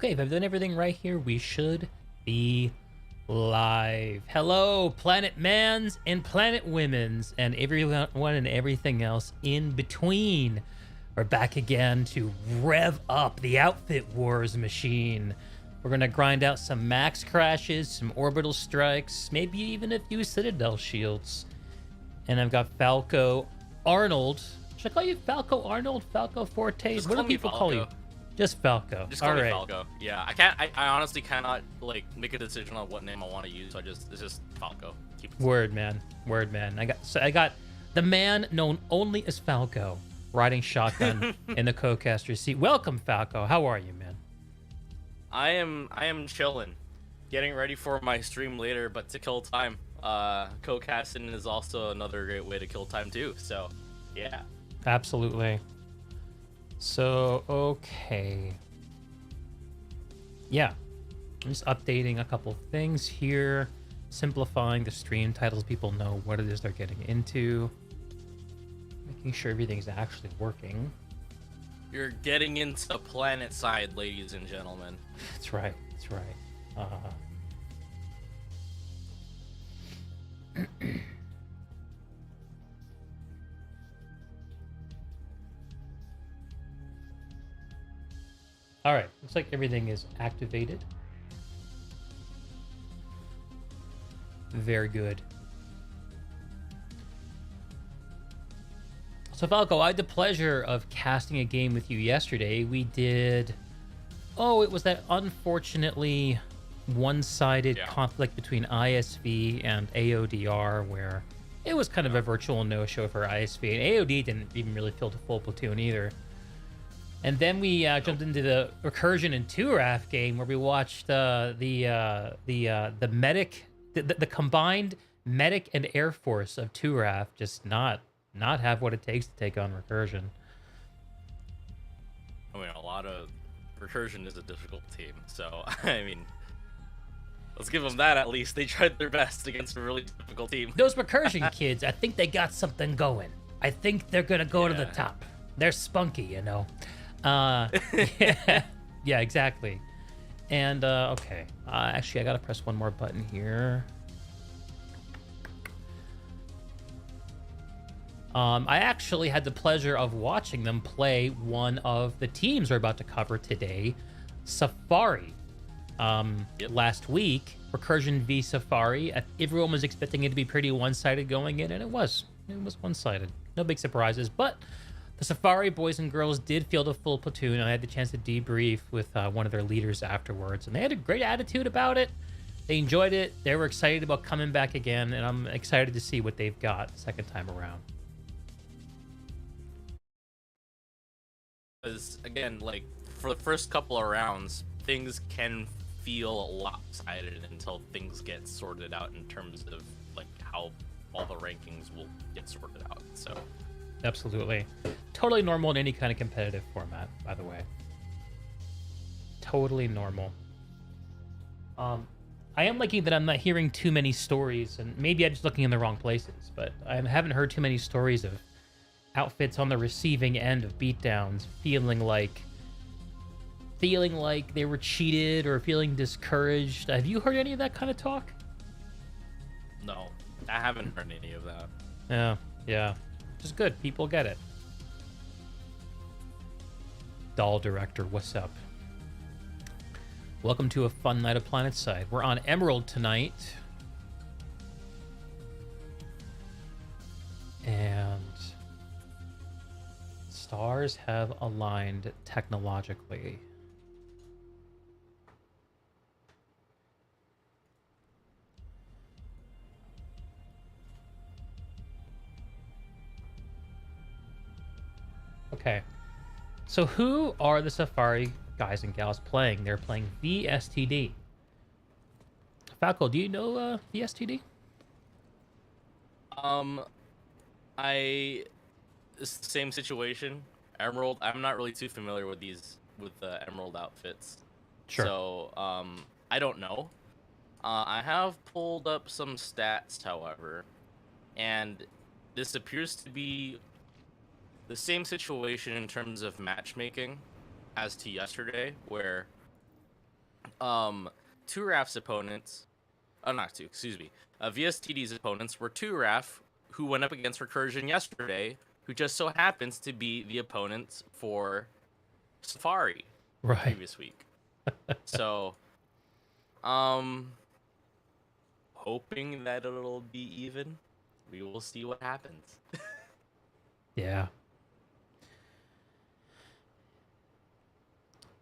Okay, if I've done everything right here, we should be live. Hello, Planet Mans and Planet Women's and everyone and everything else in between. We're back again to rev up the Outfit Wars machine. We're going to grind out some max crashes, some orbital strikes, maybe even a few Citadel shields. And I've got Falco Arnold. Should I call you Falco Arnold? Falco Fortes? What do people call you? Just Falco. Just call me Falco. Yeah, I honestly cannot like make a decision on what name I want to use. So it's just Falco. Keep it Word man. I got the man known only as Falco riding shotgun in the co-caster seat. Welcome, Falco. How are you, man? I am chilling, getting ready for my stream later, but to kill time. Co-casting is also another great way to kill time too. So, yeah. Absolutely. So, okay. Yeah. I'm just updating a couple things here, simplifying the stream titles. People know what it is they're getting into, making sure everything's actually working. You're getting into planet side, ladies and gentlemen. That's right. That's right. All right, looks like everything is activated. Very good. So Falco, I had the pleasure of casting a game with you yesterday. We did, it was that unfortunately one-sided conflict between ISV and AODR where it was kind of a virtual no-show for ISV, and AOD didn't even really fill the full platoon either. And then we jumped into the Recursion and 2RAF game where we watched the medic, the combined medic and air force of 2RAF just not have what it takes to take on Recursion. I mean, Recursion is a difficult team, so I mean, let's give them that at least. They tried their best against a really difficult team. Those Recursion kids, I think they got something going. I think they're gonna go to the top. They're spunky, you know. Yeah, exactly. And okay, actually I gotta press one more button here. I actually had the pleasure of watching them play one of the teams we're about to cover today, Safari. Last week, Recursion v Safari. Everyone was expecting it to be pretty one-sided going in, and it was one-sided. No big surprises, but the Safari boys and girls did field a full platoon, and I had the chance to debrief with one of their leaders afterwards, and they had a great attitude about it. They enjoyed it. They were excited about coming back again, and I'm excited to see what they've got second time around. Because again, like for the first couple of rounds, things can feel lopsided until things get sorted out in terms of like how all the rankings will get sorted out. So. Absolutely. Totally normal in any kind of competitive format, by the way. Totally normal. I am liking that I'm not hearing too many stories, and maybe I'm just looking in the wrong places, but I haven't heard too many stories of outfits on the receiving end of beatdowns feeling like they were cheated or feeling discouraged. Have you heard any of that kind of talk? No, I haven't heard any of that. Yeah. Which is good. People get it. Doll Director, what's up? Welcome to a fun night of Planetside. We're on Emerald tonight. And stars have aligned technologically. Okay, so who are the Safari guys and gals playing? They're playing VSTD. Falco, do you know VSTD? It's the same situation. Emerald. I'm not really too familiar with the Emerald outfits. Sure. So I don't know. I have pulled up some stats, however, and this appears to be the same situation in terms of matchmaking as to yesterday, where Two Raf's opponents, not two, excuse me. VSTD's opponents were two Raf who went up against Recursion yesterday, who just so happens to be the opponents for SFRI Right. previous week. So, hoping that it'll be even. We will see what happens. Yeah.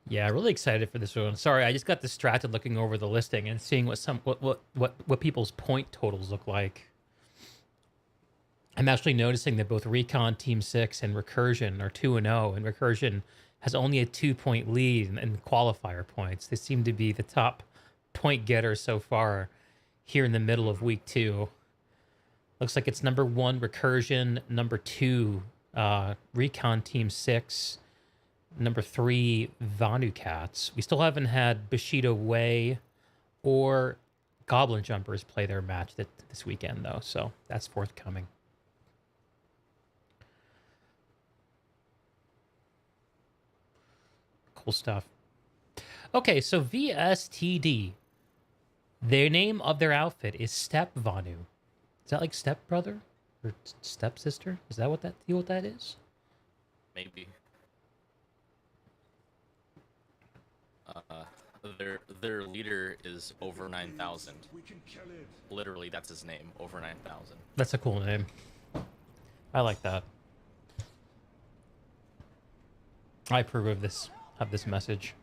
Yeah, really excited for this one. Sorry, I just got distracted looking over the listing and seeing what people's point totals look like. I'm actually noticing that both Recon Team 6 and Recursion are 2-0, and Recursion has only a 2-point lead in qualifier points. They seem to be the top point getters so far here in the middle of week 2. Looks like it's number 1 Recursion, number 2 Recon Team 6, number 3 Vanucats. We still haven't had Bushido Way or Goblin Jumpers play their match this weekend, though, so that's forthcoming. Cool stuff. Okay, so VSTD. The name of their outfit is Step Vanu. Is that like stepbrother or stepsister? Is that what that is? Maybe. Their leader is over 9,000. Literally, that's his name. Over 9,000. That's a cool name. I like that. I approve of this message.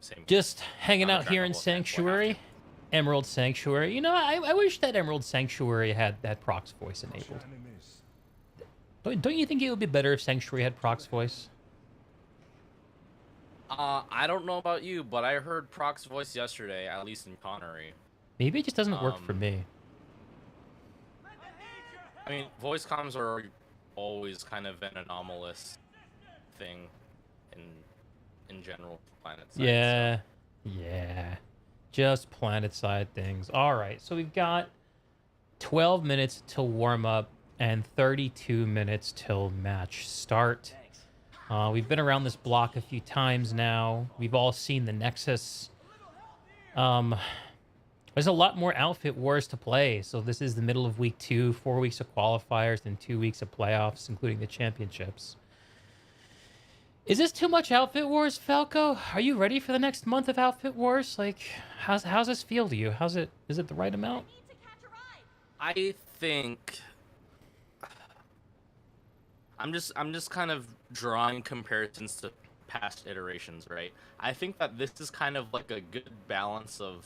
Same. Just hanging out here in Sanctuary, Emerald Sanctuary. You know, I wish that Emerald Sanctuary had that Prox voice enabled. Don't you think it would be better if Sanctuary had Prox voice? I don't know about you, but I heard Proc's voice yesterday, at least in Connery. Maybe it just doesn't work for me. I mean, voice comms are always kind of an anomalous thing in general planet side. Yeah. Just planet side things. All right, so we've got 12 minutes till warm up and 32 minutes till match start. We've been around this block a few times now. We've all seen the Nexus. There's a lot more outfit wars to play. So this is the middle of week 2, 4 weeks of qualifiers, and 2 weeks of playoffs, including the championships. Is this too much outfit wars, Falco? Are you ready for the next month of outfit wars? Like, how's this feel to you? Is it the right amount? I think I'm just kind of drawing comparisons to past iterations, right? I think that this is kind of like a good balance of,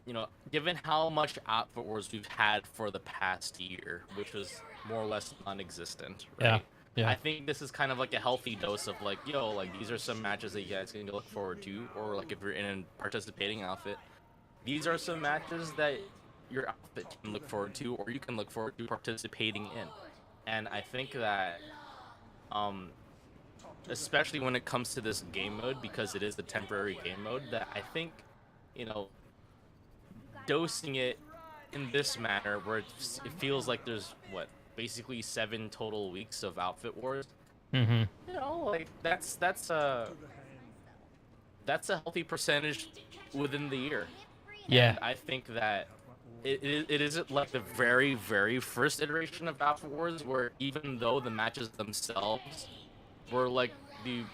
you know, given how much outfit wars we've had for the past year, which was more or less non-existent, right? Yeah. I think this is kind of like a healthy dose of like, yo, like these are some matches that you guys can look forward to, or like if you're in a participating outfit, these are some matches that your outfit can look forward to, or you can look forward to participating in. And I think that, especially when it comes to this game mode, because it is the temporary game mode, that I think, you know, dosing it in this manner, where it feels like there's, basically 7 total weeks of outfit wars. Mm-hmm. You know, like that's a healthy percentage within the year. Yeah. And I think that it isn't like the very, very first iteration of outfit wars, where even though the matches themselves were like you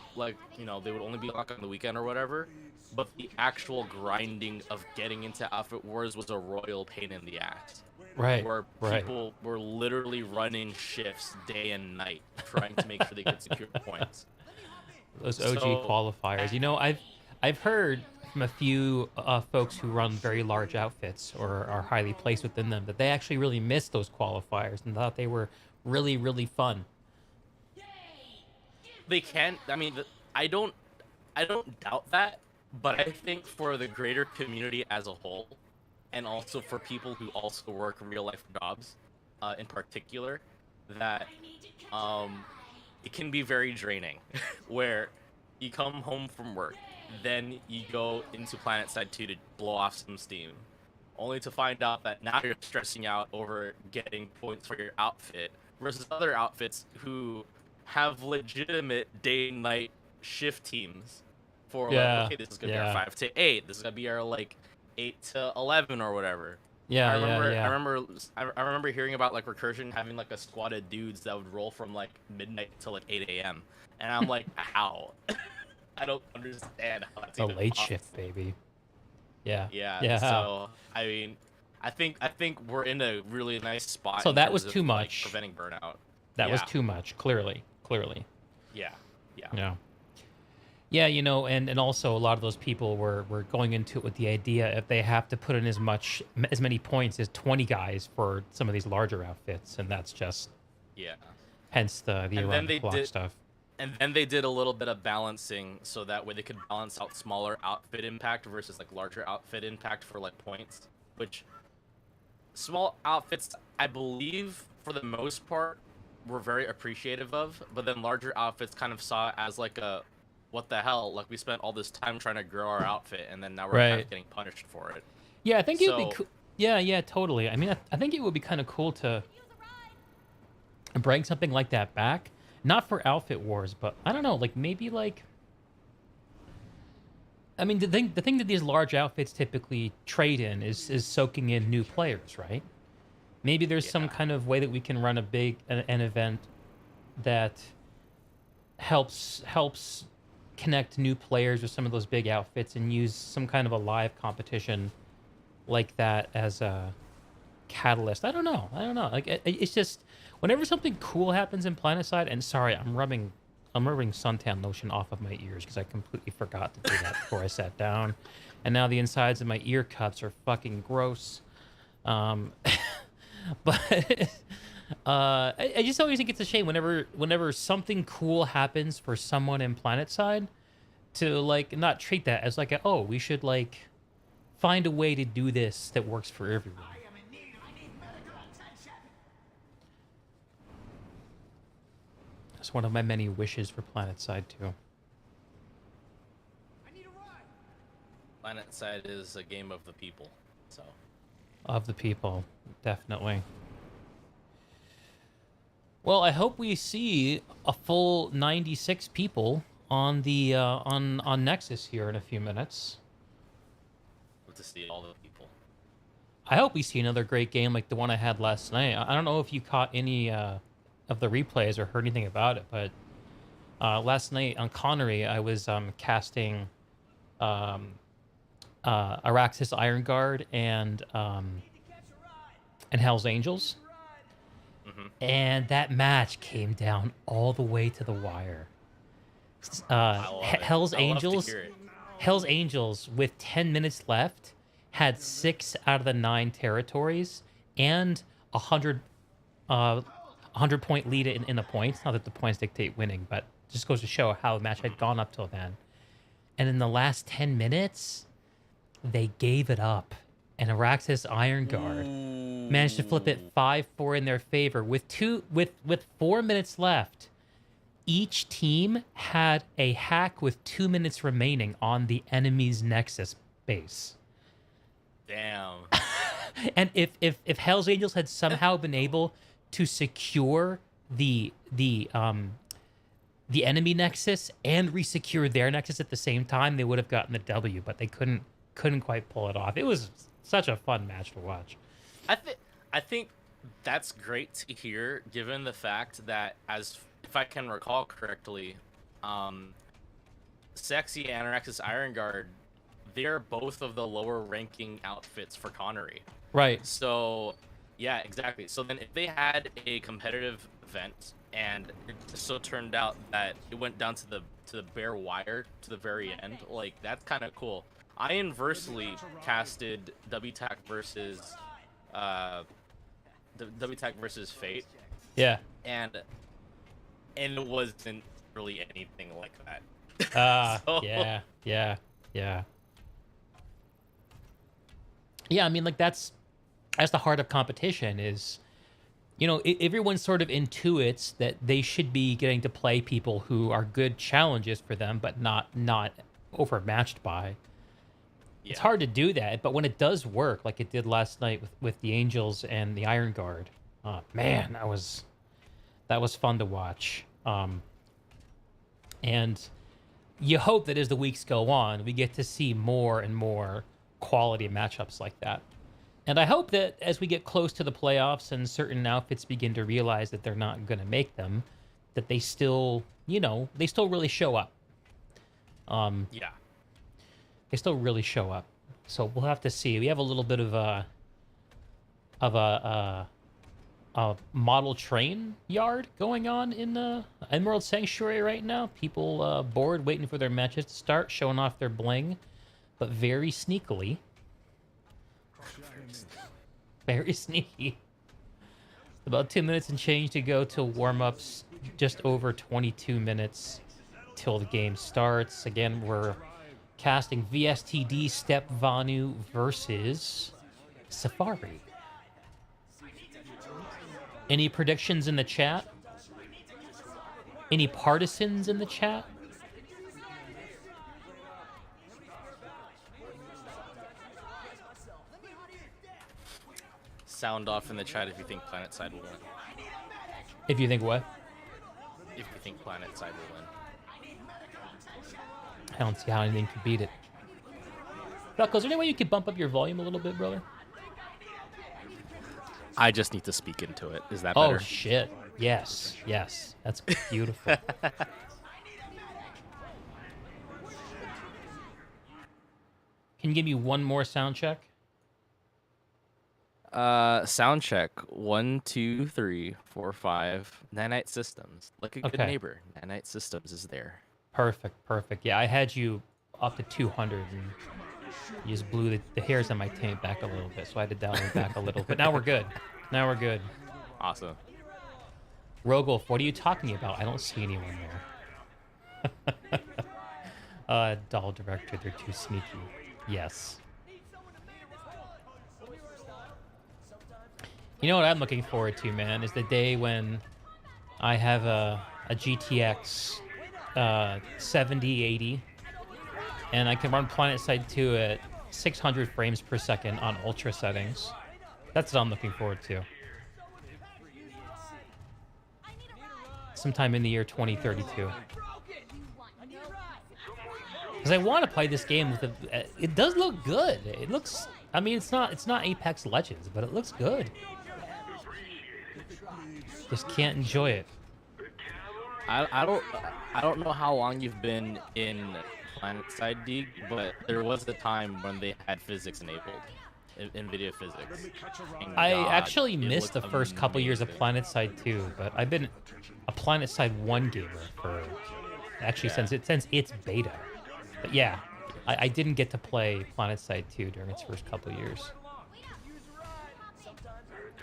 know, they would only be like on the weekend or whatever, but the actual grinding of getting into outfit wars was a royal pain in the ass. Right. Where people were literally running shifts day and night trying to make sure they could secure points. Those OG qualifiers. You know, I've heard from a few folks who run very large outfits or are highly placed within them that they actually really missed those qualifiers and thought they were really, really fun. They can. I mean, I don't doubt that, but I think for the greater community as a whole, and also for people who also work real life jobs, in particular, that it can be very draining, where you come home from work, then you go into Planet Side 2 to blow off some steam, only to find out that now you're stressing out over getting points for your outfit, versus other outfits who have legitimate day and night shift teams for Yeah, like, okay, this is gonna be our yeah. 5 to 8. This is gonna be our like 8 to 11 or whatever. Yeah, I remember, yeah. I remember hearing about like Recursion having like a squad of dudes that would roll from like midnight till like 8 a.m. And I'm like, how? I don't understand how that's The even late possible. shift, baby. Yeah. Yeah. Yeah. So I mean, I think we're in a really nice spot. So in that terms was of, too like, much. preventing burnout. That was Yeah. too much. Clearly. Yeah. Yeah. Yeah. Yeah, you know, and also a lot of those people were going into it with the idea if they have to put in as many points as 20 guys for some of these larger outfits, and that's just Yeah. hence the And then around the they clock did- stuff. And then they did a little bit of balancing so that way they could balance out smaller outfit impact versus like larger outfit impact for like points. Which small outfits, I believe, for the most part, were very appreciative of, but then larger outfits kind of saw it as like a, what the hell? Like, we spent all this time trying to grow our outfit, and then now we're kind Right. of getting punished for it. Yeah, I think it would be So- cool. Yeah, totally. I mean, I think it would be kind of cool to bring something like that back. Not for outfit wars, but I don't know, like maybe like. I mean, the thing that these large outfits typically trade in is soaking in new players, right? Maybe there's some Yeah. kind of way that we can run an event that helps connect new players with some of those big outfits and use some kind of a live competition like that as a catalyst. I don't know. Like it's just whenever something cool happens in Planetside, and sorry, I'm rubbing suntan lotion off of my ears because I completely forgot to do that before I sat down, and now the insides of my ear cups are fucking gross. But I just always think it's a shame whenever something cool happens for someone in Planetside to like not treat that as like we should like find a way to do this that works for everyone. I need medical attention. It's one of my many wishes for Planetside too. I need a ride. PlanetSide is a game of the people, so. Of the people, definitely. Well, I hope we see a full 96 people on the on Nexus here in a few minutes. To see all the people. I hope we see another great game like the one I had last night. I don't know if you caught any of the replays or heard anything about it, but last night on Connery, I was casting Araxis Iron Guard and Hell's Angels. And that match came down all the way to the wire. Hell's Angels, with 10 minutes left, had 6 out of the 9 territories and 100 point lead in the points. Not that the points dictate winning, but just goes to show how the match had gone up till then. And in the last 10 minutes, they gave it up. And Araxis Iron Guard managed to flip it 5-4 in their favor with 4 minutes left. Each team had a hack with 2 minutes remaining on the enemy's Nexus base. Damn. And if Hell's Angels had somehow been able to secure the enemy Nexus and resecure their Nexus at the same time, they would have gotten the W, but they couldn't quite pull it off. It was such a fun match to watch. I think that's great to hear, given the fact that, as if I can recall correctly, Sexy and Araxis Iron Guard, they're both of the lower ranking outfits for Connery. Right. So, yeah, exactly. So then if they had a competitive event and it just so turned out that it went down to the bare wire to the very end, like, that's kind of cool. I inversely casted WTAC versus Fate. Yeah. And it wasn't really anything like that. So- Yeah. Yeah, I mean, like that's the heart of competition is, everyone sort of intuits that they should be getting to play people who are good challenges for them, but not overmatched by. Yeah. It's hard to do that, but when it does work, like it did last night with the Angels and the Iron Guard, man, that was fun to watch. And you hope that as the weeks go on, we get to see more and more quality matchups like that. And I hope that as we get close to the playoffs and certain outfits begin to realize that they're not going to make them, that they still, they still really show up. Yeah. They still really show up. So we'll have to see. We have a little bit of a model train yard going on in the Emerald Sanctuary right now. People bored, waiting for their matches to start, showing off their bling, but very sneakily. Very sneaky. About 2 minutes and change to go till warm-ups. Just over 22 minutes till the game starts. Again, we're casting VSTD Step Vanu versus SFRI. Any predictions in the chat? Any partisans in the chat? Sound off in the chat if you think Planet Side will win. If you think what? If you think Planet Side will win. I don't see how anything could beat it. Falco, is there any way you could bump up your volume a little bit, brother? I just need to speak into it. Is that better? Oh, shit. Yes. Yes. That's beautiful. Can you give me one more sound check? Sound check. 1, 2, 3, 4, 5. Nanite Systems. Like a good neighbor. Nanite Systems is there. Perfect. Perfect. Yeah, I had you up to 200 and you just blew the hairs on my taint back a little bit, so I had to dial it back a little. But now we're good. Now we're good. Awesome. Rogolf, what are you talking about? I don't see anyone there. Doll director, they're too sneaky. Yes. You know what I'm looking forward to, man, is the day when I have a GTX 7080 and I can run PlanetSide 2 at 600 frames per second on ultra settings. That's what I'm looking forward to. Sometime in the year 2032. Because I want to play this game with it does look good. It looks, I mean, it's not Apex Legends, but it looks good. Just can't enjoy it. I don't know how long you've been in PlanetSide Dig, but there was a time when they had physics enabled, NVIDIA physics. And I God, actually missed the first couple years of PlanetSide 2, but I've been a PlanetSide 1 gamer for actually since its beta. But yeah, I didn't get to play PlanetSide 2 during its first couple years.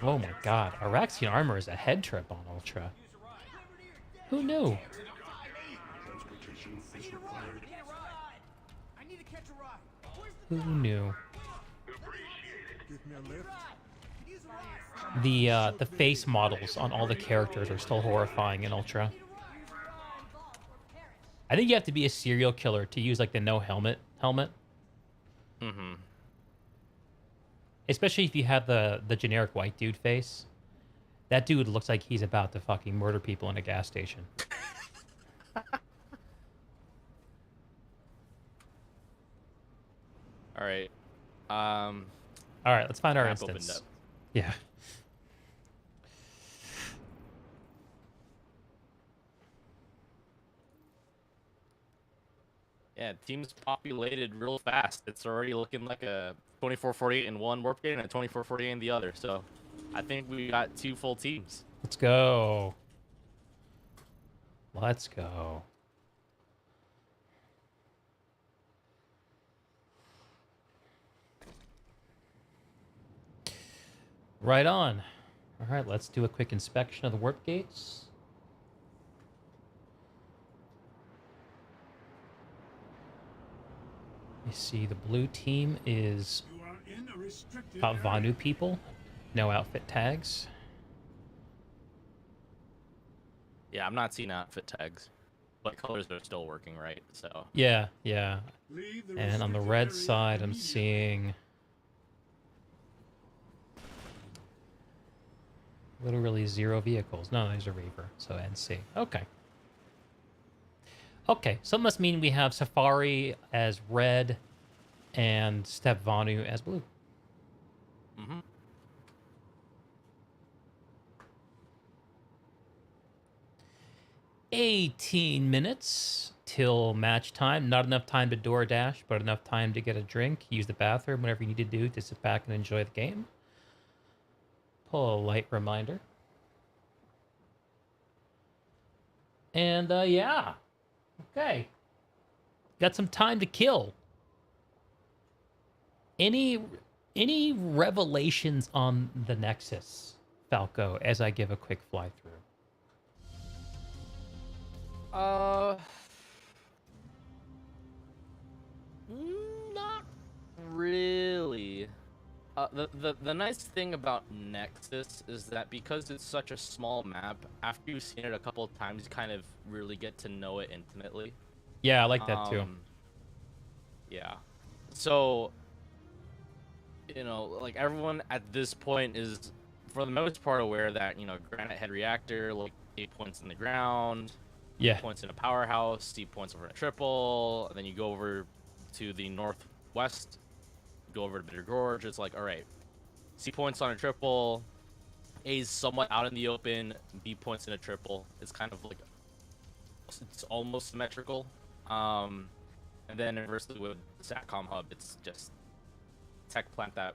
Oh my God, Araxian armor is a head trip on Ultra. Who knew? Who knew? The face models on all the characters are still horrifying in Ultra. I think you have to be a serial killer to use like the no helmet. Mm-hmm. Especially if you have the generic white dude face. That dude looks like he's about to fucking murder people in a gas station. All right. All right, let's find our Map opened instance. up. Yeah. Yeah, team's populated real fast. It's already looking like a 24-48 in one warp gate and a 24-48 in the other. So I think we got 2 full teams. Let's go. Let's go. Right on. All right, let's do a quick inspection of the warp gates. You see the blue team is Vanu people. No outfit tags. Yeah, I'm not seeing outfit tags, but colors are still working, right? So Yeah. And on the red side, I'm seeing literally 0 vehicles. No, there's a Reaver, so NC. Okay. Okay, so it must mean we have Safari as red and Step Vanu as blue. Mm-hmm. 18 minutes till match time. Not enough time to DoorDash, but enough time to get a drink, use the bathroom, whatever you need to do to sit back and enjoy the game. Pull a light reminder. And yeah. Okay. Got some time to kill. Any revelations on the Nexus, Falco, as I give a quick fly through? Not really. The nice thing about Nexus is that because it's such a small map, after you've seen it a couple of times, you kind of really get to know it intimately. Yeah, I like that too. Yeah. So, like everyone at this point is, for the most part, aware that, Granite Head Reactor, like 8 points in the ground, Yeah. points in a powerhouse, 8 points over a triple, and then you go over to the northwest, go over to Bitter Gorge. It's like, all right, C points on a triple, A's somewhat out in the open, B points in a triple. It's kind of like, it's almost symmetrical. And then inversely with the Satcom Hub, it's just tech plant that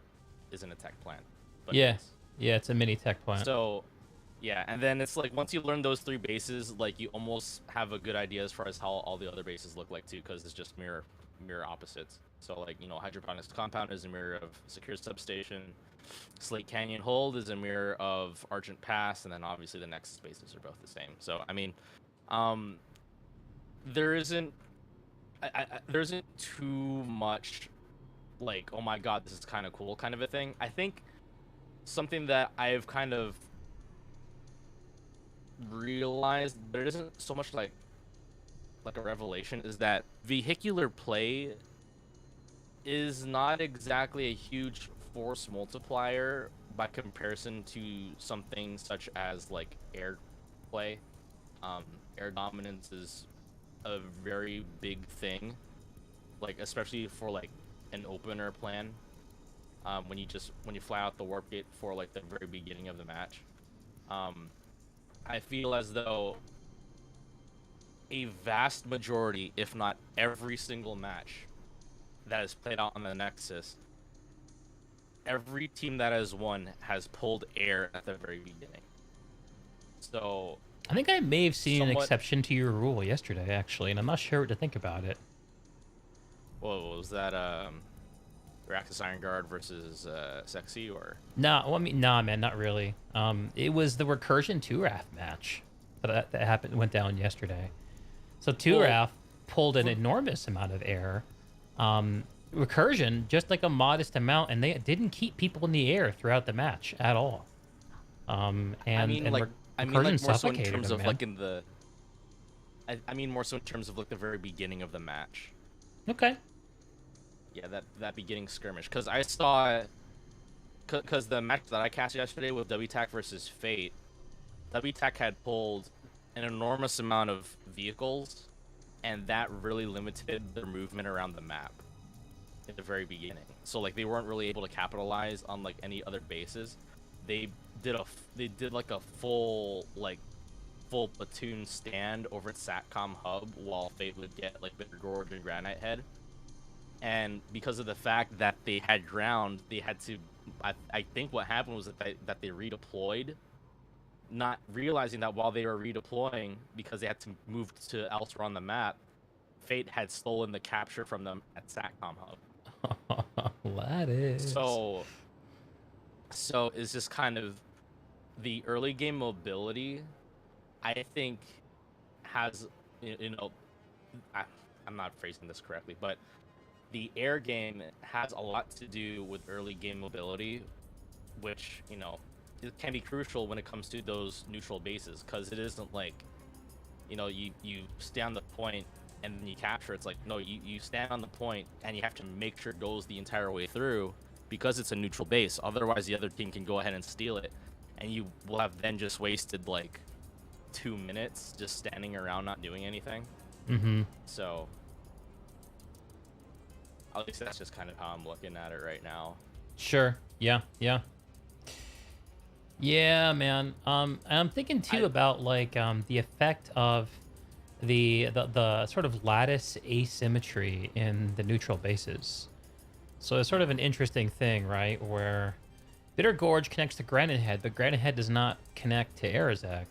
isn't a tech plant. But Yeah. Yeah, it's a mini tech plant. So, yeah, and then it's like once you learn those 3 bases, like you almost have a good idea as far as how all the other bases look like too, because it's just mirror opposites. So like, Hydroponics Compound is a mirror of Secure Substation, Slate Canyon Hold is a mirror of Argent Pass, and then obviously the Nexus bases are both the same. So I mean, there isn't too much like, oh my god, this is kind of cool kind of a thing. I think something that I've kind of realized, but it isn't so much like a revelation, is that vehicular play is not exactly a huge force multiplier by comparison to something such as like air play. Air dominance is a very big thing, like especially for like an opener plan, when you fly out the warp gate for like the very beginning of the match. I feel as though a vast majority, if not every single match that is played out on the Nexus, every team that has won has pulled air at the very beginning. So I think I may have seen an somewhat- exception to your rule yesterday, actually, and I'm not sure what to think about it. Whoa, was that Rakkus Iron Guard versus Sexy, or? Nah, well, I mean, nah, man, not really. It was the Recursion 2RAF match that went down yesterday. So 2RAF pulled an enormous amount of air. Recursion, just like a modest amount, and they didn't keep people in the air throughout the match at all. I mean Recursion more so in suffocated terms them, of man. like I mean more so in terms of like the very beginning of the match. Okay. Yeah, that beginning skirmish, because I saw, because the match that I cast yesterday with WTAC versus Fate, WTAC had pulled an enormous amount of vehicles, and that really limited their movement around the map at the very beginning. So like they weren't really able to capitalize on like any other bases. They did like a full platoon stand over at Satcom Hub while Fate would get like Bitter Gorge and Granite Head. And because of the fact that they had ground, they had to. I think what happened was that they redeployed, not realizing that while they were redeploying, because they had to move to elsewhere on the map, Fate had stolen the capture from them at Satcom Hub. That is. So it's just kind of the early game mobility, I think, has, I'm not phrasing this correctly, but the air game has a lot to do with early game mobility, which, it can be crucial when it comes to those neutral bases, because it isn't like, you stay on the point and then you capture. It's like, no, you stand on the point and you have to make sure it goes the entire way through, because it's a neutral base. Otherwise, the other team can go ahead and steal it, and you will have then just wasted like 2 minutes just standing around not doing anything. Mm-hmm. So at least that's just kind of how I'm looking at it right now. Sure. Yeah. Yeah. Yeah, man. I'm thinking too about like the effect of the sort of lattice asymmetry in the neutral bases. So it's sort of an interesting thing, right? Where Bitter Gorge connects to Granite Head, but Granite Head does not connect to Arazak.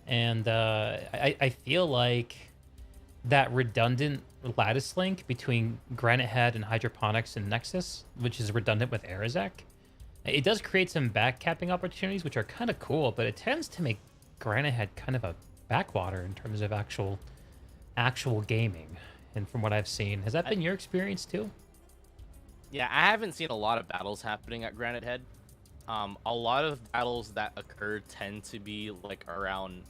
And I feel like that redundant lattice link between Granite Head and Hydroponics and Nexus, which is redundant with Arazak, it does create some backcapping opportunities, which are kind of cool, but it tends to make Granite Head kind of a backwater in terms of actual gaming. And from what I've seen, has that been your experience too? Yeah, I haven't seen a lot of battles happening at Granite Head. A lot of battles that occur tend to be like around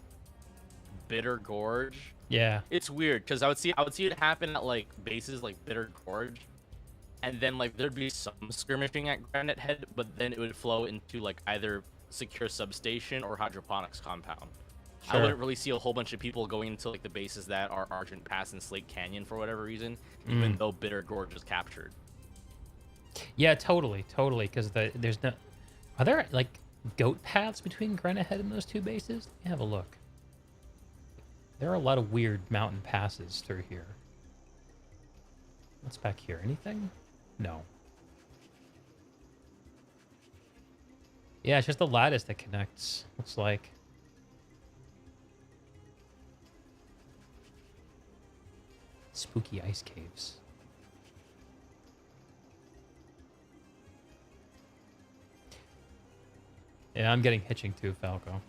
Bitter Gorge. Yeah. It's weird because I would see it happen at like bases like Bitter Gorge, and then like there'd be some skirmishing at Granite Head, but then it would flow into like either Secure Substation or Hydroponics Compound. Sure. I wouldn't really see a whole bunch of people going into like the bases that are Argent Pass and Slate Canyon for whatever reason, even though Bitter Gorge is captured. Yeah, totally, because there's no... Are there, like, goat paths between Granite Head and those two bases? Let me have a look. There are a lot of weird mountain passes through here. What's back here? Anything? No. Yeah, it's just the lattice that connects, looks like. Spooky ice caves. Yeah, I'm getting hitching too, Falco.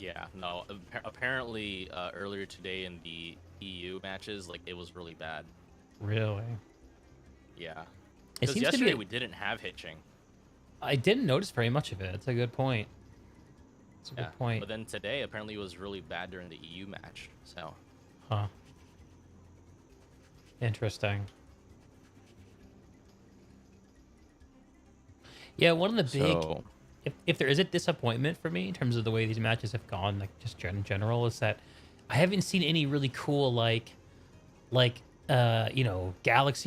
Yeah, no. Apparently, earlier today in the EU matches, like it was really bad. Really? Yeah. It Because seems yesterday to be. we didn't have hitching. I didn't notice very much of it. It's a good point. It's a Yeah. good point. But then today, apparently, it was really bad during the EU match. So. Huh. Interesting. Yeah, one of the big... If there is a disappointment for me in terms of the way these matches have gone, like just in general, is that I haven't seen any really cool Galaxy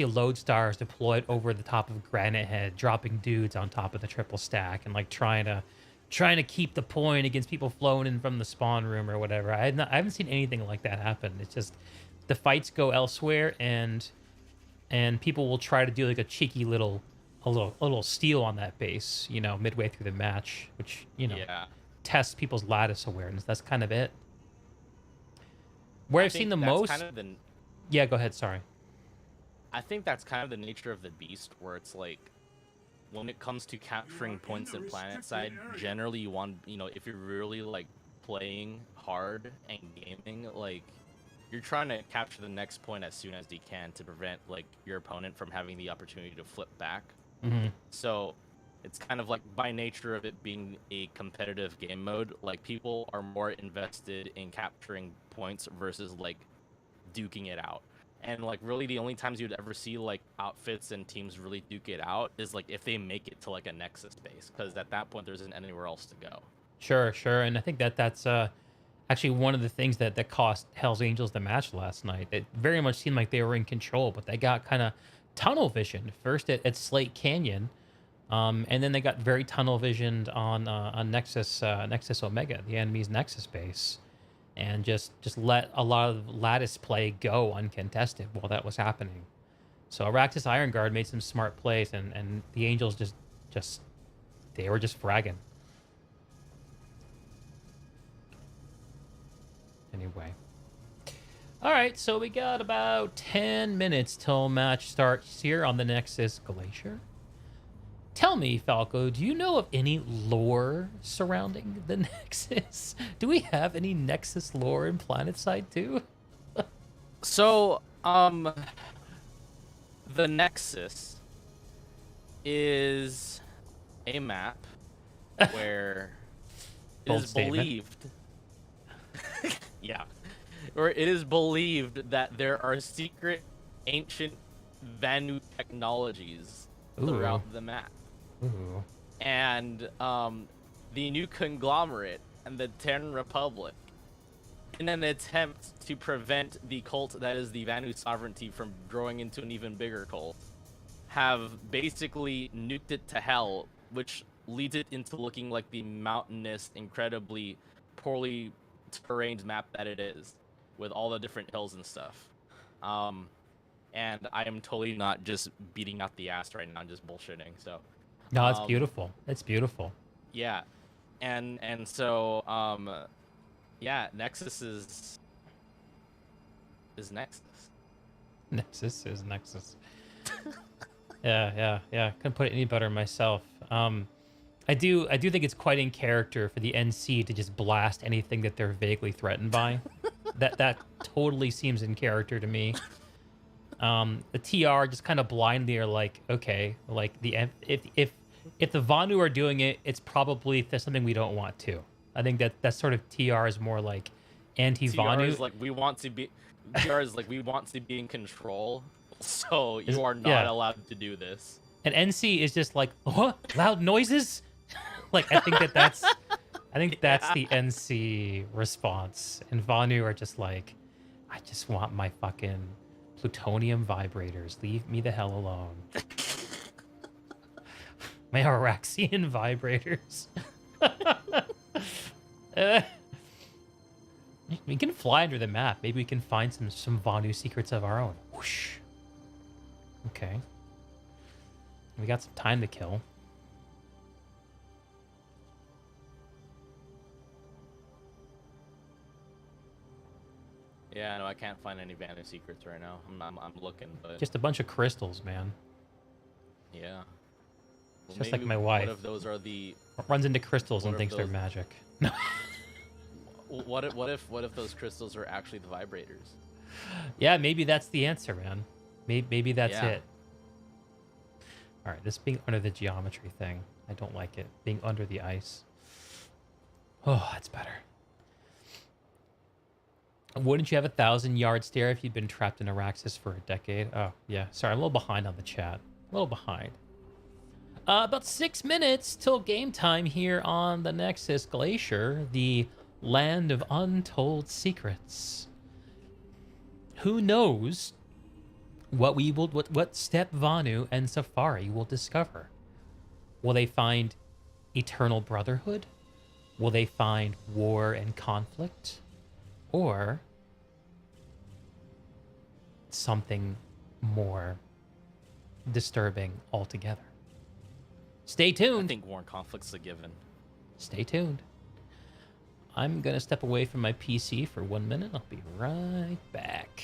Lodestars deployed over the top of Granite Head, dropping dudes on top of the triple stack and like trying to keep the point against people flowing in from the spawn room or whatever. I haven't seen anything like that happen. It's just the fights go elsewhere and people will try to do like a cheeky little steal on that base, midway through the match, which, tests people's lattice awareness. That's kind of it. Where I've seen the most... Yeah, go ahead, sorry. I think that's kind of the nature of the beast, where it's like, when it comes to capturing points in planet side, generally you want, if you're really like playing hard and gaming, like, you're trying to capture the next point as soon as you can to prevent like your opponent from having the opportunity to flip back. Mm-hmm. So it's kind of like by nature of it being a competitive game mode, like people are more invested in capturing points versus like duking it out. And like really the only times you'd ever see like outfits and teams really duke it out is like if they make it to like a Nexus base, because at that point there isn't anywhere else to go. Sure. And I think that's actually one of the things that cost Hell's Angels the match last night. It very much seemed like they were in control, but they got kind of tunnel visioned first at Slate Canyon, and then they got very tunnel visioned on Nexus Omega, the enemy's Nexus base, and just let a lot of lattice play go uncontested while that was happening. So Aractus Iron Guard made some smart plays, and the Angels they were just fragging. Anyway. All right, so we got about 10 minutes till match starts here on the Nexus Glacier. Tell me, Falco, do you know of any lore surrounding the Nexus? Do we have any Nexus lore in PlanetSide too? So, the Nexus is a map where it is believed... Yeah. Or it is believed that there are secret ancient Vanu technologies throughout the map. Ooh. And the new conglomerate and the Terran Republic in an attempt to prevent the cult that is the Vanu sovereignty from growing into an even bigger cult, have basically nuked it to hell, which leads it into looking like the mountainous, incredibly poorly terrained map that it is, with all the different hills and stuff. And I am totally not just beating out the ass right now, I'm just bullshitting. So No, it's beautiful. It's beautiful. yeah, and so yeah, Nexus is Nexus. Nexus is Nexus. Yeah. Couldn't put it any better myself. I do think it's quite in character for the NC to just blast anything that they're vaguely threatened by. that totally seems in character to me. The TR just kind of blindly are like, okay, like if the Vanu are doing it, it's probably something we don't want to. I think that sort of TR is more like anti-Vanu. TR is like we want to be. TR is like we want to be in control, so you are not allowed to do this. And NC is just like, what? Loud noises? Like I think that's the NC response. And Vanu are just like, I just want my fucking plutonium vibrators. Leave me the hell alone. My Araxian vibrators. We can fly under the map. Maybe we can find some Vanu secrets of our own. Whoosh. Okay. We got some time to kill. Yeah, no, I can't find any Vanu secrets right now. I'm looking, but Just a bunch of crystals, man. yeah. Well, Just like my wife. What if those are the? Runs into crystals and if thinks they're those- magic. What if those crystals are actually the vibrators? Yeah, maybe that's the answer, man. Maybe that's Yeah. it. All right, this being under the geometry thing, I don't like it. Being under the ice. Oh, that's better. Wouldn't you have 1,000-yard stare if you'd been trapped in Araxis for a decade? Oh, yeah. Sorry, I'm a little behind on the chat. A little behind. About 6 minutes till game time here on the Nexus Glacier, the land of untold secrets. Who knows what Step Vanu and Safari will discover? Will they find eternal brotherhood? Will they find war and conflict? Or something more disturbing altogether? Stay I tuned. think war and conflict's a given. Stay tuned. I'm going to step away from my PC for 1 minute. I'll be right back.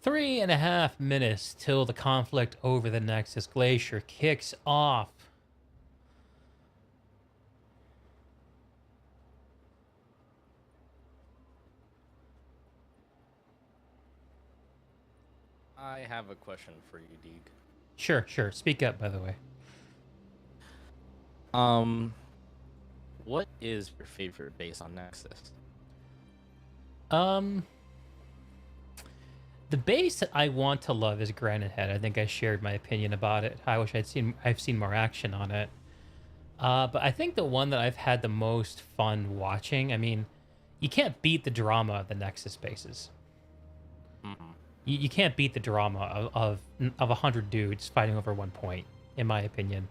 3.5 minutes till the conflict over the Nexus Glacier kicks off. I have a question for you, Deeg. Sure. Speak up, by the way. What is your favorite base on Nexus? The base that I want to love is Granite Head. I think I shared my opinion about it. I wish I've seen more action on it. But I think the one that I've had the most fun watching, I mean, you can't beat the drama of the Nexus bases. You can't beat the drama of 100 dudes fighting over 1 point, in my opinion.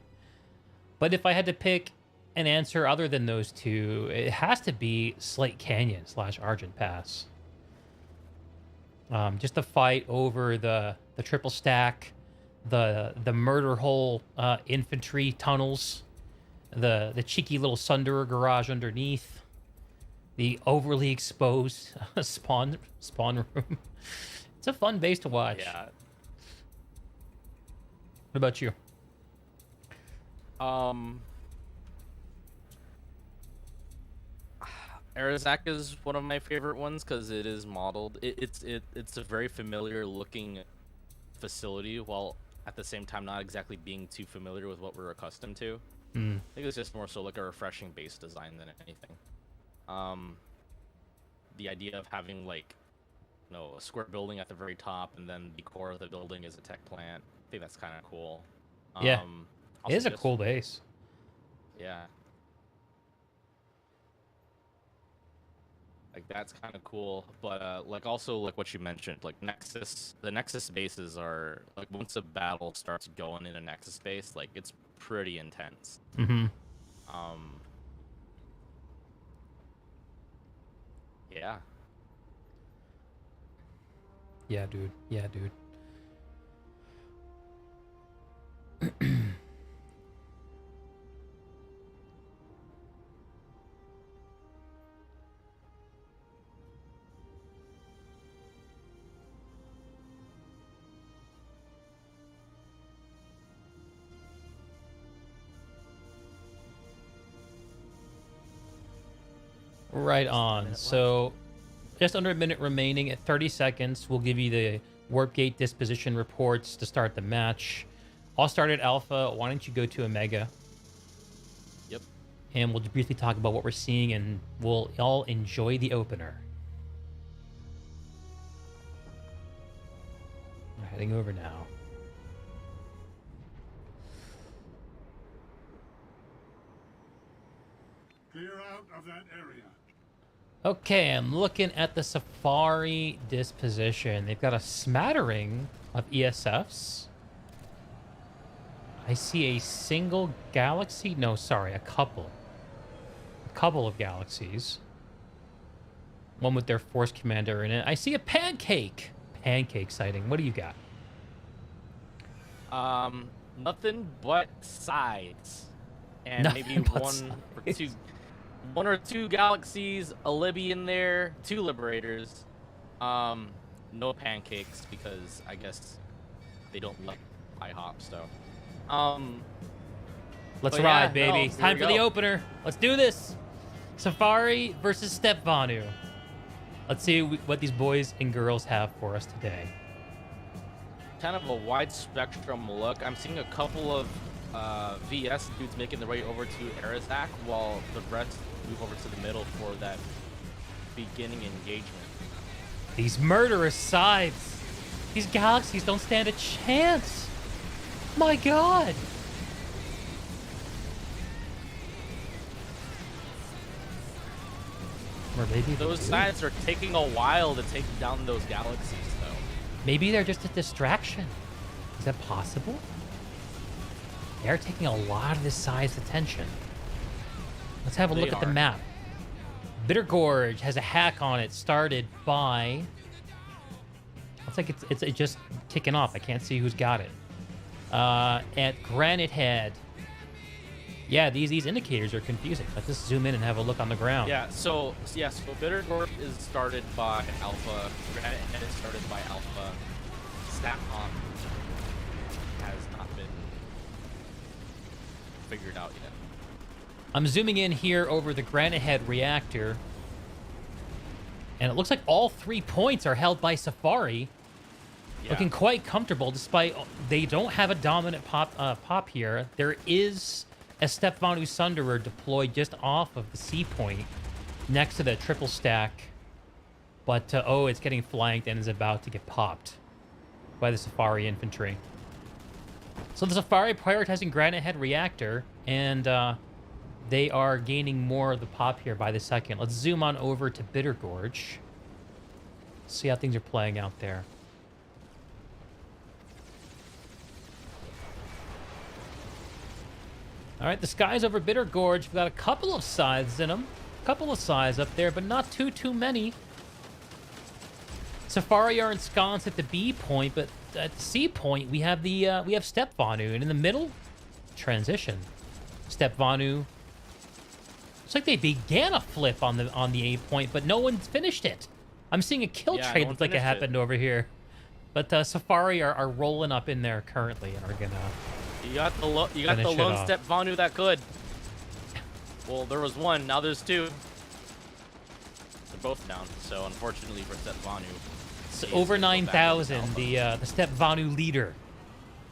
But if I had to pick an answer other than those two, it has to be Slate Canyon / Argent Pass. Just the fight over the triple stack, the murder hole infantry tunnels, the cheeky little Sunderer garage underneath, the overly exposed spawn room. It's a fun base to watch. Yeah. What about you? Arazak is one of my favorite ones because it is modeled. It's a very familiar looking facility, while at the same time not exactly being too familiar with what we're accustomed to. I think it's just more so like a refreshing base design than anything. The idea of having like, a square building at the very top and then the core of the building is a tech plant. I think that's kind of cool. Yeah, it is a just, cool base. Yeah. Like that's kind of cool, but like also like what you mentioned, like the Nexus bases are like once a battle starts going in a Nexus base, like it's pretty intense. Yeah. Yeah, dude. Right on. So, just under a minute remaining. At 30 seconds, we'll give you the Warp Gate disposition reports to start the match. I'll start at Alpha. Why don't you go to Omega? Yep. And we'll briefly talk about what we're seeing, and we'll all enjoy the opener. We're heading over now. Clear out of that area. Okay, I'm looking at the Safari disposition. They've got a smattering of ESFs. I see a single galaxy. No, sorry, a couple. A couple of galaxies. One with their Force Commander in it. I see a pancake. Pancake sighting. What do you got? Nothing but sides. And Nothing maybe but one or two galaxies, a Libby in there, 2 Liberators. No pancakes because I guess they don't like IHOP, so. Let's But ride, yeah, baby. no, It's here time we for the go. opener. Let's do this. Safari versus Step Vanu. Let's see what these boys and girls have for us today. Kind of a wide spectrum look. I'm seeing a couple of VS dudes making their way over to Arazak, while the rest move over to the middle for that beginning engagement. These murderous sides. These galaxies don't stand a chance. My God. Or maybe Those they do. sides are taking a while to take down those galaxies, though. Maybe they're just a distraction. Is that possible? They're taking a lot of this side's attention. Let's have a look at the map. Bitter Gorge has a hack on it started by... Looks like it's just kicking off. I can't see who's got it. At Granite Head. Yeah, these indicators are confusing. Let's just zoom in and have a look on the ground. Yeah, so Bitter Gorge is started by Alpha. Granite Head is started by Alpha. StatCom has not been figured out yet. I'm zooming in here over the Granite Head reactor. And it looks like all 3 points are held by Safari. Yeah. Looking quite comfortable, despite they don't have a dominant pop here. There is a Stepvanu Sunderer deployed just off of the C point, next to the triple stack. But, oh, it's getting flanked and is about to get popped by the Safari infantry. So the Safari prioritizing Granite Head reactor, and they are gaining more of the pop here by the second. Let's zoom on over to Bitter Gorge. See how things are playing out there. All right, the skies over Bitter Gorge. We've got a couple of scythes in them. A couple of scythes up there, but not too many. Safari are ensconced at the B point, but at the C point, we have Stepvanu, and in the middle, transition. Stepvanu. Looks like they began a flip on the A point, but no one's finished it. I'm seeing a kill trade looks like it happened over here. But Safari are rolling up in there currently and are gonna. You got the lone Stepvanu that could. Well, there was one. Now there's two. They're both down. So unfortunately for Stepvanu, it's over 9,000. The Stepvanu leader,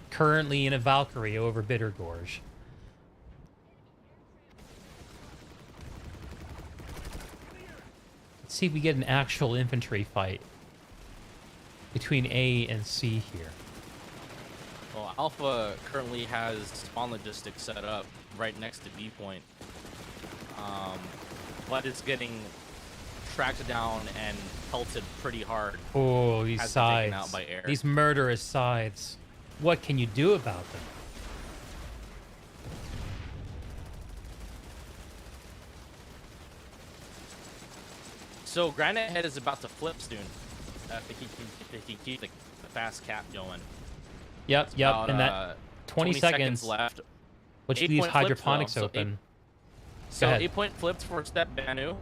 currently in a Valkyrie over Bitter Gorge. Let's see if we get an actual infantry fight between A and C here. Well, Alpha currently has spawn logistics set up right next to B point, but it's getting tracked down and pelted pretty hard. Oh, these scythes! Out by air. These murderous scythes. What can you do about them? So Granite Head is about to flip soon. If he keep the fast cap going. Yep, and that 20 seconds left. Which leaves hydroponics open. So 8-point flips for Stepvanu.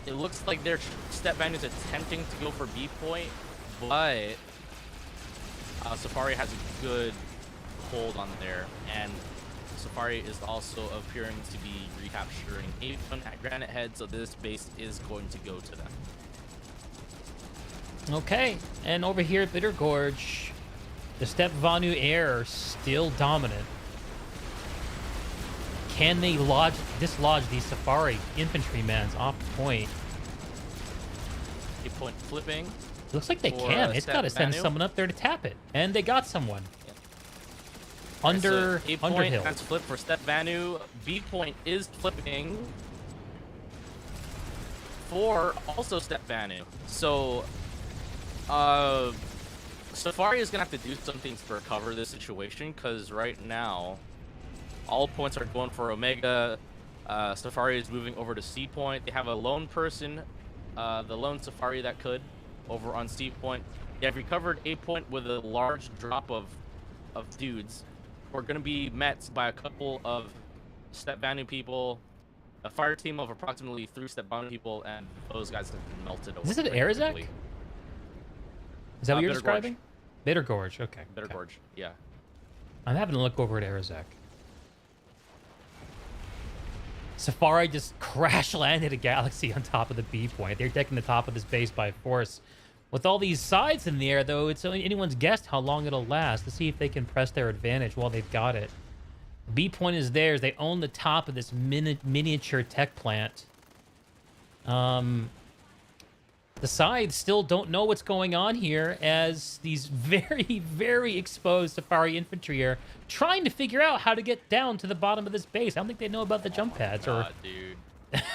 It looks like their Stepvanu's attempting to go for B point, but Safari has a good hold on there, and Safari is also appearing to be recapturing A1 at Granite Head, so this base is going to go to them. Okay, and over here at Bitter Gorge, the Stepvanu Air still dominant. Can they dislodge these Safari infantrymans off the point? 8-point flipping. Looks like they can. It's got to send someone up there to tap it, and they got someone. Yeah. Under 8-point that's flip for Stepvanu. B point is flipping for also Stepvanu. So Safari is gonna have to do something to recover this situation, because right now all points are going for Omega. Safari is moving over to C point. They have a lone person, the lone Safari that could, over on C point. They have recovered A point with a large drop of dudes. We're going to be met by a couple of Stepvanu people, a fire team of approximately 3 Stepvanu people, and those guys have been melted over. Is this an Arizek? Is that what you're describing? Gorge. Bitter Gorge, okay. Bitter Gorge, yeah. I'm having a look over at Arizek. Safari just crash landed a Galaxy on top of the B point. They're taking the top of this base by force. With all these sides in the air, though, it's only anyone's guess how long it'll last to see if they can press their advantage while they've got it. The B point is theirs. They own the top of this miniature tech plant. The sides still don't know what's going on here, as these very, very exposed Safari infantry are trying to figure out how to get down to the bottom of this base. I don't think they know about the jump pads. Dude.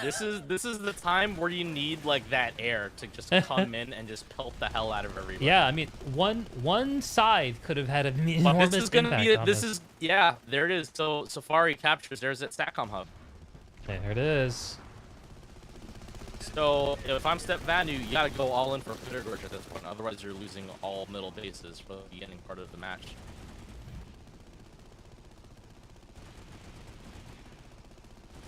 This is the time where you need like that air to just come in and just pelt the hell out of everybody. Yeah, I mean, one side could have had an enormous this is gonna impact be on this. Yeah, there it is. So Safari captures. There's that StatCom hub. There it is. So if I'm Stepvanu, you gotta go all in for Bitter Gorge at this point. Otherwise, you're losing all middle bases for the beginning part of the match.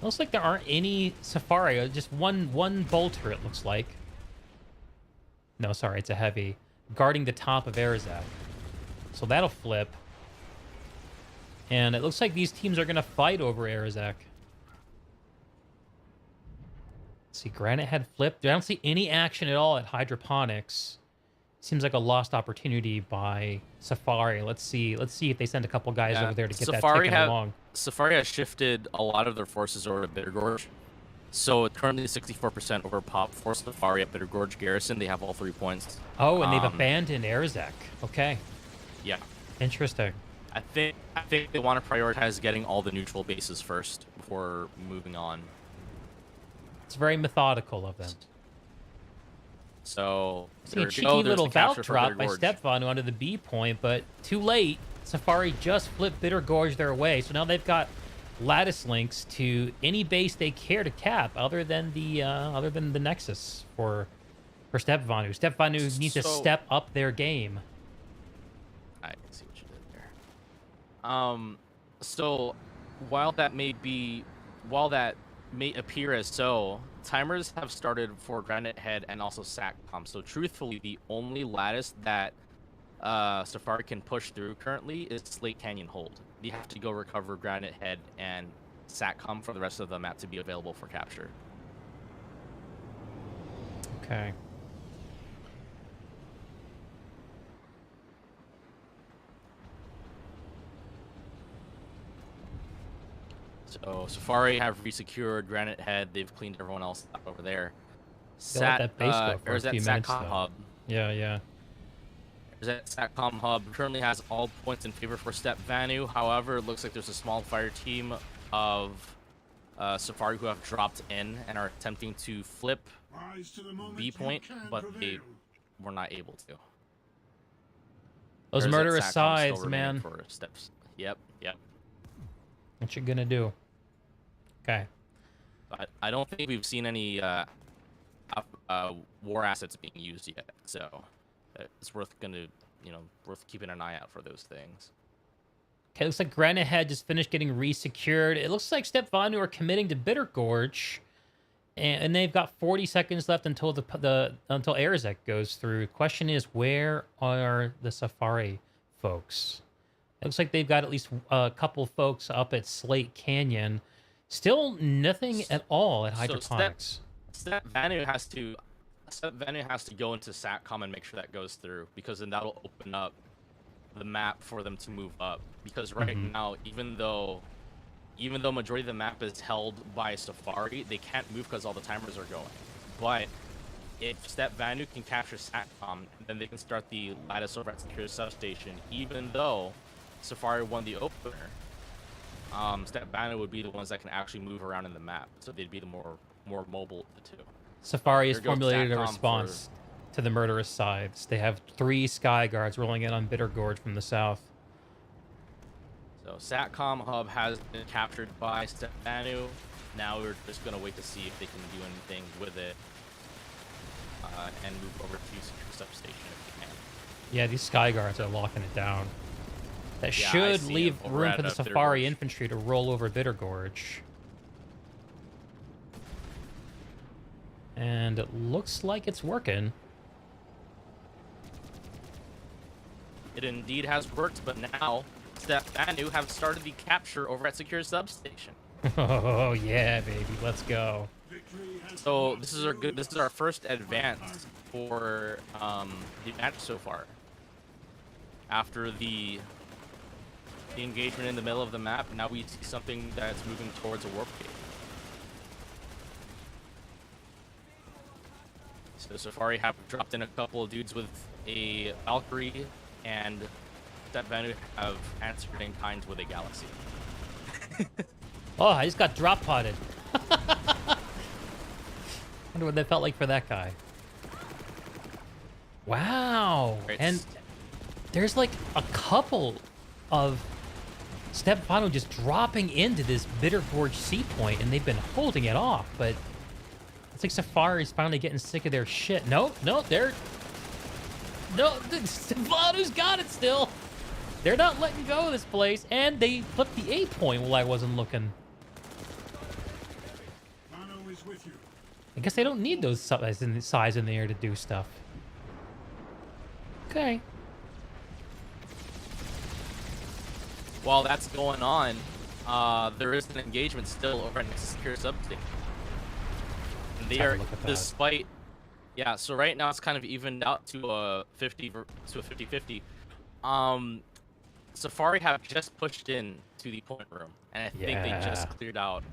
Looks like there aren't any Safari. Just one bolter, it looks like. No, sorry, it's a heavy. guarding the top of Arizak. So that'll flip. And it looks like these teams are going to fight over Arizak. Let's see, Granite Head flipped. I don't see any action at all at Hydroponics. Seems like a lost opportunity by SFRI. Let's see if they send a couple guys over there to get that ticking along. SFRI has shifted a lot of their forces over to Bitter Gorge. So it's currently 64% over pop for SFRI at Bitter Gorge Garrison. They have all 3 points. Oh, and they've abandoned Arizak. Okay. Yeah. Interesting. I think they want to prioritize getting all the neutral bases first before moving on. It's very methodical of them. So see a cheeky little Valk drop by Stepvanu onto the B point, but too late. SFRI just flipped Bitter Gorge their way, so now they've got lattice links to any base they care to cap, other than the Nexus for Stepvanu. Stepvanu needs to step up their game. I see what you did there. So while that may appear as so, timers have started for Granite Head and also SATCOM. So truthfully, the only lattice that SFRI can push through currently is Slate Canyon Hold. You have to go recover Granite Head and SATCOM for the rest of the map to be available for capture. Okay. So SFRI have resecured Granite Head. They've cleaned everyone else up over there. That base go for or a is that few minutes, SATCOM though. hub? Yeah. Is that SATCOM hub currently has all points in favor for Stepvanu. However, it looks like there's a small fire team of SFRI who have dropped in and are attempting to flip B point, but they were not able to. Those Or is that murderous SATCOM sides, still man. remaining for steps? Yep. What you gonna do? Okay. I don't think we've seen any war assets being used yet, so it's worth keeping an eye out for those things. Okay, looks like Granite Head just finished getting resecured. It looks like Stepvanu are committing to Bitter Gorge, and they've got 40 seconds left until until Arizek goes through. Question is, where are the SFRI folks? It looks like they've got at least a couple folks up at Slate Canyon. Still nothing at all at Hydroponics. Stepvanu has to go into SATCOM and make sure that goes through, because then that'll open up the map for them to move up. Because right now, even though majority of the map is held by SFRI, they can't move because all the timers are going. But if Stepvanu can capture SATCOM, then they can start the lattice over at Secure Substation, even though SFRI won the opener. Stepvanu would be the ones that can actually move around in the map, so they'd be the more mobile of the two. SFRI has formulated a response to the murderous sides. They have 3 Sky Guards rolling in on Bitter Gorge from the south. So SATCOM hub has been captured by Stepvanu. Now we're just going to wait to see if they can do anything with it and move over to Secure Substation if they can. Yeah, these Sky Guards are locking it down. That should leave room for the SFRI infantry to roll over Bitter Gorge. And it looks like it's working. It indeed has worked, but now Stepvanu have started the capture over at Secure Substation. Oh yeah, baby, let's go. So this is our first advance for the match so far. After the engagement in the middle of the map, now we see something that's moving towards a warp gate. So SFRI have dropped in a couple of dudes with a Valkyrie, and Stepvanu have answered in kind with a Galaxy. Oh, I just got drop potted. Wonder what that felt like for that guy. Wow. And there's like a couple of Stepvanu just dropping into this Bitter Gorge sea point, and they've been holding it off, but it's like Safari's finally getting sick of their shit. No, Stepvanu's got it still. They're not letting go of this place, and they flipped the A point while I wasn't looking. I guess they don't need those size in the air to do stuff. Okay. While that's going on, there is an engagement still over at Nexus Secure Substation. And they Have a are, look at that. despite, yeah. So right now it's kind of evened out to a 50-50. Safari have just pushed in to the point room, and I think they just cleared out.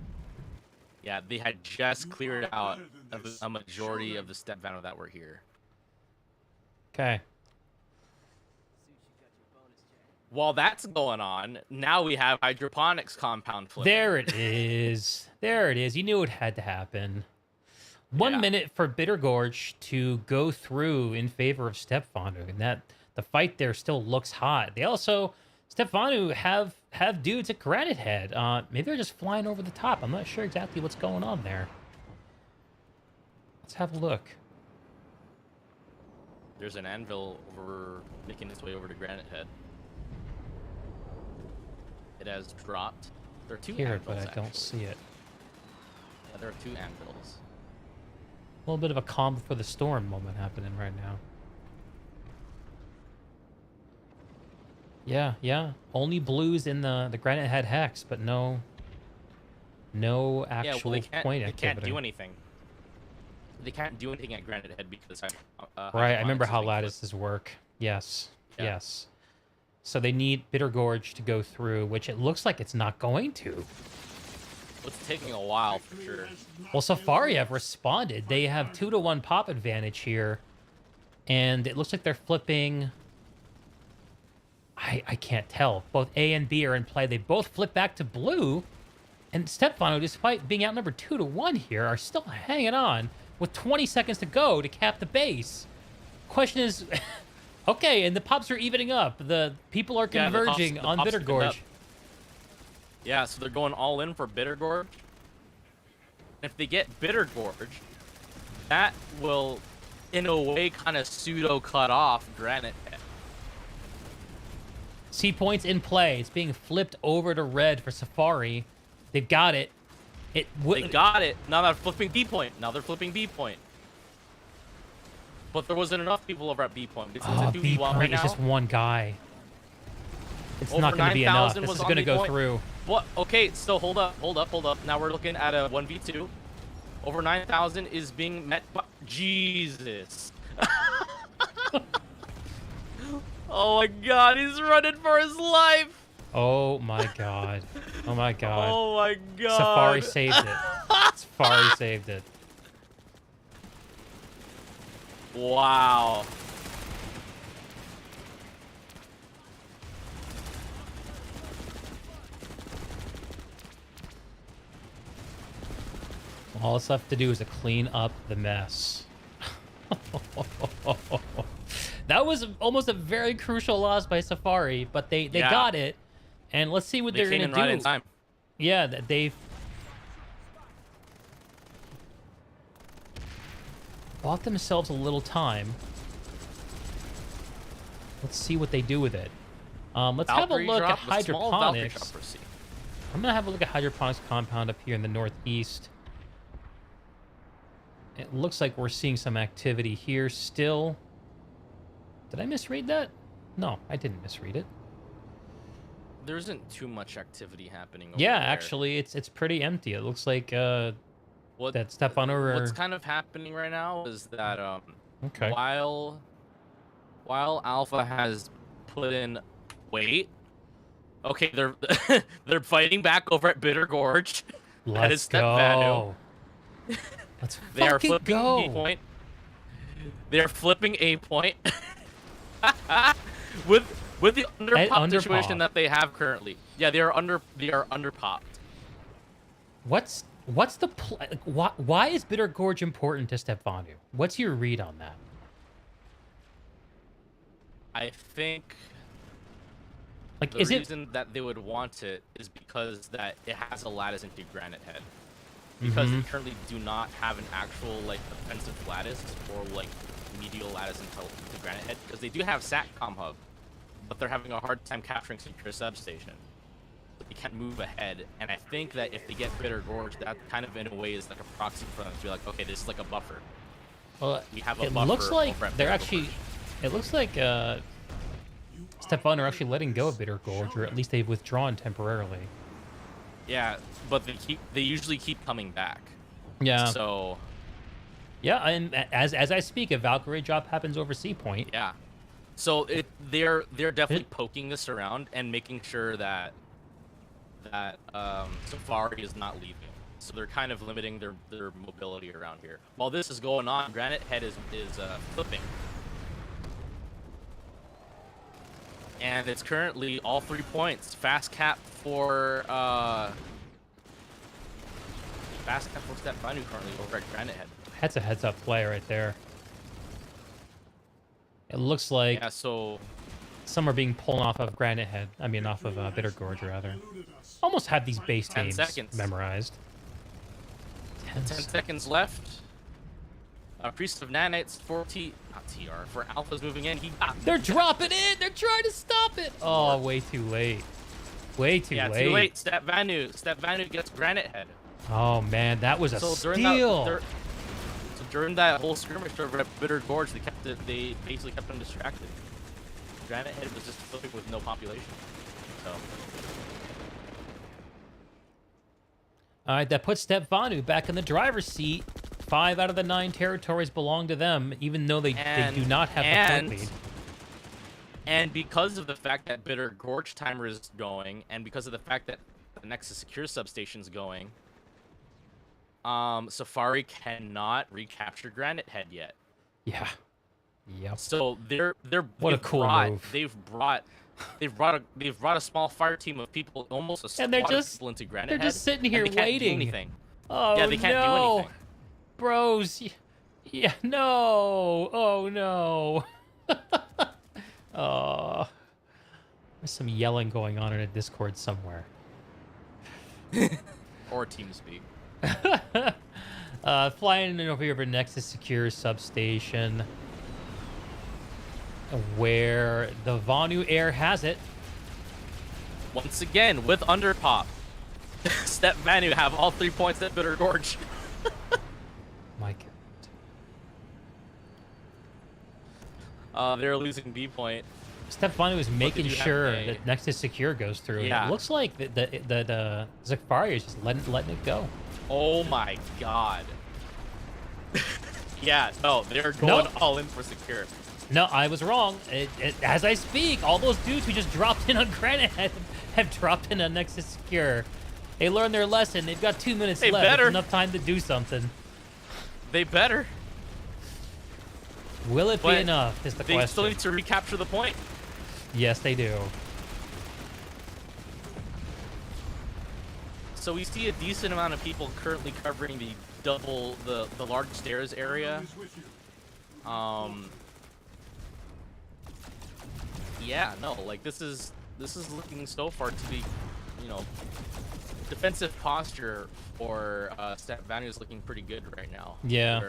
Yeah, they had just cleared out a majority of the step banner that were here. Okay. While that's going on, now we have hydroponics compound flipping. There it is. There it is. You knew it had to happen. 1 minute for Bitter Gorge to go through in favor of Stefanu, and that the fight there still looks hot. They also, Stefanu have dudes at Granite Head. Maybe they're just flying over the top. I'm not sure exactly what's going on there. Let's have a look. There's an anvil making its way over to Granite Head. It has dropped. There are two Here, anvils, but I don't actually. see it. Yeah, there are two anvils. A little bit of a calm before the storm moment happening right now. Yeah. Only blues in the Granite Head Hex, but no actual they point activity. can't do anything. They can't do anything at Granite Head because Right, I remember how lattices work. Yes, Yeah. yes. So they need Bitter Gorge to go through, which it looks like it's not going to. It's taking a while for sure. Well, Safari have responded. They have 2-to-1 pop advantage here, and it looks like they're flipping. I can't tell. Both A and B are in play. They both flip back to blue, and Stefano, despite being outnumbered 2-to-1 here, are still hanging on with 20 seconds to go to cap the base. Question is, okay, and the pops are evening up. The people are converging the on pops Bitter evened Gorge. up. Yeah, so they're going all in for Bitter Gorge. If they get Bitter Gorge, that will, in a way, kind of pseudo cut off Granite Head. C points in play. It's being flipped over to red for Safari. They've got it. They got it. Now they're flipping B point. But there wasn't enough people over at B point. It's a 2v1 B point right is now. just one guy. It's Over not going to be enough. 9,000 This was is on going to B go point. through. What? Okay, so hold up. Now we're looking at a 1v2. Over 9,000 is being met by... Jesus. Oh my god, he's running for his life. Oh my god. Oh my god. Oh my god. Safari saved it. Safari saved it. Wow. All it's left to do is to clean up the mess. That was almost a very crucial loss by Safari, but they got it. And let's see what They they're came going in to do. right in time. Yeah, they've bought themselves a little time. Let's see what they do with it. Let's have a Valkyrie look at drop, the small Valkyrie hydroponics. drop, proceed. I'm gonna have a look at hydroponics compound up here in the northeast. It looks like we're seeing some activity here still. Did I misread that? No, I didn't misread it. There isn't too much activity happening over Yeah, there. actually, it's pretty empty. It looks like What, that Stefano or What's kind of happening right now is that okay. while Alpha has put in weight, okay, they're they're fighting back over at Bitter Gorge. That is Let's Step go. Let's They are fucking flipping go. B point. They're flipping A point. with the underpop situation that they have currently. Yeah, they are underpopped. What's the why is Bitter Gorge important to Stefano? What's your read on that? I think Like, the is it reason that they would want it is because that it has a lattice into Granite Head. Because they currently do not have an actual like offensive lattice or like medial lattice into Granite Head, because they do have SATCOM hub, but they're having a hard time capturing secure substation. So they can't move ahead, and I think that if they get Bitter Gorge, that kind of in a way is like a proxy for them to be like, okay, this is like a buffer. well, We have a it buffer looks like over at they're Bitter actually Gorge. It looks like Stefan are actually letting go of Bitter Gorge, or at least they've withdrawn temporarily. Yeah, but they usually keep coming back. Yeah. So. Yeah, and as I speak, a Valkyrie drop happens over C point. Yeah. So they're definitely poking this around and making sure that Safari is not leaving. So they're kind of limiting their mobility around here. While this is going on, Granite Head is flipping. And it's currently all 3 points. Fast cap for Step Banu currently over at Granite Head. That's a heads-up play right there. It looks like some are being pulled off of Granite Head. I mean, off of Bitter Gorge, rather. Almost have these base 10 names seconds. memorized. 10 seconds left. Priest of Nanites for for Alpha's moving in. They're dropping in. They're trying to stop it. Oh, way too late. Way too late. Yeah, too late. Step Vanu gets Granite Head. Oh man, that was a steal. So during that whole skirmish over at Bitter Gorge, they basically kept them distracted. Granite Head was just flipping with no population. So. All right, that puts Step Vanu back in the driver's seat. 5 out of the 9 territories belong to them, even though they do not have the point lead. And because of the fact that Bitter Gorge timer is going, and because of the fact that the Nexus Secure substation is going, Safari cannot recapture Granite Head yet. Yeah. Yep. So they're what a cool move. They've brought a small fire team of people, almost a squad of people into Granite Head. They're just sitting here and they waiting. Can't do anything. Oh yeah, they can't do anything. Bros. Yeah, no. Oh no. Oh. There's some yelling going on in a Discord somewhere. Or TeamSpeak. Flying in over here for Nexus Secure substation, where the Vanu Air has it. Once again, with underpop, Step Vanu have all 3 points at Bitter Gorge. My God. They're losing B point. Step Vanu is making sure that Nexus Secure goes through. Yeah. It looks like the Zakfari is just letting it go. Oh my God. Yeah, no, they're going all in for Secure. No, I was wrong. As I speak, all those dudes who just dropped in on Granite have dropped in on Nexus Secure. They learned their lesson. They've got 2 minutes left. There's enough time to do something. They better. Will it be enough is the question. They still need to recapture the point. Yes, they do. So we see a decent amount of people currently covering the large stairs area. Yeah, no, like this is looking so far to be, defensive posture for Step Vanu is looking pretty good right now. Yeah.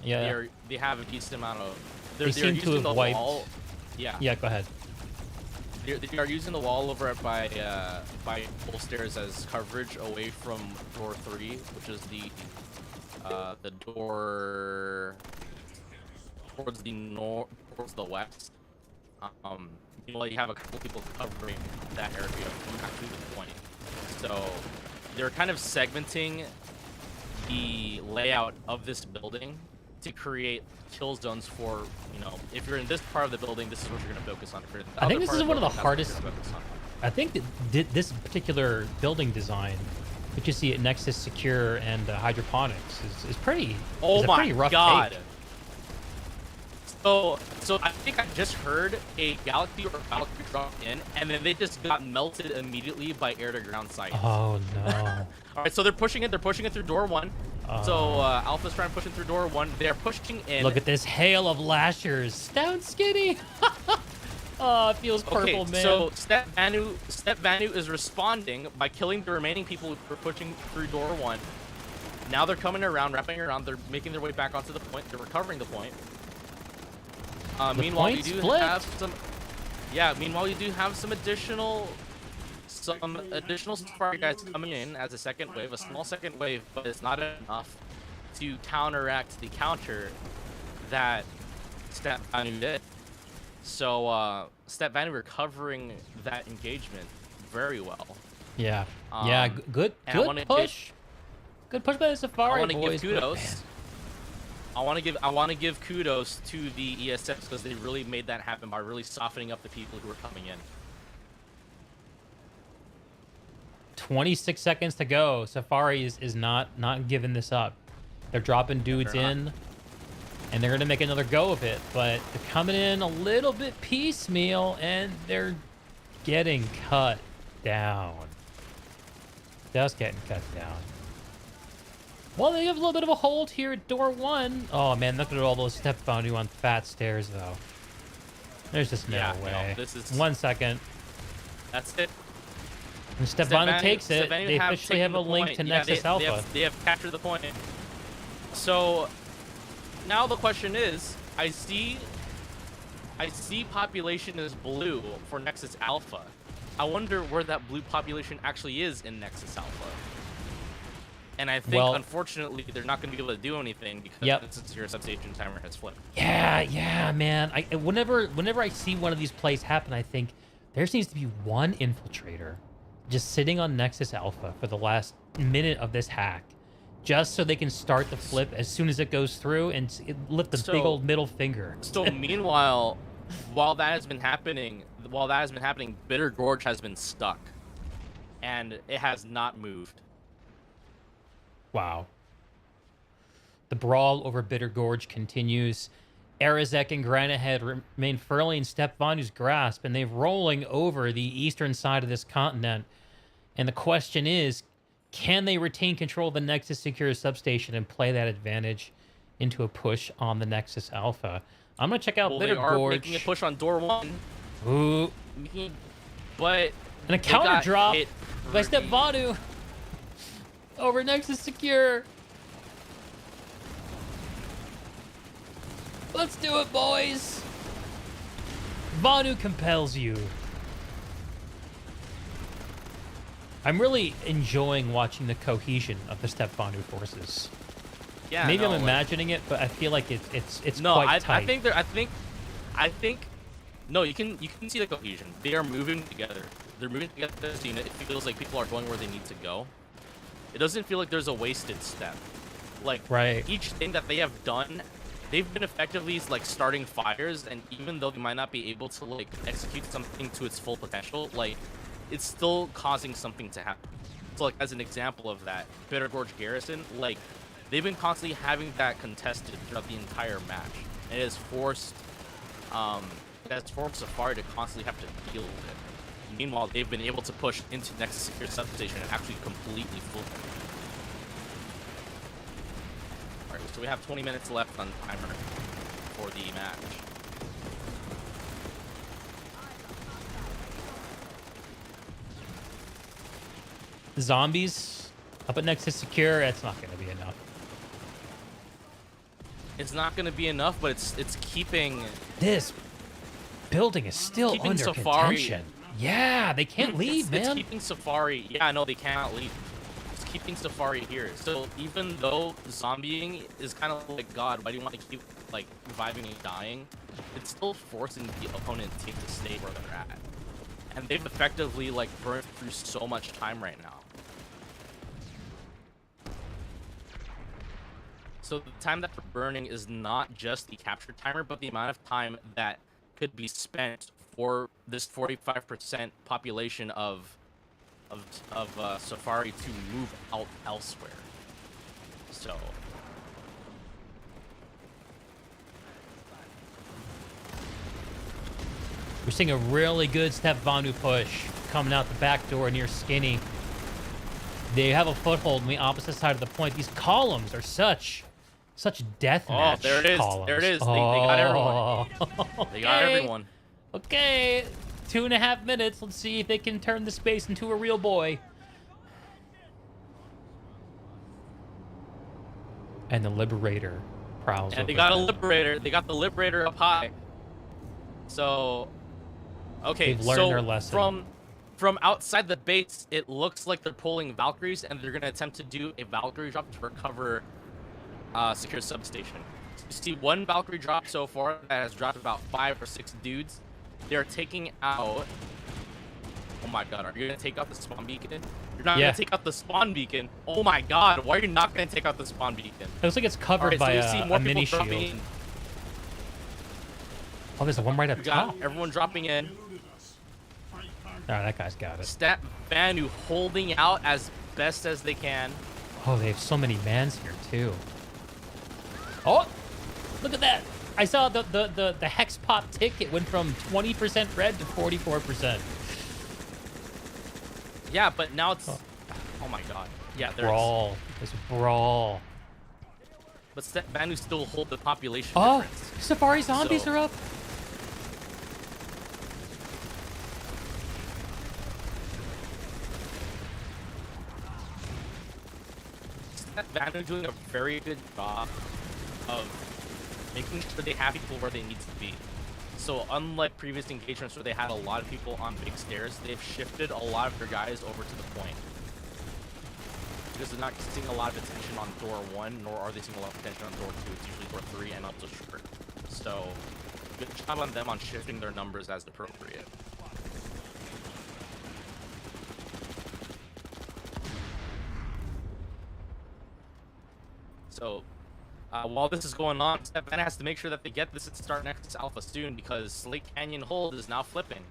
They have a decent amount of. They seem to have wiped. Wall. Yeah. Yeah, go ahead. They are using the wall over by full stairs as coverage away from door 3, which is the door towards the west. You have a couple people covering that area from actually the point. So they're kind of segmenting the layout of this building to create kill zones for, if you're in this part of the building, this is what you're going to focus on. I think this is one of the hardest. I think that this particular building design, which you see at Nexus Secure and Hydroponics, is pretty. Oh my pretty rough God. take. So I think I just heard a Galaxy or Valkyrie drop in, and then they just got melted immediately by air-to-ground sights. Oh no! All right, so they're pushing it. They're pushing it through door 1. So Alpha's trying to push it through door 1. They're pushing in. Look at this hail of lashers. Down skinny. Oh, it feels purple, man. So Step Vanu is responding by killing the remaining people who are pushing through door 1. Now they're coming around, wrapping around. They're making their way back onto the point. They're recovering the point. Meanwhile, you do have some. Yeah. Meanwhile, you do have some additional Safari guys coming in as a second wave, a small second wave, but it's not enough to counteract the counter that Step Vanu did. So Step Vanny recovering that engagement very well. Yeah. Yeah. Good. and I Good wanna push. Good push by the Safari I want to boys. give but, kudos. man, I want to give kudos to the ESFs because they really made that happen by really softening up the people who were coming in. 26 seconds to go. Safari is not giving this up. They're dropping dudes in, and they're gonna make another go of it. But they're coming in a little bit piecemeal, and they're getting cut down. Just getting cut down. Well, they have a little bit of a hold here at door 1. Oh man, look at all those step bounty on fat stairs though. There's just no way. No, this is 1 second. That's it. And Stefano takes it. Stefano They officially have a taken the link point. to Yeah, Nexus Alpha. They have captured the point. So now the question is, I see population is blue for Nexus Alpha. I wonder where that blue population actually is in Nexus Alpha. And I think, Well, unfortunately, they're not going to be able to do anything because your substation timer has flipped. Yeah, man. Whenever I see one of these plays happen, I think there needs to be one infiltrator just sitting on Nexus Alpha for the last minute of this hack, just so they can start the flip as soon as it goes through and lift the big old middle finger. So meanwhile, while that has been happening, Bitter Gorge has been stuck, and it has not moved. Wow. The brawl over Bitter Gorge continues. Arazek and Granite Head remain firmly in Step Vanu's grasp, and they're rolling over the eastern side of this continent. And the question is, can they retain control of the Nexus Secure substation and play that advantage into a push on the Nexus Alpha? I'm going to check out Bitter They are Gorge. making a push on door 1. Ooh. But And a counter drop hit by Step Vanu over Nexus Secure. Let's do it, boys. Vanu compels you. I'm really enjoying watching the cohesion of the Step Vanu forces. Yeah, Maybe no, I'm imagining it, but I feel like it's no, quite tight. I think no, you can see the cohesion. They are moving together. They're moving together as a unit. It feels like people are going where they need to go. It doesn't feel like there's a wasted step. Like each thing that they have done, they've been effectively like starting fires, and even though they might not be able to like execute something to its full potential, like it's still causing something to happen. So like as an example of that, Bitter Gorge Garrison, like they've been constantly having that contested throughout the entire match. And it has forced Safari to constantly have to deal with it. Meanwhile, they've been able to push into Nexus Secure Substation and actually completely flip it. Alright, so we have 20 minutes left on timer for the match. Zombies up at Nexus Secure, it's not going to be enough. It's not going to be enough, but it's keeping... This building is still under contention. Yeah, they can't leave, man. It's keeping Safari... Yeah, no, they cannot leave. It's keeping Safari here. So even though zombieing is kind of like, God, why do you want to keep like reviving and dying? It's still forcing the opponent team to stay where they're at. And they've effectively like burned through so much time right now. So the time that they're burning is not just the capture timer, but the amount of time that could be spent for this 45% population of Safari to move out elsewhere. So we're seeing a really good Step Vanu push coming out the back door near Skinny. They have a foothold on the opposite side of the point. These columns are such deathmatch. Oh, there it is. Columns. There it is. They got everyone. They got everyone. Okay. 2.5 minutes. Let's see if they can turn the space into a real boy. And the Liberator prowls over. They got a Liberator. They got the Liberator up high. So, okay. They've learned their lesson. From outside the base, it looks like they're pulling Valkyries, and they're going to attempt to do a Valkyrie drop to recover Secure Substation. You see one Valkyrie drop so far that has dropped about 5 or 6 dudes. They're taking out. Oh my god, are you gonna take out the spawn beacon? You're not gonna take out the spawn beacon. Oh my god, why are you not gonna take out the spawn beacon? It looks like it's covered by a mini shield. In. Oh, there's one right up top. Everyone dropping in. Oh, that guy's got it. Stat Vanu holding out as best as they can. Oh, they have so many mans here too. Oh, look at that! I saw the hex pop tick. It went from 20% red to 44%. Yeah, but now it's. Oh my god. Yeah, there's brawl. There's a brawl. But Vanu still hold the population Oh, difference. Safari zombies are up. Vanu doing a very good job of making sure they have people where they need to be. So unlike previous engagements where they had a lot of people on big stairs, they've shifted a lot of their guys over to the point. Because they're not seeing a lot of attention on door 1, nor are they seeing a lot of attention on door 2. It's usually door 3 and up to short. So good job on them on shifting their numbers as appropriate. So while this is going on, Stefan has to make sure that they get this at start Nexus Alpha soon because Slate Canyon Hold is now flipping.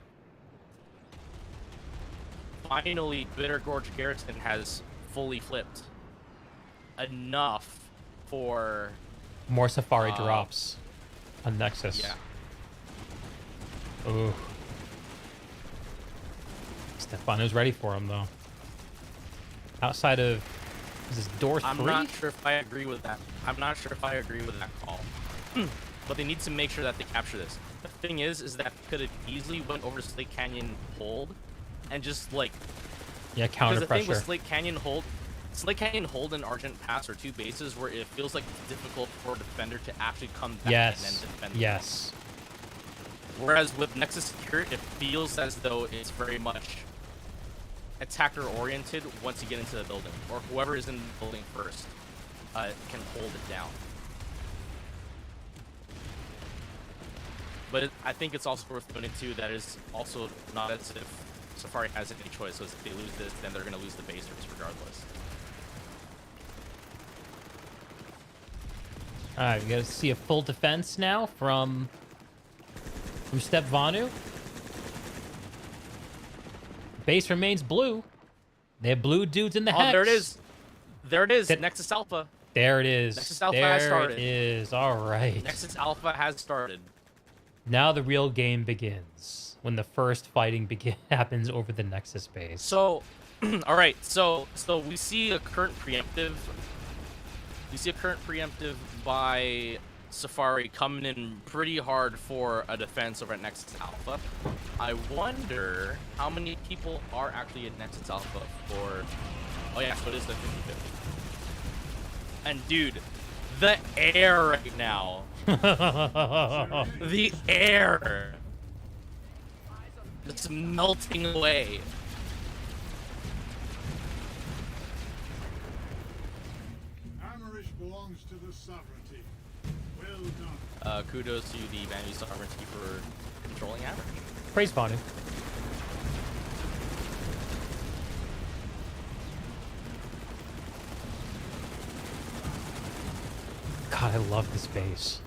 Finally, Bitter Gorge Garrison has fully flipped. Enough for... More Safari drops on Nexus. Yeah. Ooh. Stefano's ready for him, though. Outside of... Is this door 3? I'm not sure if I agree with that. I'm not sure if I agree with that call. But they need to make sure that they capture this. The thing is that could have easily went over to Slate Canyon Hold and just like... Yeah, counter the pressure. thing with Slate Canyon Hold and Argent Pass are 2 bases where it feels like it's difficult for a defender to actually come back and then defend. Yes. Whereas with Nexus Secure, it feels as though it's very much attacker oriented once you get into the building, or whoever is in the building first can hold it down. But I think it's also worth noting too that is also not as if Safari has any choice. So if they lose this, then they're going to lose the basers regardless. All right, we got to see a full defense now from Step Vanu. Base remains blue. They have blue dudes in the hex. Oh, there it is. There it is. Nexus Alpha. There it is. Nexus Alpha has started. There it is. All right. Nexus Alpha has started. Now the real game begins. When the first fighting happens over the Nexus base. So, all right. So we see a current preemptive. We see a current preemptive by Safari coming in pretty hard for a defense over at Nexus Alpha. I wonder how many people are actually at Nexus Alpha for... Oh yeah, so it is the 50-50. And dude, the air right now. The air. It's melting away. Amerish belongs to the sovereignty. Well done. Kudos to the Vanu Sovereignty for controlling average. Praise Vanu. God, I love this base.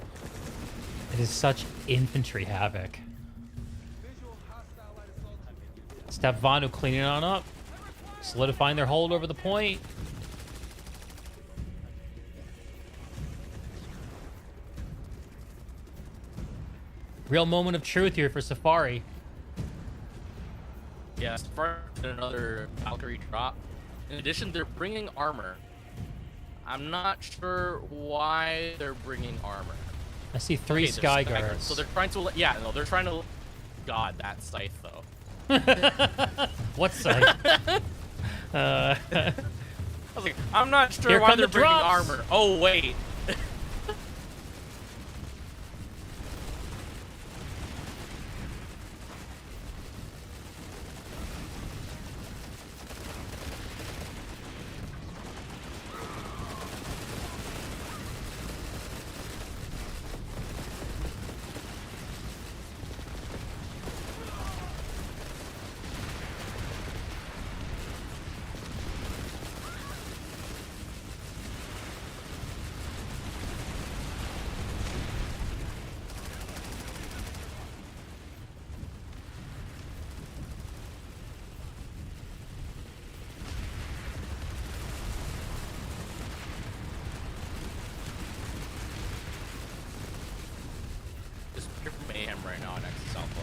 It is such infantry havoc. Step Vanu cleaning on up. Solidifying their hold over the point. Real moment of truth here for Safari. Yeah, Safari did another Valkyrie drop. In addition, they're bringing armor. I'm not sure why they're bringing armor. I see 3 Sky Guards. So they're trying to... Yeah, no, they're trying to... God, that scythe, though. What scythe? I was like, I'm not sure Here why come they're the bringing drops. armor. Oh, wait. right now on Nexus Alpha.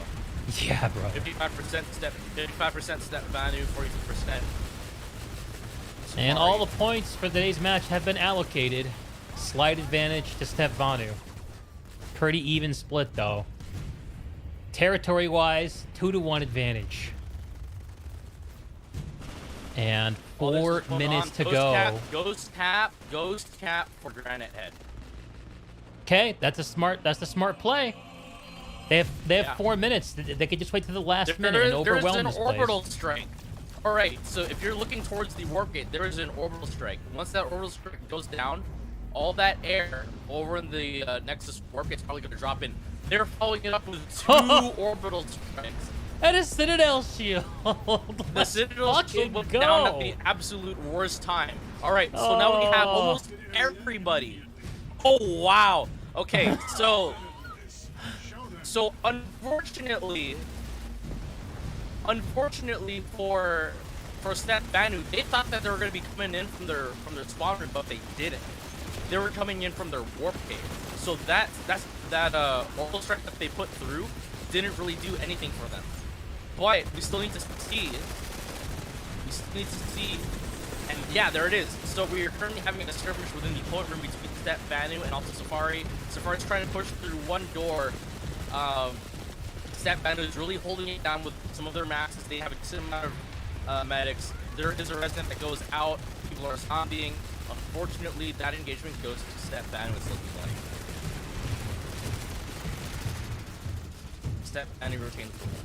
Yeah, bro. 55% step Vanu, 42%. And all the points for today's match have been allocated. Slight advantage to Step Vanu. Pretty even split, though. Territory-wise, 2-to-1 advantage. And 4 minutes to go. Ghost cap for Granite Head. Okay, that's a smart play. They have 4 minutes. They could just wait to the last minute and overwhelm this place. There's an orbital strike. All right, so if you're looking towards the warp gate, there is an orbital strike. Once that orbital strike goes down, all that air over in the Nexus warp gate is probably going to drop in. They're following it up with 2 orbital strikes. And a Citadel shield. The Citadel shield went down at the absolute worst time. All right, so now we have almost everybody. Oh wow. Okay, so unfortunately for Step Vanu, they thought that they were going to be coming in from their spawn room, but they didn't. They were coming in from their warp gate. So that orbital strike that they put through didn't really do anything for them. But we still need to see. And yeah, there it is. So we are currently having a skirmish within the point room between Step Vanu and also Safari. Safari's trying to push through one door. Step Vanu is really holding it down with some of their maxes. They have a decent amount of medics. There is a resident that goes out. People are zombieing. Unfortunately, that engagement goes to Step Vanu. It's looking like Step Vanu retains the win.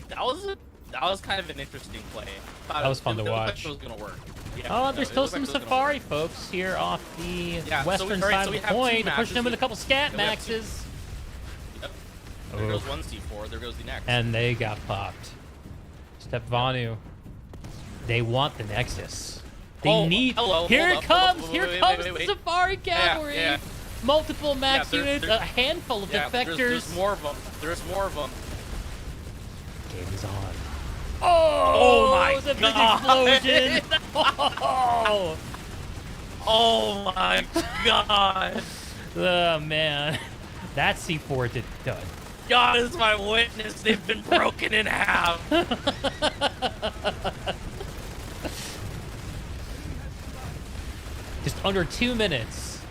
That was kind of an interesting play. That was fun to watch. It was gonna work. Yeah, oh, there's still some Safari folks here off the western side of the point. They're pushing him with a couple scat maxes. Yep. There goes one C4. There goes the next. And they got popped. Step Vanu. They want the Nexus. They need. Hello, here it comes. Wait, Here comes the Safari cavalry. Yeah. Multiple max units. A handful of defectors. There's more of them. There's more of them. Game is on. Oh my god! Big explosion! Oh my god! Oh man, that C4 did done. God is my witness. They've been broken in half. Just under 2 minutes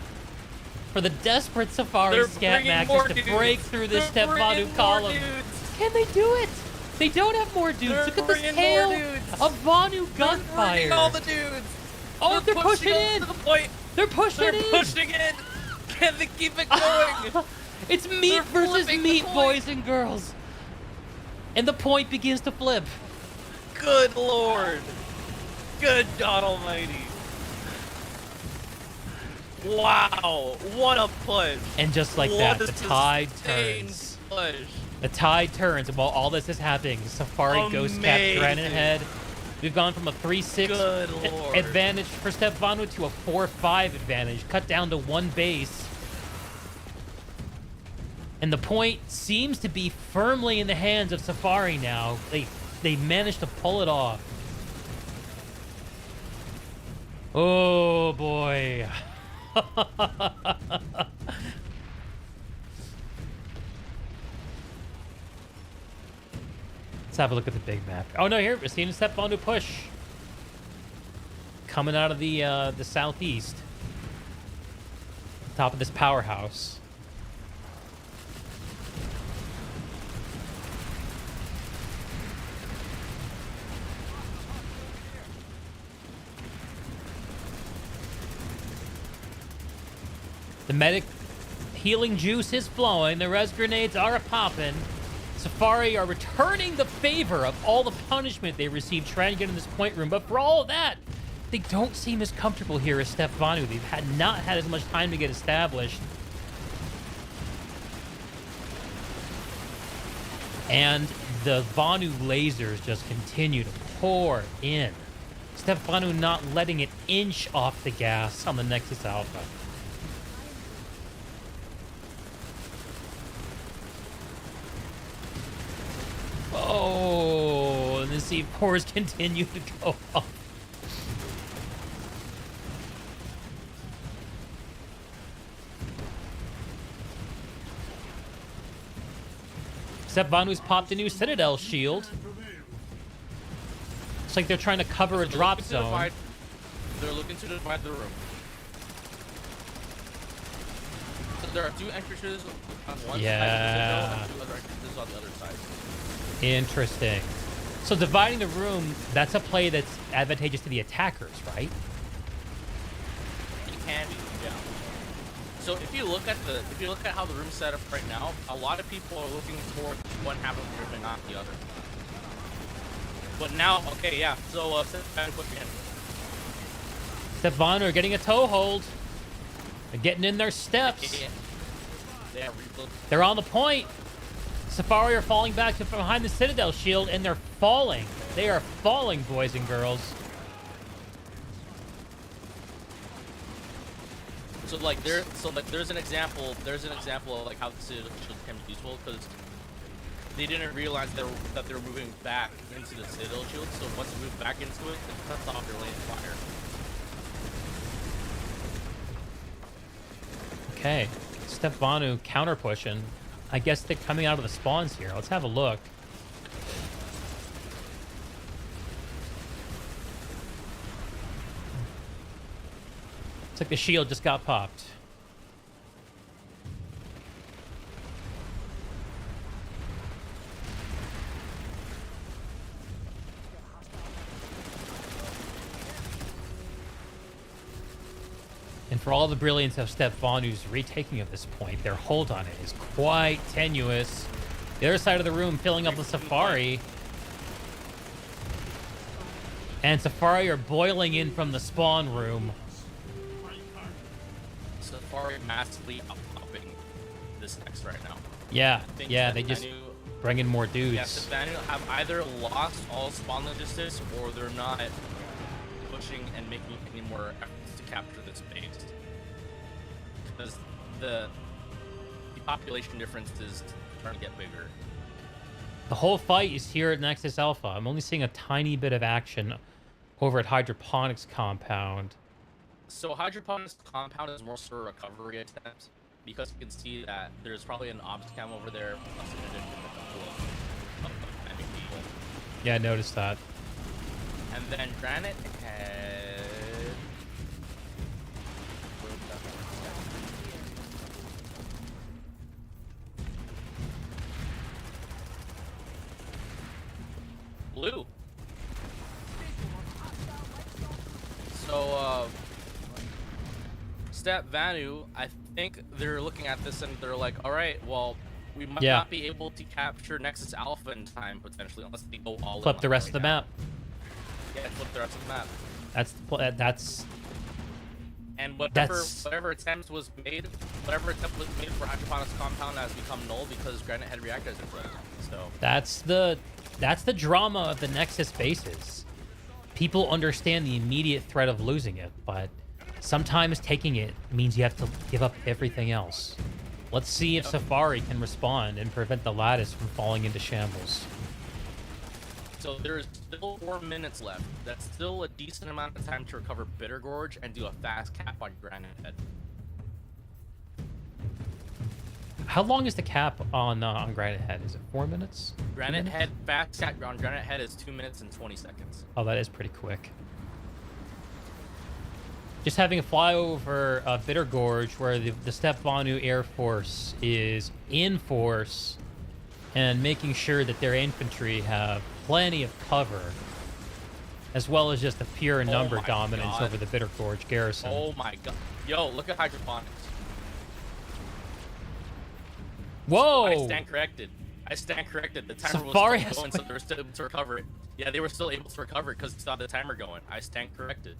for the desperate Safari scat maxes to break through this Step Vanu column. Can they do it? They don't have more dudes. Look at this tail of Vanu gunfire. All the dudes. Oh, they're pushing in. To the point. They're pushing in. They're pushing in. Can they keep it going? It's meat versus meat, boys and girls. And the point begins to flip. Good lord. Good God Almighty. Wow. What a push. And just like that, the tide turns. Push. The tide turns, and while all this is happening, Safari Ghost Cap Granite Head. We've gone from a 3-6 advantage for Step Vanu to a 4-5 advantage, cut down to 1 base. And the point seems to be firmly in the hands of Safari now. They managed to pull it off. Oh boy. Let's have a look at the big map. Oh no, here we're seeing a Step Vanu push coming out of the southeast, top of this powerhouse. The medic healing juice is flowing. The res grenades are a-popping. Safari are returning the favor of all the punishment they received trying to get in this point room. But for all of that, they don't seem as comfortable here as Step Vanu. They've not had as much time to get established. And the Vanu lasers just continue to pour in. Step Vanu not letting it inch off the gas on the Nexus Alpha. Oh, and the C4s continue to go off. Vanu's popped a new Citadel shield. It's like they're trying to cover a drop zone. They're looking to divide the room. So there are 2 entrances on one side and 2 other entrances on the other side. Interesting. So dividing the room, that's a play that's advantageous to the attackers, right? It can be, yeah. So if you look at how the room's set up right now, a lot of people are looking toward one half of the room and not the other. But now, okay, yeah. So quick again. Vanu are getting a toehold. They're getting in their steps. Yeah. They're on the point. SFRI are falling back to behind the Citadel shield, and they're falling. They are falling, boys and girls. So there's an example of like how the Citadel shield can be useful, because they didn't realize that they were moving back into the Citadel shield. So once they move back into it, it cuts off their lane of fire. Okay, Vanu counter pushing. I guess they're coming out of the spawns here. Let's have a look. Looks like the shield just got popped. And for all the brilliance of Vanu's retaking of this point, their hold on it is quite tenuous. The other side of the room filling up with SFRI. And SFRI are boiling in from the spawn room. SFRI massively upping this next right now. Yeah, they just bring in more dudes. Yeah, Vanu have either lost all spawn logistics, or they're not pushing and making any more efforts to capture this base. Because the population difference is starting to get bigger. The whole fight is here at Nexus Alpha. I'm only seeing a tiny bit of action over at Hydroponics Compound. So Hydroponics Compound is more sort of recovery attempt, because you can see that there's probably an ops cam over there, plus in addition a couple of enemy people. Yeah, I noticed that. And then Granite Head. Blue. So, Vanu, I think they're looking at this and they're like, all right, well, we might not be able to capture Nexus Alpha in time, potentially, unless they go all flip the rest of the map. Yeah, flip the rest of the map. That's and whatever attempt was made for Hydroponics Compound has become null because Granite Head reactors are frozen. So that's the drama of the Nexus bases. People understand the immediate threat of losing it, but sometimes taking it means you have to give up everything else. Let's see if SFRI can respond and prevent the Lattice from falling into shambles. So there's still 4 minutes left. That's still a decent amount of time to recover Bitter Gorge and do a fast cap on Granite Head. How long is the cap on Granite Head? Is it 4 minutes? Granite Head, fast cap on Granite Head is 2 minutes and 20 seconds. Oh, that is pretty quick. Just having a flyover Bitter Gorge where the Vanu Air Force is in force and making sure that their infantry have plenty of cover, as well as just the pure number dominance over the Bitter Gorge garrison. Oh my god. Yo, look at Hydroponics. Whoa! I stand corrected. The timer was still going, so they were still able to recover it. Yeah, they were still able to recover it because they saw the timer going. I stand corrected.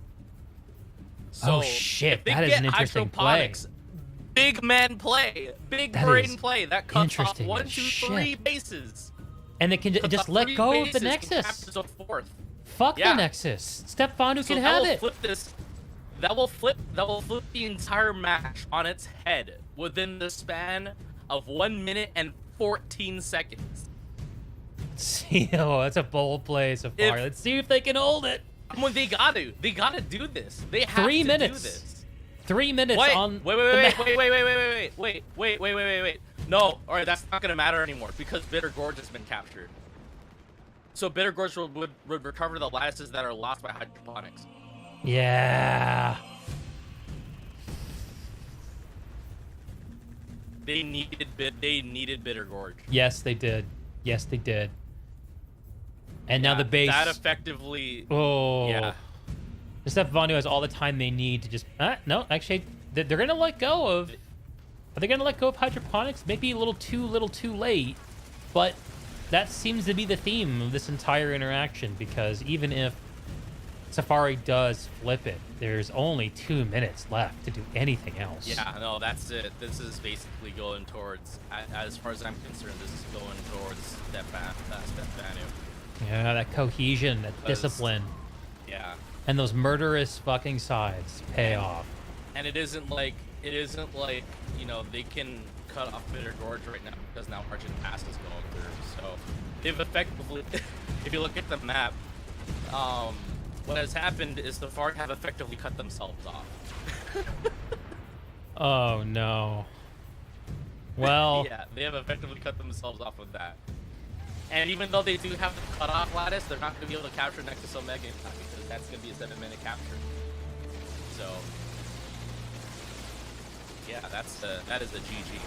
So, oh shit, that is an interesting play. Big man play. Big brain play. That cuts off 1, 2, 3 bases. And they can just let go of the Nexus. Fuck the Nexus. Vanu can have it. Flip this. That will flip the entire match on its head within the span of 1 minute and 14 seconds. See, that's a bold play so far. Let's see if they can hold it. Well, they gotta do this. They have 3 to minutes. do this. 3 minutes Wait, on. wait. No, all right, that's not gonna matter anymore because Bitter Gorge has been captured. So Bitter Gorge would recover the lattices that are lost by hydroponics. Yeah. They needed Bitter Gorge. Yes, they did. Yes, they did. And now the base. That effectively. Oh. Yeah. The Step Vanu has all the time they need to just. No, actually, they're gonna let go of. Are they gonna let go of hydroponics? Maybe a little too late, but that seems to be the theme of this entire interaction. Because even if Safari does flip it, there's only 2 minutes left to do anything else. Yeah, no, that's it. This is basically going towards, as far as I'm concerned, this is going towards Step Vanu. Yeah, that cohesion, that discipline. Yeah. And those murderous fucking sides pay off. And it isn't like, you know, they can cut off Bitter Gorge right now because now Argent Pass is going through. So they've effectively, if you look at the map, what has happened is the Farc have effectively cut themselves off. Oh no. Well. Yeah, they have effectively cut themselves off with that. And even though they do have the cutoff lattice, they're not going to be able to capture Nexus Omega in time because that's going to be a 7-minute capture. So, yeah, that is a GG.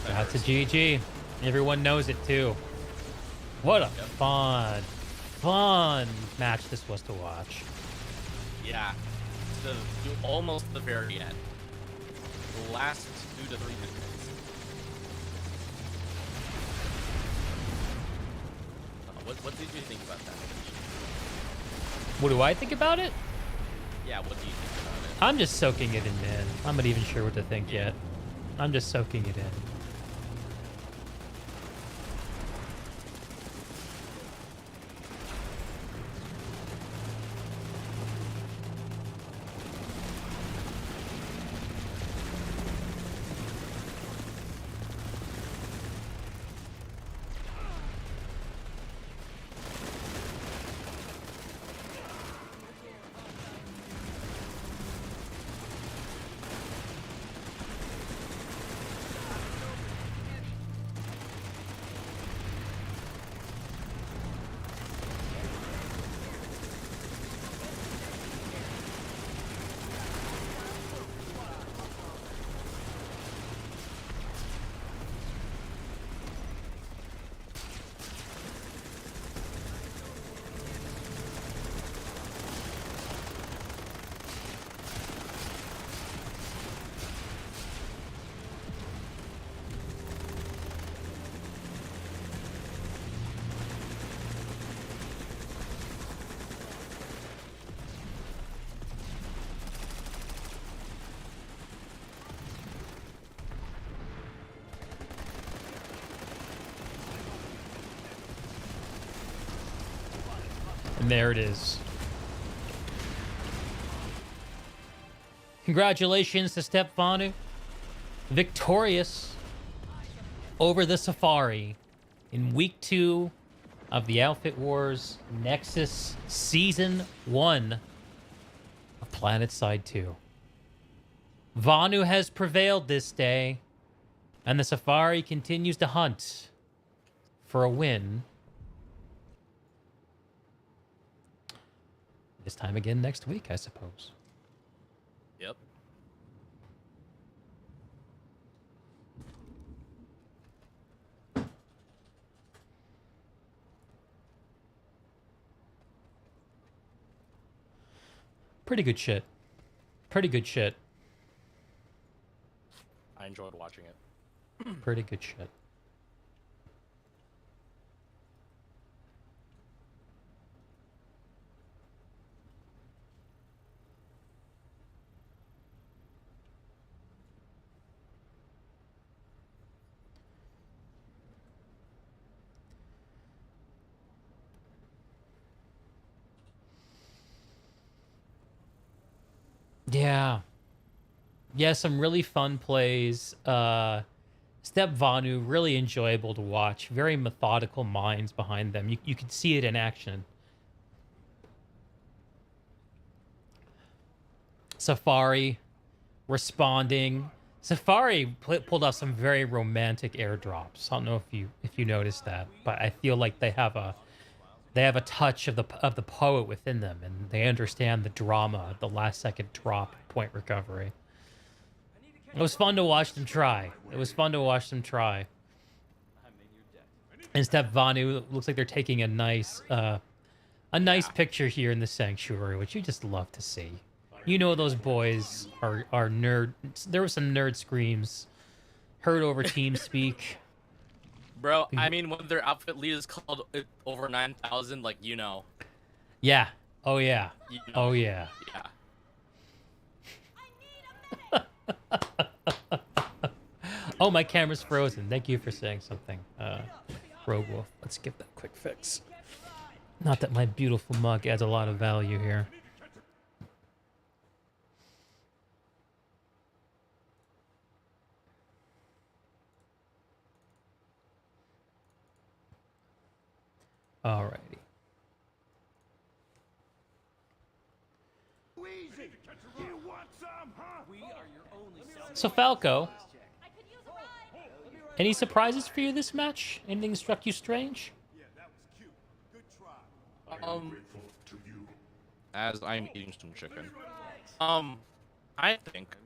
That's a GG. Everyone knows it too. What a fun match this was to watch. Yeah, almost the very end. The last 2 to 3 minutes. What did you think about that? What do I think about it? Yeah, what do you think about it? I'm just soaking it in, man. I'm not even sure what to think yet. I'm just soaking it in. And there it is. Congratulations to Step Vanu. Victorious over the Safari in Week 2 of the Outfit Wars Nexus Season 1 of PlanetSide 2. Vanu has prevailed this day, and the Safari continues to hunt for a win. This time again next week, I suppose. Yep. Pretty good shit. Pretty good shit. I enjoyed watching it. Pretty good shit. Yeah. Yeah, some really fun plays. Step Vanu, really enjoyable to watch. Very methodical minds behind them. You could see it in action. Safari, responding. Safari pulled off some very romantic airdrops. I don't know if you noticed that, but I feel like they have a touch of the poet within them, and they understand the drama, the last second drop, point recovery. It was fun to watch them try. And Step Vanu looks like they're taking a nice picture here in the sanctuary, which you just love to see. You know those boys are nerd. There were some nerd screams heard over TeamSpeak. Bro, I mean, when their outfit lead is called over 9,000, like, you know. Yeah. Oh, yeah. You know. Oh, yeah. Yeah. Oh, my camera's frozen. Thank you for saying something, Rogue Wolf. Let's give that a quick fix. Not that my beautiful mug adds a lot of value here. Alrighty. So Falco, any surprises for you this match? Anything struck you strange? As I'm eating some chicken. I think.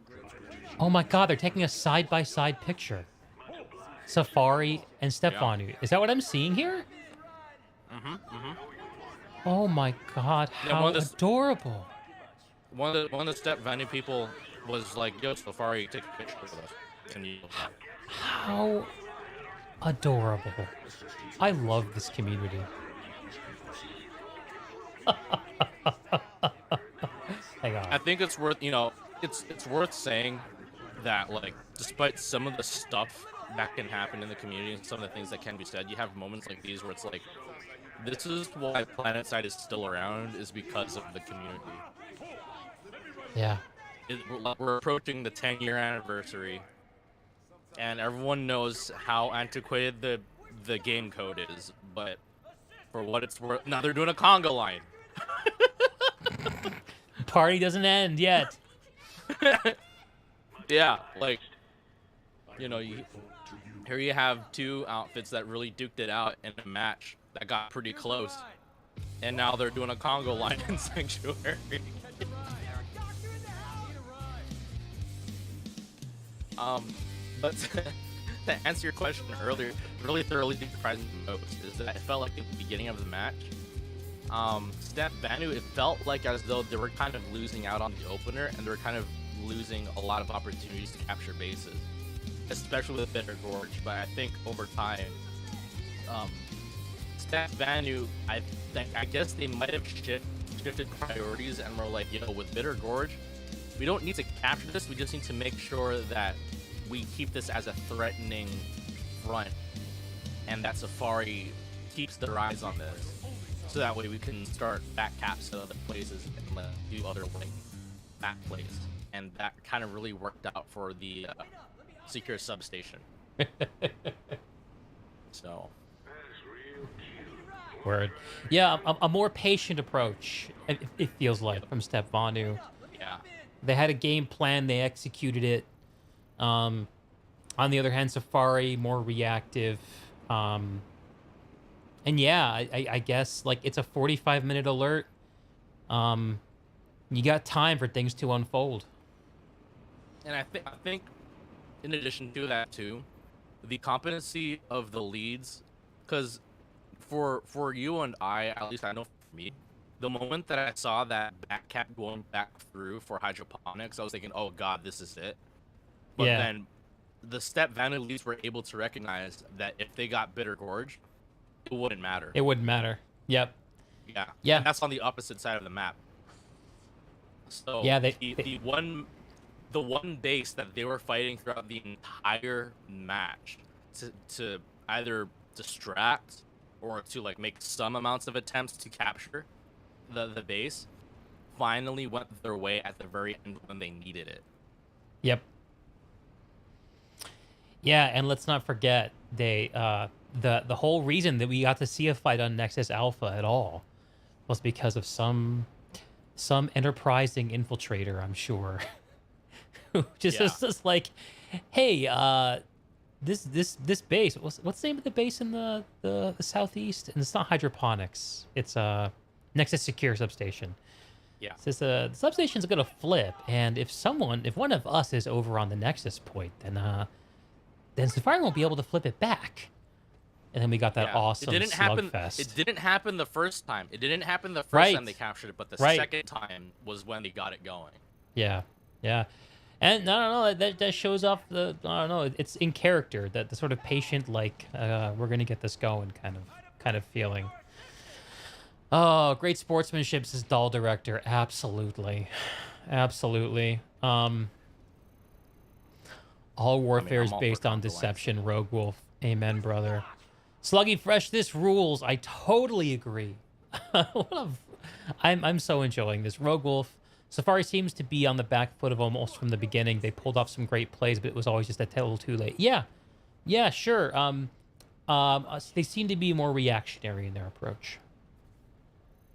Oh my God, they're taking a side-by-side picture. Safari and Stefanu. Yeah. Is that what I'm seeing here? Oh my God, how adorable! One of the Step Venue people was like, "Yo, Safari, take a picture with us." And you. How adorable! I love this community. Hang on. I think it's worth, it's worth saying that, like, despite some of the stuff that can happen in the community and some of the things that can be said, you have moments like these where it's like, this is why PlanetSide is still around, is because of the community. Yeah. We're approaching the 10-year anniversary, and everyone knows how antiquated the game code is, but for what it's worth, now they're doing a conga line. Party doesn't end yet. Yeah, like, here you have two outfits that really duked it out in a match that got pretty close, and now they're doing a Congo line in Sanctuary. But to answer your question earlier, really thoroughly surprised me most is that I felt like at the beginning of the match, Steph Banu, it felt like as though they were kind of losing out on the opener, and they were kind of losing a lot of opportunities to capture bases, especially with Bitter Gorge. But I think over time, Steph Banu, I guess they might have shifted priorities and were like, with Bitter Gorge, we don't need to capture this, we just need to make sure that we keep this as a threatening front, and that Safari keeps their eyes on this, so that way we can start back caps at other places and do other back plays. And that kind of really worked out for the Secure Substation. So. Word. Yeah, a more patient approach, it feels like, from Steph Vanu. Yeah. They had a game plan, they executed it. On the other hand, Safari, more reactive. And yeah, I guess, like, it's a 45-minute alert. You got time for things to unfold. And I think, in addition to that too, the competency of the leads, because for you and I, at least I know for me, the moment that I saw that back cap going back through for hydroponics, I was thinking, oh god, this is it. But then the Step Vanu leads were able to recognize that if they got Bitter Gorge, it wouldn't matter. It wouldn't matter. Yep. Yeah. Yeah. And that's on the opposite side of the map. So yeah, the one base that they were fighting throughout the entire match to either distract or to like make some amounts of attempts to capture the base finally went their way at the very end when they needed it. Yep. Yeah, and let's not forget the whole reason that we got to see a fight on Nexus Alpha at all was because of some enterprising infiltrator, I'm sure, just like, hey, this base, what's the name of the base in the southeast? And it's not hydroponics. It's Nexus Secure Substation. Yeah. Says the substation's gonna flip, and if one of us is over on the Nexus point, then SFRI won't be able to flip it back. And then we got that awesome slugfest. It didn't happen the first time. It didn't happen the first time they captured it, but the second time was when they got it going. Yeah, yeah. And I don't know, that shows off I don't know, it's in character, that the sort of patient, like, we're gonna get this going kind of feeling. Oh, great sportsmanship, says Doll Director. Absolutely. Absolutely. All warfare is based on deception, Rogue Wolf. Amen, brother. Sluggy Fresh, this rules. I totally agree. I'm so enjoying this. Rogue Wolf. SFRI seems to be on the back foot of almost from the beginning. They pulled off some great plays, but it was always just a little too late. Yeah. Yeah, sure. They seem to be more reactionary in their approach.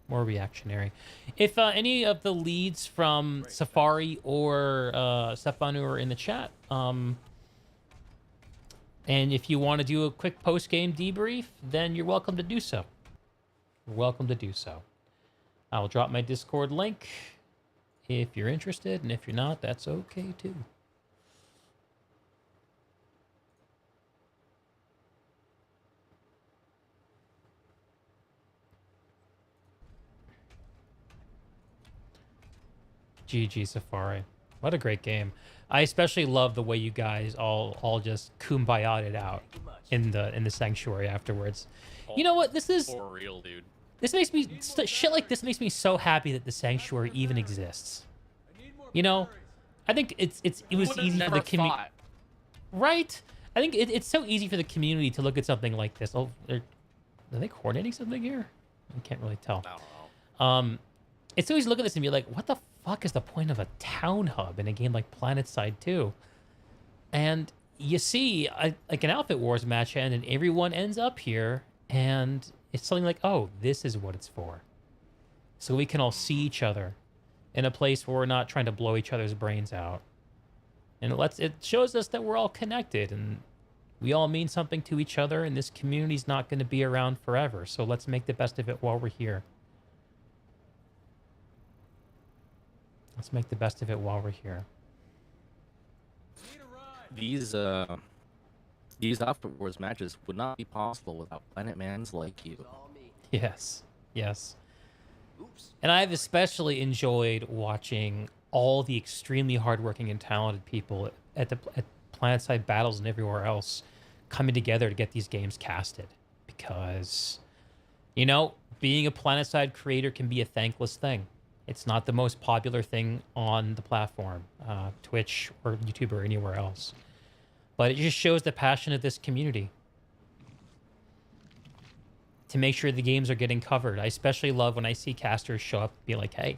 More reactionary. If any of the leads from SFRI or Stefanu are in the chat, and if you want to do a quick post-game debrief, then you're welcome to do so. You're welcome to do so. I'll drop my Discord link if you're interested, and if you're not, that's okay too. GG SFRI. What a great game. I especially love the way you guys all just kumbaya'd it out in the sanctuary afterwards. You know what? This is for real, dude. This makes me shit like this makes me so happy that the sanctuary even exists. You know, I think it was easy for the community, right? I think it's so easy for the community to look at something like this. Oh, are they coordinating something here? I can't really tell. I don't know. It's always look at this and be like, what the fuck is the point of a town hub in a game like PlanetSide 2? And you see, like an Outfit Wars match end, and everyone ends up here, and it's something like, oh, this is what it's for. So we can all see each other in a place where we're not trying to blow each other's brains out. And it shows us that we're all connected, and we all mean something to each other, and this community's not going to be around forever. So let's make the best of it while we're here. Let's make the best of it while we're here. These Outfit Wars matches would not be possible without Planet Mans like you. Yes, yes. And I've especially enjoyed watching all the extremely hardworking and talented people at PlanetSide battles and everywhere else coming together to get these games casted. Because, you know, being a PlanetSide creator can be a thankless thing. It's not the most popular thing on the platform, Twitch or YouTube or anywhere else. But it just shows the passion of this community to make sure the games are getting covered. I especially love when I see casters show up and be like, hey,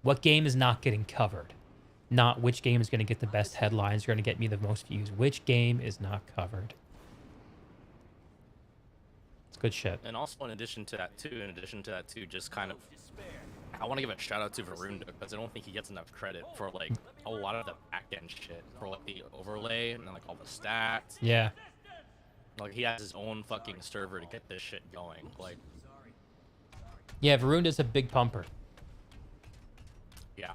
what game is not getting covered? Not which game is going to get the best headlines, going to get me the most views. Which game is not covered? It's good shit. And also in addition to that too, just kind of, I want to give a shout out to Varun because I don't think he gets enough credit for like a lot of the back end shit, for like the overlay and like all the stats. Yeah. Like he has his own fucking server to get this shit going. Like, yeah, Varun is a big pumper. Yeah.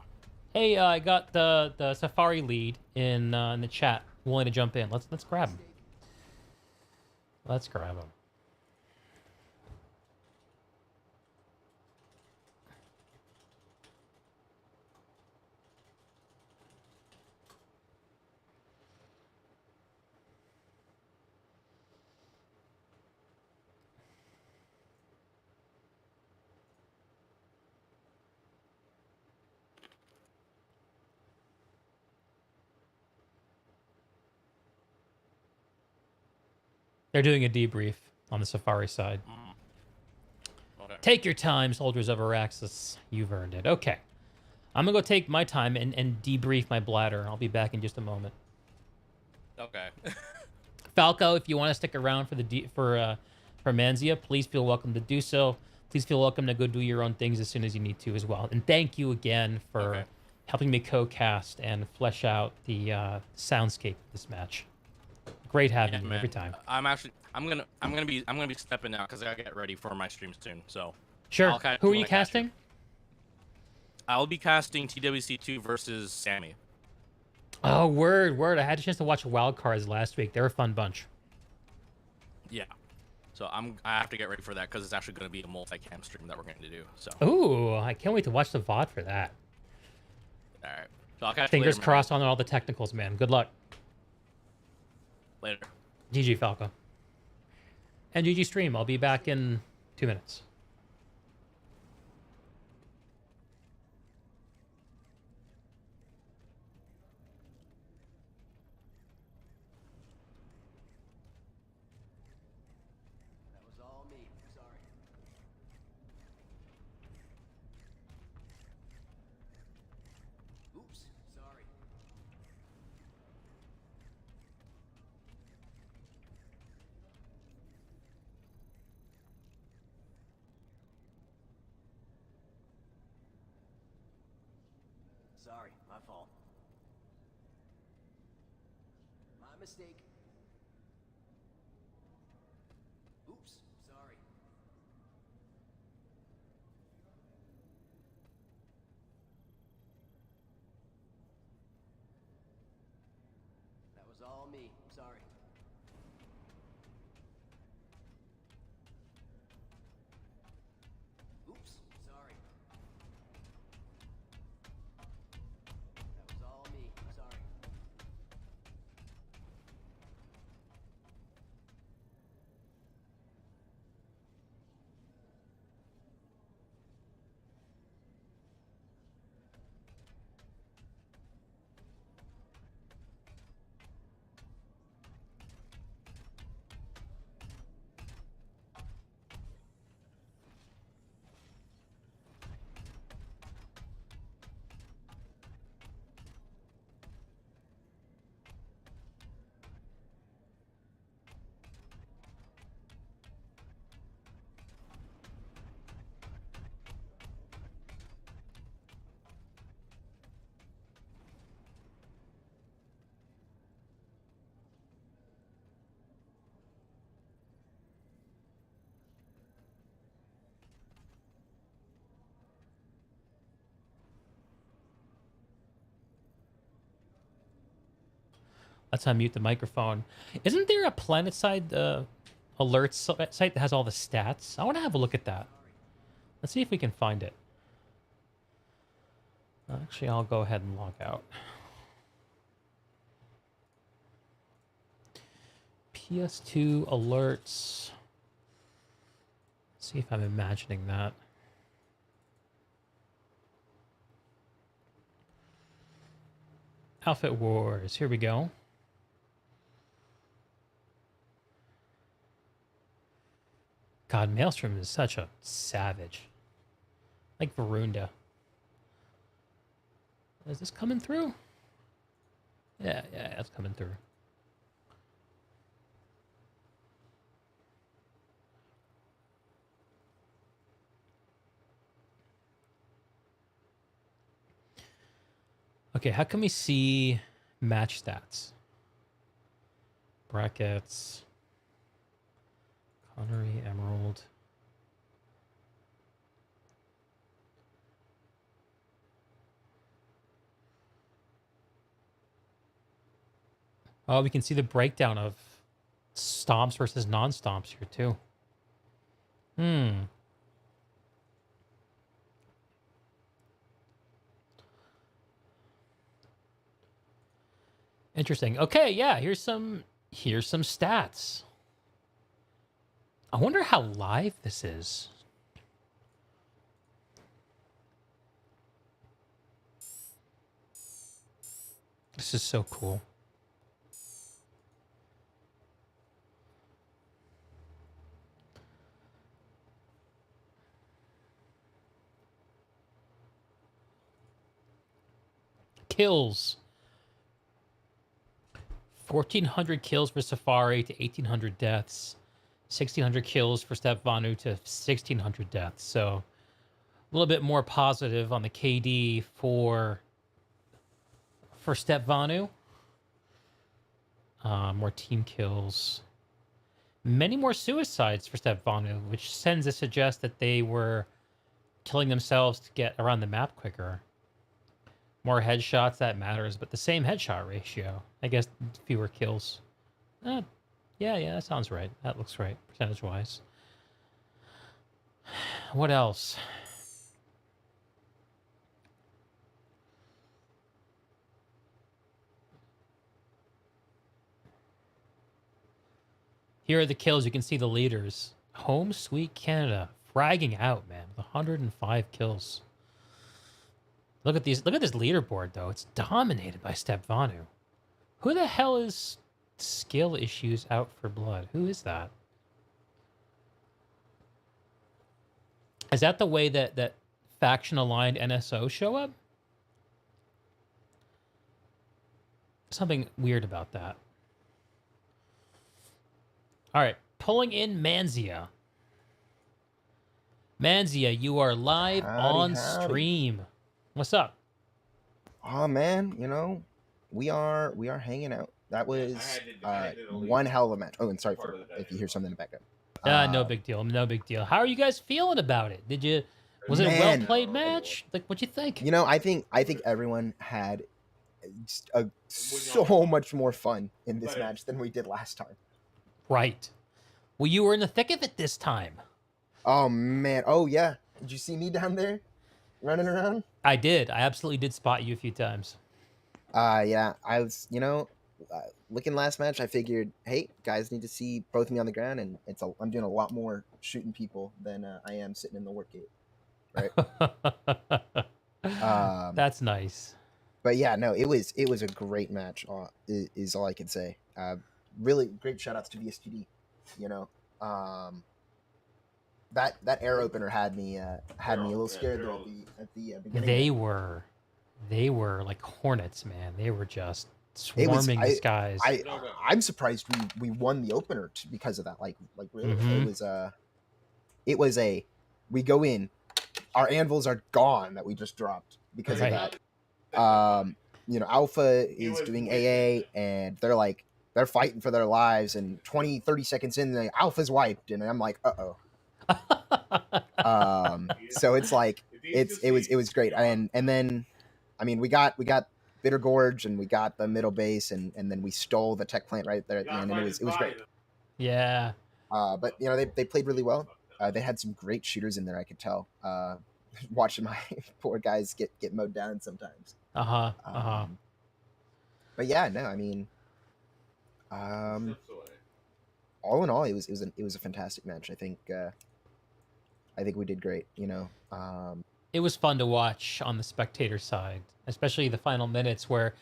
Hey, I got the SFRI lead in the chat. Willing to jump in? Let's grab him. Let's grab him. They're doing a debrief on the SFRI side. Okay. Take your time, soldiers of Araxis. You've earned it. Okay. I'm going to go take my time and debrief my bladder. I'll be back in just a moment. Okay. Falco, if you want to stick around for Manzia, please feel welcome to do so. Please feel welcome to go do your own things as soon as you need to as well. And thank you again for helping me co-cast and flesh out the soundscape of this match. Great having you man. every time. I'm gonna be stepping out because I gotta get ready for my stream soon. So Sure. I'll catch Who are when you I catch casting? I'll be casting TWC2 versus Sammy. Oh, word. I had a chance to watch Wild Cards last week. They're a fun bunch. Yeah. So I have to get ready for that because it's actually going to be a multi-cam stream that we're going to do. So. Ooh, I can't wait to watch the VOD for that. All right. So I'll catch Fingers you later, crossed on all the technicals, man. Good luck. Later. GG Falco. And GG stream. I'll be back in 2 minutes. That was all me. Sorry. Oops. Sorry. Sorry, my fault. My mistake. Oops, sorry. That was all me. Sorry. Oops, sorry. That was all me. Sorry. Let's unmute the microphone. Isn't there a planet side alert site that has all the stats? I want to have a look at that. Let's see if we can find it. Actually, I'll go ahead and log out. PS2 alerts. Let's see if I'm imagining that. Outfit Wars. Here we go. God, Maelstrom is such a savage. Like Varunda. Is this coming through? Yeah, it's coming through. Okay, how can we see match stats? Brackets. Connery, Emerald. Oh, we can see the breakdown of stomps versus non-stomps here too. Interesting. Okay, yeah, here's some stats. I wonder how live this is. This is so cool. Kills. 1,400 kills for Safari to 1,800 deaths. 1,600 kills for Step Vanu to 1,600 deaths. So a little bit more positive on the KD for for Step Vanu. More team kills. Many more suicides for Step Vanu, which tends to suggest that they were killing themselves to get around the map quicker. More headshots, that matters, but the same headshot ratio. I guess fewer kills. Yeah, that sounds right. That looks right, percentage-wise. What else? Here are the kills. You can see the leaders. Home Sweet Canada. Fragging out, man. With 105 kills. Look at these. Look at this leaderboard, though. It's dominated by Step Vanu. Who the hell is skill issues out for blood? Who is that? Is that the way that faction-aligned NSO show up? Something weird about that. All right, pulling in Manzia. Manzia, you are live on stream. What's up? Oh man, you know, we are hanging out. That was one hell of a match. Oh, and sorry for if you hear something in the background. No big deal. No big deal. How are you guys feeling about it? Was it a well played match? Like, what'd you think? You know, I think everyone had so much more fun in this match than we did last time. Right. Well, you were in the thick of it this time. Oh man. Oh yeah. Did you see me down there running around? I did. I absolutely did spot you a few times. Yeah. I was, you know, looking last match, I figured, hey, guys need to see both of me on the ground, and I'm doing a lot more shooting people than I am sitting in the work gate. Right. That's nice. But yeah, no, it was a great match. Is all I can say. Really great shout outs to VSTD. You know, that air opener had me a little scared there at the beginning. They were like hornets, man. They were just swarming the skies. I'm surprised we won the opener because of that. Like really, it was a we go in, our anvils are gone that we just dropped because of that. You know, Alpha is doing AA, and they're fighting for their lives, and 20-30 seconds in, the Alpha's wiped, and I'm like, uh-oh. So it's like it was great. And then I mean we got Bitter Gorge, and we got the middle base, and then we stole the tech plant right there at the end, and it was great. Yeah. But you know, they played really well. They had some great shooters in there, I could tell. Watching my poor guys get mowed down sometimes. But yeah, no, I mean, all in all, it was a fantastic match. I think we did great. You know, it was fun to watch on the spectator side, especially the final minutes where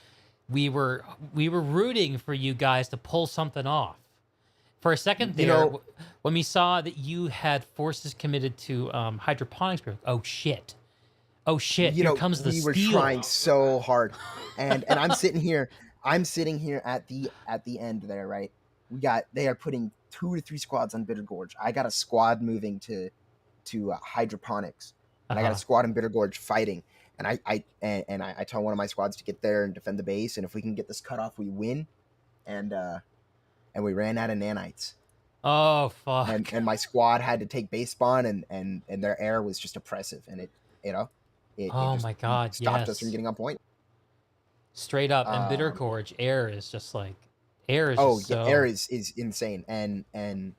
we were rooting for you guys to pull something off. For a second there, you know, when we saw that you had forces committed to hydroponics, we were like, oh shit, you here comes the steal. We were trying so hard, and I'm sitting here at the end there, right? They are putting 2 to 3 squads on Bitter Gorge. I got a squad moving to hydroponics, and I got a squad in Bitter Gorge fighting. And I tell one of my squads to get there and defend the base, and if we can get this cut off, we win. And we ran out of nanites. Oh fuck! And my squad had to take base spawn, and their air was just oppressive, and it my god, stopped us from getting on point. Straight up, and Bitter Gorge air is just like air is insane, and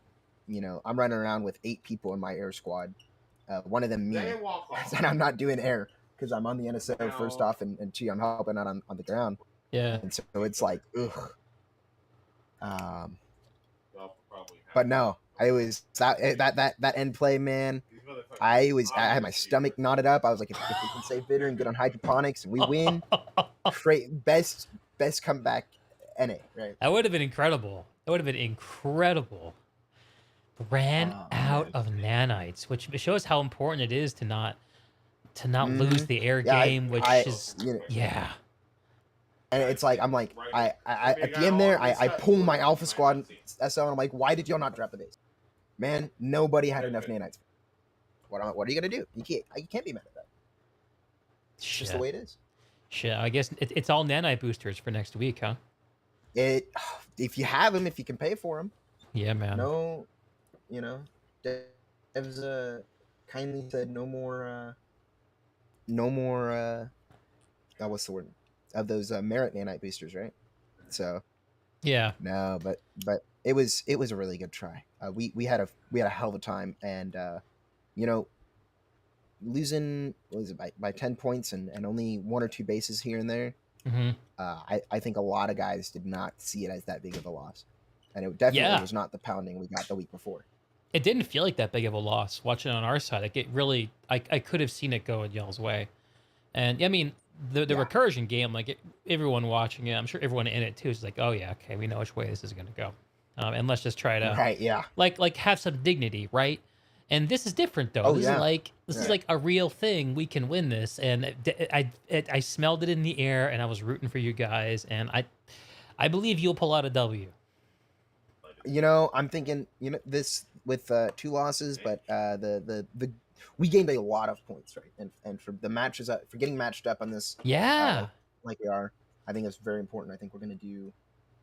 you know, I'm running around with 8 people in my air squad, one of them me, and I'm not doing air because I'm on the NSO first off, and 2, I'm helping out on the ground. Yeah, and so it's like ugh. But no, I was that end play, man. I had my stomach knotted up. I was like, if we can save Bitter and get on hydroponics and we win, great, best comeback NA, right? That would have been incredible. Ran out of nanites, which shows how important it is to not lose the air game, yeah. And it's like, I'm like, I at the end there, I pull my Alpha Squad SL, and I'm like, why did y'all not drop the base? Man, nobody had enough nanites. What are you gonna do? You can't be mad at that. It's just the way it is. Shit, I guess it's all nanite boosters for next week, huh? It if you have them, if you can pay for them. Yeah, man. No, devs kindly said no more. What's the word? Of those merit nanite boosters, right? So Yeah. no, but it was a really good try. We had a hell of a time, and losing by 10 points and only 1 or 2 bases here and there. Mm-hmm. I think a lot of guys did not see it as that big of a loss, and it definitely was not the pounding we got the week before. It didn't feel like that big of a loss watching it on our side. Like it really, I could have seen it go in y'all's way. And I mean, the recursion game, like everyone watching it, I'm sure everyone in it too is like, oh yeah, okay, we know which way this is going to go. And let's just try to like have some dignity, right? And this is different though. This is like a real thing. We can win this, and I smelled it in the air, and I was rooting for you guys, and I believe you'll pull out a W. I'm thinking this with 2 losses, but we gained a lot of points, right? And for the matches, for getting matched up on this, like we are, I think it's very important. I think we're going to do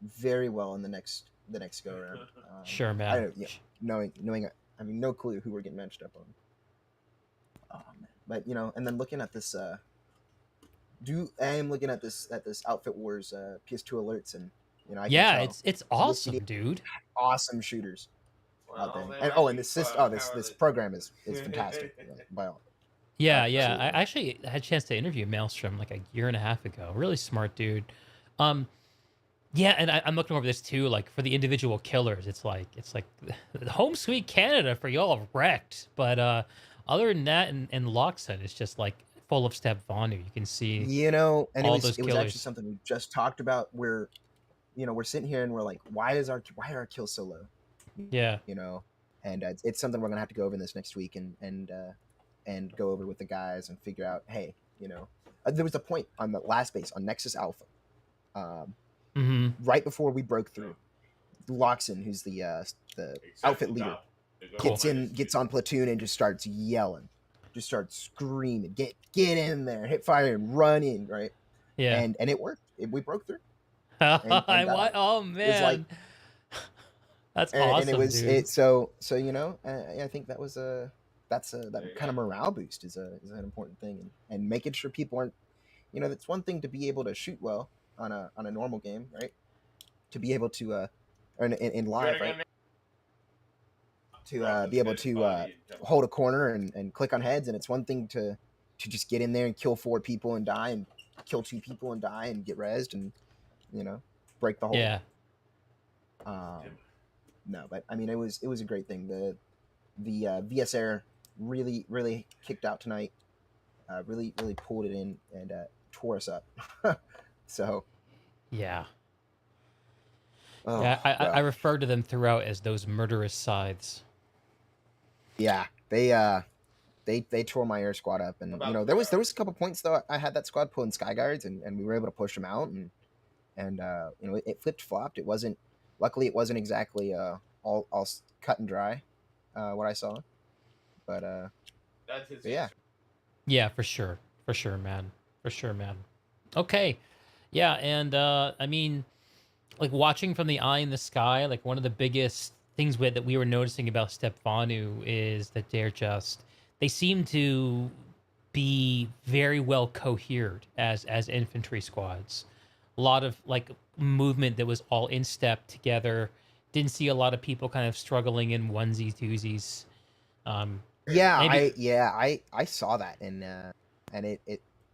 very well in the next go around. Sure, man. Knowing, I mean, no clue who we're getting matched up on. Oh man! But and then looking at this, I am looking at this Outfit Wars PS2 alerts, and I can tell it's awesome, dude. Awesome shooters out there. And this program is fantastic by all. Yeah. I actually had a chance to interview Maelstrom like a year and a half ago. Really smart dude. Yeah, and I'm looking over this too. Like for the individual killers, it's like home sweet Canada for y'all wrecked. But other than that, and Loxon, it's just like full of Step Vonu. You can see, and all it was killers. actually something we just talked about. Where, we're sitting here and we're like, why are our kills so low? Yeah. And it's something we're gonna have to go over this next week and go over with the guys and figure out. Hey, there was a point on the last base on Nexus Alpha. Right before we broke through, Loxon, who's the outfit leader, gets on platoon and just starts yelling, just starts screaming, get in there, hit fire and run in, right? Yeah. And it worked. We broke through. Oh man, that's awesome. And it was dude. So I think that was that kind of morale boost is an important thing, and making sure people aren't, it's one thing to be able to shoot well on a normal game, right? To be able to or in live, right? To be able to hold a corner and click on heads, and it's one thing to just get in there and kill 4 people and die, and kill 2 people and die and get rezzed and break the hole. Yeah. No, but I mean it was a great thing. The VS Air really kicked out tonight. Really pulled it in and tore us up. So, yeah. Oh, yeah, I refer to them throughout as those murderous scythes. Yeah, they tore my air squad up, and there was a couple points though. I had that squad pulling sky guards, and we were able to push them out, and it flipped flopped. Luckily it wasn't exactly all cut and dry, what I saw, but yeah, for sure, man, Okay. Yeah, and I mean, like watching from the eye in the sky, like one of the biggest things that we were noticing about Step Vonu is that they seem to be very well cohered as infantry squads. A lot of like movement that was all in step together. Didn't see a lot of people kind of struggling in onesies, twosies. I saw that, and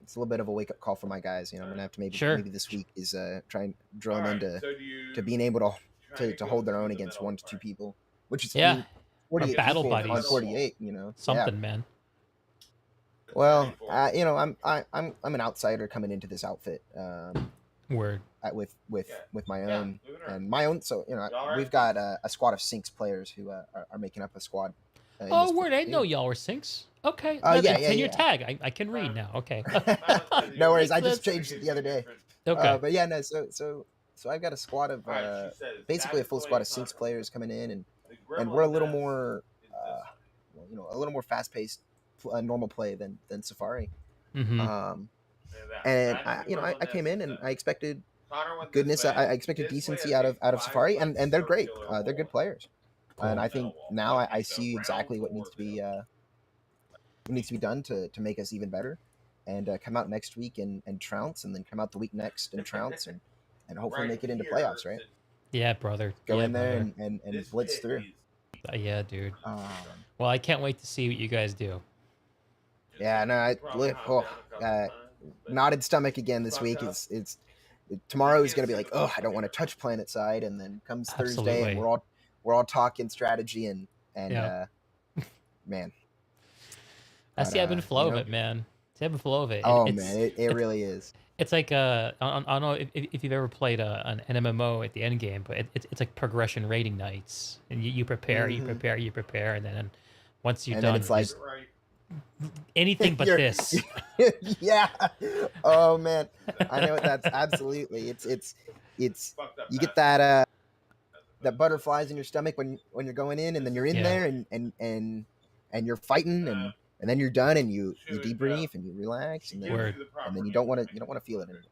it's a little bit of a wake up call for my guys. I'm gonna have to maybe this week is try and drill them into to being able to hold their own against 1 to 2 people, which is 48 battle people buddies on 48. Something, man. Well, I'm an outsider coming into this outfit. Word. With my own and my own. So we've got a squad of Sinks players who are making up a squad. Oh, word! I didn't know y'all were Sinks. Okay. It's your tag. I can read now. Okay. No worries. I just changed it the other day. Okay. But yeah, no. So I've got a squad of basically a full squad of Sinks players coming in, and we're a little more, a little more fast paced, normal play than Safari. Mm-hmm. And I came in and I expected goodness. I expected decency out of SFRI, and they're great. They're good players, and I think now I see exactly what needs to be done to make us even better, and come out next week and trounce, and then come out the week next and trounce, and hopefully make it into playoffs, right? Yeah, brother. Go yeah, in there brother. and blitz through. Yeah, dude. Well, I can't wait to see what you guys do. Yeah, no, knotted stomach again this week. Tomorrow is going to be like, oh, I don't want to touch Planet Side, and then comes Thursday, and we're all talking strategy and Yeah. Man. That's the ebb and flow of it, man. It's the ebb and flow of it. Oh man, it really is. It's like I don't know if you've ever played an MMO at the end game, but it's like progression rating nights, and you prepare, you prepare, and then once you're done, then it's like anything but this. Yeah. Oh man, I know what that's absolutely. It's you get that butterflies in your stomach when you're going in, and then you're in there, and you're fighting, and then you're done, and you debrief and you relax, and then you don't want to feel it anymore.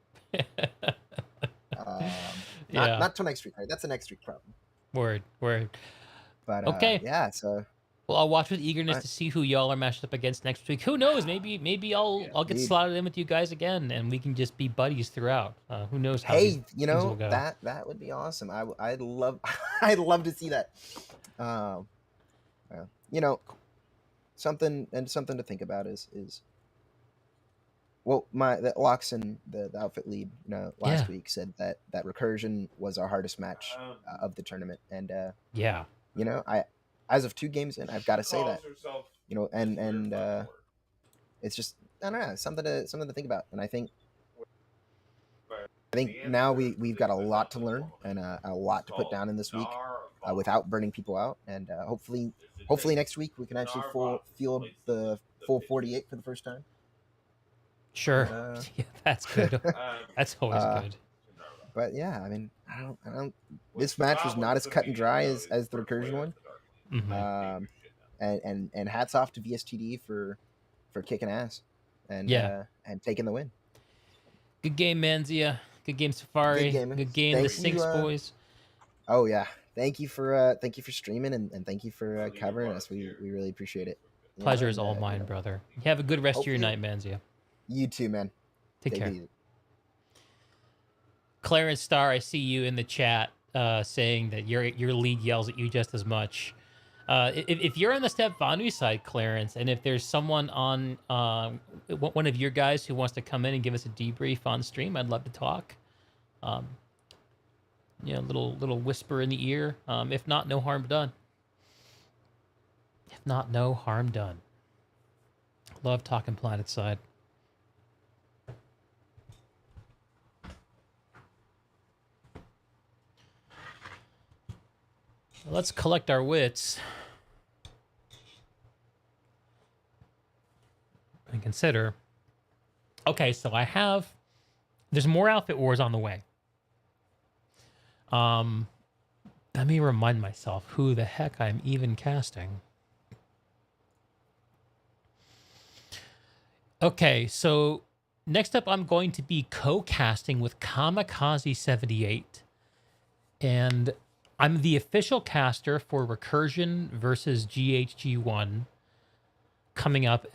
Not till next week, right? That's the next week problem. Word. But okay. Yeah. So. Well, I'll watch with eagerness to see who y'all are matched up against next week. Who knows? Maybe I'll get slotted in with you guys again, and we can just be buddies throughout. Who knows how? Hey, will go. that would be awesome. I'd love to see that. Something to think about is well, the Loxon, the outfit lead, last week said that Recursion was our hardest match of the tournament, and as of 2 games in, I've got to say that, and it's just, I don't know, something to think about. And I think now we've got a lot to learn and a lot to put down in this week without burning people out. And hopefully next week we can actually field the full 48 for the first time. Sure. Yeah, that's good. That's always good. But yeah, I mean, I don't. This match was not as cut and dry as the Recursion one. Mm-hmm. And hats off to VSTD for kicking ass and taking the win. Good game, Manzia. Good game, SFRI. Good game, the Sinks boys. Oh yeah, thank you for streaming and thank you for covering us. We really appreciate it. Pleasure is all mine, brother. You have a good rest of your night, Manzia. You too, man. Take care. Clarence Starr, I see you in the chat saying that your lead yells at you just as much. If you're on the Step Vandu side, Clarence, and if there's someone on one of your guys who wants to come in and give us a debrief on stream, I'd love to talk. Little whisper in the ear. If not, no harm done. If not, no harm done. Love talking Planet Side. Let's collect our wits and consider. Okay, so there's more Outfit Wars on the way. Let me remind myself who the heck I'm even casting. Okay, so next up I'm going to be co-casting with Camikaze78. And I'm the official caster for Recursion versus GHG1 coming up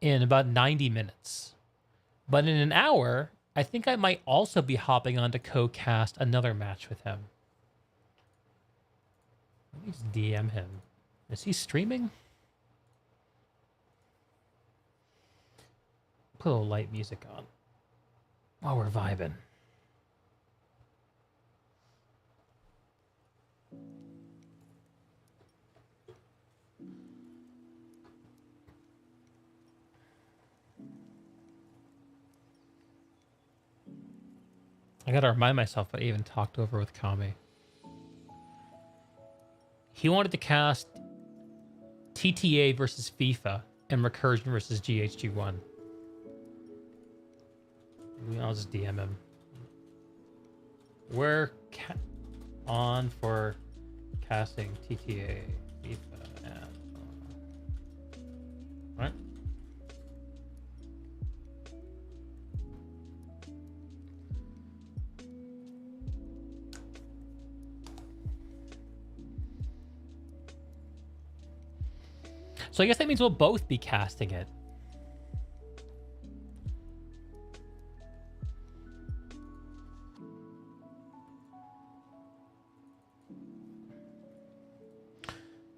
in about 90 minutes. But in an hour, I think I might also be hopping on to co-cast another match with him. Let me just DM him. Is he streaming? Put a little light music on while we're vibing. I gotta remind myself I even talked over with Kami. He wanted to cast TTA versus FEFA and Recursion versus GHG1. I'll just DM him. We're on for casting TTA, FEFA, and... Right? So I guess that means we'll both be casting it.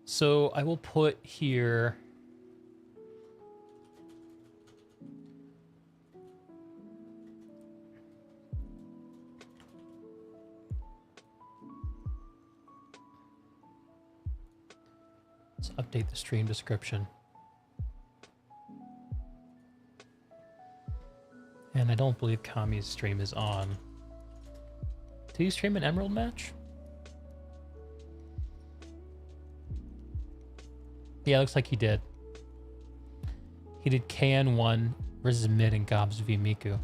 So I will put here... Let's update the stream description. And I don't believe Kami's stream is on. Did you stream an Emerald match? Yeah, looks like he did. He did KN1 versus Mid and Gobs v Miku.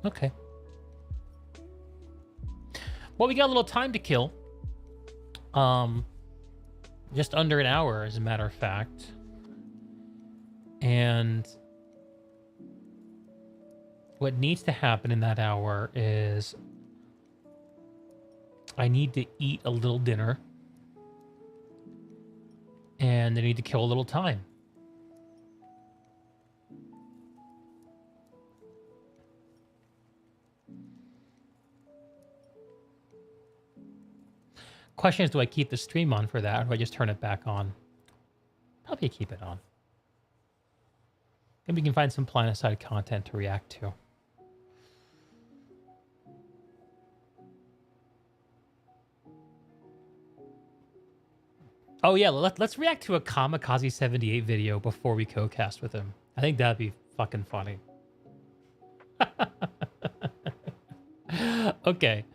Okay. Well, we got a little time to kill. Just under an hour, as a matter of fact. And what needs to happen in that hour is I need to eat a little dinner. And I need to kill a little time. Question is, do I keep the stream on for that, or do I just turn it back on? Probably keep it on. Maybe we can find some planet-side content to react to. Oh yeah, let's react to a Camikaze78 video before we co-cast with him. I think that'd be fucking funny. Okay.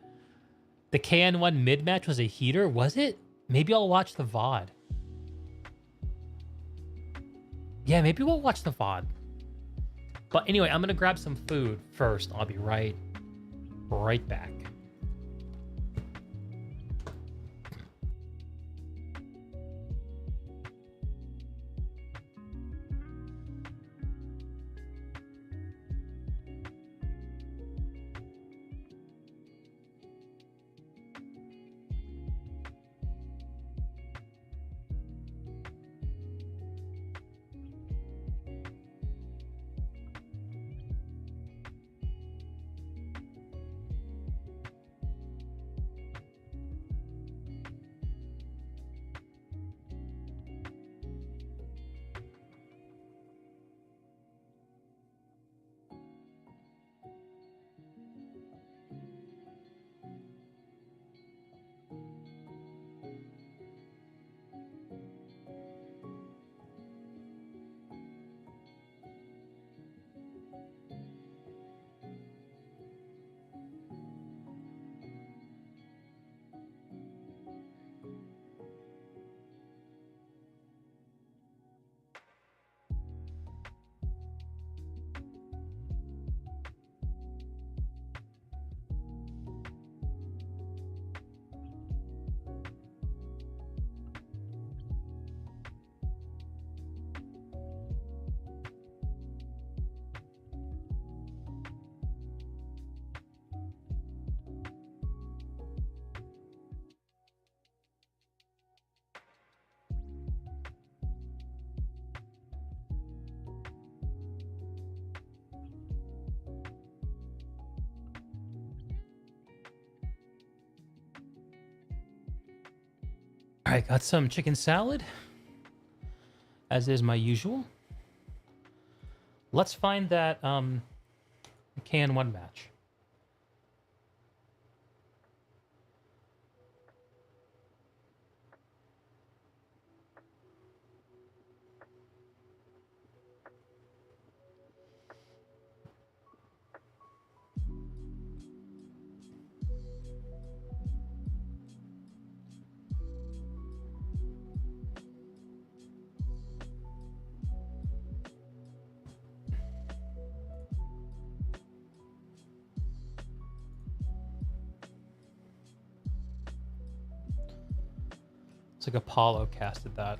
The KN1 mid-match was a heater, was it? Maybe I'll watch the VOD. Yeah, maybe we'll watch the VOD. But anyway, I'm gonna grab some food first. I'll be right back. All right, got some chicken salad, as is my usual. Let's find that KN1 match. It's like Apollo casted that.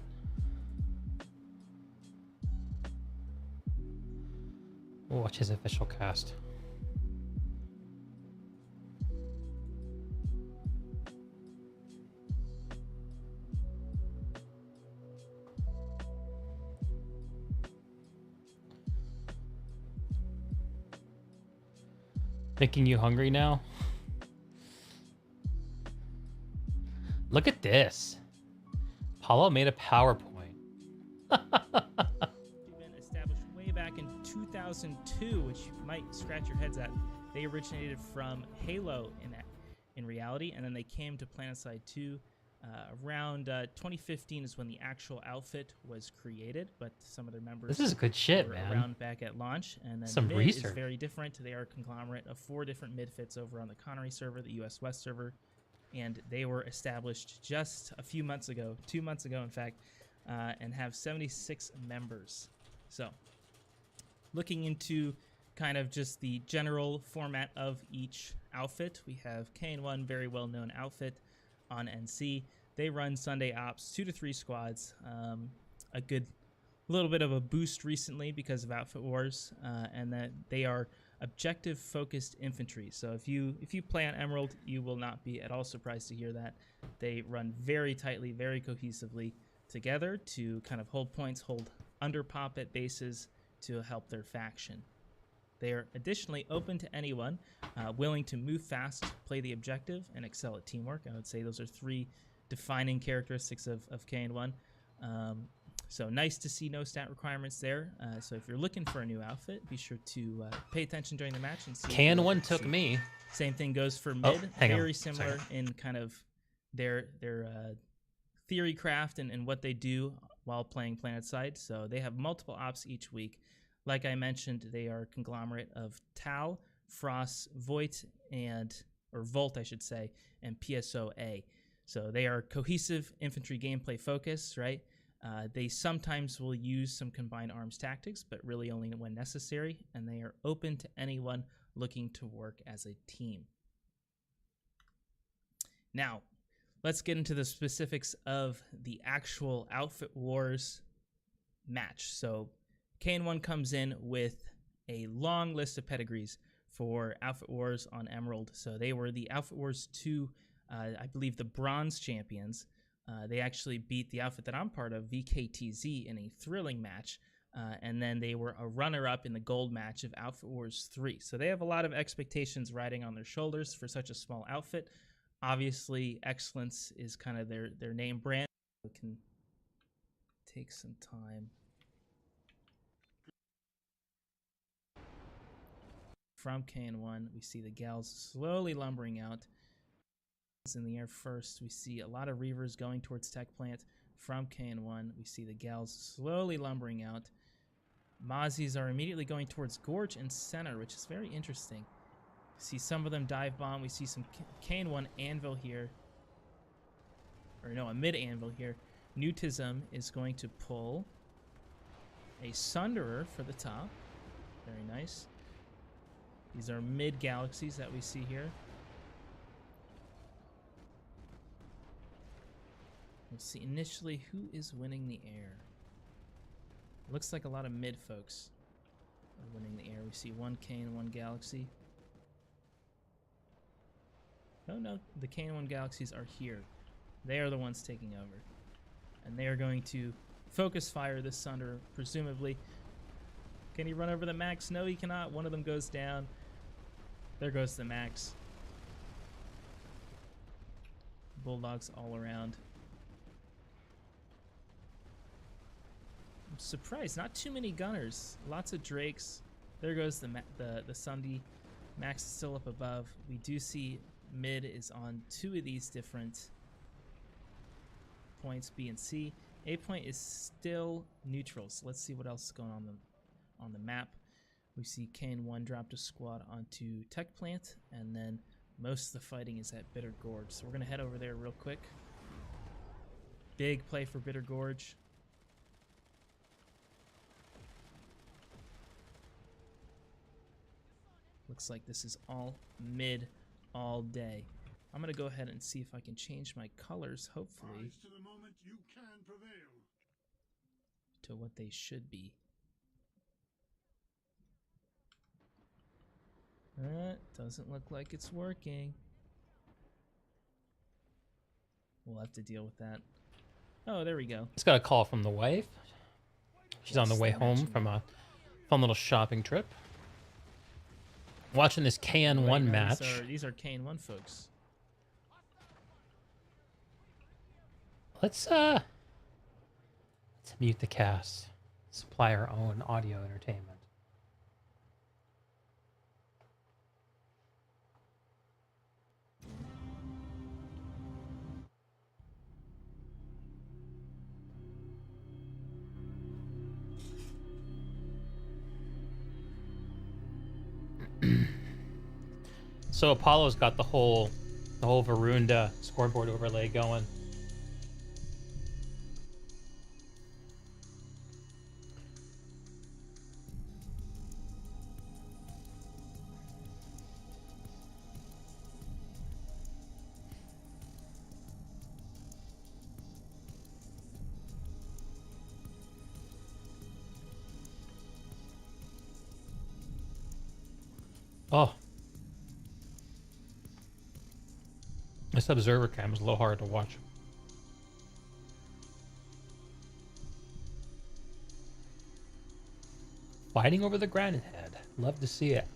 We'll watch his official cast. Making you hungry now? Look at this. Paulo made a PowerPoint. Been established way back in 2002, which you might scratch your heads at. They originated from Halo in reality, and then they came to PlanetSide 2 around 2015 is when the actual outfit was created, but some of their members This is good shit, were man. around back at launch. And then Some mid research. is very different. They are a conglomerate of 4 different midfits over on the Connery server, the US West server, and they were established just a few months ago, 2 months ago in fact, and have 76 members. So looking into kind of just the general format of each outfit, we have KN1, very well known outfit on NC. They run Sunday ops, 2 to 3 squads, a good little bit of a boost recently because of Outfit Wars, and that they are objective focused infantry. So if you play on Emerald, you will not be at all surprised to hear that. They run very tightly, very cohesively together to kind of hold points, hold underpop at bases to help their faction. They are additionally open to anyone willing to move fast, play the objective, and excel at teamwork. I would say those are 3 defining characteristics of KN1. So nice to see no stat requirements there. So if you're looking for a new outfit, be sure to pay attention during the match and see. KN1 took me. Same thing goes for Oh, mid. hang on. Very similar in kind of their theory craft and what they do while playing PlanetSide. So they have multiple ops each week. Like I mentioned, they are a conglomerate of Tal, Frost, Voight, Volt, I should say, and PSO-A. So they are cohesive infantry gameplay focus, right? They sometimes will use some combined arms tactics, but really only when necessary, and they are open to anyone looking to work as a team. Now, let's get into the specifics of the actual Outfit Wars match. So KN1 comes in with a long list of pedigrees for Outfit Wars on Emerald. So they were the Outfit Wars 2, I believe the bronze champions. They actually beat the outfit that I'm part of, VKTZ, in a thrilling match. And then they were a runner-up in the gold match of Outfit Wars 3. So they have a lot of expectations riding on their shoulders for such a small outfit. Obviously, excellence is kind of their name brand. It can take some time. From KN1, we see the gals slowly lumbering out. In the air first, we see a lot of Reavers going towards Tech Plant. From KN1, we see the gals slowly lumbering out. Mazis are immediately going towards Gorge and Center, which is very interesting. We see some of them dive bomb. We see some KN1 anvil here. Or no, a mid anvil here. Newtism is going to pull a Sunderer for the top. Very nice. These are mid galaxies that we see here. Let's see initially who is winning the air. Looks like a lot of mid folks are winning the air. We see 1 KN1 galaxy. No, the KN1 galaxies are here. They are the ones taking over. And they are going to focus fire this Sunder, presumably. Can he run over the max? No, he cannot. One of them goes down. There goes the max. Bulldogs all around. I'm surprised. Not too many gunners. Lots of Drakes. There goes the Sundy. Max is still up above. We do see mid is on 2 of these different points, B and C. A point is still neutral. So let's see what else is going on the map. We see KN1 dropped a squad onto Tech Plant, and then most of the fighting is at Bitter Gorge. So we're going to head over there real quick. Big play for Bitter Gorge. Looks like this is all mid all day. I'm going to go ahead and see if I can change my colors, hopefully, Rise to the moment you can prevail. to what they should be. Doesn't look like it's working. We'll have to deal with that. Oh, there we go. Just got a call from the wife. She's on the Yes, way I home mentioned from a fun little shopping trip. Watching this KN1 Right now, match. These are KN1 folks. Let's mute the cast. Supply our own audio entertainment. So Apollo's got the whole Varunda scoreboard overlay going. Oh. This observer cam is a little hard to watch. Fighting over the granite head. Love to see it.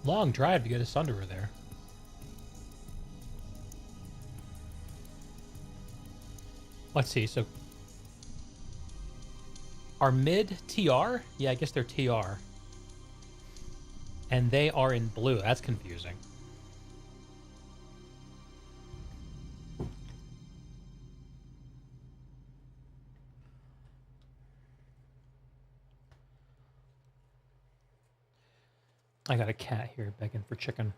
Long drive to get a Sunderer there. Let's see, so our mid TR? Yeah, I guess they're TR. And they are in blue. That's confusing. I got a cat here begging for chicken.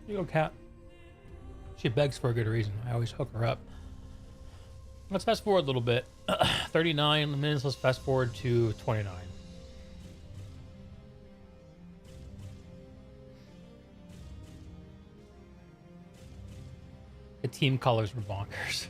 Here you go, cat. She begs for a good reason. I always hook her up. Let's fast forward a little bit. 39 minutes. Let's fast forward to 29. The team colors were bonkers.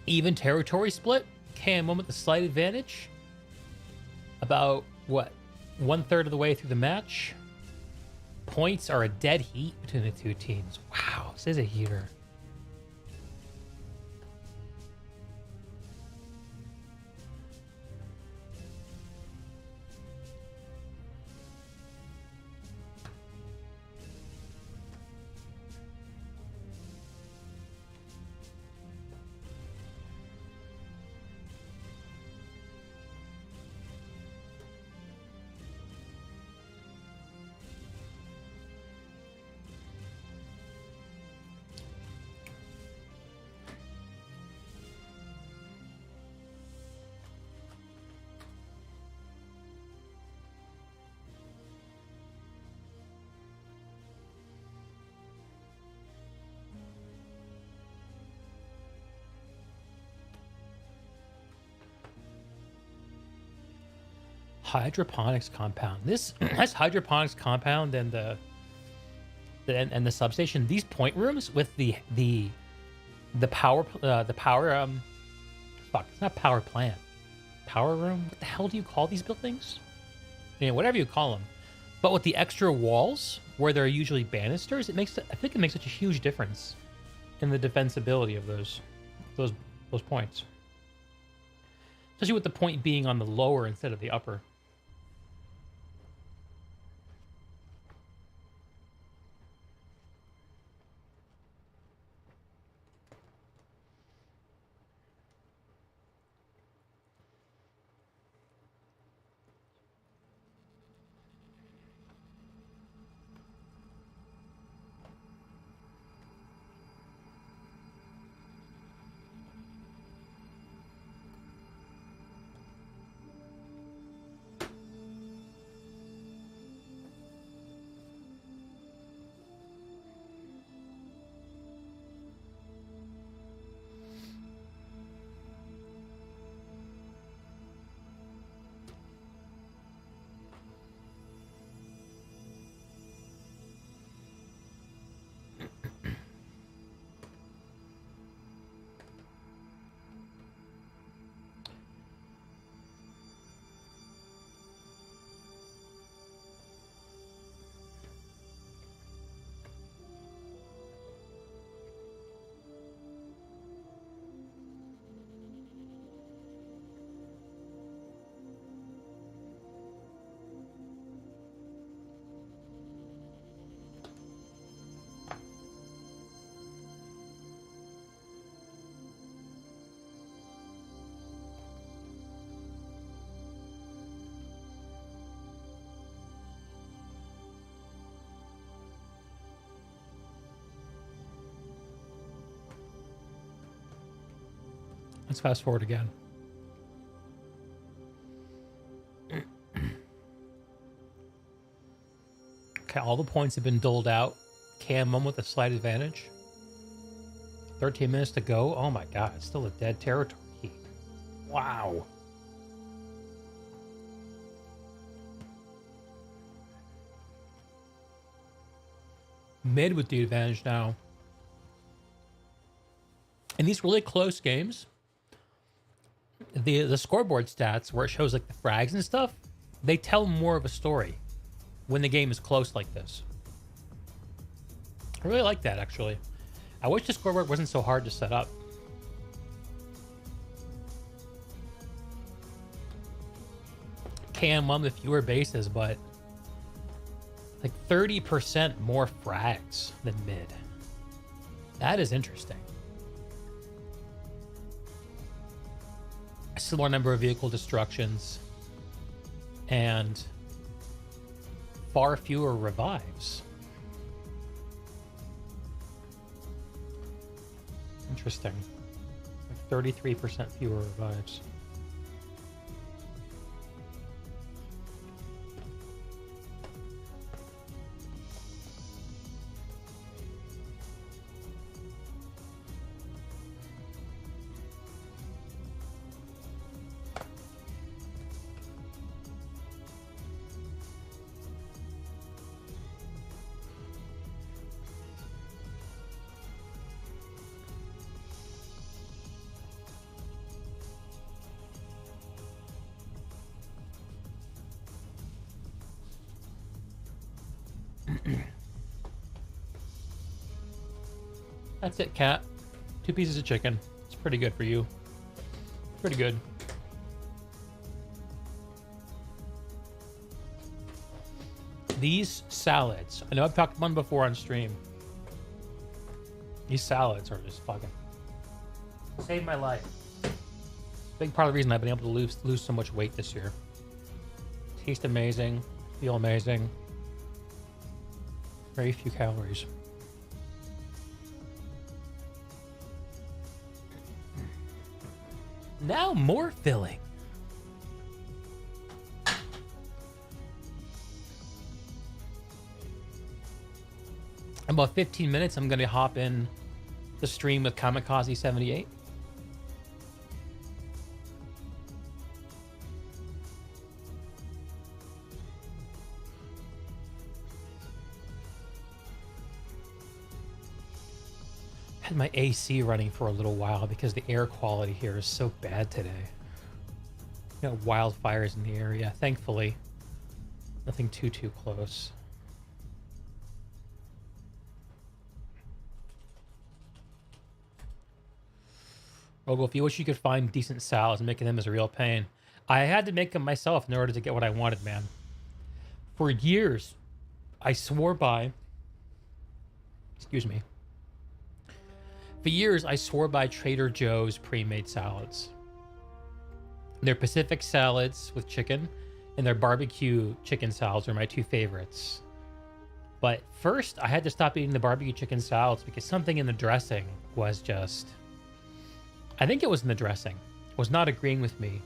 Even territory split. KM1 with the slight advantage. About, what, 1/3 of the way through the match. Points are a dead heat between the two teams. Wow, this is a heater. Hydroponics compound. This hydroponics compound and the substation. These point rooms with the power fuck, it's not power plant. Power room. What the hell do you call these buildings? Yeah, whatever you call them. But with the extra walls where there are usually banisters, I think it makes such a huge difference in the defensibility of those. those points. Especially with the point being on the lower instead of the upper. Let's fast forward again. Okay, all the points have been doled out. Cam1 with a slight advantage. 13 minutes to go. Oh my god, it's still a dead territory. Wow. Mid with the advantage now. In these really close games, the scoreboard stats where it shows like the frags and stuff, they tell more of a story when the game is close like this. I really like that, actually. I wish the scoreboard wasn't so hard to set up. KM1 with fewer bases, but like 30% more frags than mid. That is interesting. A similar number of vehicle destructions and far fewer revives. Interesting. Like 33% fewer revives. That's it, cat. 2 pieces of chicken. It's pretty good for you. Pretty good. These salads. I know I've talked about them before on stream. These salads are just fucking saved my life. Big part of the reason I've been able to lose so much weight this year. Taste amazing. Feel amazing. Very few calories. Now more filling. In about 15 minutes, I'm going to hop in the stream with Camikaze78. Had my AC running for a little while because the air quality here is so bad today. You know, wildfires in the area. Thankfully, nothing too close. Rogo, if you wish you could find decent salads, making them is a real pain. I had to make them myself in order to get what I wanted, man. For years, I swore by... Excuse me. For years, I swore by Trader Joe's pre-made salads. Their Pacific salads with chicken and their barbecue chicken salads are my two favorites. But first, I had to stop eating the barbecue chicken salads because something in the dressing was just... I think it was in the dressing. Was not agreeing with me.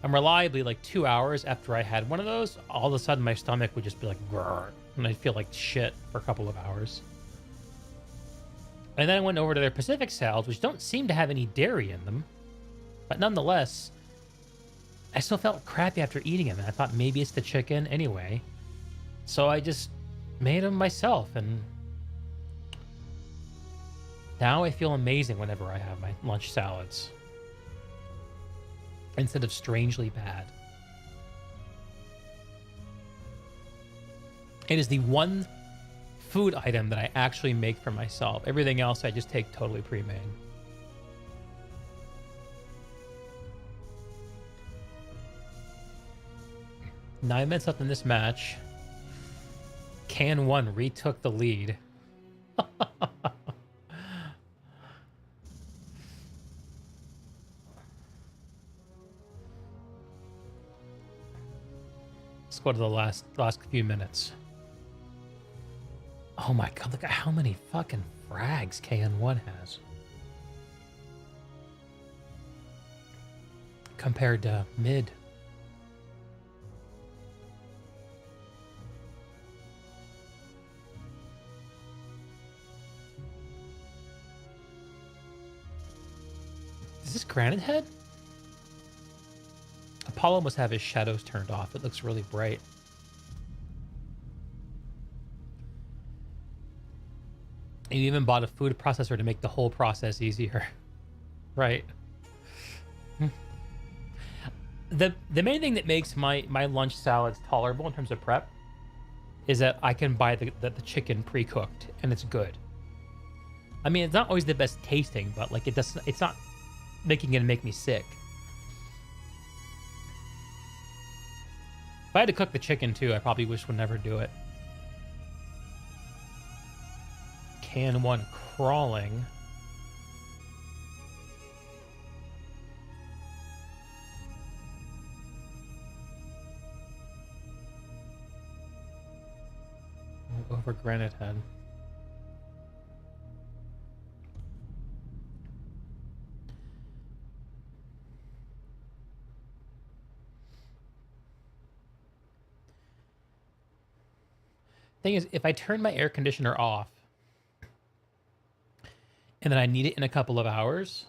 And reliably, like 2 hours after I had one of those, all of a sudden my stomach would just be like, grrr, and I'd feel like shit for a couple of hours. And then I went over to their Pacific salads, which don't seem to have any dairy in them. But nonetheless, I still felt crappy after eating them. And I thought maybe it's the chicken anyway. So I just made them myself. And now I feel amazing whenever I have my lunch salads. Instead of strangely bad. It is the one food item that I actually make for myself. Everything else I just take totally pre-made. Nine minutes left in this match. Can 1 retook the lead. Let's go to the last few minutes. Oh my god, look at how many fucking frags KN1 has. Compared to mid. Is this Granite Head? Apollo must have his shadows turned off. It looks really bright. And you even bought a food processor to make the whole process easier. Right. The main thing that makes my lunch salads tolerable in terms of prep is that I can buy the chicken pre-cooked and it's good. I mean, it's not always the best tasting, but like it's not making it make me sick. If I had to cook the chicken too, I probably would never do it. Can 1 crawling. Over Granite Head. Thing is, if I turn my air conditioner off and then I need it in a couple of hours,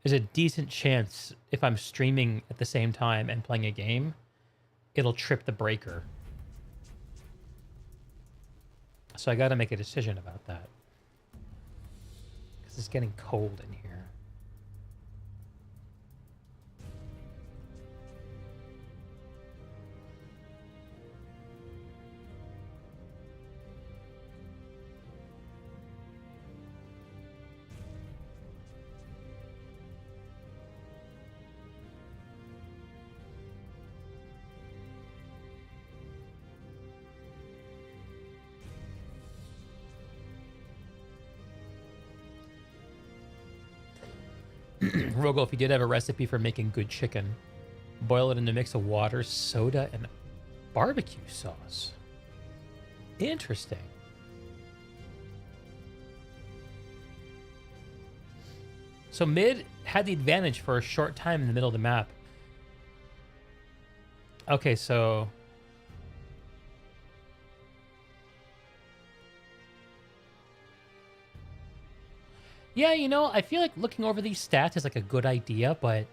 there's a decent chance if I'm streaming at the same time and playing a game, it'll trip the breaker. So I got to make a decision about that. Because it's getting cold in here. Rogo, if you did have a recipe for making good chicken, boil it in a mix of water, soda, and barbecue sauce. Interesting. So mid had the advantage for a short time in the middle of the map. Okay, so... Yeah, you know, I feel like looking over these stats is like a good idea, but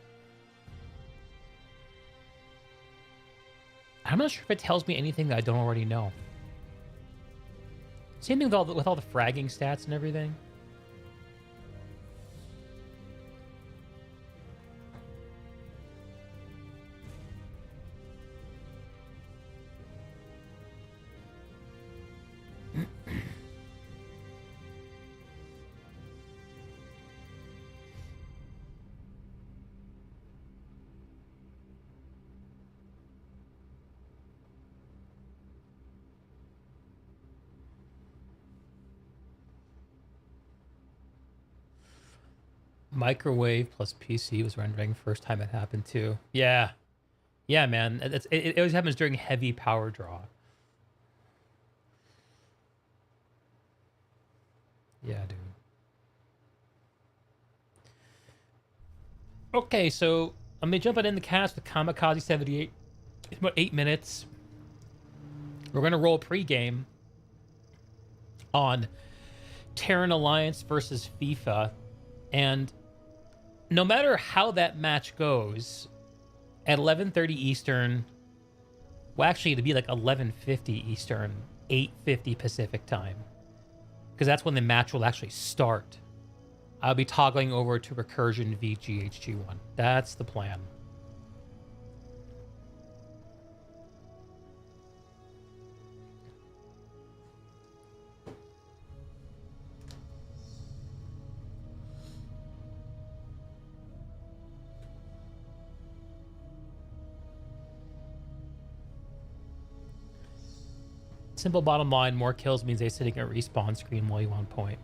I'm not sure if it tells me anything that I don't already know. Same thing with all the fragging stats and everything. Microwave plus PC was rendering first time it happened too. Yeah. Yeah, man. It always happens during heavy power draw. Yeah, dude. Okay, so I'm gonna jump in the cast with Camikaze78. It's about 8 minutes. We're gonna roll pregame on Terran Alliance versus FIFA, and no matter how that match goes, at 11:30 Eastern, well, actually it'd be like 11:50 Eastern, 8:50 Pacific time, because that's when the match will actually start. I'll be toggling over to Recursion v GHG1. That's the plan. Simple bottom line, more kills means they sitting at respawn screen while you on point.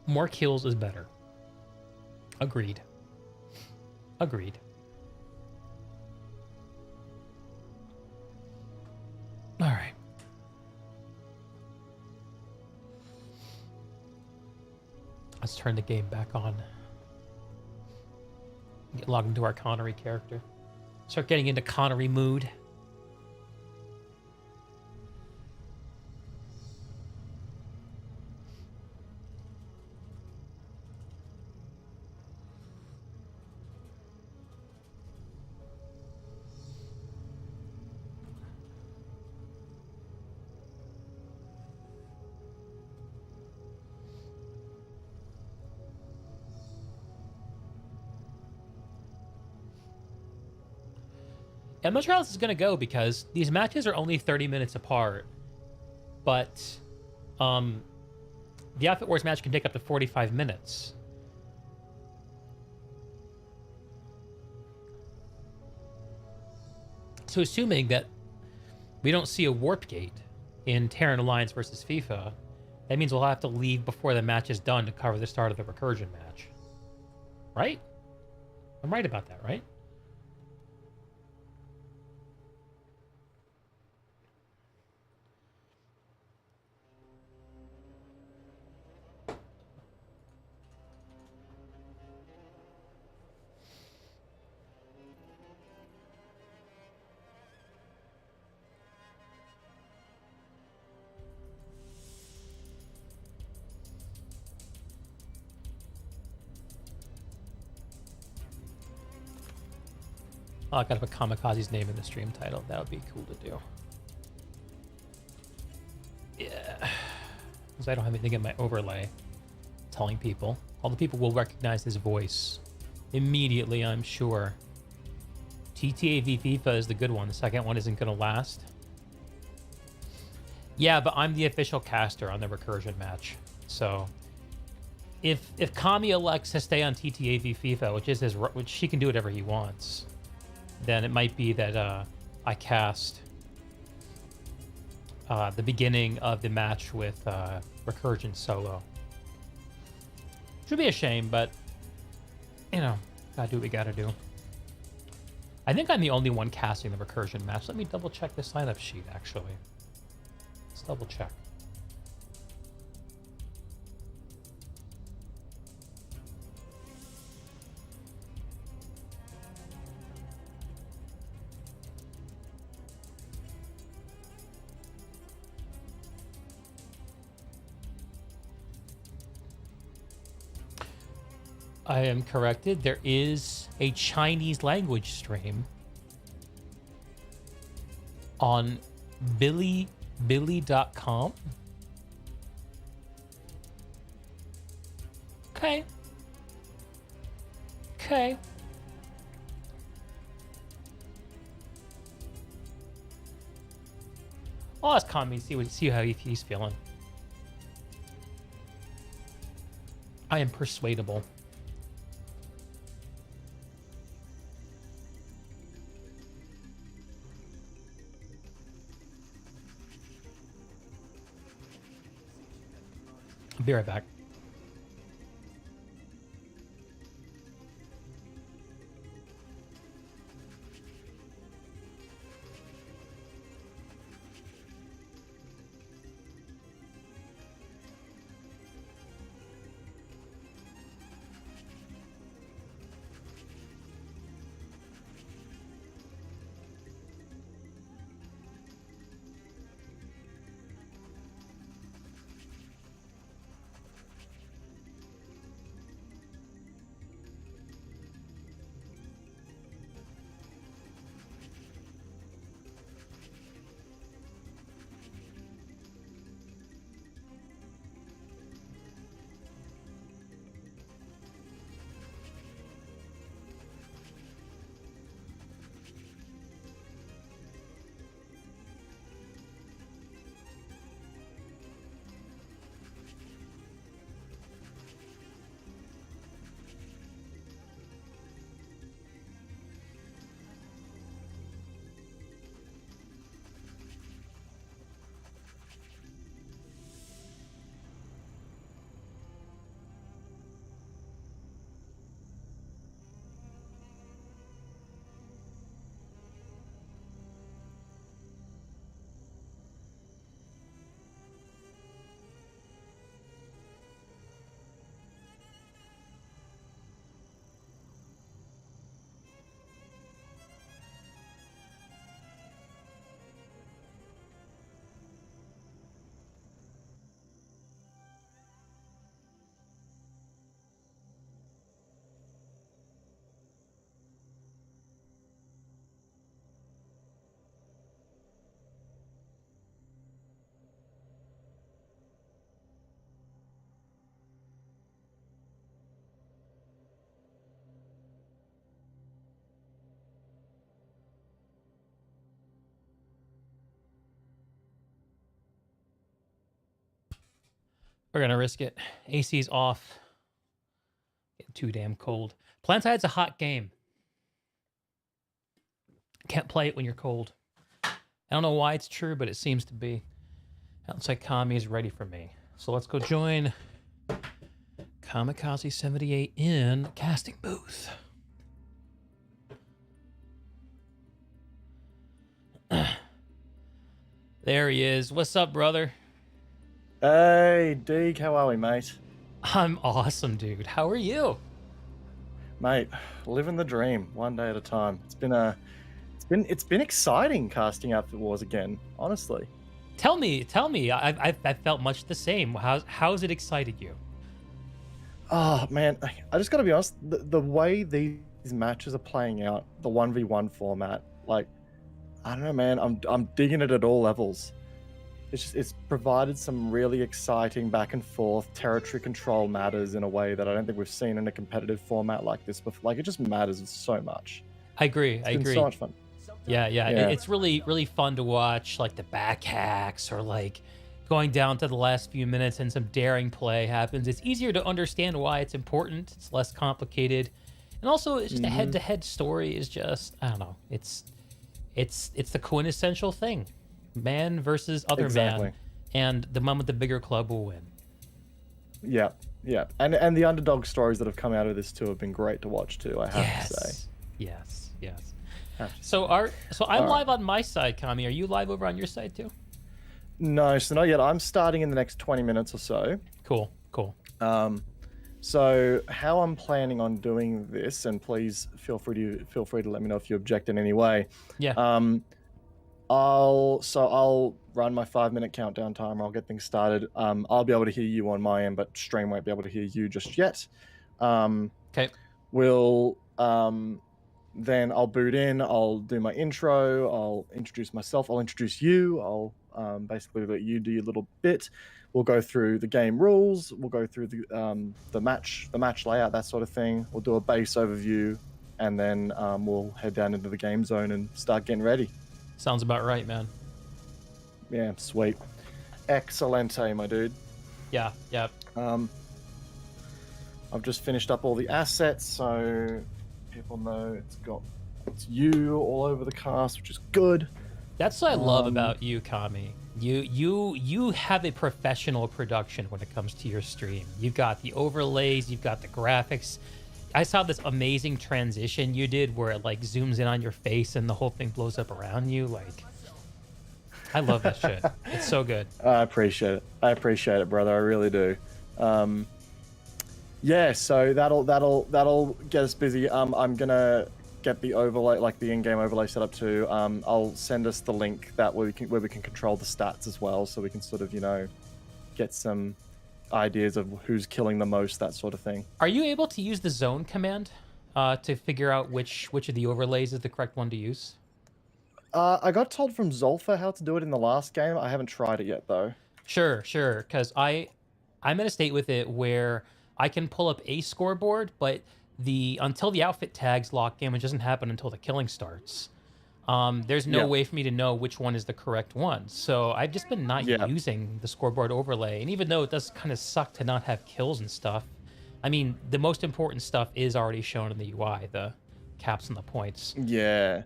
More kills is better. Agreed. Agreed. All right. Let's turn the game back on. Get logged into our Connery character. Start getting into Connery mood. I'm not sure how this is going to go because these matches are only 30 minutes apart, but the Outfit Wars match can take up to 45 minutes. So assuming that we don't see a warp gate in Terran Alliance versus FIFA, that means we'll have to leave before the match is done to cover the start of the Recursion match. Right? I'm right about that, right? Oh, I gotta put Kamikaze's name in the stream title. That would be cool to do. Yeah. Because I don't have anything in my overlay telling people. All the people will recognize his voice immediately, I'm sure. TTA v FIFA is the good one. The second one isn't gonna last. Yeah, but I'm the official caster on the Recursion match. So if Kami elects to stay on TTA v FIFA, which she can do whatever he wants, then it might be that I cast the beginning of the match with Recursion solo. Should be a shame, but you know, gotta do what we gotta do. I think I'm the only one casting the Recursion match. Let me double check the sign-up sheet, actually. Let's double check. I am corrected. There is a Chinese language stream on billy.com. Okay. Okay. I'll ask Kami, see how he's feeling. I am persuadable. I'll be right back. We're gonna risk it. AC's off. Getting too damn cold. Plantide's a hot game. Can't play it when you're cold. I don't know why it's true, but it seems to be. It looks like Kami is ready for me. So let's go join Camikaze78 in casting booth. There he is. What's up, brother? Hey, Deeg, how are we, mate? I'm awesome, dude. How are you? Mate, living the dream, one day at a time. It's been exciting casting Outfit Wars again, honestly. Tell me. I've felt much the same. How's it excited you? Oh man, I just gotta be honest. The way these matches are playing out, the 1v1 format, like, I don't know, man. I'm digging it at all levels. It's provided some really exciting back and forth territory control matters in a way that I don't think we've seen in a competitive format like this before. Like, it just matters so much. I agree. It's been so much fun. Yeah. It's really fun to watch, like the back hacks or like going down to the last few minutes and some daring play happens. It's easier to understand why it's important. It's less complicated, and also it's just a head-to-head story is just, I don't know. It's the quintessential thing. Man versus other man, and the one with the bigger club will win. Yeah, and the underdog stories that have come out of this too have been great to watch too. I have to say. Yes. So I'm live on my side, Kami. Are you live over on your side too? No, so not yet. I'm starting in the next 20 minutes or so. Cool. So how I'm planning on doing this, and please feel free to let me know if you object in any way. Yeah. I'll run my 5-minute countdown timer. I'll get things started. I'll be able to hear you on my end, but stream won't be able to hear you just yet. Okay. We'll then I'll boot in. I'll do my intro. I'll introduce myself. I'll introduce you. I'll basically let you do your little bit. We'll go through the game rules. We'll go through the match layout, that sort of thing. We'll do a base overview, and then we'll head down into the game zone and start getting ready. Sounds about right, man. Yeah, sweet. Excelente, my dude. Yeah. I've just finished up all the assets, so people know it's you all over the cast, which is good. That's what I love about you, Kami. You have a professional production when it comes to your stream. You've got the overlays, you've got the graphics. I saw this amazing transition you did where it like zooms in on your face and the whole thing blows up around you. Like, I love that shit. It's so good. I appreciate it. I appreciate it, brother. I really do. Yeah, so that'll get us busy. I'm gonna get the overlay, like the in-game overlay, set up too. I'll send us the link that where we can control the stats as well, so we can sort of get some ideas of who's killing the most, that sort of thing. Are you able to use the zone command to figure out which of the overlays is the correct one to use? I got told from Zolfa how to do it in the last game. I haven't tried it yet though. Sure, because I'm in a state with it where I can pull up a scoreboard, but until the outfit tags lock in, which doesn't happen until the killing starts. There's no way for me to know which one is the correct one. So I've just been not using the scoreboard overlay. And even though it does kind of suck to not have kills and stuff, I mean, the most important stuff is already shown in the UI, the caps and the points. Yeah.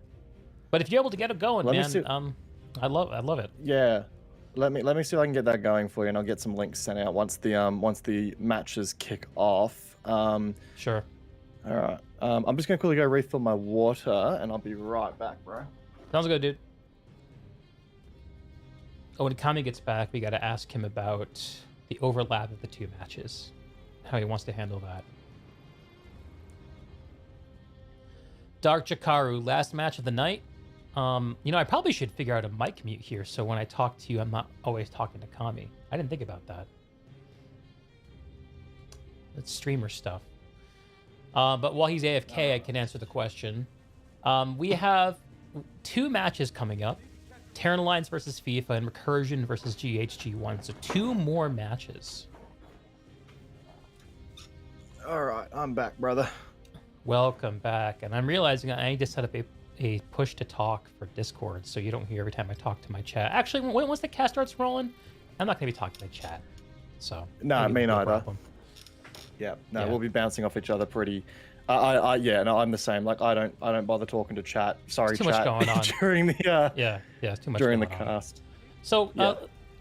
But if you're able to get it going, man, I love it. Yeah. Let me see if I can get that going for you, and I'll get some links sent out once the matches kick off. Sure. All right. I'm just gonna quickly go refill my water, and I'll be right back, bro. Sounds good, dude. Oh, when Kami gets back, we got to ask him about the overlap of the two matches, how he wants to handle that. Dark Jakaru, last match of the night. I probably should figure out a mic mute here, so when I talk to you, I'm not always talking to Kami. I didn't think about that. That's streamer stuff. But while he's AFK, I can answer the question. We have 2 matches coming up. Terran Alliance versus FIFA and Recursion versus GHG1. So 2 more matches. All right, I'm back, brother. Welcome back. And I'm realizing I need to set up a push to talk for Discord so you don't hear every time I talk to my chat. Actually, once the cast starts rolling, I'm not going to be talking to chat. So no, me neither. Problem. Yeah, we'll be bouncing off each other pretty. I'm the same. Like I don't bother talking to chat. Sorry, too chat. much going on during the it's too much during the going on. cast. So,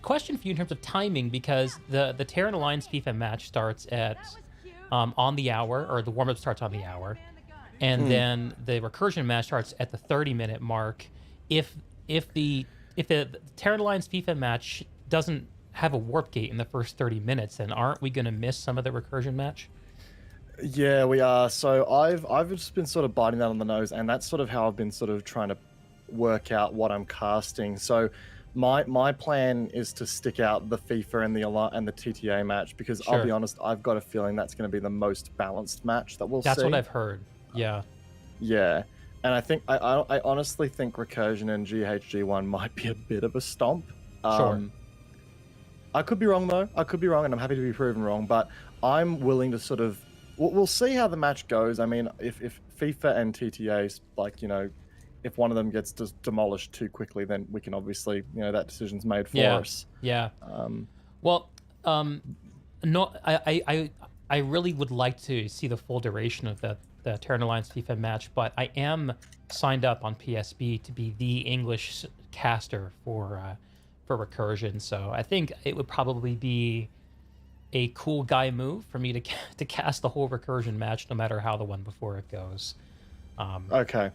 question for you in terms of timing, because the Terran Alliance FIFA match starts at on the hour, or the warm-up starts on the hour, and then the Recursion match starts at the 30-minute mark. If the Terran Alliance FIFA match doesn't have a warp gate in the first 30 minutes, then aren't we going to miss some of the Recursion match? Yeah, we are. So I've just been sort of biting that on the nose, and that's sort of how I've been sort of trying to work out what I'm casting. So my plan is to stick out the FIFA and the TTA match, because I'll be honest, I've got a feeling that's going to be the most balanced match that we'll see. That's what I've heard. Yeah. Yeah. And I think I honestly think Recursion and GHG1 might be a bit of a stomp. Sure. I could be wrong though. I could be wrong, and I'm happy to be proven wrong. But I'm willing to sort of. We'll see how the match goes. I mean, if FIFA and TTA's if one of them gets demolished too quickly, then we can obviously that decision's made for us. Yeah. No, I really would like to see the full duration of the Terran Alliance FIFA match, but I am signed up on PSB to be the English caster for Recursion, so I think it would probably be a cool guy move for me to cast the whole Recursion match, no matter how the one before it goes. Okay.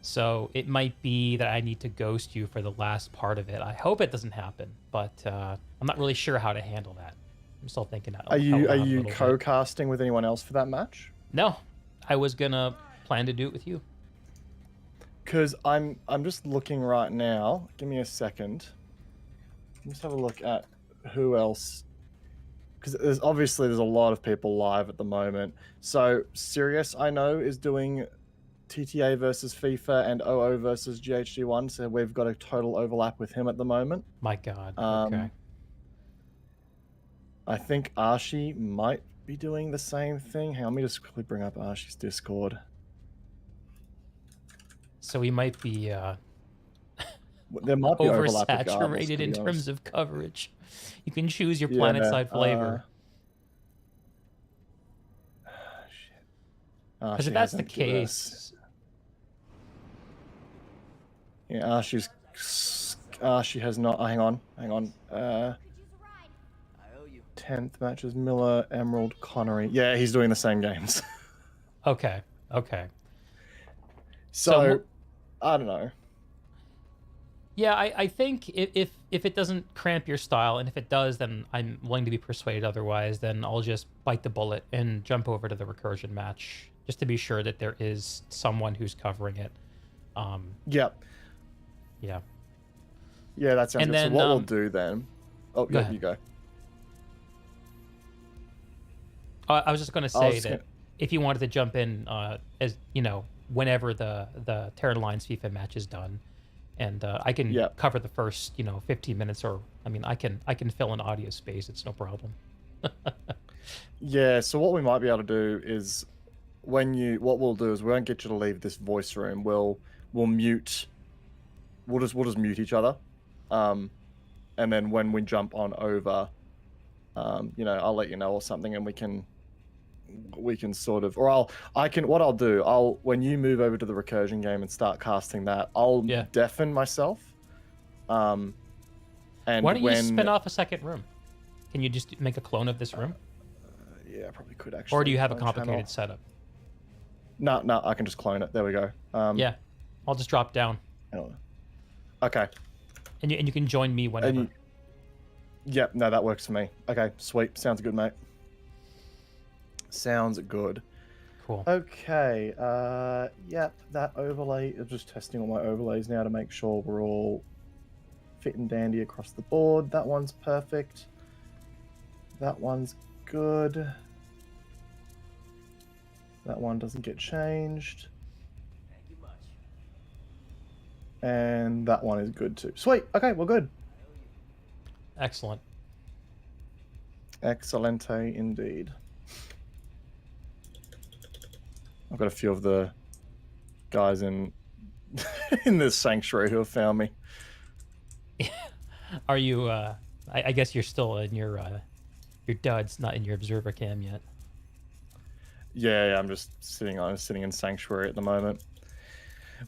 So it might be that I need to ghost you for the last part of it. I hope it doesn't happen, but I'm not really sure how to handle that. I'm still thinking. Are you co-casting with anyone else for that match? No, I was gonna plan to do it with you. Because I'm just looking right now. Give me a second. Let's have a look at who else. Because there's a lot of people live at the moment. So Sirius, I know, is doing TTA versus FIFA and OO versus GHG1. So we've got a total overlap with him at the moment. My God. Okay. I think Archie might be doing the same thing. Hang on, let me just quickly bring up Archie's Discord. So we might be there might be oversaturated in terms of coverage. You can choose your planet side flavor. Because if that's the case, Archie's She has not. Hang on. I owe you. 10th matches Miller, Emerald, Connery. Yeah, he's doing the same games. Okay. Okay. So I don't know. Yeah, I think if it doesn't cramp your style, and if it does, then I'm willing to be persuaded otherwise, then I'll just bite the bullet and jump over to the recursion match, just to be sure that there is someone who's covering it. Yep. Yeah. Yeah, that sounds And good. then, So what we'll do then... Oh, go yeah, ahead. you go. I was just going to I was say just that gonna- if you wanted to jump in, as you know, whenever the Terran Alliance FIFA match is done, and I can Yep. cover the first 15 minutes, or I mean I can fill in audio space. It's no problem. Yeah, so what we might be able to do is what we'll do is we won't get you to leave this voice room. We'll mute. We'll just mute each other. And then when we jump on over, I'll let you know or something, and we can sort of, or what I'll do, when you move over to the recursion game and start casting that, I'll deafen myself. And Why don't you spin off a second room? Can you just make a clone of this room? Yeah, I probably could actually. Or do you have a Clone complicated channel. setup? No, I can just clone it. There we go. Yeah, I'll just drop down. Okay. And you can join me whenever. Yep, no, that works for me. Okay, sweet. Sounds good, mate. Sounds good. Cool. Okay, yep, that overlay, I'm just testing all my overlays now to make sure we're all fit and dandy across the board. That one's perfect. That one's good. That one doesn't get changed. Thank you much. And that one is good too. Sweet, okay, we're good. Excellent. Excelente indeed. I've got a few of the guys in in this sanctuary who have found me. Are you? I guess you're still in your duds, not in your observer cam yet. Yeah, I'm just sitting in sanctuary at the moment.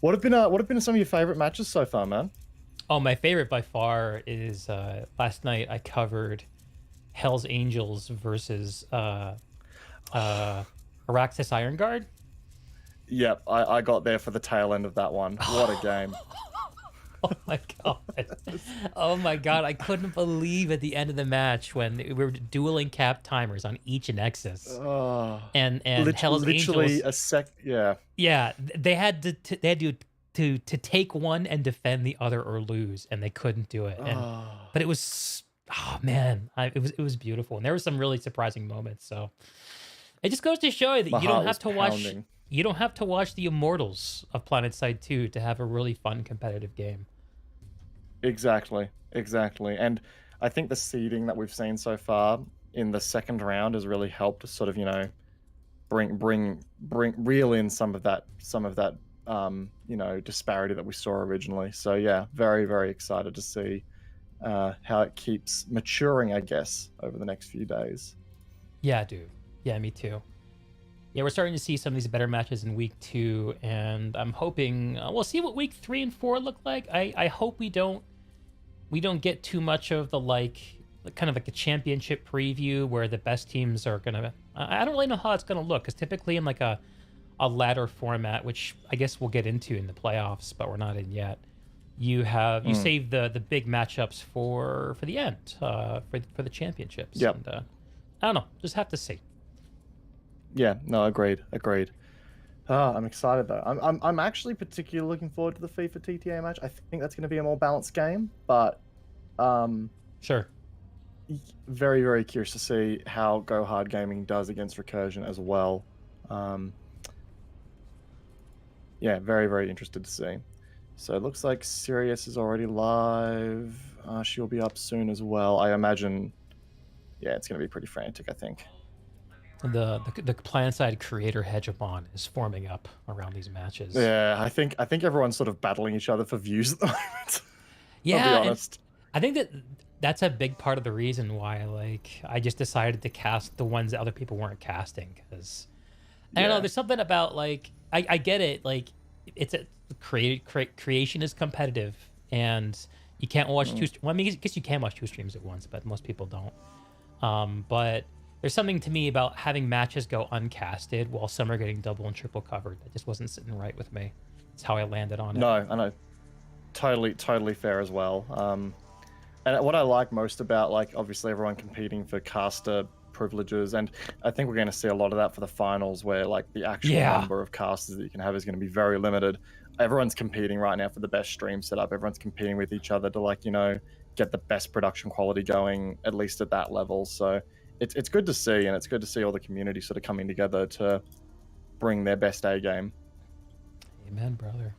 What have been some of your favorite matches so far, man? Oh, my favorite by far is last night I covered Hell's Angels versus Araxis Iron Guard. Yep, I got there for the tail end of that one. What a game. Oh my god. Oh my god, I couldn't believe at the end of the match when we were dueling cap timers on each Nexus. And Hell's literally Angels, yeah. Yeah, they had to take one and defend the other or lose, and they couldn't do it. But it was, oh man, it was beautiful, and there were some really surprising moments. So it just goes to show you that you don't have to watch. You don't have to watch the Immortals of PlanetSide 2 to have a really fun competitive game. Exactly. And I think the seeding that we've seen so far in the second round has really helped to sort of, reel in some of that disparity that we saw originally. So yeah, very, very excited to see how it keeps maturing, I guess, over the next few days. Yeah, dude. Yeah, me too. Yeah, we're starting to see some of these better matches in week 2, and I'm hoping we'll see what week 3 and 4 look like. I hope we don't get too much of the kind of like a championship preview where the best teams are gonna. I don't really know how it's gonna look, because typically in like a ladder format, which I guess we'll get into in the playoffs, but we're not in yet. You save the big matchups for the end, for the championships. Yep. And, I don't know, just have to see. Yeah, no, agreed. I'm excited though. I'm actually particularly looking forward to the FIFA TTA match. I think that's going to be a more balanced game, but sure. Very, very curious to see how Go Hard Gaming does against Recursion as well. Yeah, very, very interested to see. So it looks like Sirius is already live. She'll be up soon as well. I imagine. Yeah, it's going to be pretty frantic, I think. The PlanetSide creator hegemon is forming up around these matches. Yeah, I think everyone's sort of battling each other for views at the moment. Yeah, I'll be honest. I think that's a big part of the reason why I just decided to cast the ones that other people weren't casting, because I don't know, there's something about I get it, it's creation is competitive and you can't watch two. Well, I mean, I guess you can watch two streams at once, but most people don't. But there's something to me about having matches go uncasted while some are getting double and triple covered. That just wasn't sitting right with me. That's how I landed on it. No, I know. Totally fair as well. And what I like most about, like, obviously everyone competing for caster privileges, and I think we're going to see a lot of that for the finals, where like the actual number of casters that you can have is going to be very limited. Everyone's competing right now for the best stream setup. Everyone's competing with each other to, like, you know, get the best production quality going, at least at that level. So it's good to see, and it's good to see all the community sort of coming together to bring their best A game. Amen, brother.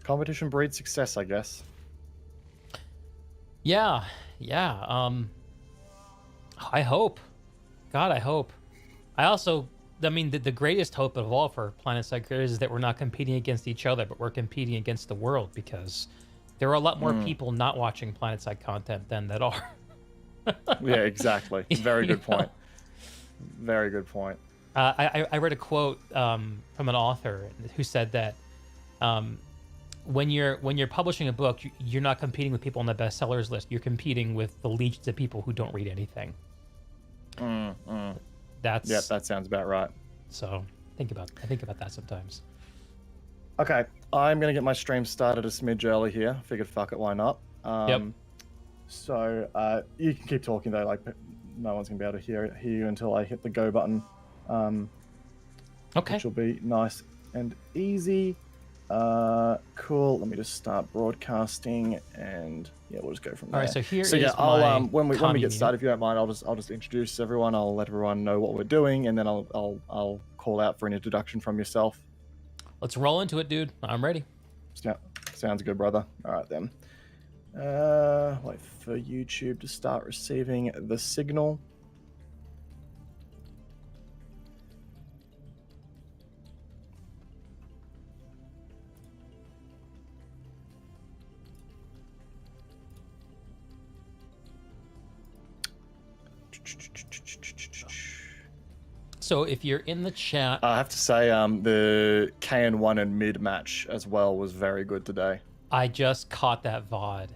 Competition breeds success, I guess. Yeah. I hope. God, I hope. I mean, the greatest hope of all for PlanetSide creators is that we're not competing against each other, but we're competing against the world, because there are a lot more people not watching PlanetSide content than that are. Yeah, exactly. Very good point. Very good point. I read a quote from an author who said that when you're publishing a book, you're not competing with people on the bestsellers list. You're competing with the legions of people who don't read anything. That sounds about right. So think about that sometimes. Okay, I'm gonna get my stream started a smidge early here. Figured, fuck it, why not? So you can keep talking though. Like, no one's gonna be able to hear you until I hit the go button. Okay. Which will be nice and easy. Cool. Let me just start broadcasting, and yeah, we'll just go from there. All right. So here is I'll when we get meeting. started, if you don't mind, I'll just introduce everyone. I'll let everyone know what we're doing, and then I'll call out for an introduction from yourself. Let's roll into it, dude. I'm ready. Yeah, sounds good, brother. All right then. Wait for YouTube to start receiving the signal. So if you're in the chat, I have to say, the KN1 and mid match as well was very good today. I just caught that VOD.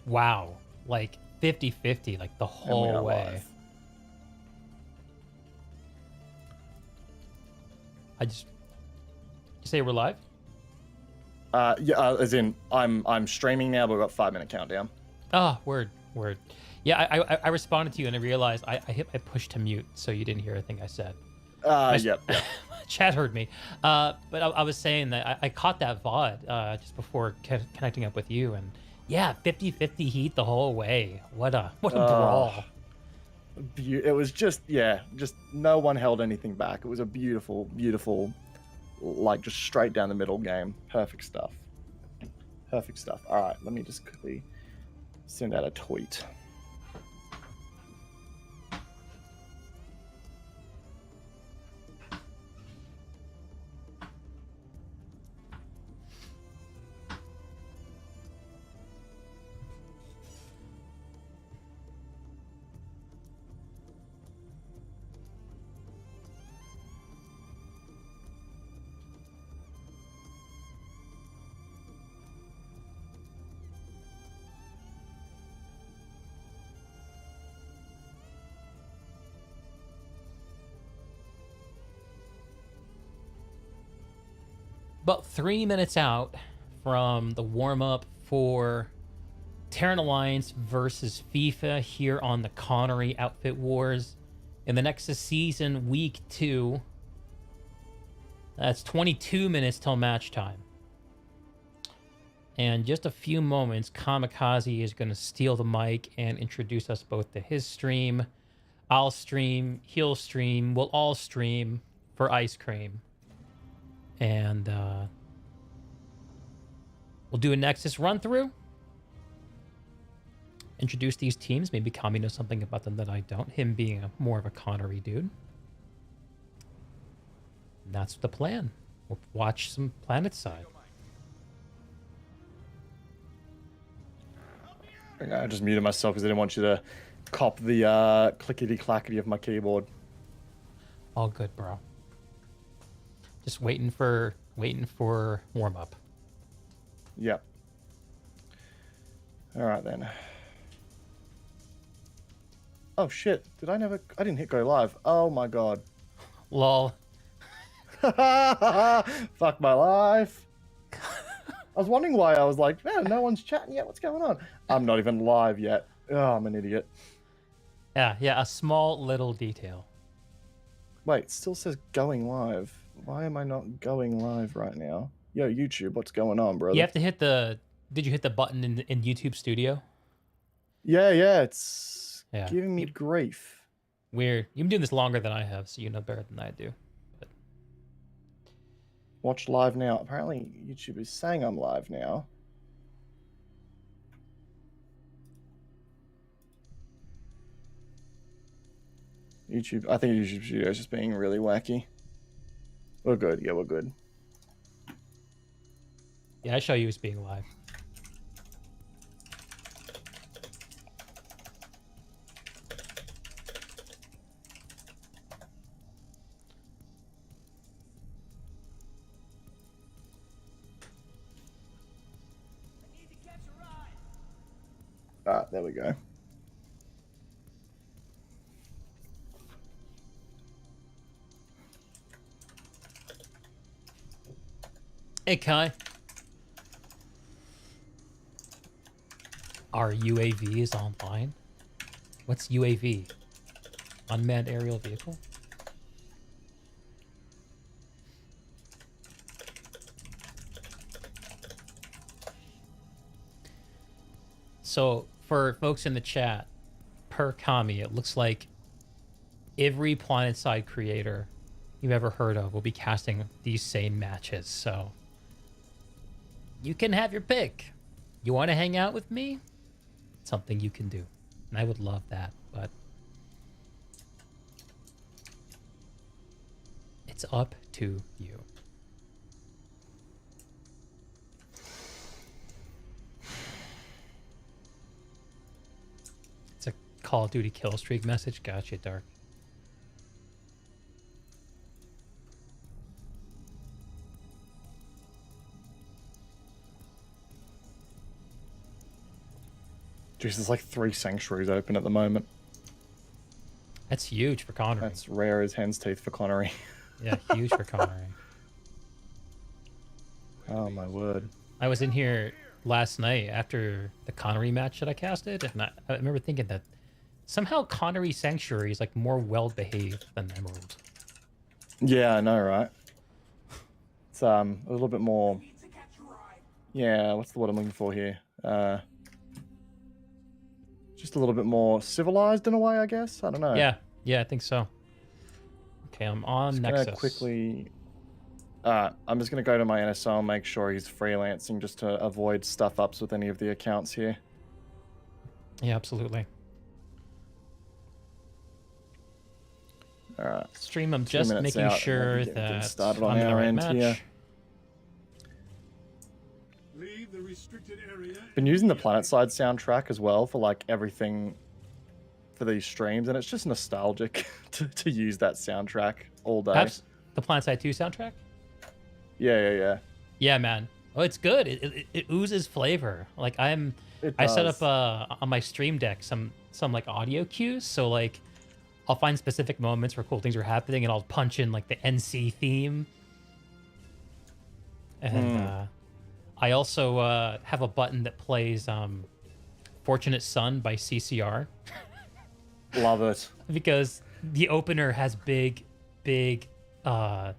Wow, like 50-50, like the whole way. Live. You say we're live? Yeah, as in I'm streaming now, but we've got 5-minute countdown. Oh, word. Yeah, I responded to you and I realized I pushed to mute, so you didn't hear anything I said. Yep. Chat heard me. But I was saying that I caught that VOD just before connecting up with you, and yeah, 50-50 heat the whole way. What a brawl. It was just no one held anything back. It was a beautiful, like, just straight down the middle game. Perfect stuff. All right, let me just quickly send out a tweet. About 3 minutes out from the warm-up for Terran Alliance versus FIFA here on the Connery Outfit Wars in the Nexus season, week 2. That's 22 minutes till match time. And just a few moments, Camikaze is going to steal the mic and introduce us both to his stream. I'll stream, he'll stream, we'll all stream for ice cream. And we'll do a Nexus run through. Introduce these teams. Maybe Kami knows something about them that I don't. Him being more of a Connery dude. And that's the plan. We'll watch some PlanetSide. I just muted myself because I didn't want you to cop the clickety-clackety of my keyboard. All good, bro. Just waiting for warm up. Yep. All right then. Oh shit! I didn't hit go live. Oh my god. Lol. Fuck my life. I was wondering why I was like, man, no one's chatting yet. What's going on? I'm not even live yet. Oh, I'm an idiot. Yeah, a small little detail. Wait, it still says going live. Why am I not going live right now? Yo, YouTube, what's going on, brother? You have to hit the. Did you hit the button in YouTube Studio? Yeah, it's Yeah. giving me grief. Weird. You've been doing this longer than I have, so you know better than I do. But Watch live now. Apparently, YouTube is saying I'm live now. YouTube, I think YouTube Studio is just being really wacky. We're good. Yeah, we're good. yeah, I show you as being live. Ah, there we go. Hey, Kai. Are UAVs online? What's UAV? Unmanned aerial vehicle? So, for folks in the chat, per Kami, it looks like every PlanetSide creator you've ever heard of will be casting these same matches. So, you can have your pick. You want to hang out with me? Something you can do. And I would love that, but it's up to you. It's a Call of Duty kill streak message. Gotcha, Dark. Jeez, there's like 3 sanctuaries open at the moment. That's huge for Connery. That's rare as hen's teeth for Connery. Yeah, huge for Connery. Oh my word. I was in here last night after the Connery match that I casted, and I remember thinking that somehow Connery Sanctuary is like more well-behaved than Emerald. Yeah, I know, right? It's a little bit more. Yeah, what's the word I'm looking for here? Just a little bit more civilized in a way, I guess. I don't know. Yeah, I think so. Okay, I'm on Just Nexus. gonna quickly. I'm just gonna go to my NSO and make sure he's freelancing just to avoid stuff ups with any of the accounts here. Yeah, absolutely. All right. Stream, I'm 2 just minutes making out, sure and then get that started I'm on in the our right end match. here. Leave the restricted area. Been using the PlanetSide soundtrack as well for like everything for these streams, and it's just nostalgic to use that soundtrack all day. Perhaps the PlanetSide 2 soundtrack? Yeah. Yeah, man. Oh, it's good. It oozes flavor. Like I set up on my stream deck some like audio cues, so like I'll find specific moments where cool things are happening, and I'll punch in like the NC theme. And I also have a button that plays "Fortunate Son" by CCR. Love it. Because the opener has big that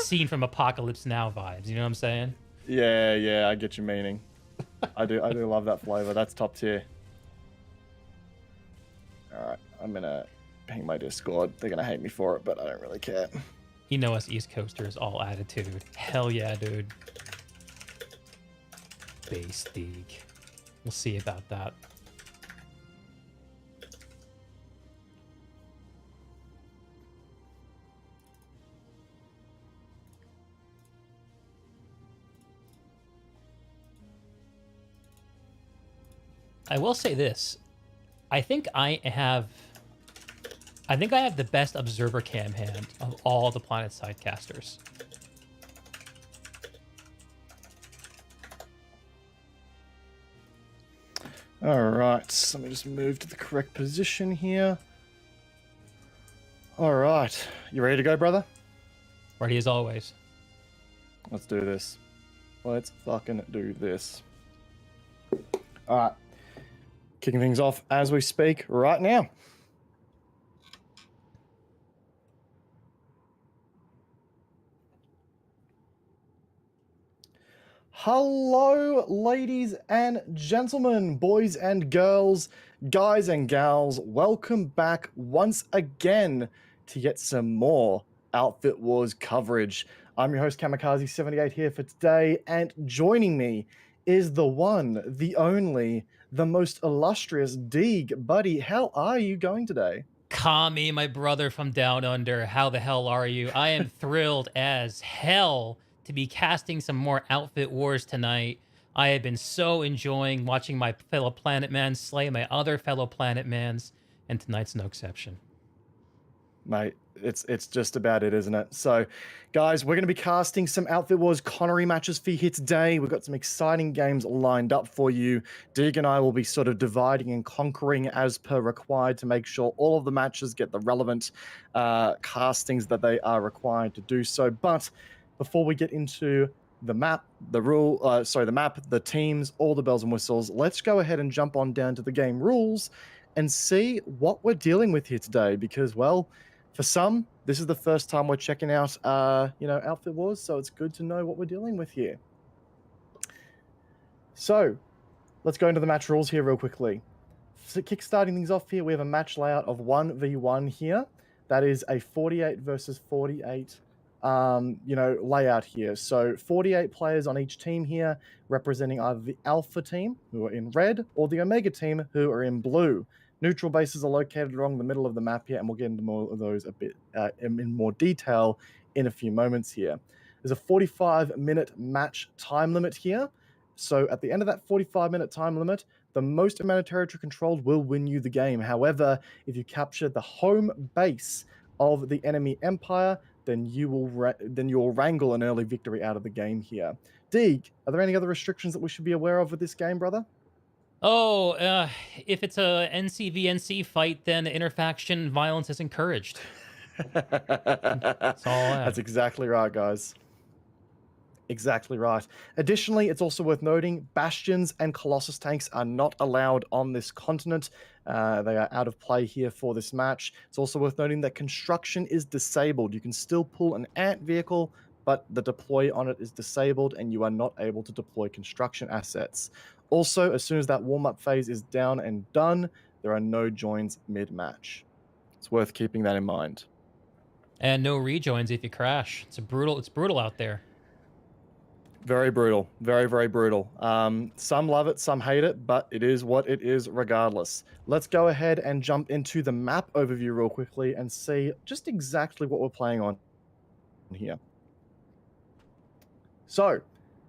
scene from Apocalypse Now vibes. You know what I'm saying? Yeah, I get your meaning. I do love that flavor. That's top tier. All right, I'm gonna ping my Discord. They're gonna hate me for it, but I don't really care. You know us East Coasters, all attitude. Hell yeah, dude. Base Dig. We'll see about that. I will say this. I think I have I think I have the best observer cam hand of all the Planet Side casters. All right, let me just move to the correct position here. All right, you ready to go, brother? Ready as always. Let's do this. Let's fucking do this. All right, kicking things off as we speak right now. Hello, ladies and gentlemen, boys and girls, guys and gals. Welcome back once again to get some more Outfit Wars coverage. I'm your host, Camikaze78, here for today, and joining me is the one, the only, the most illustrious Deeg. Buddy, how are you going today? Kami, my brother from down under, how the hell are you? I am thrilled as hell to be casting some more Outfit Wars tonight. I have been so enjoying watching my fellow Planet Mans slay my other fellow Planet Mans, and tonight's no exception. Mate, it's just about it, isn't it? So, guys, we're going to be casting some Outfit Wars Connery matches for you here today. We've got some exciting games lined up for you. Dig and I will be sort of dividing and conquering as per required to make sure all of the matches get the relevant castings that they are required to do so. But before we get into the map, the teams, all the bells and whistles, let's go ahead and jump on down to the game rules and see what we're dealing with here today. Because, well, for some, this is the first time we're checking out, Outfit Wars, so it's good to know what we're dealing with here. So, let's go into the match rules here real quickly. So, kickstarting things off here, we have a match layout of 1v1 here. That is a 48 versus 48 layout here. So 48 players on each team here, representing either the Alpha team, who are in red, or the Omega team, who are in blue. Neutral bases are located along the middle of the map here, and we'll get into more of those a bit in more detail in a few moments here. There's a 45-minute match time limit here. So at the end of that 45-minute time limit, the most amount of territory controlled will win you the game. However, if you capture the home base of the enemy empire, then you'll wrangle an early victory out of the game here. Deeg, are there any other restrictions that we should be aware of with this game, brother? Oh, if it's a NC-VNC fight, then interfaction violence is encouraged. That's all I have. That's exactly right, guys. Exactly right. Additionally, it's also worth noting, Bastions and Colossus tanks are not allowed on this continent. They are out of play here for this match. It's also worth noting that construction is disabled. You can still pull an ant vehicle, but the deploy on it is disabled, and you are not able to deploy construction assets. Also, as soon as that warm-up phase is down and done, there are no joins mid-match. It's worth keeping that in mind. And no rejoins if you crash. It's brutal out there. Very brutal. Very, very brutal. Some love it, some hate it, but it is what it is regardless. Let's go ahead and jump into the map overview real quickly and see just exactly what we're playing on here. So,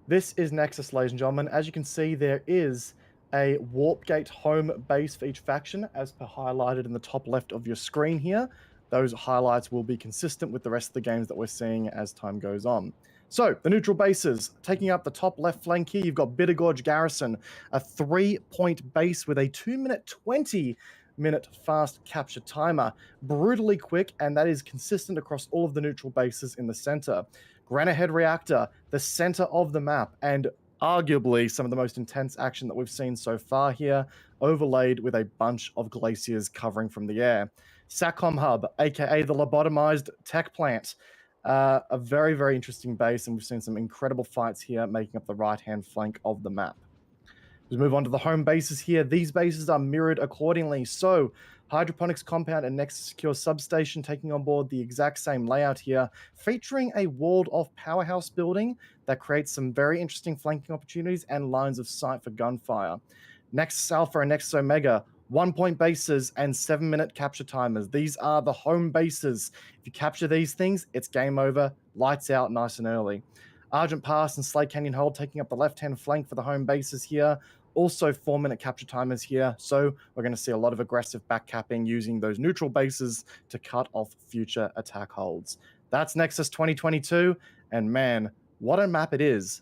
this is Nexus, ladies and gentlemen. As you can see, there is a warp gate home base for each faction, as per highlighted in the top left of your screen here. Those highlights will be consistent with the rest of the games that we're seeing as time goes on. So, the neutral bases, taking up the top left flank here, you've got Bittergorge Garrison, a 3-point base with a 2-minute 20-minute fast capture timer. Brutally quick, and that is consistent across all of the neutral bases in the center. Granite Reactor, the center of the map, and arguably some of the most intense action that we've seen so far here, overlaid with a bunch of glaciers covering from the air. Satcom Hub, aka the lobotomized tech plant. A very, very interesting base, and we've seen some incredible fights here making up the right-hand flank of the map. We move on to the home bases here. These bases are mirrored accordingly. So, Hydroponics Compound and Nexus Secure Substation taking on board the exact same layout here, featuring a walled-off powerhouse building that creates some very interesting flanking opportunities and lines of sight for gunfire. Nexus Alpha and Nexus Omega, 1-point bases and 7-minute capture timers. These are the home bases. If you capture these things, it's game over, lights out nice and early. Argent Pass and Slate Canyon Hold taking up the left-hand flank for the home bases here. Also, 4-minute capture timers here, so we're going to see a lot of aggressive backcapping using those neutral bases to cut off future attack holds. That's Nexus 2022, and man, what a map it is.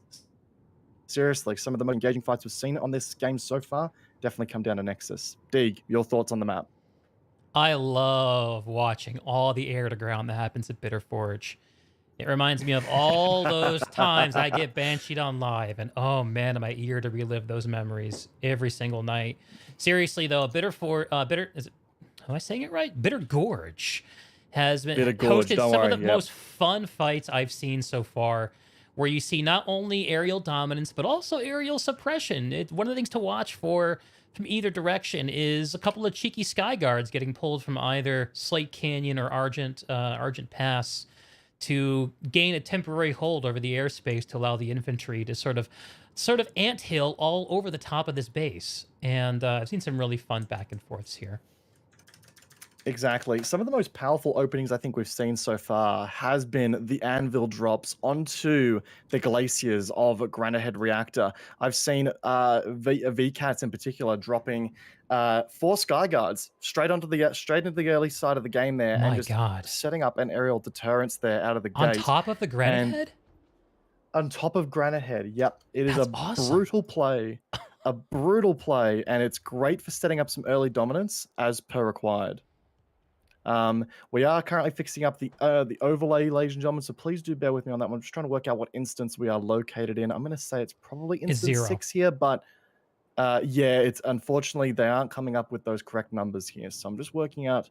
Seriously, some of the most engaging fights we've seen on this game so far definitely come down to Nexus. Deeg, your thoughts on the map? I love watching all the air to ground that happens at Bitter Forge. It reminds me of all those times I get Bansheed on live, and oh man, am I eager to relive those memories every single night. Seriously though, Bitter am I saying it right? Bitter Gorge has been hosted some of the most fun fights I've seen so far, where you see not only aerial dominance but also aerial suppression. One of the things to watch for from either direction is a couple of cheeky sky guards getting pulled from either Slate Canyon or Argent Pass to gain a temporary hold over the airspace to allow the infantry to sort of anthill all over the top of this base. And I've seen some really fun back and forths here. Exactly. Some of the most powerful openings I think we've seen so far has been the anvil drops onto the glaciers of Granite Head Reactor. I've seen VCats in particular dropping 4 Sky Guards straight into the early side of the game there, and just setting up an aerial deterrence there out of the gate. On top of the Granite Head? On top of Granite Head, yep. It is awesome. Brutal play. A brutal play, and it's great for setting up some early dominance as per required. We are currently fixing up the overlay, ladies and gentlemen, so please do bear with me on that one. I'm just trying to work out what instance we are located in. I'm going to say it's probably instance 6 here, but yeah, it's unfortunately they aren't coming up with those correct numbers here. So I'm just working out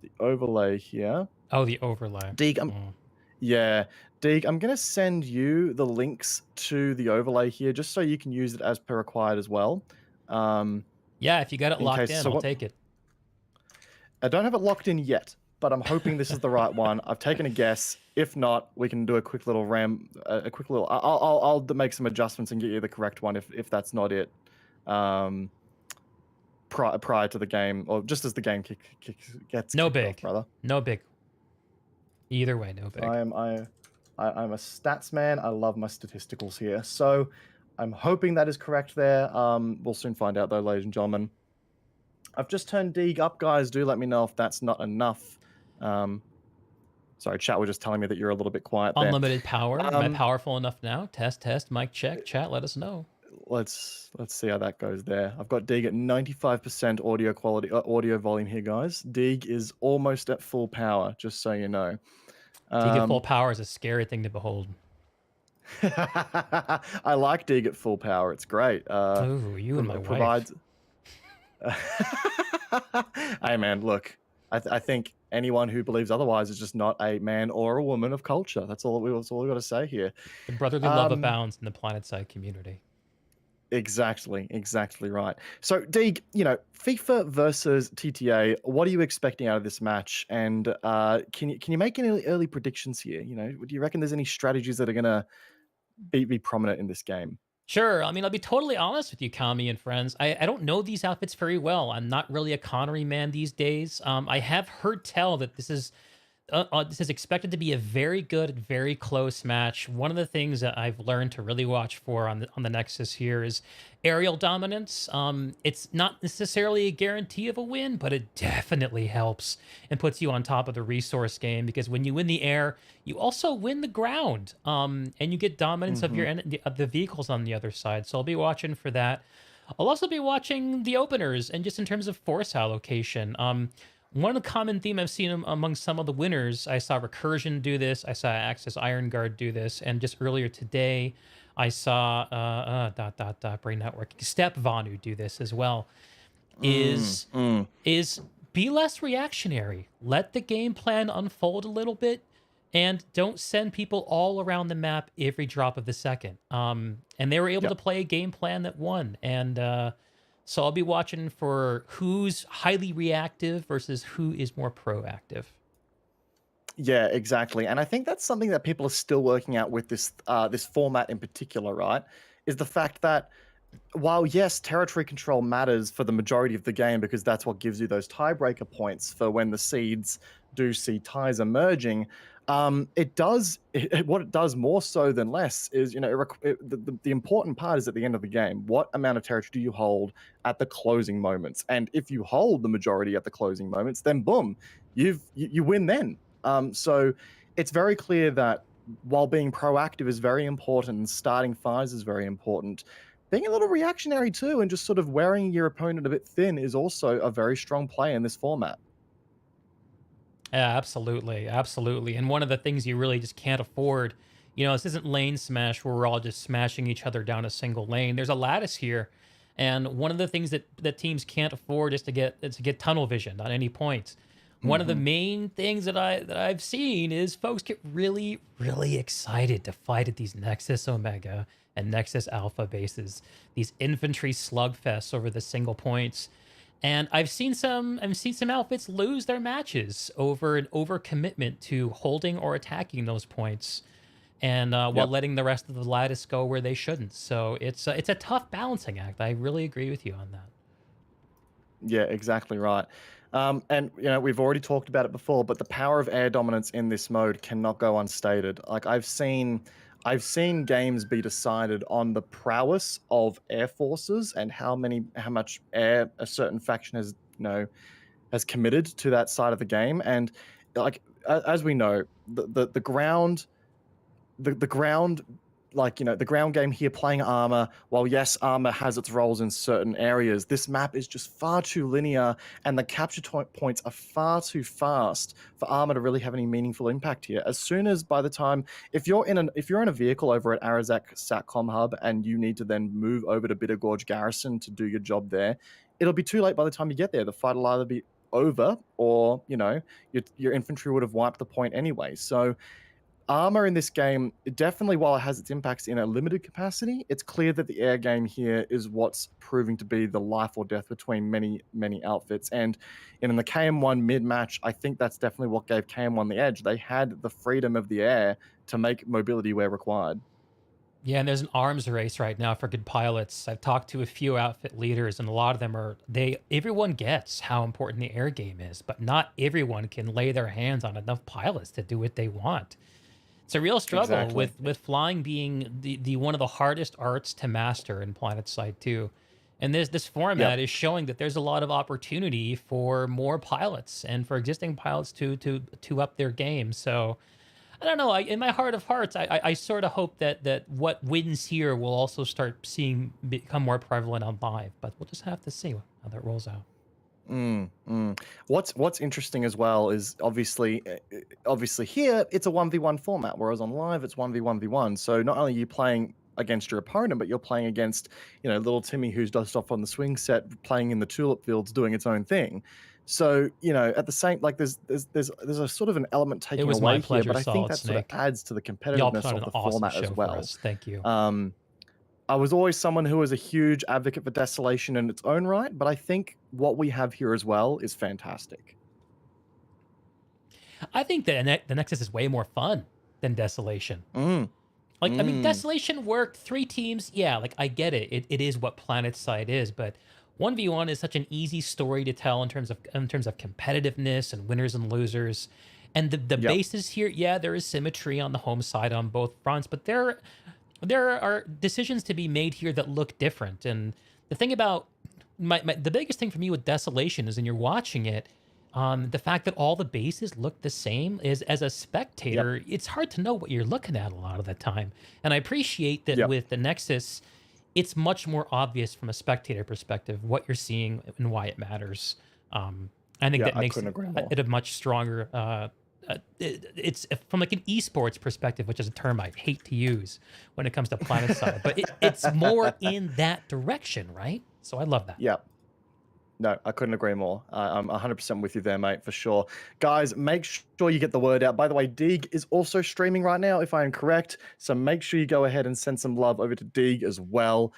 the overlay here. Oh, the overlay. Deeg, yeah, Deeg, I'm going to send you the links to the overlay here just so you can use it as per required as well. Yeah, if you got it locked in, I'll take it. I don't have it locked in yet, but I'm hoping this is the right one. I've taken a guess. If not, we can do a quick little I'll make some adjustments and get you the correct one if that's not it. Prior to the game, or just as the game gets no big, off, brother. No big. Either way, no big. I'm a stats man. I love my statisticals here, so I'm hoping that is correct there. We'll soon find out though, ladies and gentlemen. I've just turned Deeg up, guys. Do let me know if that's not enough. Sorry, chat were just telling me that you're a little bit quiet there. Unlimited power. Am I powerful enough now? Test, mic check. Chat, let us know. Let's see how that goes there. I've got Deeg at 95% audio quality, audio volume here, guys. Deeg is almost at full power, just so you know. Deeg at full power is a scary thing to behold. I like Deeg at full power. It's great. Oh, you and my wife. Hey man, look, I think anyone who believes otherwise is just not a man or a woman of culture. That's all we got to say here. The brotherly love abounds in the PlanetSide community. Exactly right. So Deeg, FIFA versus TTA, what are you expecting out of this match? And can you make any early predictions here? Do you reckon there's any strategies that are gonna be prominent in this game? Sure. I mean, I'll be totally honest with you, Kami and friends. I don't know these outfits very well. I'm not really a Connery man these days. I have heard tell that this is expected to be a very good, very close match. One of the things that I've learned to really watch for on the Nexus here is aerial dominance. It's not necessarily a guarantee of a win, but it definitely helps and puts you on top of the resource game, because when you win the air, you also win the ground, and you get dominance of the vehicles on the other side. So I'll be watching for that. I'll also be watching the openers, and just in terms of force allocation. One of the common theme I've seen among some of the winners, I saw Recursion do this, I saw Access Iron Guard do this, and just earlier today, I saw Brain Networking Step Vanu do this as well. Is be less reactionary. Let the game plan unfold a little bit, and don't send people all around the map every drop of the second. And they were able to play a game plan that won, and so I'll be watching for who's highly reactive versus who is more proactive. Yeah, exactly. And I think that's something that people are still working out with this format in particular, right? Is the fact that while, yes, territory control matters for the majority of the game, because that's what gives you those tiebreaker points for when the seeds do see ties emerging, It does what it does more so than less is, the important part is at the end of the game. What amount of territory do you hold at the closing moments? And if you hold the majority at the closing moments, then boom, you win then. So it's very clear that while being proactive is very important and starting fires is very important, being a little reactionary too and just sort of wearing your opponent a bit thin is also a very strong play in this format. Yeah, absolutely, absolutely. And one of the things you really just can't afford, this isn't lane smash where we're all just smashing each other down a single lane. There's a lattice here, and one of the things that teams can't afford is to get tunnel vision on any point. One of the main things that I've seen is folks get really, really excited to fight at these Nexus Omega and Nexus Alpha bases, these infantry slugfests over the single points. And I've seen some outfits lose their matches over an overcommitment to holding or attacking those points, and while letting the rest of the lattice go where they shouldn't. So it's a tough balancing act. I really agree with you on that. Yeah, exactly right. And we've already talked about it before, but the power of air dominance in this mode cannot go unstated. Like I've seen games be decided on the prowess of air forces and how much air a certain faction has committed to that side of the game. And like as we know, the ground, the ground game here playing armor, while yes, armor has its roles in certain areas, this map is just far too linear and the capture points are far too fast for armor to really have any meaningful impact here. As soon as by the time, if you're in a vehicle over at Arazak Satcom Hub and you need to then move over to Bitter Gorge Garrison to do your job there, it'll be too late by the time you get there. The fight will either be over or, your infantry would have wiped the point anyway. So armor in this game, definitely, while it has its impacts in a limited capacity, it's clear that the air game here is what's proving to be the life or death between many, many outfits. And in the KM1 mid-match, I think that's definitely what gave KM1 the edge. They had the freedom of the air to make mobility where required. Yeah, and there's an arms race right now for good pilots. I've talked to a few outfit leaders, and a lot of them everyone gets how important the air game is, but not everyone can lay their hands on enough pilots to do what they want. It's a real struggle. Exactly. with flying being the one of the hardest arts to master in PlanetSide 2. And this format is showing that there's a lot of opportunity for more pilots and for existing pilots to up their game. So I don't know. In my heart of hearts, I sort of hope that what wins here will also start become more prevalent on live. But we'll just have to see how that rolls out. What's interesting as well is obviously here it's a 1v1 format, whereas on live it's 1v1v1. So not only are you playing against your opponent, but you're playing against little Timmy who's just off on the swing set, playing in the tulip fields, doing its own thing. So at the same, like there's a sort of an element taken away here, but I think that sort of adds to the competitiveness of the format as well. Thank you. I was always someone who was a huge advocate for Desolation in its own right, but I think what we have here as well is fantastic. I think that the Nexus is way more fun than Desolation. I mean, Desolation worked 3 teams. Yeah, like I get it. It is what PlanetSide is, but 1v1 is such an easy story to tell in terms of competitiveness and winners and losers. And the bases here, yeah, there is symmetry on the home side on both fronts, but there are decisions to be made here that look different. And the thing about the biggest thing for me with Desolation is, when you're watching it, the fact that all the bases look the same is, as a spectator, it's hard to know what you're looking at a lot of the time. And I appreciate that with the Nexus, it's much more obvious from a spectator perspective what you're seeing and why it matters. I think that makes it a much stronger. It's from like an esports perspective, which is a term I hate to use when it comes to PlanetSide, but it's more in that direction, right? So I love that. Yeah. No, I couldn't agree more. I'm 100% with you there, mate, for sure. Guys, make sure you get the word out. By the way, Deeg is also streaming right now, if I am correct. So make sure you go ahead and send some love over to Deeg as well.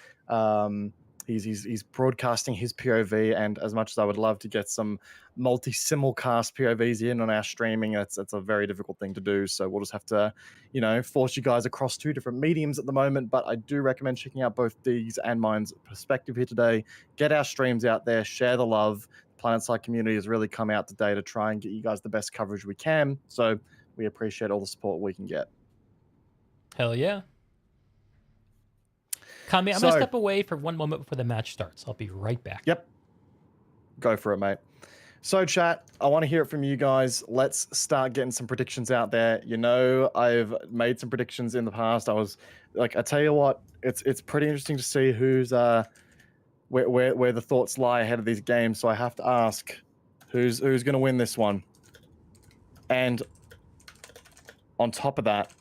He's broadcasting his POV, and as much as I would love to get some multi-simulcast POVs in on our streaming, that's a very difficult thing to do. So we'll just have to, force you guys across 2 different mediums at the moment. But I do recommend checking out both Deeg's and mine's perspective here today. Get our streams out there, share the love. The PlanetSide community has really come out today to try and get you guys the best coverage we can. So We appreciate all the support we can get. Hell yeah. Kami, I'm going to step away for one moment before the match starts. I'll be right back. Yep. Go for it, mate. So, chat, I want to hear it from you guys. Let's start getting some predictions out there. You know, I've made some predictions in the past. I tell you what, it's pretty interesting to see who's where the thoughts lie ahead of these games. So I have to ask, who's going to win this one? And on top of that,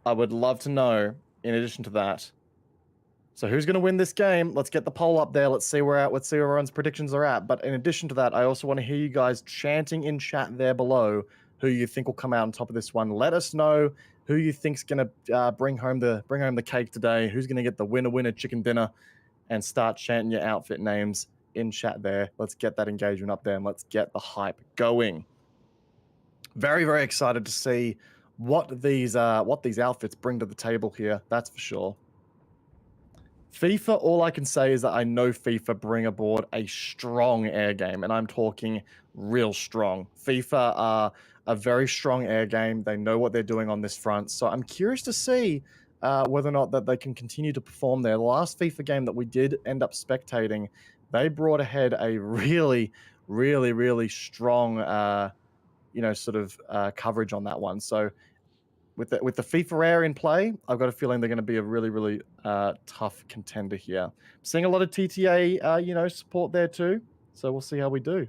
I would love to know, in addition to that, so who's going to win this game? Let's get the poll up there. Let's see where everyone's predictions are at. But in addition to that, I also want to hear you guys chanting in chat there below who you think will come out on top of this one. Let us know who you think's going to bring home the cake today. Who's going to get the winner chicken dinner? And start chanting your outfit names in chat there. Let's get that engagement up there and let's get the hype going. Very, very excited to see what these outfits bring to the table here. That's for sure. FIFA, all I can say is that I know FIFA bring aboard a strong air game, and I'm talking real strong. FIFA are a very strong air game. They know what they're doing on this front. So I'm curious to see whether or not that they can continue to perform there. The last FIFA game that we did end up spectating, they brought ahead a really, really, really strong, coverage on that one. So with the FIFA Air in play, I've got a feeling they're going to be a really, really tough contender here. I'm seeing a lot of TTA, support there too. So we'll see how we do.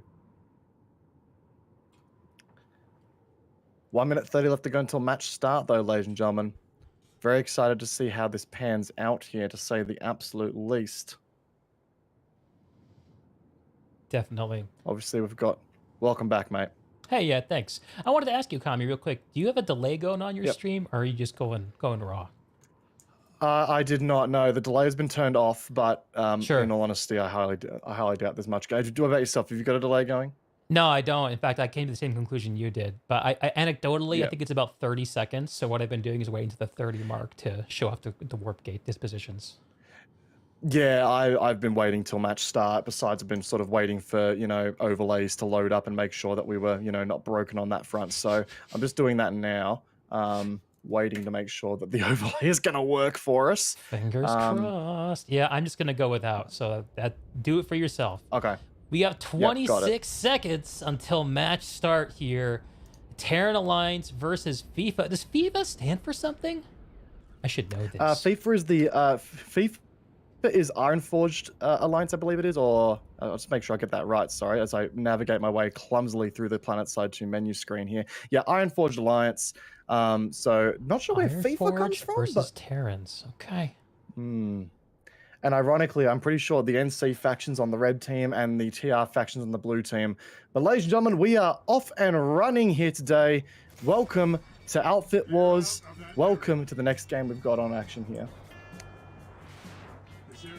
1 minute 30 left to go until match start, though, ladies and gentlemen. Very excited to see how this pans out here, to say the absolute least. Definitely. Obviously, we've got... Welcome back, mate. Hey, yeah, thanks. I wanted to ask you, Kami, real quick. Do you have a delay going on your stream, or are you just going raw? I did not know. The delay has been turned off, but Sure. in all honesty, I highly doubt there's much. Do about yourself? Have you got a delay going? No, I don't. In fact, I came to the same conclusion you did. But I anecdotally, Yeah. I think it's about 30 seconds. So what I've been doing is waiting to the 30 mark to show off the warp gate dispositions. Yeah, I've been waiting till match start. Besides, I've been sort of waiting for, overlays to load up and make sure that we were, not broken on that front. So I'm just doing that now, waiting to make sure that the overlay is going to work for us. Fingers crossed. Yeah, I'm just going to go without. So do it for yourself. Okay. We have 26 seconds until match start here. Terran Alliance versus FIFA. Does FIFA stand for something? I should know this. FIFA is the FIFA is Ironforged Alliance, I believe it is, or I'll just make sure I get that right. Sorry, as I navigate my way clumsily through the Planet Side 2 menu screen here. Yeah, Ironforged Alliance. So not sure where FIFA comes from. Versus Terrans. Okay. And ironically, I'm pretty sure the NC faction's on the red team and the TR faction's on the blue team. But ladies and gentlemen, we are off and running here today. Welcome to Outfit Wars. Welcome to the next game we've got on action here.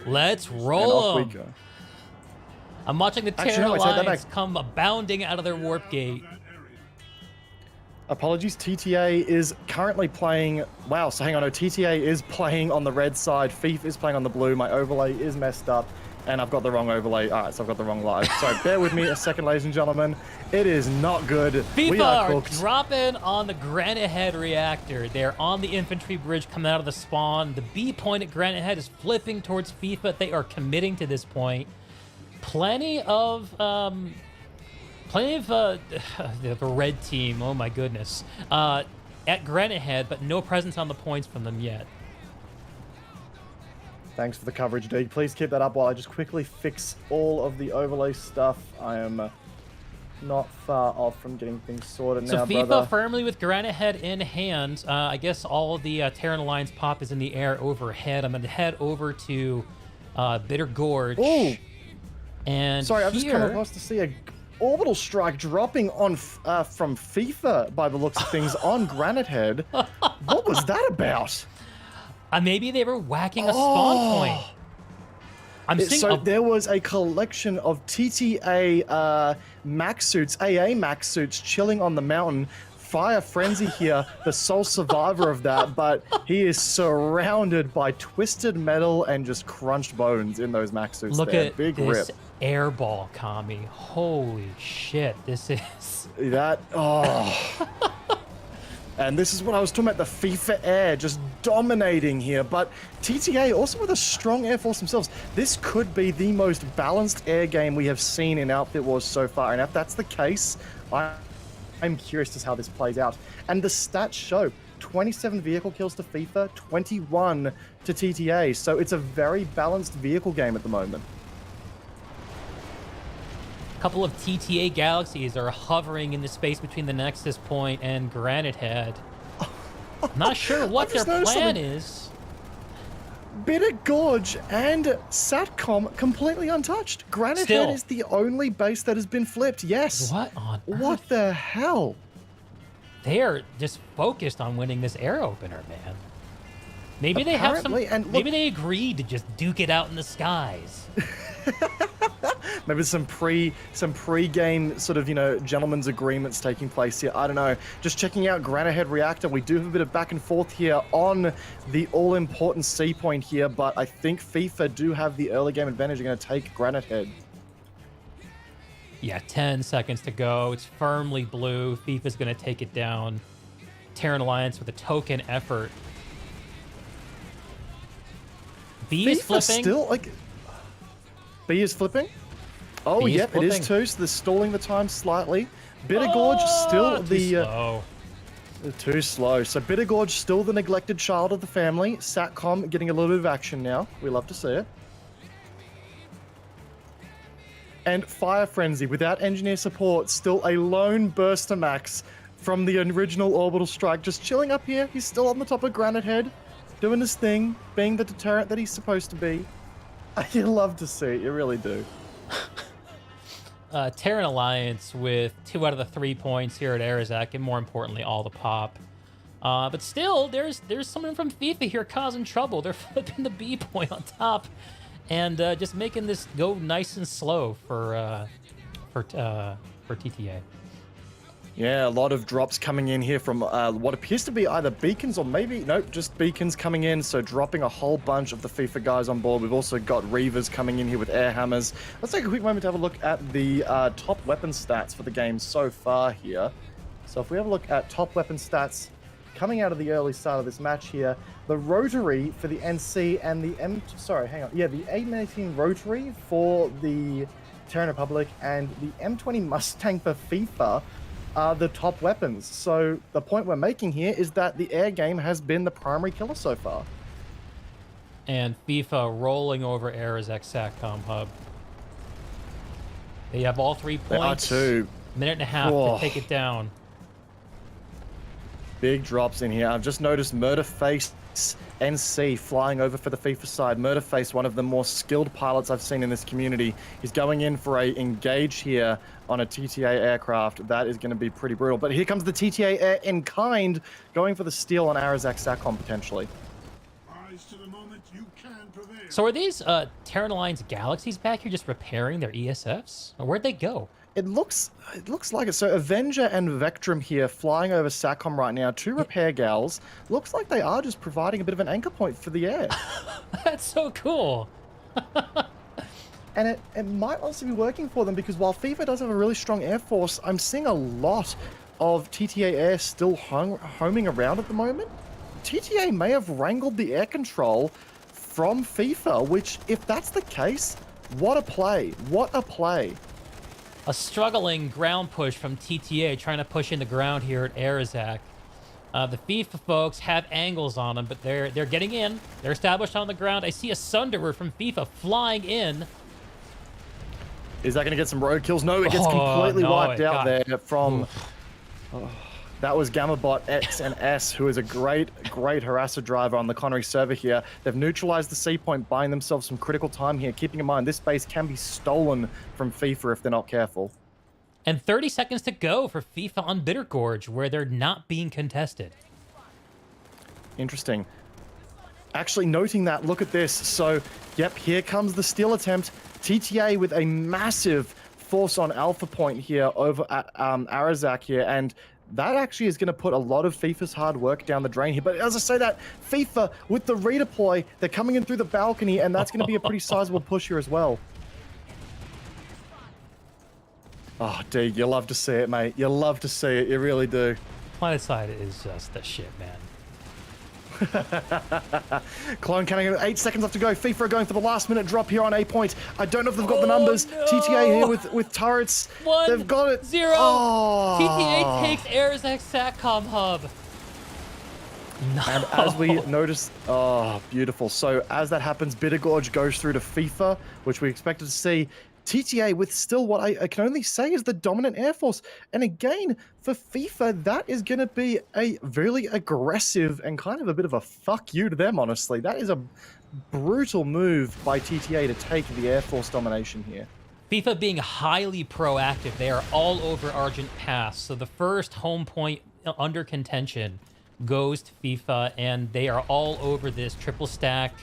Let's And roll off we 'em. go. I'm watching the Actually, Terran no, I take that Alliance back. come abounding out of their warp gate. Apologies, TTA is currently playing... Wow, so hang on, no, TTA is playing on the red side, FIFA is playing on the blue, my overlay is messed up, and I've got the wrong overlay. Alright, so I've got the wrong live. So bear with me a second, ladies and gentlemen. It is not good. FIFA We are are cooked. dropping on the Granite Head reactor. They're on the infantry bridge coming out of the spawn. The B point at Granite Head is flipping towards FIFA. They are committing to this point. Plenty of the red team, oh my goodness, at Granite Head, but no presence on the points from them yet. Thanks for the coverage, D. Please keep that up while I just quickly fix all of the overlay stuff. I am not far off from getting things sorted So now, FIFA brother. firmly with Granite Head in hand. I guess all of the Terran Alliance pop is in the air overhead. I'm going to head over to Bitter Gorge. Ooh! And Sorry, I've just come here- across to see a orbital strike dropping on from FIFA by the looks of things on Granite Head. What was that about? Maybe they were whacking a spawn point. I'm seeing So there was a collection of TTA max suits, AA max suits, chilling on the mountain. Fire Frenzy here, the sole survivor of that, but he is surrounded by twisted metal and just crunched bones in those max suits. Look there. at Big this rip. airball, Kami. Holy shit, this is... That, oh. And this is what I was talking about, the FIFA air just dominating here. But TTA also with a strong air force themselves. This could be the most balanced air game we have seen in Outfit Wars so far. And if that's the case, I'm curious as to how this plays out. And the stats show 27 vehicle kills to FIFA, 21 to TTA. So it's a very balanced vehicle game at the moment. A couple of TTA Galaxies are hovering in the space between the Nexus Point and Granite Head. Not sure what their plan is. Bitter Gorge and Satcom completely untouched. Granite Head is the only base that has been flipped. Yes. What on earth? What the hell? They are just focused on winning this air opener, man. Maybe they have some. And maybe they agreed to just duke it out in the skies. Maybe some pre-game sort of, you know, gentlemen's agreements taking place here. I don't know. Just checking out Granite Head Reactor. We do have a bit of back and forth here on the all-important C point here, but I think FIFA do have the early game advantage. They're going to take Granite Head. Yeah, 10 seconds to go. It's firmly blue. FIFA's going to take it down. Terran Alliance with a token effort. B is flipping. Still, like... B is flipping? Oh, yep, it is too. So they're stalling the time slightly. Bitter Gorge still the... Too slow. So Bitter Gorge still the neglected child of the family. Satcom getting a little bit of action now. We love to see it. And Fire Frenzy, without engineer support, still a lone burster max from the original orbital strike. Just chilling up here. He's still on the top of Granite Head, doing his thing, being the deterrent that he's supposed to be. You love to see it, you really do. Terran Alliance with 2 out of the 3 points here at Arizak, and more importantly, all the pop. But still, there's someone from FIFA here causing trouble. They're flipping the B point on top, and just making this go nice and slow for TTA. Yeah, a lot of drops coming in here from what appears to be either beacons or maybe, nope, just beacons coming in. So dropping a whole bunch of the FIFA guys on board. We've also got Reavers coming in here with air hammers. Let's take a quick moment to have a look at the top weapon stats for the game so far here. So if we have a look at top weapon stats coming out of the early start of this match here, the rotary for the NC and the the A18 rotary for the Terran Republic and the M20 Mustang for FIFA are the top weapons. So the point we're making here is that the air game has been the primary killer so far. And FIFA rolling over Arizek Satcom Hub. They have all 3 points. Minute and a half to take it down. Big drops in here. I've just noticed Murderface NC flying over for the FIFA side. Murderface, one of the more skilled pilots I've seen in this community. He's going in for a engage here on a TTA aircraft. That is going to be pretty brutal. But here comes the TTA air in kind, going for the steal on Arizak Satcom potentially. Rise to the moment you can prevail. So are these Terran Alliance Galaxies back here just repairing their ESFs? Or where'd they go? It looks like it. So Avenger and Vectrum here flying over Satcom right now. 2 repair gals. Looks like they are just providing a bit of an anchor point for the air. That's so cool. And it might also be working for them because while FIFA does have a really strong air force, I'm seeing a lot of TTA air still homing around at the moment. TTA may have wrangled the air control from FIFA, which, if that's the case, what a play. What a play. A struggling ground push from TTA trying to push in the ground here at Arizak. The FIFA folks have angles on them, but they're getting in. They're established on the ground. I see a Sunderer from FIFA flying in. Is that going to get some road kills? No, it gets completely wiped out there from... that was GammaBot X and S, who is a great harasser driver on the Connery server here. They've neutralized the C point, buying themselves some critical time here, keeping in mind this base can be stolen from FIFA if they're not careful. And 30 seconds to go for FIFA on Bitter Gorge, where they're not being contested. Interesting. Actually noting that, look at this. So, yep, here comes the steal attempt. TTA with a massive force on Alpha Point here over at Arizak here, and that actually is going to put a lot of FIFA's hard work down the drain here. But as I say that, FIFA with the redeploy, they're coming in through the balcony, and that's going to be a pretty sizable push here as well. Oh, dude, you love to see it, mate. You love to see it. You really do. Planetside is just the shit, man. Clone cannon, 8 seconds left to go. FIFA are going for the last minute drop here on A point. I don't know if they've got the numbers. No. TTA here with turrets. 1, They've got it. 0. Oh. TTA takes Airzac Satcom Hub. No. And as we notice, oh, beautiful. So as that happens, Bitter Gorge goes through to FIFA, which we expected to see. TTA with still what I can only say is the dominant Air Force. And again, for FIFA, that is going to be a really aggressive and kind of a bit of a fuck you to them, honestly. That is a brutal move by TTA to take the Air Force domination here. FIFA being highly proactive. They are all over Argent Pass. So the first home point under contention goes to FIFA, and they are all over this triple stack.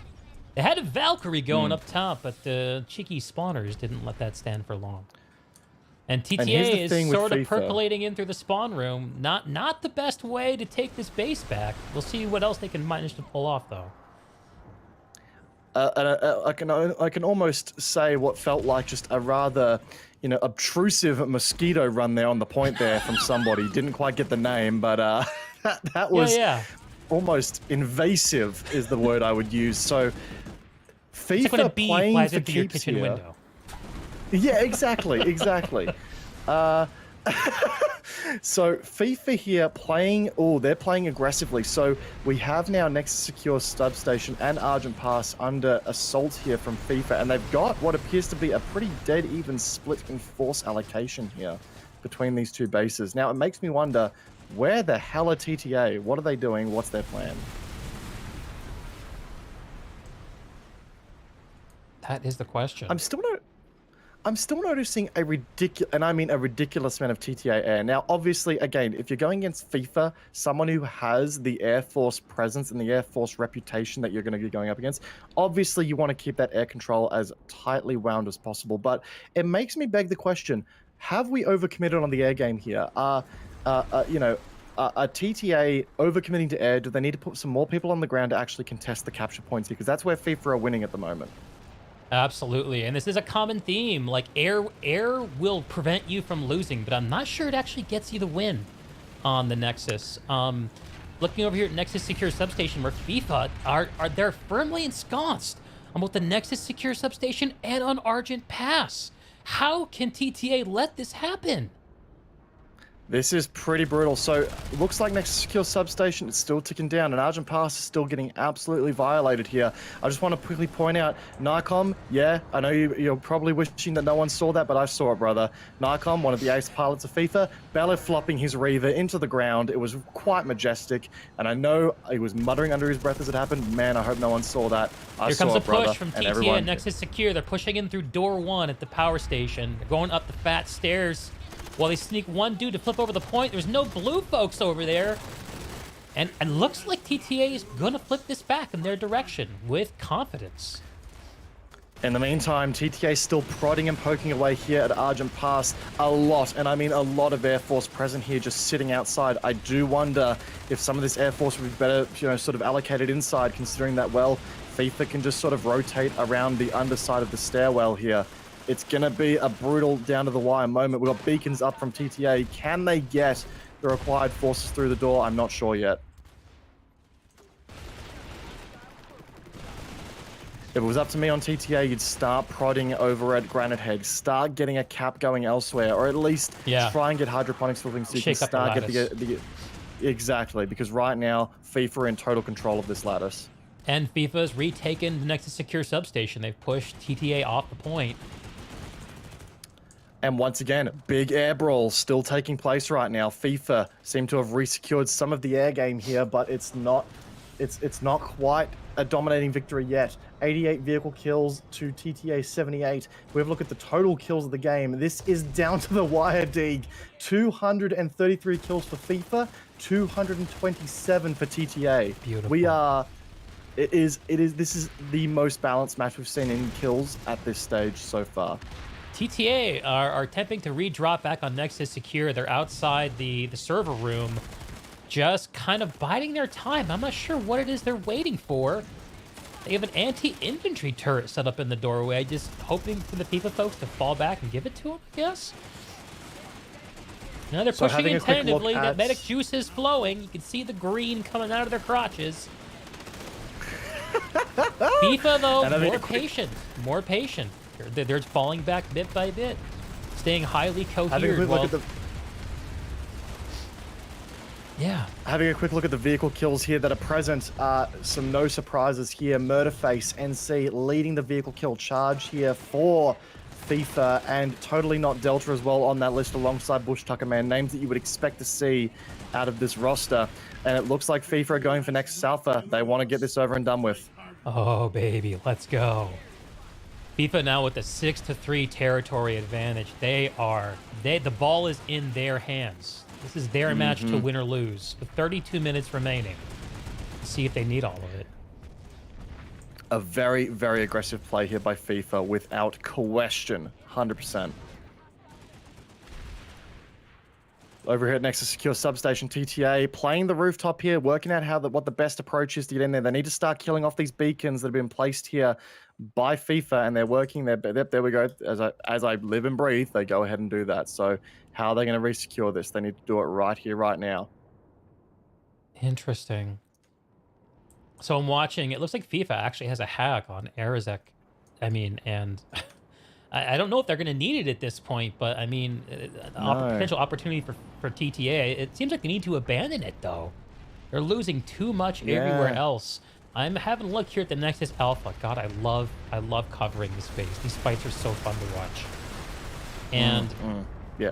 They had a Valkyrie going up top, but the cheeky spawners didn't let that stand for long. And TTA is sort of percolating in through the spawn room. Not the best way to take this base back. We'll see what else they can manage to pull off, though. I can almost say what felt like just a rather, obtrusive mosquito run there on the point there from somebody. Didn't quite get the name, but that was almost invasive is the word I would use. So FIFA it's like when a bee playing flies for into your keeps kitchen here. window. Yeah, exactly. So FIFA here playing, they're playing aggressively. So we have now Nexus Secure Substation and Argent Pass under assault here from FIFA, and they've got what appears to be a pretty dead even split in force allocation here between these two bases. Now it makes me wonder, where the hell are TTA? What are they doing? What's their plan? That is the question. I'm still noticing a ridiculous amount of TTA air. Now, obviously, again, if you're going against FIFA, someone who has the Air Force presence and the Air Force reputation that you're going to be going up against, obviously you want to keep that air control as tightly wound as possible. But it makes me beg the question, have we overcommitted on the air game here? Are TTA overcommitting to air? Do they need to put some more people on the ground to actually contest the capture points here? Because that's where FIFA are winning at the moment. Absolutely, and this is a common theme. Like, air will prevent you from losing, but I'm not sure it actually gets you the win on the Nexus. Looking over here at Nexus Secure Substation, where FIFA they're firmly ensconced on both the Nexus Secure Substation and on Argent Pass. How can TTA let this happen? This is pretty brutal. So looks like Nexus Secure Substation is still ticking down, and Argent Pass is still getting absolutely violated here. I just want to quickly point out, Narcom, yeah, I know you're probably wishing that no one saw that, but I saw it, brother. Narcom, one of the ace pilots of FIFA, belly flopping his Reaver into the ground. It was quite majestic, and I know he was muttering under his breath as it happened. Man, I hope no one saw that. Here comes a push from TTA and Nexus Secure. They're pushing in through door 1 at the power station. They're going up the fat stairs while they sneak one dude to flip over the point. There's no blue folks over there. And looks like TTA is going to flip this back in their direction with confidence. In the meantime, TTA is still prodding and poking away here at Argent Pass a lot, and I mean a lot of Air Force present here just sitting outside. I do wonder if some of this Air Force would be better, sort of allocated inside, considering that, well, FIFA can just sort of rotate around the underside of the stairwell here. It's going to be a brutal down-to-the-wire moment. We've got beacons up from TTA. Can they get the required forces through the door? I'm not sure yet. If it was up to me on TTA, you'd start prodding over at Granite Head, start getting a cap going elsewhere, or at least try and get hydroponics flipping so you can start get the exactly, because right now, FIFA are in total control of this lattice. And FIFA's retaken the Nexus Secure Substation. They've pushed TTA off the point. And once again, big air brawl still taking place right now. FIFA seem to have resecured some of the air game here, but it's not quite a dominating victory yet. 88 vehicle kills to TTA78. We have a look at the total kills of the game. This is down to the wire, Deeg. 233 kills for FIFA, 227 for TTA. Beautiful. This is the most balanced match we've seen in kills at this stage so far. TTA are attempting to re-drop back on Nexus Secure. They're outside the server room, just kind of biding their time. I'm not sure what it is they're waiting for. They have an anti-infantry turret set up in the doorway, just hoping for the FIFA folks to fall back and give it to them, I guess. Now they're So pushing having in a quick look tentatively. That at- medic juice is flowing. You can see the green coming out of their crotches. FIFA, though, And having more a quick- patient. More patient. They're falling back bit by bit. Staying highly Having a coherent. quick While... look at the Yeah. Having a quick look at the vehicle kills here that are present. Some no surprises here. Murderface, NC leading the vehicle kill charge here for FIFA, and totally not Delta as well on that list alongside Bush Tucker, man. Names that you would expect to see out of this roster. And it looks like FIFA are going for Nexus Alpha. They want to get this over and done with. Oh, baby. Let's go. FIFA now with the 6-3 territory advantage. The ball is in their hands. This is their match to win or lose, with 32 minutes remaining. Let's see if they need all of it. A very, very aggressive play here by FIFA without question. 100%. Over here at Nexus Secure Substation, TTA playing the rooftop here, working out what the best approach is to get in there. They need to start killing off these beacons that have been placed here by FIFA, and they're working there. There we go. As I live and breathe, they go ahead and do that. So how are they going to resecure this? They need to do it right here, right now. Interesting. So I'm watching. It looks like FIFA actually has a hack on Arizek. I mean, and I don't know if they're going to need it at this point, but I mean, potential opportunity for TTA. It seems like they need to abandon it, though. They're losing too much everywhere else. I'm having a look here at the Nexus Alpha. God, I love covering this space. These fights are so fun to watch. And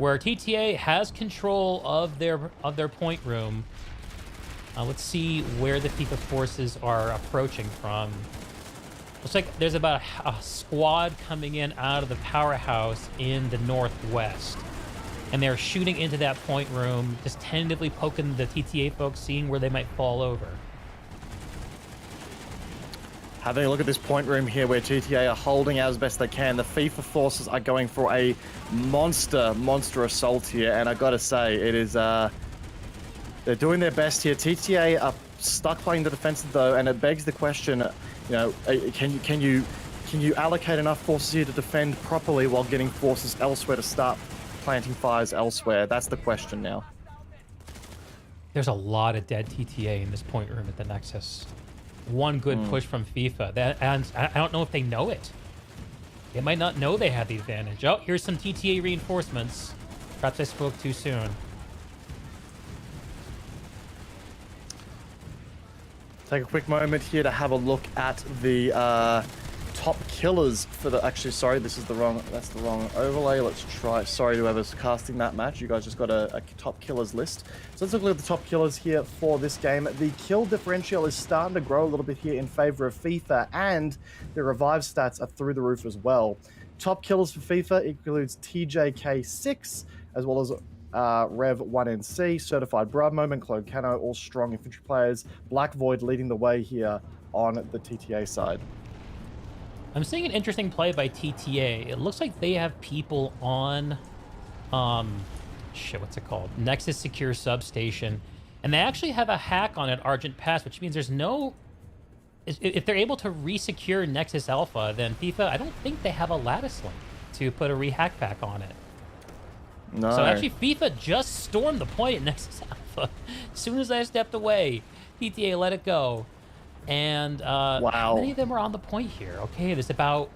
where TTA has control of their point room, let's see where the FIFA forces are approaching from. Looks like there's about a squad coming in out of the powerhouse in the northwest. And they're shooting into that point room, just tentatively poking the TTA folks, seeing where they might fall over. Having a look at this point room here where TTA are holding out as best they can. The FIFA forces are going for a monster assault here. And I gotta say, it is, they're doing their best here. TTA are stuck playing the defensive though, and it begs the question, you know, can you allocate enough forces here to defend properly while getting forces elsewhere to start planting fires elsewhere? That's the question now. There's a lot of dead TTA in this point room at the Nexus. One good push from FIFA. And I don't know if they know it. They might not know they have the advantage. Oh, here's some TTA reinforcements. Perhaps I spoke too soon. Take a quick moment here to have a look at the top killers for the... Actually, sorry, that's the wrong overlay. Let's try... Sorry to whoever's casting that match. You guys just got a top killers list. So let's look at the top killers here for this game. The kill differential is starting to grow a little bit here in favor of FIFA, and the revive stats are through the roof as well. Top killers for FIFA includes TJK6, as well as Rev1NC, Certified Bravo Moment, Clone Cano, all strong infantry players. Black Void leading the way here on the TTA side. I'm seeing an interesting play by TTA. It looks like they have people on, what's it called? Nexus Secure Substation. And they actually have a hack on it, Argent Pass, which means there's no... If they're able to re-secure Nexus Alpha, then FIFA, I don't think they have a lattice link to put a re-hack pack on it. No. So actually, FIFA just stormed the point at Nexus Alpha. As soon as I stepped away, TTA let it go. And wow. Many of them are on the point here. Okay, there's about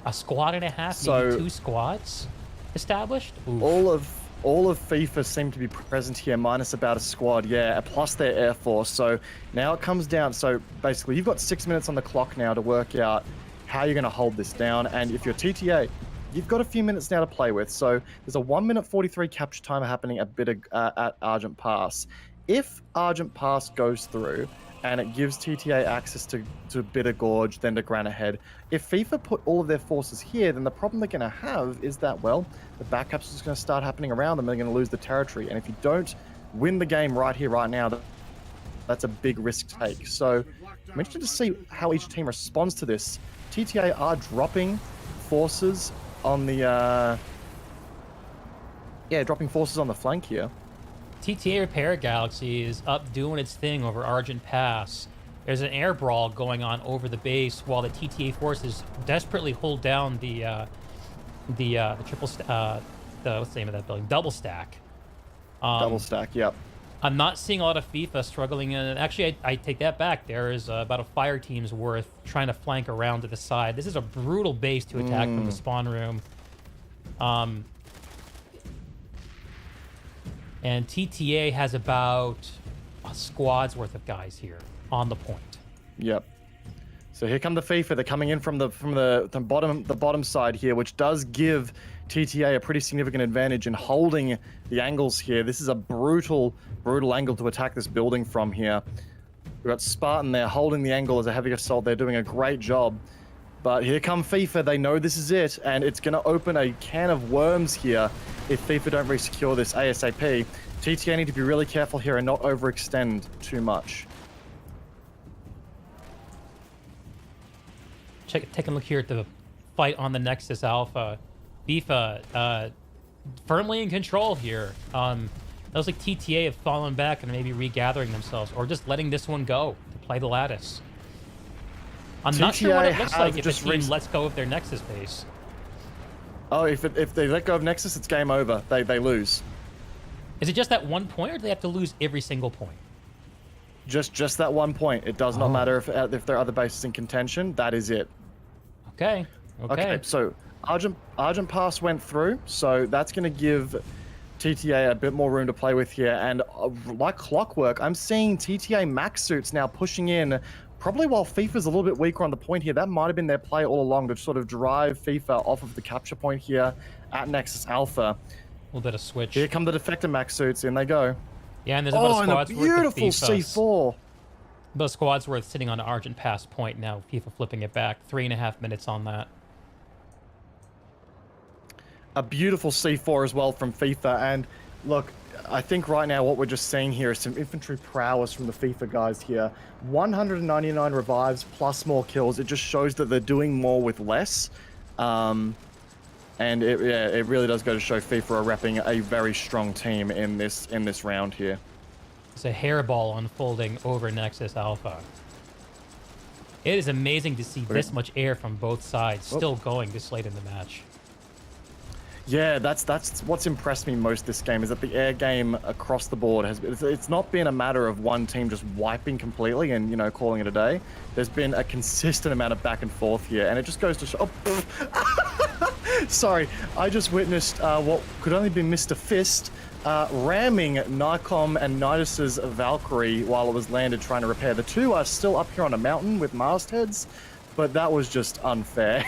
a squad and a half, maybe 2 squads established. Oof. All of FIFA seem to be present here, minus about a squad, plus their Air Force. So now it comes down. So basically, you've got 6 minutes on the clock now to work out how you're going to hold this down. And if you're TTA, you've got a few minutes now to play with. So there's a 1:43 capture timer happening at Argent Pass. If Argent Pass goes through and it gives TTA access to Bitter Gorge, then to Granite Head. If FIFA put all of their forces here, then the problem they're going to have is that, well, the back capture is going to start happening around them, and they're going to lose the territory. And if you don't win the game right here, right now, that's a big risk to take. So I'm interested to see how each team responds to this. TTA are dropping forces on the, dropping forces on the flank here. TTA Repair Galaxy is up doing its thing over Argent Pass. There's an air brawl going on over the base while the TTA forces desperately hold down the triple what's the name of that building? Double stack. Double stack, yep. I'm not seeing a lot of FIFA struggling. And actually, I take that back. There is about a fire team's worth trying to flank around to the side. This is a brutal base to attack from the spawn room. And TTA has about a squad's worth of guys here on the point. Yep. So here come the FEFA. They're coming in from the bottom side here, which does give TTA a pretty significant advantage in holding the angles here. This is a brutal angle to attack this building from here. We've got Spartan there holding the angle as a heavy assault. They're doing a great job. But here come FEFA. They know this is it, and it's going to open a can of worms here if FEFA don't re-secure this ASAP. TTA need to be really careful here and not overextend too much. Take a look here at the fight on the Nexus Alpha. FIFA firmly in control here. It looks like TTA have fallen back and maybe regathering themselves, or just letting this one go to play the lattice. I'm not sure what it looks like if a team lets go of their Nexus base. Oh, if they let go of Nexus, it's game over. They lose. Is it just that one point, or do they have to lose every single point? Just that one point. It does not matter if there are other bases in contention. That is it. Okay. So Argent Pass went through, so that's going to give TTA a bit more room to play with here. And like clockwork, I'm seeing TTA max suits now pushing in, probably while FIFA's a little bit weaker on the point here. That might have been their play all along to sort of drive FIFA off of the capture point here at Nexus Alpha. A little bit of switch. Here come the Defector max suits, in they go. Yeah, and there's about a squad's worth of beautiful C4. The squad's worth sitting on Argent Pass point now. FIFA flipping it back. 3.5 minutes on that. A beautiful C4 as well from FIFA. And look, I think right now what we're just seeing here is some infantry prowess from the FIFA guys here. 199 revives plus more kills. It just shows that they're doing more with less. And it really does go to show FIFA are repping a very strong team in this round here. It's a hairball unfolding over Nexus Alpha. It is amazing to see this much air from both sides still going this late in the match. Yeah, that's what's impressed me most this game, is that the air game across the board it's not been a matter of one team just wiping completely and, you know, calling it a day. There's been a consistent amount of back and forth here, and it just goes to show. Oh, sorry, I just witnessed what could only be Mr. Fist ramming Nycom and Nidus's Valkyrie while it was landed trying to repair. The two are still up here on a mountain with mastheads, but that was just unfair.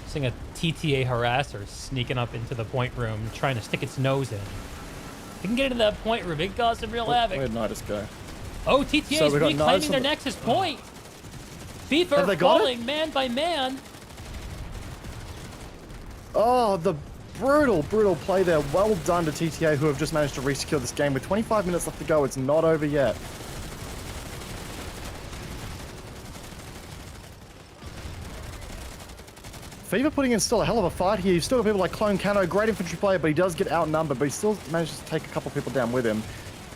Seeing a TTA harasser sneaking up into the point room, trying to stick its nose in. If it can get into that point room, it can cause some real havoc. Where'd Nidus go? Oh, TTA is reclaiming their Nexus point. FIFA falling man by man. Oh, the brutal play there. Well done to TTA, who have just managed to re-secure this game. With 25 minutes left to go, it's not over yet. FIFA putting in still a hell of a fight here. You've still got people like Clone Cano, great infantry player, but he does get outnumbered, but he still manages to take a couple people down with him.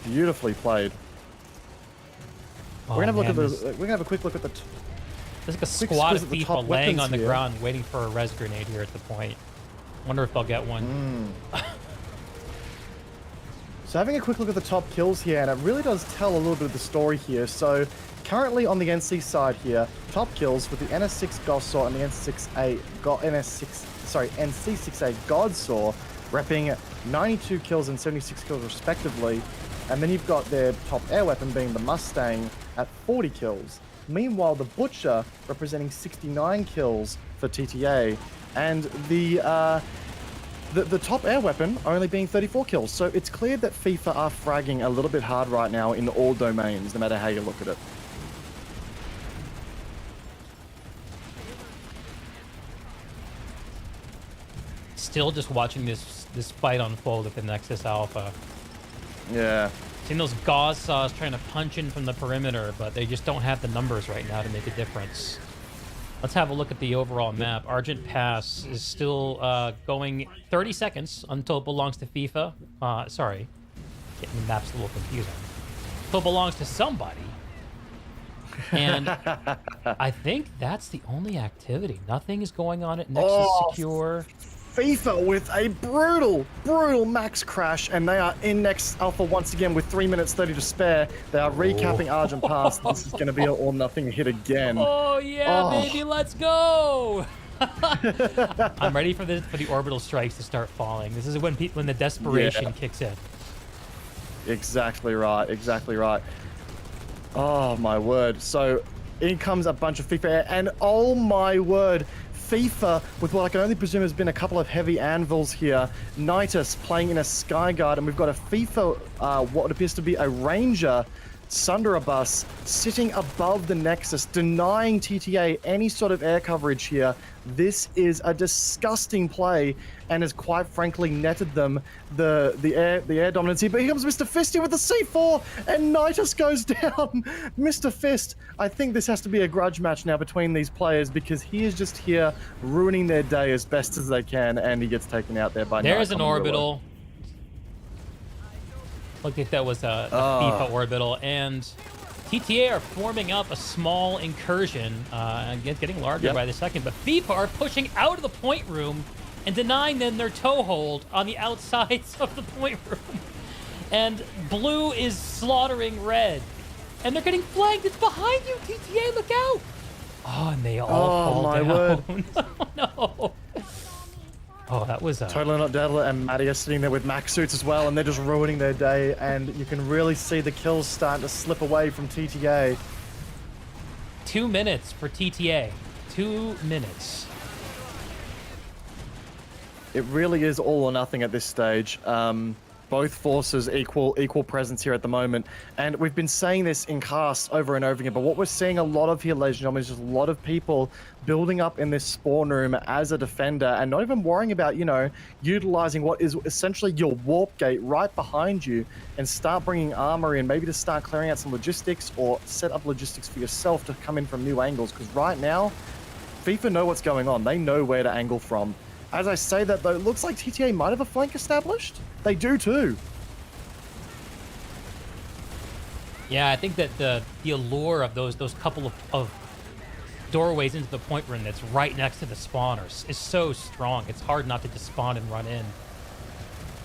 Beautifully played. Oh, we're gonna have a quick look at the. There's like a squad of FIFA laying on the ground, waiting for a res grenade here at the point. Wonder if they'll get one. So having a quick look at the top kills here, and it really does tell a little bit of the story here. So currently on the NC side here, top kills with the NS6 Gossaw and the NC6A Godsaw, repping 92 kills and 76 kills respectively. And then you've got their top air weapon being the Mustang at 40 kills. Meanwhile, the Butcher representing 69 kills for TTA, and the top air weapon only being 34 kills. So it's clear that FIFA are fragging a little bit hard right now in all domains, no matter how you look at it. Still just watching this fight unfold at the Nexus Alpha. Yeah. Seeing those gauze saws trying to punch in from the perimeter, but they just don't have the numbers right now to make a difference. Let's have a look at the overall map. Argent Pass is still going 30 seconds until it belongs to FIFA. Sorry, getting the map's a little confusing. Until it belongs to somebody. And I think that's the only activity. Nothing is going on at Nexus Secure. FIFA with a brutal max crash, and they are in next Alpha once again with 3 minutes 30 to spare. They are recapping Argent Pass. This is going to be an all-nothing hit again. Oh yeah, baby, let's go! I'm ready for the orbital strikes to start falling. This is when the desperation kicks in. Exactly right. Exactly right. Oh my word. So in comes a bunch of FIFA, and oh my word. FIFA, with what I can only presume has been a couple of heavy anvils here. Nitus playing in a Skyguard, and we've got a FIFA, what appears to be a Ranger, Sunderabus, sitting above the Nexus, denying TTA any sort of air coverage here. This is a disgusting play, and has quite frankly netted them the air dominance here. But here comes Mr. Fist here with the C4, and Nitus goes down. Mr. Fist, I think this has to be a grudge match now between these players, because he is just here ruining their day as best as they can, and he gets taken out there by There's an orbital. Looked like that was a FIFA orbital, and TTA are forming up a small incursion, and getting larger by the second, but FIFA are pushing out of the point room and denying them their toehold on the outsides of the point room. And blue is slaughtering red, and they're getting flanked. It's behind you, TTA, look out! Oh, and they all fall my down. word. Oh, no. Oh, that was Totally Not Deadly and Maddie are sitting there with max suits as well, and they're just ruining their day, and you can really see the kills starting to slip away from TTA. 2 minutes for TTA. 2 minutes. It really is all or nothing at this stage. Both forces equal presence here at the moment, and we've been saying this in cast over and over again, but what we're seeing a lot of here, ladies and gentlemen, is just a lot of people building up in this spawn room as a defender and not even worrying about, you know, utilizing what is essentially your warp gate right behind you, and start bringing armor in, maybe to start clearing out some logistics or set up logistics for yourself to come in from new angles, because right now FIFA know what's going on. They know where to angle from. As I say that, though, it looks like TTA might have a flank established. They do too. Yeah, I think that the allure of those couple of doorways into the point room that's right next to the spawners is so strong. It's hard not to just spawn and run in.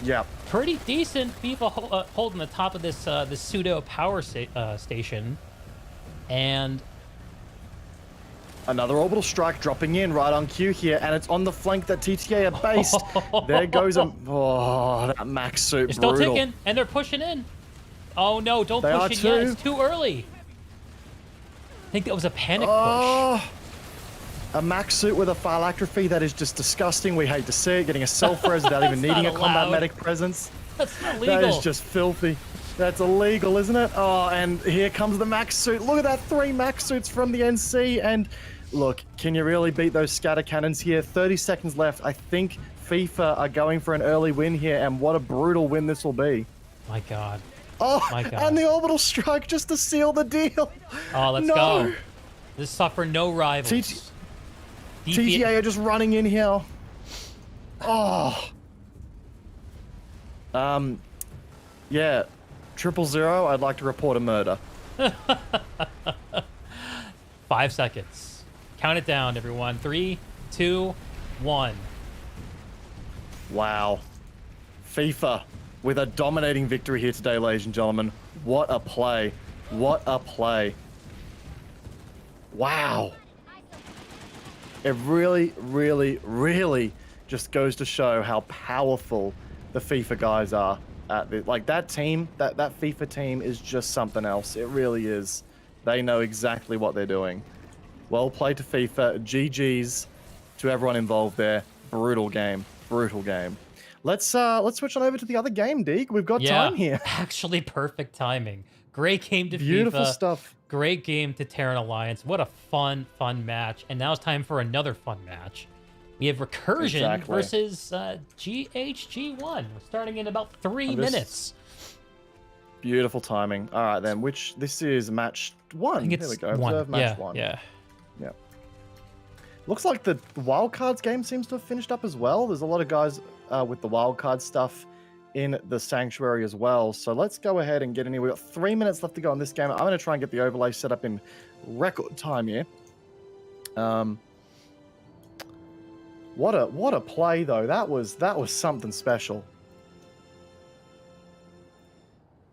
Yeah. Pretty decent FIFA holding the top of this this pseudo power station, and another orbital strike dropping in right on cue here, and it's on the flank that TTA are based. There goes that max suit. They're still brutal. ticking, and they're pushing in. Oh no, don't They push it are yet. too. It's too early. I think that was a panic push. A max suit with a phylactrophy, that is just disgusting. We hate to see it. Getting a self-res without even needing a combat medic presence. That's not legal. That is just filthy. That's illegal, isn't it? Oh, and here comes the max suit. Look at that, 3 max suits from the NC, and look, can you really beat those scatter cannons here? 30 seconds left. I think FIFA are going for an early win here, and what a brutal win this will be. My God. Oh, My God. and the orbital strike just to seal the deal. Oh, let's go. This suffer no rivals. TTA are just running in here. Oh. Yeah. 000, I'd like to report a murder. 5 seconds. Count it down, everyone. 3, 2, 1. Wow. FIFA with a dominating victory here today, ladies and gentlemen. What a play. What a play. Wow. It really, really, really just goes to show how powerful the FIFA guys are. Like that team, that FIFA team is just something else. It really is. They know exactly what they're doing. Well played to FIFA. GG's to everyone involved there. Brutal game. Brutal game. Let's switch on over to the other game, Deeg. We've got time here. Actually, perfect timing. Great game to Beautiful FIFA. stuff. Great game to Terran Alliance. What a fun match. And now it's time for another fun match. We have Recursion versus GHG1. We're starting in about 3 minutes. Beautiful timing. All right, then. This is match 1. I think it's Here we go. 1. Observe match 1. Yeah. Looks like the wildcards game seems to have finished up as well. There's a lot of guys with the wildcard stuff in the Sanctuary as well. So let's go ahead and get in here. We've got 3 minutes left to go in this game. I'm going to try and get the overlay set up in record time here. What a play though. That was something special.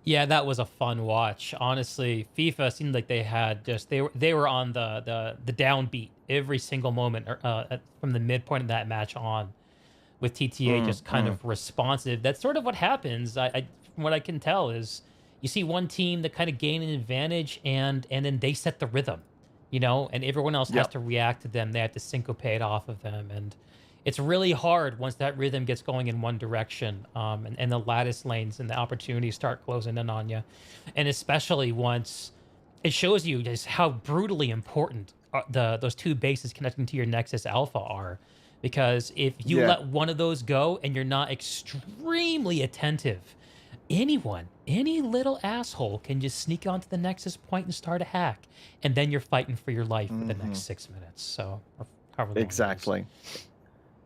Yeah, that was a fun watch. Honestly, FIFA seemed like they had just they were on the downbeat every single moment from the midpoint of that match on, with TTA just kind of responsive. That's sort of what happens. I from what I can tell is you see one team that kind of gain an advantage and then they set the rhythm, you know, and everyone else has to react to them. They have to syncopate off of them, and it's really hard once that rhythm gets going in one direction, and the lattice lanes and the opportunities start closing in on you. And especially once it shows you just how brutally important those two bases connecting to your Nexus Alpha are. Because if you let one of those go and you're not extremely attentive, any little asshole can just sneak onto the Nexus point and start a hack. And then you're fighting for your life for the next 6 minutes. So, exactly.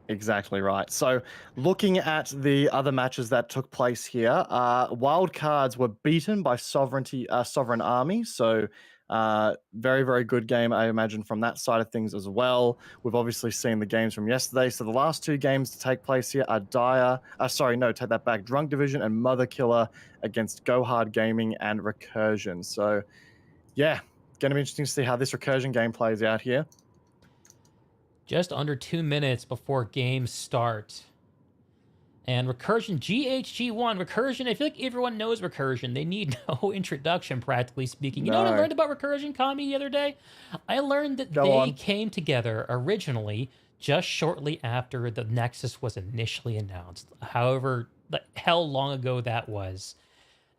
Exactly right. So looking at the other matches that took place here, Wildcards were beaten by Sovereign Army. So very, very good game, I imagine, from that side of things as well. We've obviously seen the games from yesterday. So the last two games to take place here are take that back, Drunk Division and Mother Killer against Go Hard Gaming and Recursion. So yeah, going to be interesting to see how this Recursion game plays out here. Just under 2 minutes before games start. And Recursion, GHG1. Recursion, I feel like everyone knows Recursion. They need no introduction, practically speaking. You know what I learned about Recursion, Kami, the other day? I learned that they came together originally just shortly after the Nexus was initially announced. However, the hell long ago that was.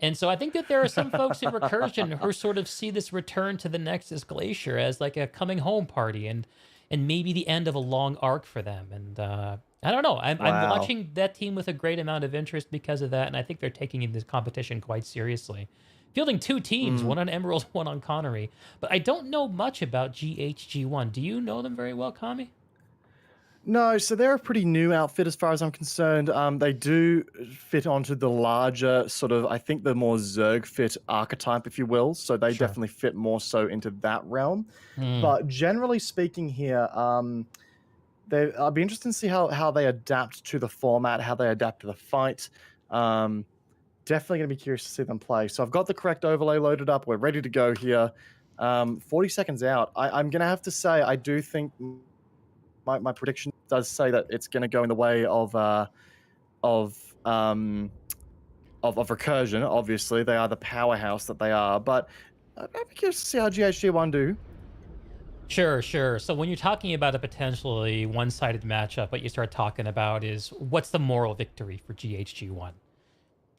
And so I think that there are some folks in Recursion who sort of see this return to the Nexus Glacier as like a coming home party and maybe the end of a long arc for them. And I don't know. I'm watching that team with a great amount of interest because of that, and I think they're taking this competition quite seriously. Fielding two teams, one on Emerald, one on Connery. But I don't know much about GHG1. Do you know them very well, Kami? No, so they're a pretty new outfit as far as I'm concerned. They do fit onto the larger sort of, I think the more Zerg fit archetype, if you will. So they definitely fit more so into that realm. But generally speaking here, I'll be interested to see how they adapt to the format, how they adapt to the fight. Definitely going to be curious to see them play. So I've got the correct overlay loaded up. We're ready to go here. 40 seconds out. I'm going to have to say, I do think my prediction does say that it's going to go in the way of Recursion. Obviously, they are the powerhouse that they are, but I'm curious to see how GHG1 do. Sure. So when you're talking about a potentially one-sided matchup, what you start talking about is what's the moral victory for GHG1.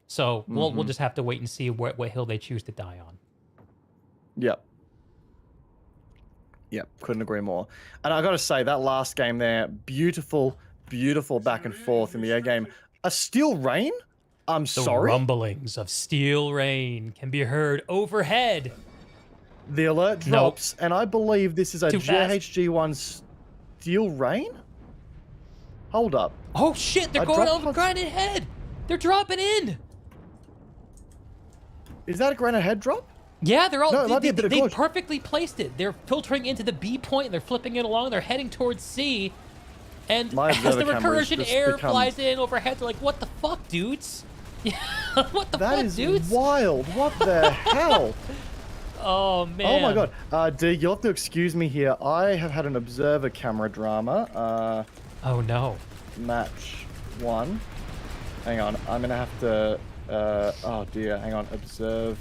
So we'll just have to wait and see what hill they choose to die on. Yep, couldn't agree more. And I got to say, that last game there, beautiful back and forth in the air game. A Steel Rain? I'm sorry? The rumblings of Steel Rain can be heard overhead. The alert drops, and I believe this is a GHG1 Steel Rain? Hold up. Oh shit, they're going over Granite Head! They're dropping in! Is that a Granite Head drop? Yeah, they're all they perfectly placed it. They're filtering into the B point, they're flipping it along, they're heading towards C. And as the Recursion air flies in overhead, they're like, what the fuck, dudes? What the fuck, dudes? That is wild. What the hell? Oh, man. Oh, my God. D, you'll have to excuse me here. I have had an observer camera drama. Oh, no. Match 1. Hang on. I'm going to have to... oh, dear. Hang on. Observe.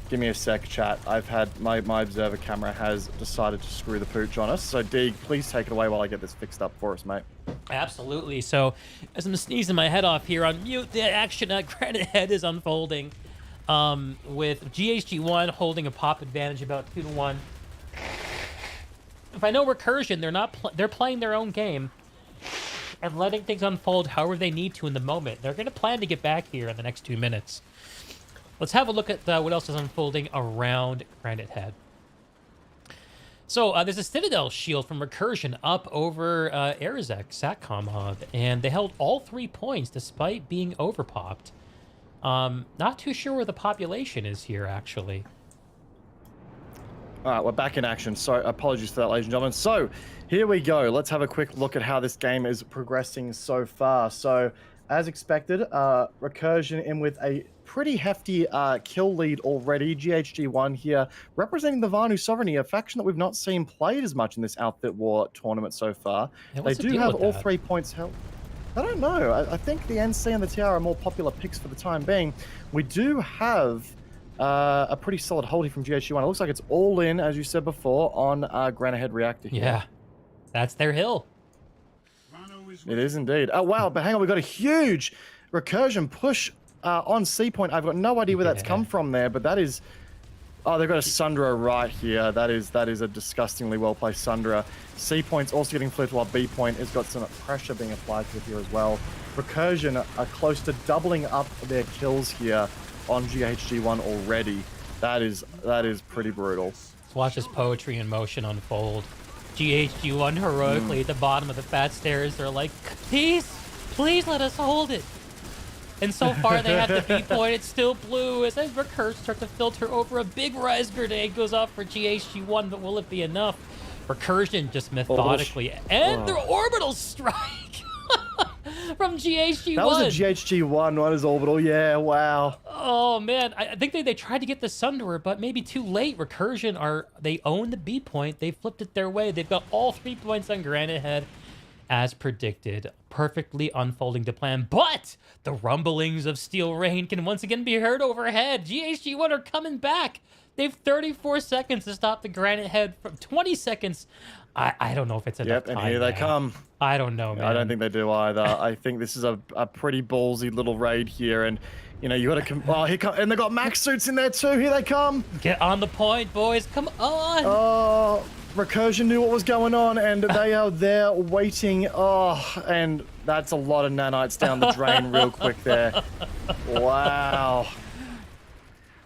Give me a sec, chat. I've had... My observer camera has decided to screw the pooch on us. So, D, please take it away while I get this fixed up for us, mate. Absolutely. So, as I'm sneezing my head off here on mute, the action at Granite Head is unfolding. With GHG1 holding a pop advantage about 2-1. If I know Recursion, they're playing their own game and letting things unfold however they need to in the moment. They're going to plan to get back here in the next 2 minutes. Let's have a look at what else is unfolding around Granite Head. So there's a Citadel shield from Recursion up over Arizek, Satcom Hub, and they held all 3 points despite being overpopped. Not too sure where the population is here, actually. All right, we're back in action. So apologies for that, ladies and gentlemen. So here we go. Let's have a quick look at how this game is progressing so far. So as expected, Recursion in with a pretty hefty kill lead already. GHG1 here representing the Vanu Sovereignty, a faction that we've not seen played as much in this Outfit War tournament so far. Yeah, they what's the do deal have with all that? 3 points held. I don't know. I think the NC and the TR are more popular picks for the time being. We do have a pretty solid holding from GHG1. It looks like it's all in, as you said before, on Granahead Reactor here. Yeah, that's their hill. It is indeed. Oh, wow. But hang on. We've got a huge Recursion push on C point. I've got no idea where that's come from there, but that is... Oh, they've got a Sundra right here. That is a disgustingly well-placed Sundra. C point's also getting flipped, while B point has got some pressure being applied to it here as well. Recursion are close to doubling up their kills here on GHG1 already. That is pretty brutal. Let's watch this poetry in motion unfold. GHG1 heroically at the bottom of the fat stairs. They're like, please let us hold it. And so far they have the B point. It's still blue as Recursion start to filter over. A big res grenade goes off for GHG1, but will it be enough? Recursion just methodically and their orbital strike from GHG1. That was a GHG1 on his orbital. Yeah, wow. Oh man, I think they tried to get the Sunderer, but maybe too late. Recursion they own the B point. They flipped it their way. They've got all 3 points on Granite Head, as predicted, perfectly unfolding to plan. But the rumblings of steel rain can once again be heard overhead. GHG1 are coming back. They've 34 seconds to stop the Granite Head from 20 seconds. I don't know if it's enough time. And here they come. I don't know, man. I don't think they do either. I think this is a pretty ballsy little raid here, and you know you got to oh, here come, and they got max suits in there too. Here they come. Get on the point, boys. Come on. Oh, Recursion knew what was going on, and they are there waiting. Oh, and that's a lot of nanites down the drain real quick there. Wow.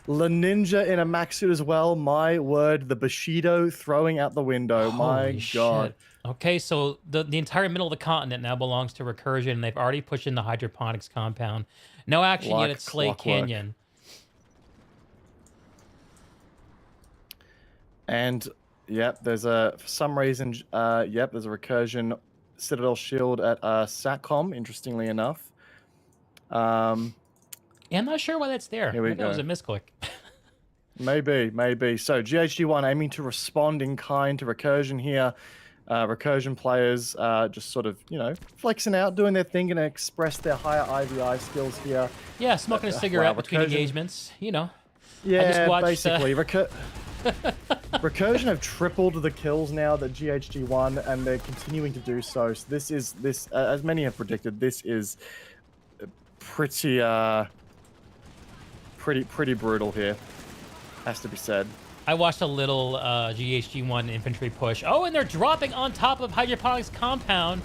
La Ninja in a max suit as well. My word, the Bushido throwing out the window. Holy My God. shit. Okay, so the entire middle of the continent now belongs to Recursion, and they've already pushed in the hydroponics compound. No action yet at Slate Canyon. And yep, there's for some reason, there's a Recursion Citadel shield at Satcom, interestingly enough. Yeah, I'm not sure why that's there. Here we Maybe go. That was a misclick. Maybe. So GHG1 aiming to respond in kind to Recursion here. Recursion players just sort of, you know, flexing out, doing their thing, and express their higher IVI skills here. Yeah, smoking a cigarette between Recursion- engagements, you know. Yeah, I just watched, basically. Recursion have tripled the kills now that GHG won, and they're continuing to do so. So this is as many have predicted. This is pretty brutal here. Has to be said. I watched a little GHG1 infantry push. Oh, and they're dropping on top of hydroponics compound.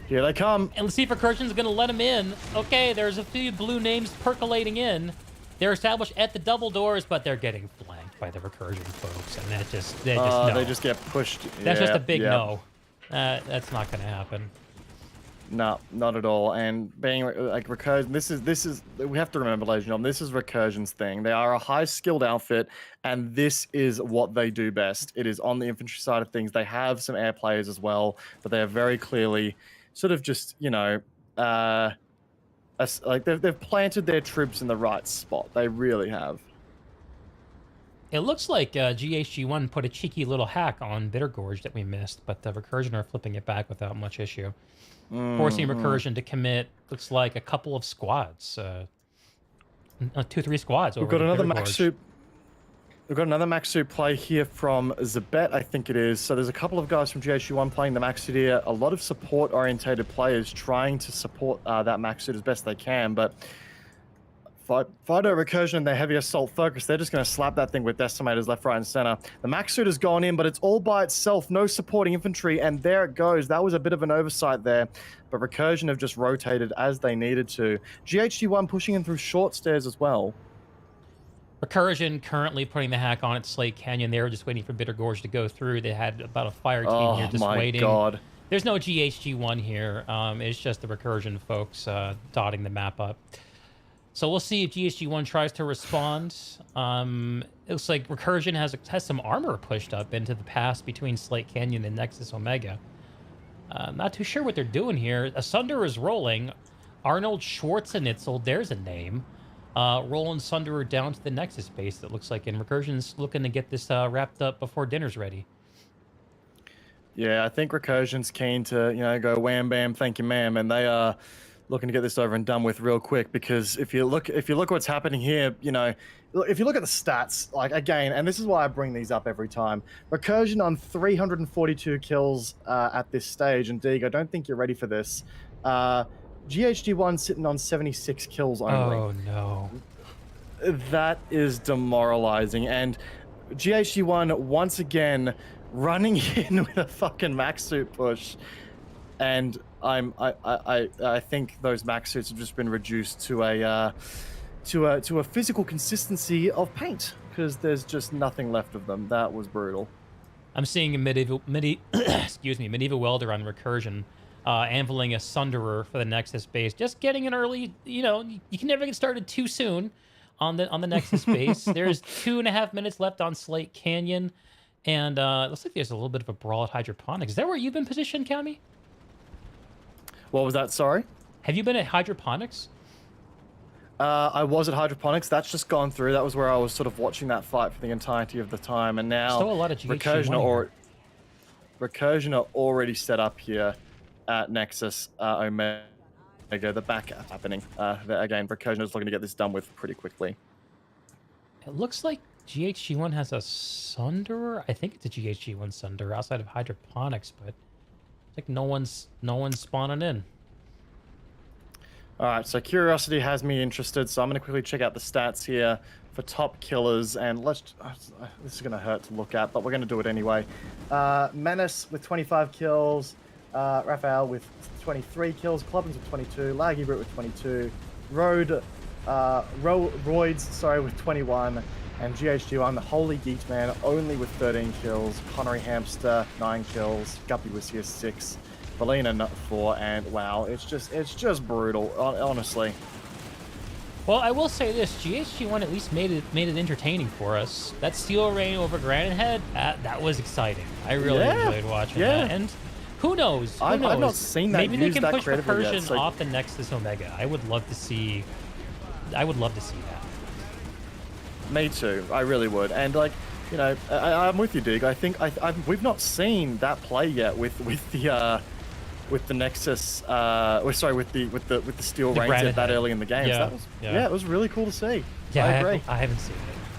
Here they come. And let's see if Recursion's going to let them in. Okay, there's a few blue names percolating in. They're established at the double doors, but they're getting flanked by the Recursion folks, and they just get pushed. That's just a big yeah. no. That's not going to happen. No, not at all. And being like Recursion, this is we have to remember, ladies and gentlemen, this is Recursion's thing. They are a high-skilled outfit, and this is what they do best. It is on the infantry side of things. They have some air players as well, but they are very clearly sort of just, you know, like they've planted their troops in the right spot. They really have. It looks like GHG1 put a cheeky little hack on Bitter Gorge that we missed, but the Recursion are flipping it back without much issue. Forcing Recursion to commit, looks like a couple of squads. 2-3 squads over We've got the another Bitter max Gorge. suit. We've got another max suit play here from Zabet, I think it is. So there's a couple of guys from GHG1 playing the max suit here. A lot of support-orientated players trying to support that max suit as best they can, but Fido Recursion and their heavy assault focus, they're just going to slap that thing with decimators left, right, and center. The max suit has gone in, but it's all by itself, no supporting infantry, and there it goes. That was a bit of an oversight there, but Recursion have just rotated as they needed to. GHG1 pushing in through short stairs as well. Recursion currently putting the hack on at Slate Canyon. They were just waiting for Bitter Gorge to go through. They had about a fire team here just waiting. Oh my God. There's no GHG1 here. It's just the Recursion folks dotting the map up. So we'll see if GHG1 tries to respond. It looks like Recursion has some armor pushed up into the pass between Slate Canyon and Nexus Omega. Not too sure what they're doing here. Sunderer is rolling. Arnold Schwarzenitzel, there's a name. Rolling Sunderer down to the Nexus base, it looks like. And Recursion's looking to get this wrapped up before dinner's ready. Yeah, I think Recursion's keen to, go wham bam, thank you, ma'am, and they are looking to get this over and done with real quick. Because if you look what's happening here, if you look at the stats, like again, and this is why I bring these up every time. Recursion on 342 kills at this stage, and Deeg, I don't think you're ready for this. GHG1 sitting on 76 kills only. Oh no, that is demoralizing, and GHG1 once again running in with a fucking max suit push, and I think those max suits have just been reduced to a physical consistency of paint, because there's just nothing left of them. That was brutal. I'm seeing a medieval welder on Recursion, anviling a Sunderer for the Nexus base. Just getting an early, you can never get started too soon on the Nexus base. There's 2.5 minutes left on Slate Canyon. And it looks like there's a little bit of a brawl at Hydroponics. Is that where you've been positioned, Cami? What was that? Sorry? Have you been at Hydroponics? I was at Hydroponics. That's just gone through. That was where I was sort of watching that fight for the entirety of the time. And now still a lot of Recursion are already set up here at Nexus Omega. The backup happening. Again, Recursion is looking to get this done with pretty quickly. It looks like GHG1 has a Sunderer. I think it's a GHG1 Sunderer outside of Hydroponics, but it's like no one's spawning in. All right, so Curiosity has me interested, so I'm going to quickly check out the stats here for top killers, and this is going to hurt to look at, but we're going to do it anyway. Menace with 25 kills, Raphael with 23 kills, Clubbins with 22, Laggy Brute with 22, Roids, with 21, and GHG1, the Holy Geek Man, only with 13 kills, Connery Hamster, 9 kills, Guppy was here 6, Valina 4, and wow, it's just brutal, honestly. Well, I will say this: GHG1 at least made it entertaining for us. That Steel Rain over Granite Head, that was exciting. I really enjoyed watching that. And who knows? I've not seen that. Maybe they used can that push creatively Recursion yet, off the Nexus Omega. I would love to see that. Me too. I really would. And I'm with you, Dig. I think we've not seen that play yet with the Nexus. With the Steel Rain that early in the game. Yeah. So it was really cool to see. Yeah, I agree. I haven't seen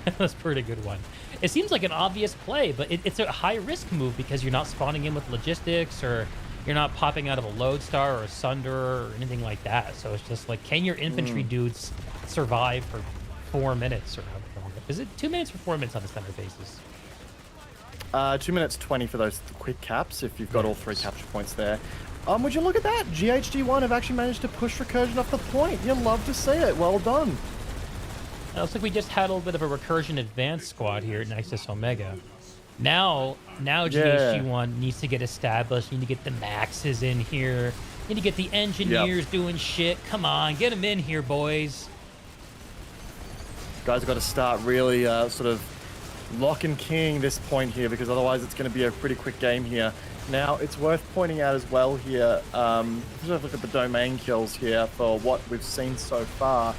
it. That's a pretty good one. It seems like an obvious play, but it's a high risk move because you're not spawning in with logistics, or you're not popping out of a Lodestar or a Sunderer or anything like that. So it's just like, can your infantry dudes survive for 4 minutes or however long? Is it 2 minutes or 4 minutes on a standard basis? 2 minutes 20 for those quick caps if you've got all 3 capture points there. Would you look at that? GHG1 have actually managed to push Recursion off the point. You'll love to see it. Well done. It looks like we just had a little bit of a Recursion advanced squad here at Nexus Omega. Now GHG1 needs to get established. Need to get the Maxes in here. Need to get the engineers doing shit. Come on, get them in here, boys. Guys have got to start really sort of lock and keying this point here, because otherwise it's going to be a pretty quick game here. Now, it's worth pointing out as well here, if you look at the domain kills here for what we've seen so far.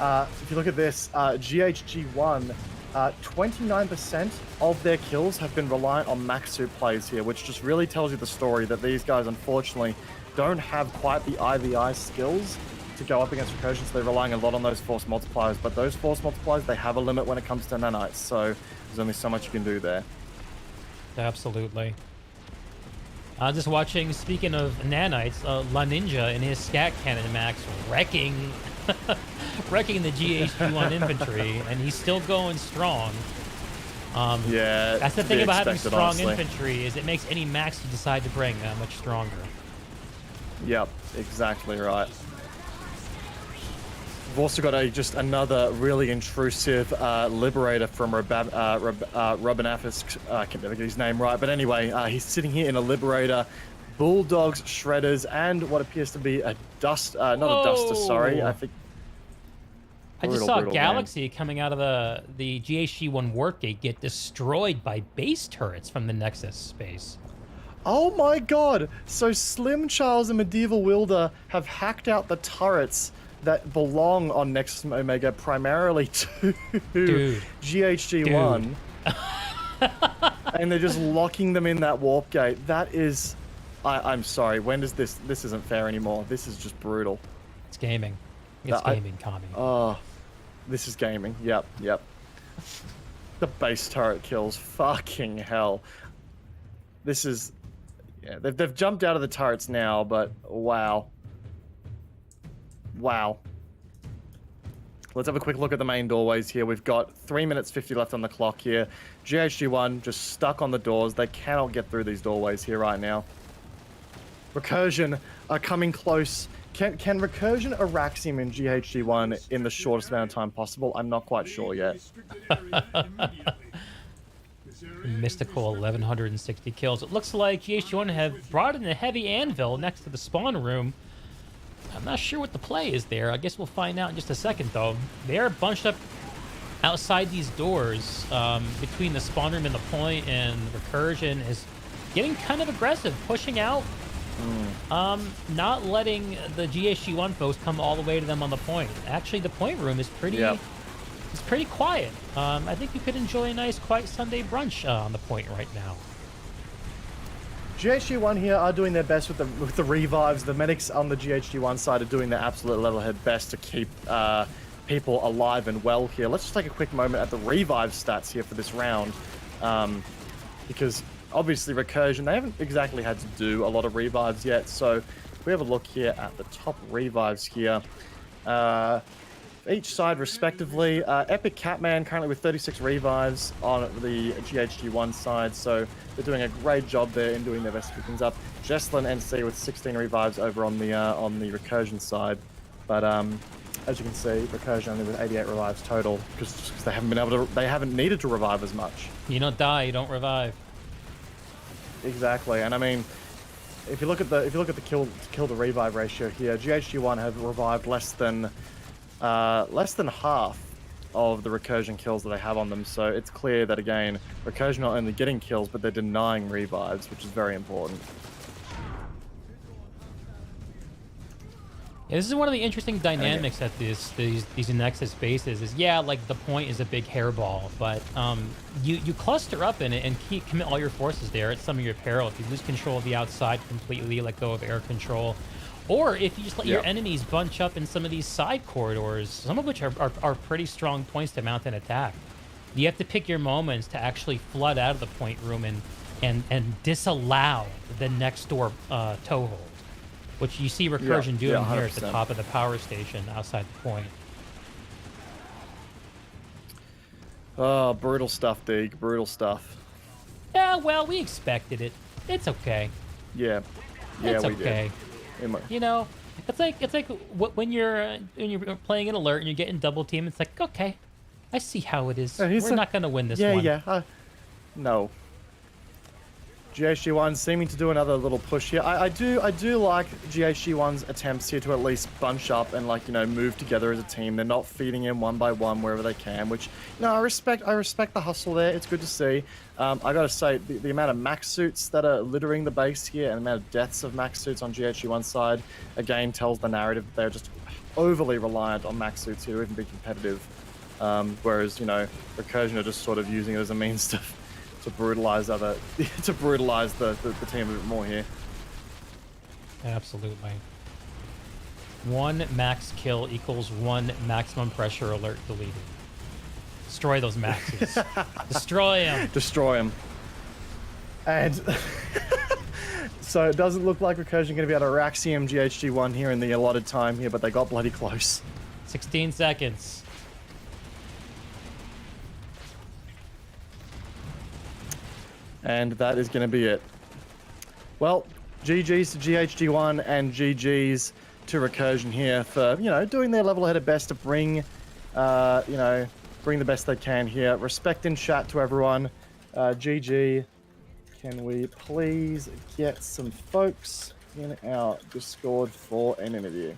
If you look at this, GHG1, 29% of their kills have been reliant on max suit plays here, which just really tells you the story that these guys, unfortunately, don't have quite the IVI skills to go up against Recursion, so they're relying a lot on those force multipliers. But those force multipliers, they have a limit when it comes to nanites, so there's only so much you can do there. Absolutely. Just watching, speaking of nanites, La Ninja and his scat cannon max wrecking the GHG1 infantry, and he's still going strong. Yeah, that's the thing about having strong honestly. infantry, is it makes any max you decide to bring that much stronger. Yep, exactly right. We've also got just another really intrusive Liberator from Robinathis. I can never get his name right, but anyway, he's sitting here in a Liberator, Bulldogs, Shredders, and what appears to be a Duster, not a Duster, sorry. I think I just Brutal, saw brutal Galaxy coming out of the GHG1 Workgate get destroyed by base turrets from the Nexus space. Oh my god! So Slim Charles and Medieval Wilder have hacked out the turrets that belong on Nexus and Omega primarily to GHG1. And they're just locking them in that warp gate. That is... I'm sorry, when does this... This isn't fair anymore. This is just brutal. It's gaming. It's gaming, Kami. Oh, this is gaming. Yep, yep. The base turret kills. Fucking hell. This is... Yeah, they've jumped out of the turrets now, but wow. Wow. Let's have a quick look at the main doorways here. We've got 3 minutes 50 left on the clock here. GHG1 just stuck on the doors. They cannot get through these doorways here right now. Recursion are coming close. Can Recursion Araxium in GHG1 in the shortest amount of time possible? I'm not quite sure yet. Mystical 1160 kills. It looks like GH1 have brought in a heavy anvil next to the spawn room. I'm not sure what the play is there. I guess we'll find out in just a second, though. They're bunched up outside these doors between the spawn room and the point, and Recursion is getting kind of aggressive, pushing out, not letting the GHG1 folks come all the way to them on the point. Actually, the point room is pretty... Yep. It's pretty quiet. I think you could enjoy a nice, quiet Sunday brunch on the point right now. GHG1 here are doing their best with the revives. The medics on the GHG1 side are doing their absolute level-head best to keep people alive and well here. Let's just take a quick moment at the revive stats here for this round. Because obviously Recursion, they haven't exactly had to do a lot of revives yet. So if we have a look here at the top revives here. Each side respectively. Epic Catman currently with 36 revives on the GHG1 side, so they're doing a great job there in doing their best to pick things up. Jesslyn NC with 16 revives over on the Recursion side, but as you can see, Recursion only with 88 revives total because they haven't been able to, they haven't needed to revive as much. You don't die, you don't revive. Exactly, and I mean, if you look at the kill to revive ratio here, GHG1 have revived less than half of the Recursion kills that they have on them, so it's clear that, again, Recursion not only getting kills, but they're denying revives, which is very important. Yeah, this is one of the interesting dynamics at these Nexus bases is, yeah, like the point is a big hairball, but you cluster up in it and commit all your forces there at some of your peril. If you lose control of the outside completely, let go of air control, or if you just let your enemies bunch up in some of these side corridors, some of which are pretty strong points to mount an attack. You have to pick your moments to actually flood out of the point room and disallow the next door toehold, which you see Recursion doing here at the top of the power station outside the point. Oh, brutal stuff, Deeg. Brutal stuff. Yeah, well, we expected it. It's okay. Yeah, it's we okay. did. You know, it's like when you're playing an alert and you're getting double teamed. It's like, okay, I see how it is. We're not gonna win this one. No. GHG1 seeming to do another little push here. I do like GHG1's attempts here to at least bunch up and, like, you know, move together as a team. They're not feeding in one by one wherever they can, which, you know, I respect the hustle there. It's good to see. I gotta say, the amount of max suits that are littering the base here and the amount of deaths of max suits on GHG1 side, again, tells the narrative that they're just overly reliant on max suits here to even be competitive. Whereas, you know, Recursion are just sort of using it as a means to brutalize the team a bit more here. Absolutely. One max kill equals one maximum pressure alert deleted. Destroy those maxes. Destroy them. Destroy them. And so it doesn't look like Recursion going to be able to Araxium GHG1 here in the allotted time here, but they got bloody close. 16 seconds. And that is going to be it. Well, GG's to GHG1 and GG's to Recursion here for, you know, doing their level headed best to bring, you know, bring the best they can here. Respect in chat to everyone. GG, can we please get some folks in our Discord for an interview?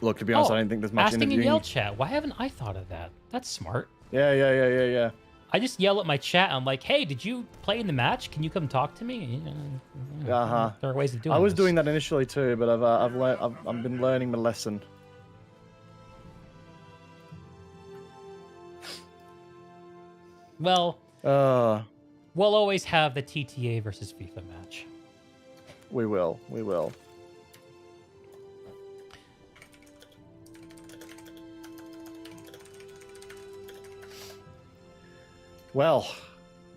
Look, to be honest, I don't think there's much asking in interviewing. Yell chat. Why haven't I thought of that? That's smart. Yeah. I just yell at my chat. I'm like, hey, did you play in the match? Can you come talk to me? Uh-huh. There are ways of doing I was this. doing that initially too, but I've been learning my lesson. Well, Uh, we'll always have the TTA versus FIFA match. we will. Well,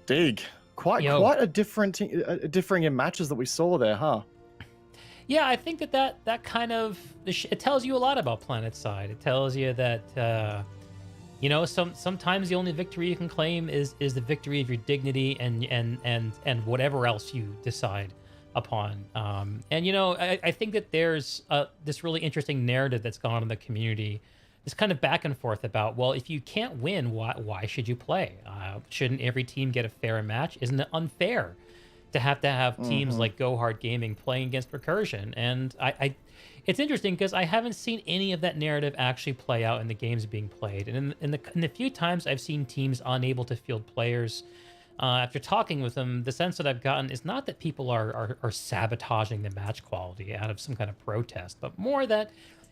Dig, quite a differing in matches that we saw there, huh? Yeah, I think that kind of it tells you a lot about PlanetSide. It tells you that sometimes the only victory you can claim is the victory of your dignity and whatever else you decide upon. I think that there's this really interesting narrative that's gone on in the community. This kind of back and forth about, well, if you can't win, why should you play? Shouldn't every team get a fair match? Isn't it unfair to have teams like Go Hard Gaming playing against Recursion? And it's interesting because I haven't seen any of that narrative actually play out in the games being played. And in the few times I've seen teams unable to field players, after talking with them, the sense that I've gotten is not that people are sabotaging the match quality out of some kind of protest, but more that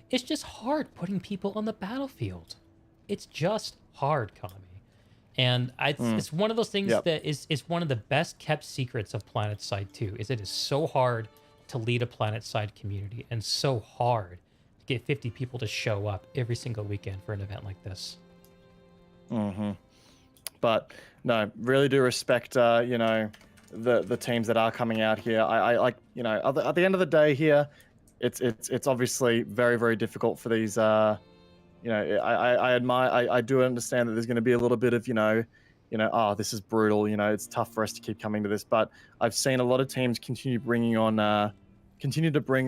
it's just hard putting people on the battlefield. It's just hard, Kami. And it's one of those things that is one of the best kept secrets of PlanetSide 2, is it is so hard to lead a PlanetSide community and so hard to get 50 people to show up every single weekend for an event like this. But no, really do respect, the teams that are coming out here. I like, at the end of the day here, it's obviously very, very difficult for these. I admire. I do understand that there's going to be a little bit of, this is brutal. It's tough for us to keep coming to this. But I've seen a lot of teams continue to bring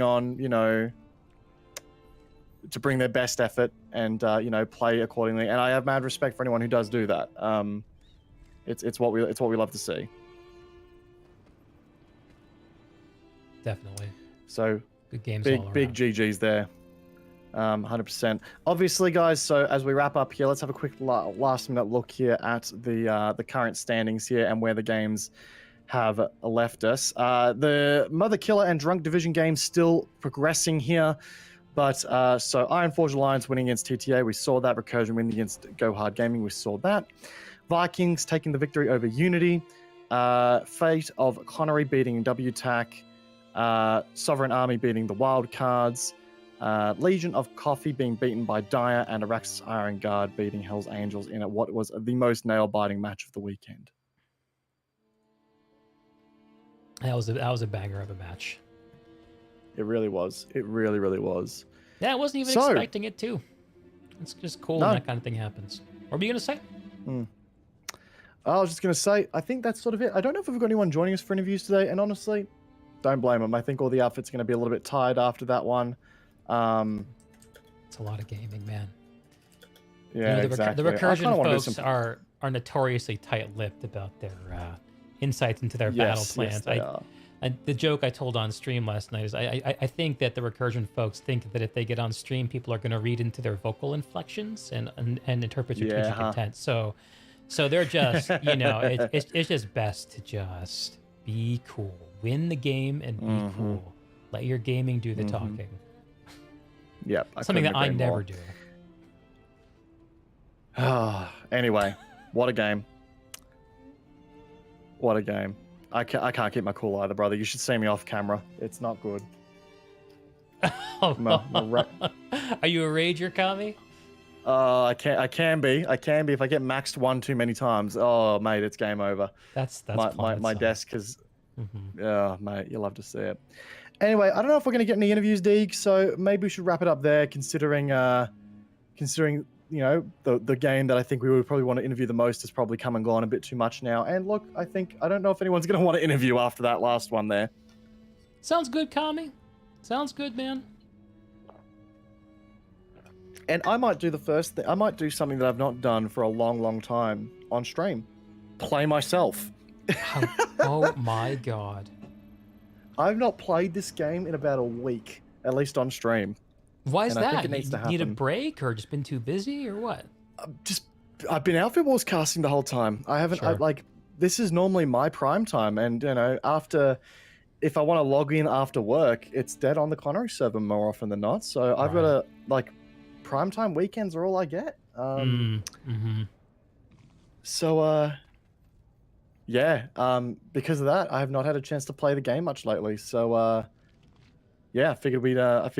on, to bring their best effort and play accordingly. And I have mad respect for anyone who does do that. It's what we love to see. Definitely. So. Good games Big GGs there. 100%. Obviously, guys, so as we wrap up here, let's have a quick last minute look here at the current standings here and where the games have left us. The Mother Killer and Drunk Division games still progressing here. But so Iron Forge Alliance winning against TTA, we saw that. Recursion winning against Go Hard Gaming, we saw that. Vikings taking the victory over Unity. Fate of Connery beating WTAC. Sovereign Army beating the Wild Cards, Legion of Coffee being beaten by Dire, and Araxis Iron Guard beating Hell's Angels in what was the most nail-biting match of the weekend. That was a banger of a match. It really was. It really, really was. Yeah, I wasn't even expecting it too. It's just cool when that kind of thing happens. What were you gonna say? I was just gonna say, I think that's sort of it. I don't know if we've got anyone joining us for interviews today, and honestly, don't blame them. I think all the outfits are going to be a little bit tired after that one. It's a lot of gaming, man. Yeah, exactly. The Recursion folks are notoriously tight-lipped about their insights into their battle plans. Yes, they are. The joke I told on stream last night is I think that the Recursion folks think that if they get on stream, people are going to read into their vocal inflections and interpret strategic intent. So they're just, it's just best to just be cool. Win the game and be cool. Let your gaming do the talking. Yep. Something that I never do. Anyway, what a game. What a game. I can't keep my cool either, brother. You should see me off camera. It's not good. Are you a rager, Kami? I can be if I get maxed one too many times. Oh, mate, it's game over. That's my desk is. Yeah, mate, you'll love to see it. Anyway, I don't know if we're going to get any interviews, Deeg, so maybe we should wrap it up there, considering the game that I think we would probably want to interview the most has probably come and gone a bit too much now. And look, I don't know if anyone's going to want to interview after that last one there. Sounds good, Kami. Sounds good, man. And I might do I might do something that I've not done for a long, long time on stream. Play myself. Oh my god. I've not played this game in about a week, at least on stream. Why is And I that? think it needs to You need a happen. break, or just been too busy, or what? I've been Outfit Wars casting the whole time. I haven't Sure. this is normally my prime time, and if I want to log in after work, it's dead on the Connery server more often than not. So I've got to prime time weekends are all I get. So because of that, I have not had a chance to play the game much lately. So yeah, I figured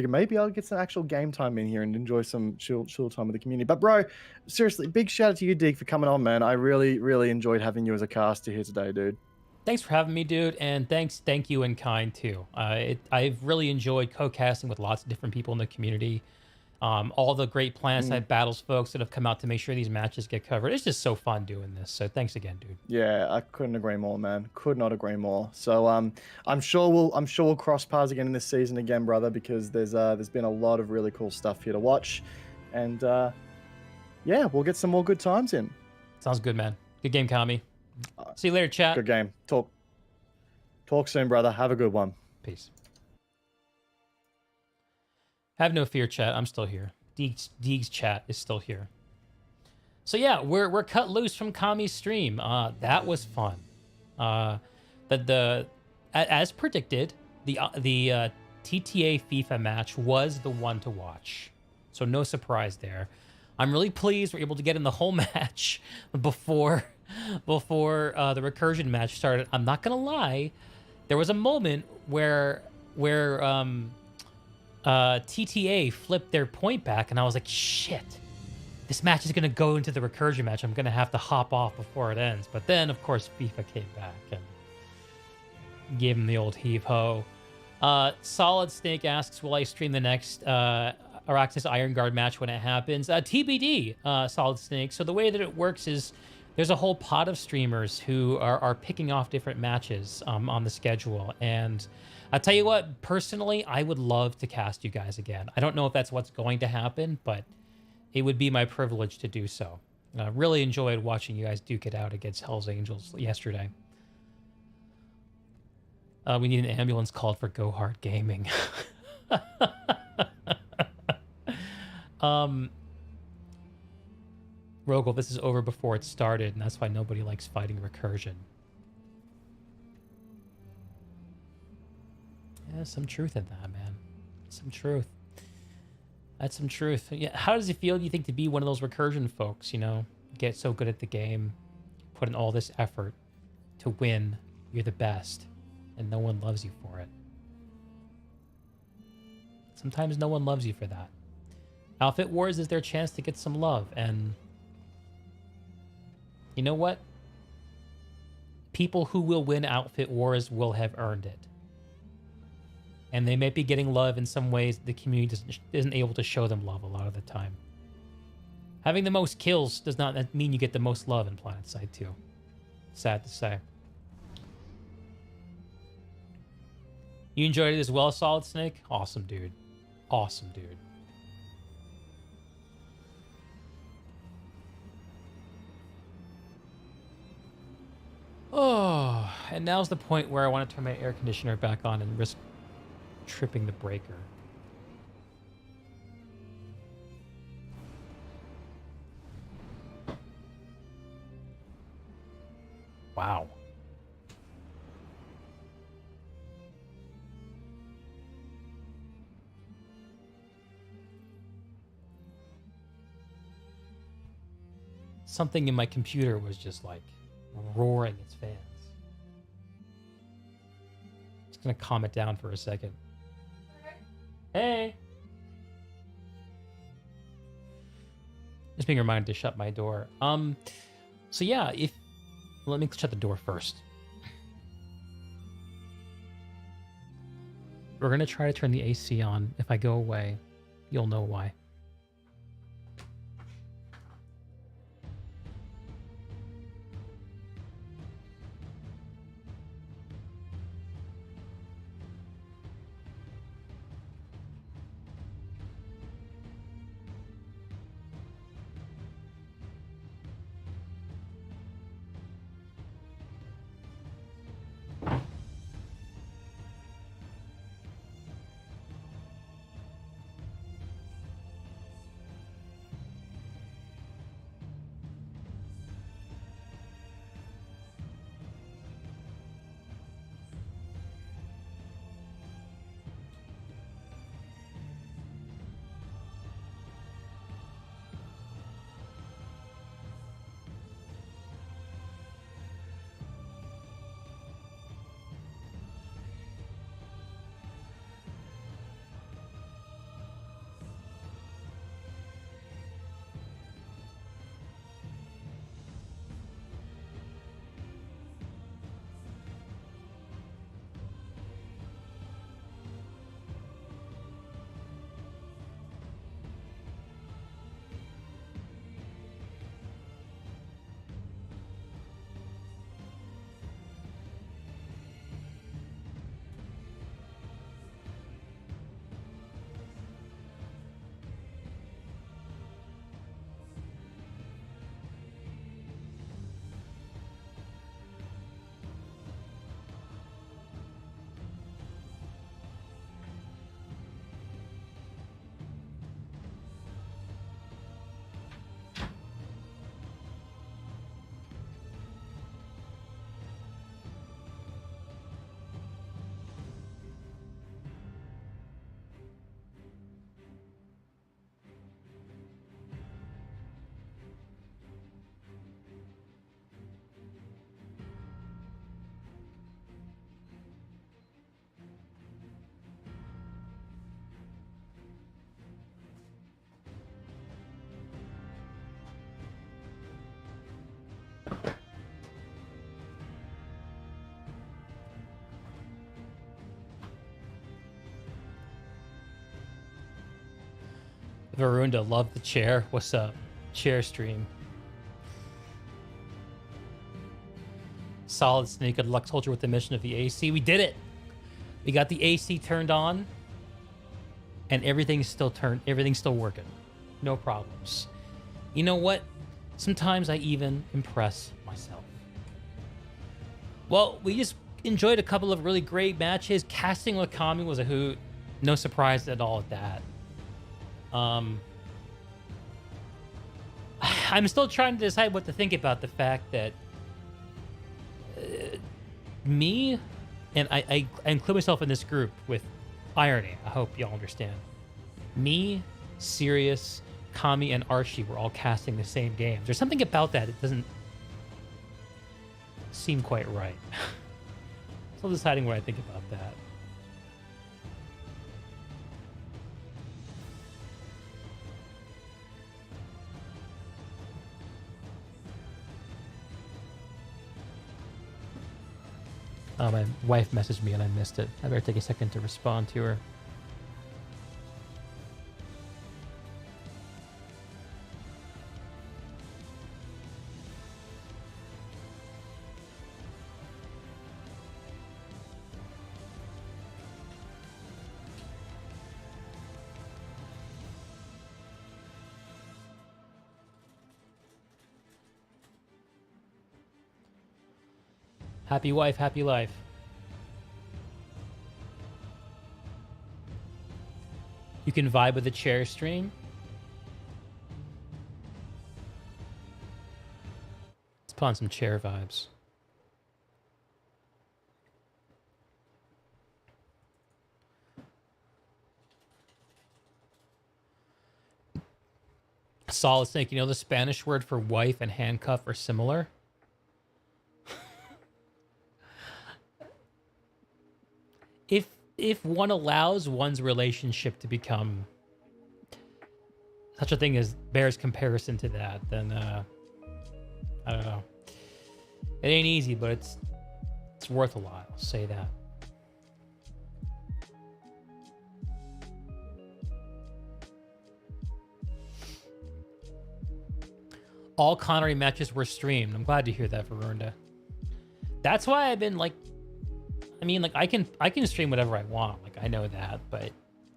maybe I'll get some actual game time in here and enjoy some chill time with the community. But bro, seriously, big shout out to you, Dig, for coming on, man. I really, really enjoyed having you as a caster here today, dude. Thanks for having me, dude, and thank you in kind too. I've really enjoyed co-casting with lots of different people in the community. All the great PlanetSide Battles folks that have come out to make sure these matches get covered. It's just so fun doing this. So thanks again, dude. Yeah, I couldn't agree more, man. Could not agree more. So I'm sure we'll cross paths again in this season again, brother, because there's been a lot of really cool stuff here to watch, and yeah, we'll get some more good times in. Sounds good, man. Good game, Kami. See you later, chat. Good game. Talk soon, brother. Have a good one. Peace. Have no fear, chat. I'm still here. Deeg's chat is still here. So yeah, we're cut loose from Kami's stream. That was fun. As predicted, the TTA FIFA match was the one to watch. So no surprise there. I'm really pleased we're able to get in the whole match before the recursion match started. I'm not gonna lie, there was a moment where TTA flipped their point back, and I was like, shit, this match is gonna go into the recursion match. I'm gonna have to hop off before it ends. But then, of course, FIFA came back and gave him the old heave-ho. Solid Snake asks, will I stream the next Araxis Iron Guard match when it happens? TBD, Solid Snake. So the way that it works is there's a whole pot of streamers who are picking off different matches on the schedule. And I'll tell you what, personally, I would love to cast you guys again. I don't know if that's what's going to happen, but it would be my privilege to do so. I really enjoyed watching you guys duke it out against Hell's Angels yesterday. We need an ambulance called for Go Hard Gaming. Rogel, this is over before it started, and that's why nobody likes fighting recursion. Yeah, some truth in that, man. Some truth. That's some truth. Yeah, how does it feel, do you think, to be one of those recursion folks, you know? Get so good at the game, put in all this effort to win, you're the best, and no one loves you for it. Sometimes no one loves you for that. Outfit Wars is their chance to get some love, and you know what? People who will win Outfit Wars will have earned it. And they may be getting love in some ways the community isn't able to show them love a lot of the time. Having the most kills does not mean you get the most love in PlanetSide 2. Sad to say. You enjoyed it as well, Solid Snake? Awesome, dude. Awesome, dude. Oh, and now's the point where I want to turn my air conditioner back on and risk tripping the breaker. Wow. Something in my computer was just like roaring its fans. Just gonna calm it down for a second. Hey! Just being reminded to shut my door. So yeah, let me shut the door first. We're gonna try to turn the AC on. If I go away, you'll know why. Varunda, love the chair. What's up? Chair stream. Solid Snake. Good luck, Soldier, with the mission of the AC. We did it. We got the AC turned on, and everything's still working. No problems. You know what? Sometimes I even impress myself. Well, we just enjoyed a couple of really great matches. Casting with Kami was a hoot. No surprise at all at that. I'm still trying to decide what to think about the fact that me, and I include myself in this group with irony. I hope y'all understand. Me, Sirius, Kami, and Archie were all casting the same games. There's something about that. It doesn't seem quite right. Still deciding what I think about that. Oh, my wife messaged me and I missed it. I better take a second to respond to her. Happy wife, happy life. You can vibe with the chair stream. Let's put on some chair vibes. Solid Snake, you know the Spanish word for wife and handcuff are similar? If one allows one's relationship to become such a thing as bears comparison to that, then I don't know. It ain't easy, but it's worth a lot. I'll say that. All Connery matches were streamed. I'm glad to hear that, Varunda. That's why I've been like, I mean, like I can stream whatever I want. Like I know that, but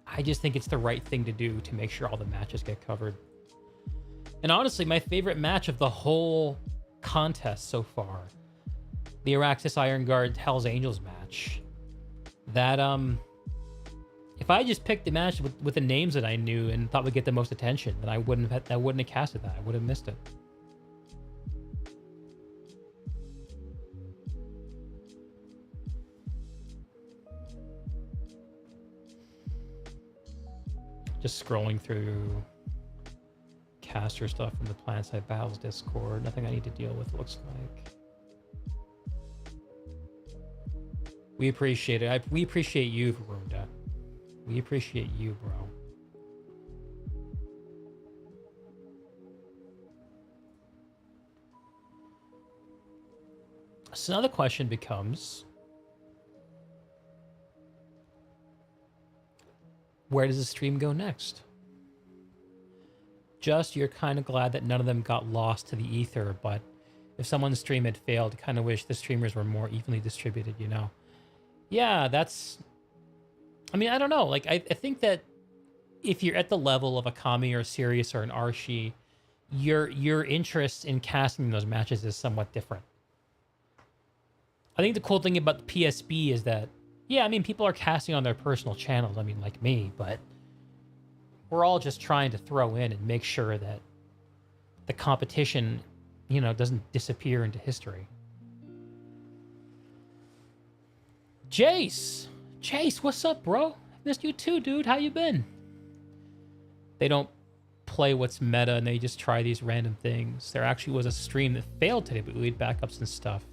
I just think it's the right thing to do to make sure all the matches get covered. And honestly, my favorite match of the whole contest so far, the Araxis Iron Guard Hell's Angels match. That if I just picked the match with the names that I knew and thought would get the most attention, then I wouldn't have casted that. I would have missed it. Just scrolling through caster stuff in the PlanetSide Battles Discord. Nothing I need to deal with, looks like. We appreciate it. We appreciate you, Varunda. We appreciate you, bro. So now the question becomes, where does the stream go next? Just, you're kind of glad that none of them got lost to the ether, but if someone's stream had failed, you kind of wish the streamers were more evenly distributed, you know? Yeah, that's... I mean, I don't know. Like, I think that if you're at the level of a Kami or a Sirius or an Archie, your interest in casting those matches is somewhat different. I think the cool thing about the PSB is that, yeah, I mean, people are casting on their personal channels, I mean, like me, but we're all just trying to throw in and make sure that the competition, you know, doesn't disappear into history. Jace, what's up, bro? I missed you too, dude. How you been? They don't play what's meta and they just try these random things. There actually was a stream that failed today, but we had backups and stuff.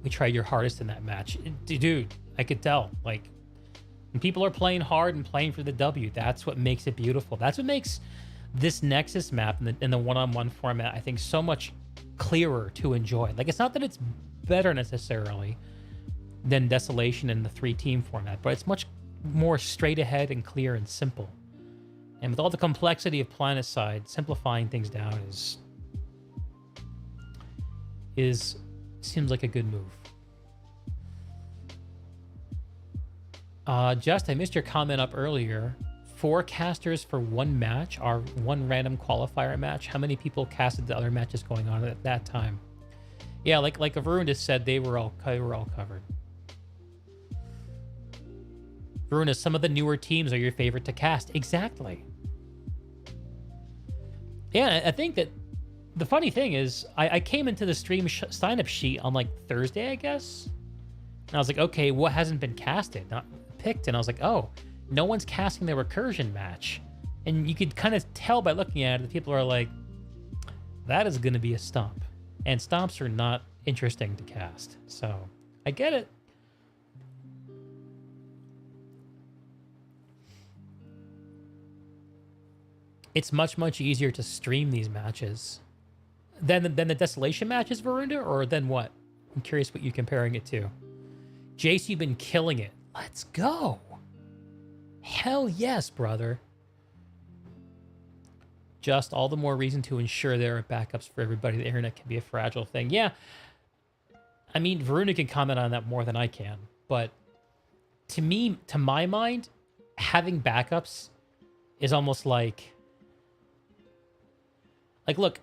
We tried your hardest in that match. Dude, I could tell. Like, when people are playing hard and playing for the W, that's what makes it beautiful. That's what makes this Nexus map in the one-on-one format, I think, so much clearer to enjoy. Like, it's not that it's better necessarily than Desolation in the 3-team format, but it's much more straight ahead and clear and simple. And with all the complexity of Planetside, simplifying things down seems like a good move. Just, I missed your comment up earlier. 4 casters for one match are one random qualifier match. How many people casted the other matches going on at that time? Yeah, like Varun just said, they were all covered. Varun, some of the newer teams are your favorite to cast. Exactly. Yeah, I think that the funny thing is, I came into the stream sign-up sheet on like Thursday, I guess. And I was like, okay, what hasn't been casted? Not picked. And I was like, oh, no one's casting the recursion match. And you could kind of tell by looking at it, the people are like, that is going to be a stomp. And stomps are not interesting to cast. So I get it. It's much, much easier to stream these matches than the Desolation matches, Varunda, or then what? I'm curious what you're comparing it to. Jace, you've been killing it. Let's go. Hell yes, brother. Just all the more reason to ensure there are backups for everybody. The internet can be a fragile thing. Yeah. I mean, Varuna can comment on that more than I can. But to me, to my mind, having backups is almost like look,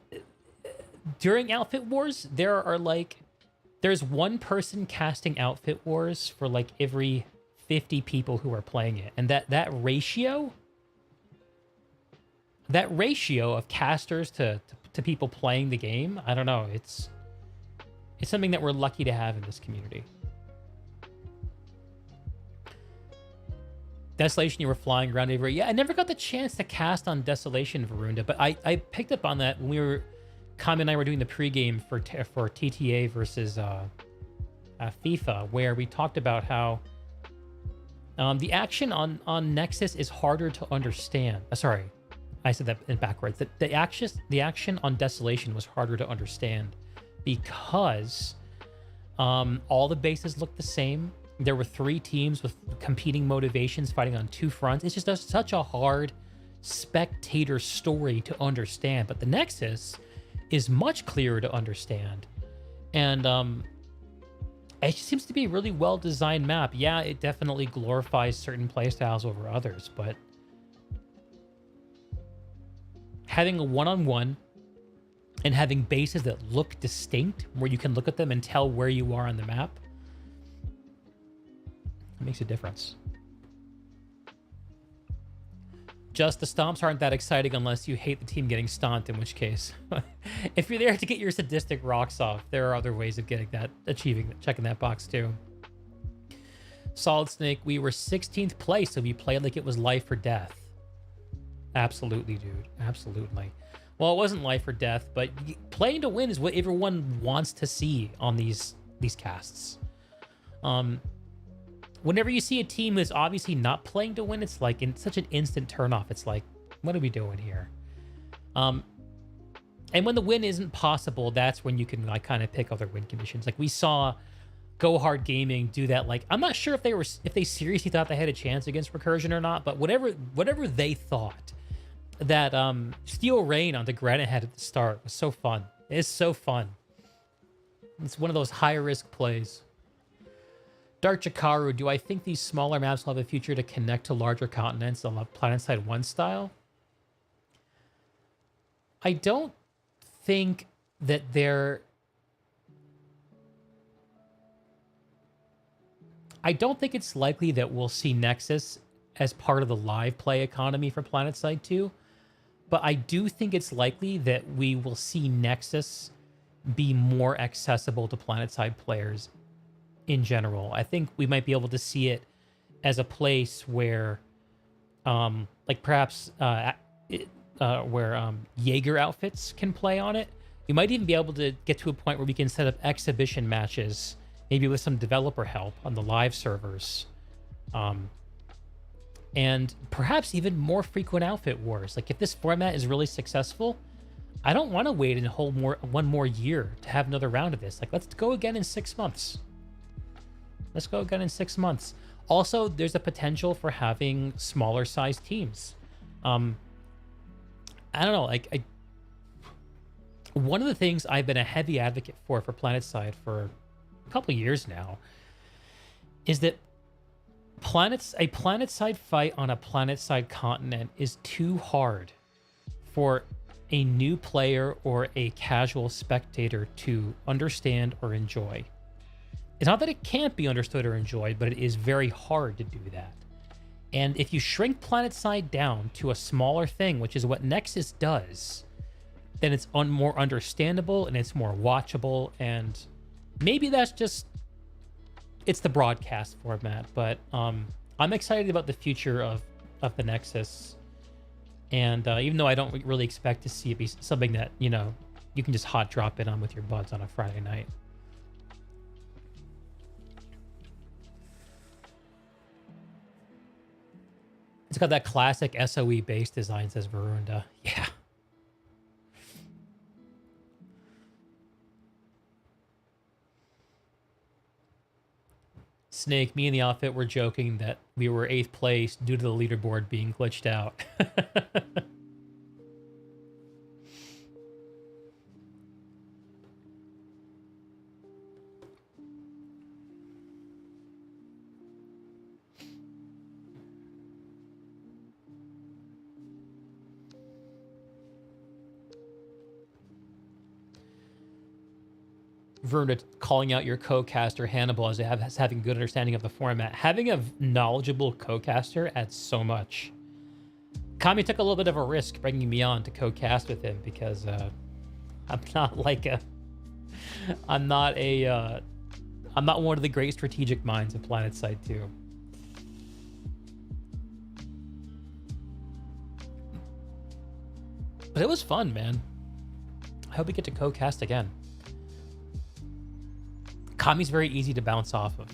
during Outfit Wars, there's one person casting Outfit Wars for like every 50 people who are playing it. And that ratio of casters to people playing the game, I don't know, it's something that we're lucky to have in this community. Desolation, you were flying around everywhere. Yeah, I never got the chance to cast on Desolation, Varunda, but I picked up on that when Kami and I were doing the pregame for TTA versus FIFA, where we talked about how the action on Nexus is harder to understand. Sorry, I said that backwards. The action on Desolation was harder to understand because all the bases looked the same. There were 3 teams with competing motivations fighting on 2 fronts. It's just such a hard spectator story to understand. But the Nexus is much clearer to understand. And it seems to be a really well-designed map. Yeah, it definitely glorifies certain playstyles over others, but having a one-on-one and having bases that look distinct, where you can look at them and tell where you are on the map, it makes a difference. Just the stomps aren't that exciting unless you hate the team getting stomped, in which case, if you're there to get your sadistic rocks off, there are other ways of getting that, checking that box too. Solid Snake, we were 16th place, so we played like it was life or death. Absolutely, dude. Absolutely. Well, it wasn't life or death, but playing to win is what everyone wants to see on these casts. Whenever you see a team that's obviously not playing to win, it's like such an instant turnoff. It's like, what are we doing here? And when the win isn't possible, that's when you can like kind of pick other win conditions. Like we saw Go Hard Gaming do that. Like I'm not sure if they seriously thought they had a chance against Recursion or not, but whatever they thought, that Steel Rain on the Granite Head at the start was so fun. It is so fun. It's one of those high risk plays. Dark Jakaru, do I think these smaller maps will have a future to connect to larger continents on the Planetside 1 style? I don't think that I don't think it's likely that we'll see Nexus as part of the live play economy for Planetside 2, but I do think it's likely that we will see Nexus be more accessible to Planetside players in general. I think we might be able to see it as a place where, like perhaps where Jaeger outfits can play on it. We might even be able to get to a point where we can set up exhibition matches, maybe with some developer help on the live servers. And perhaps even more frequent outfit wars. Like if this format is really successful, I don't want to wait and hold one more year to have another round of this. Like let's go again in 6 months. Let's go again in 6 months. Also, there's a potential for having smaller sized teams. I don't know, like one of the things I've been a heavy advocate for PlanetSide for a couple of years now is that a PlanetSide fight on a PlanetSide continent is too hard for a new player or a casual spectator to understand or enjoy. It's not that it can't be understood or enjoyed, but it is very hard to do that. And if you shrink PlanetSide down to a smaller thing, which is what Nexus does, then it's more understandable and it's more watchable. And maybe that's just, it's the broadcast format, but I'm excited about the future of the Nexus. And even though I don't really expect to see it be something that, you know, you can just hot drop in on with your buds on a Friday night. It's got that classic SOE base design, says Varunda. Yeah. Snake, me and the outfit were joking that we were 8th place due to the leaderboard being glitched out. Verna calling out your co-caster Hannibal as having good understanding of the format. Having a knowledgeable co-caster adds so much. Kami took a little bit of a risk bringing me on to co-cast with him because I'm not one of the great strategic minds of PlanetSide 2. But it was fun, man. I hope we get to co-cast again. Kami's very easy to bounce off of.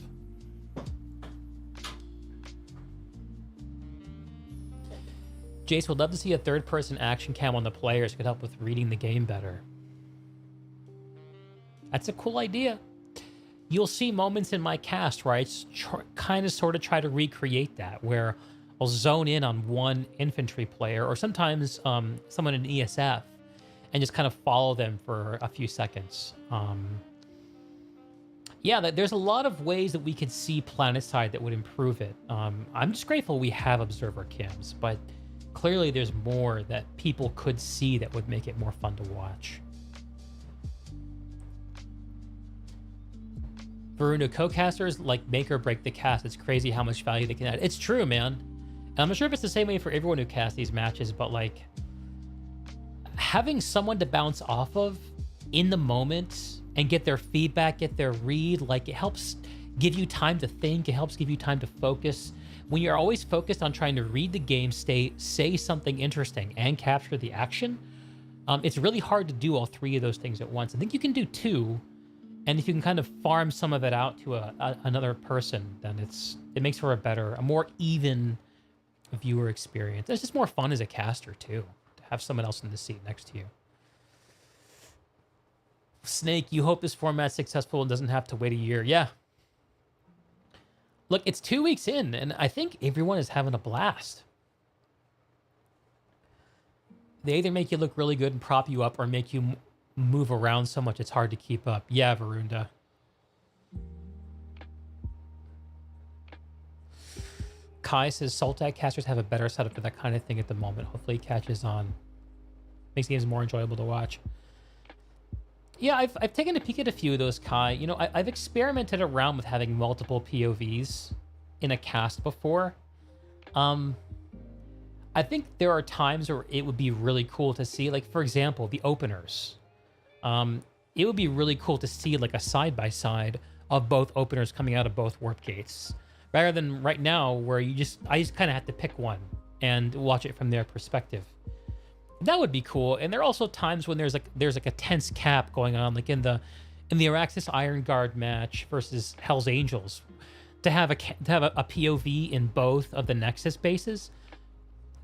Jace would love to see a third-person action cam on the players. It could help with reading the game better. That's a cool idea. You'll see moments in my cast where I kind of sort of try to recreate that, where I'll zone in on one infantry player or sometimes someone in ESF and just kind of follow them for a few seconds. Yeah, there's a lot of ways that we could see PlanetSide that would improve it. I'm just grateful we have observer cams, but clearly there's more that people could see that would make it more fun to watch. Varuna, co-casters like make or break the cast. It's crazy how much value they can add. It's true, man. And I'm not sure if it's the same way for everyone who casts these matches, but like having someone to bounce off of in the moment and get their feedback, get their read, like it helps give you time to think. It helps give you time to focus. When you're always focused on trying to read the game state, say something interesting, and capture the action, it's really hard to do all three of those things at once. I think you can do two, and if you can kind of farm some of it out to another person, then it makes for a more even viewer experience. It's just more fun as a caster too, to have someone else in the seat next to you. Snake, you hope this format's successful and doesn't have to wait a year. Yeah. Look, it's 2 weeks in, and I think everyone is having a blast. They either make you look really good and prop you up or make you move around so much it's hard to keep up. Yeah, Varunda. Kai says Sultai casters have a better setup for that kind of thing at the moment. Hopefully it catches on. Makes games more enjoyable to watch. Yeah, I've taken a peek at a few of those, Kai. You know, I've experimented around with having multiple POVs in a cast before. I think there are times where it would be really cool to see, like, for example, the openers. It would be really cool to see, like, a side-by-side of both openers coming out of both warp gates. Rather than right now, where I just kind of have to pick one and watch it from their perspective. That would be cool. And there are also times when there's like a tense cap going on, like in the Araxis Iron Guard match versus Hell's Angels, to have a POV in both of the Nexus bases.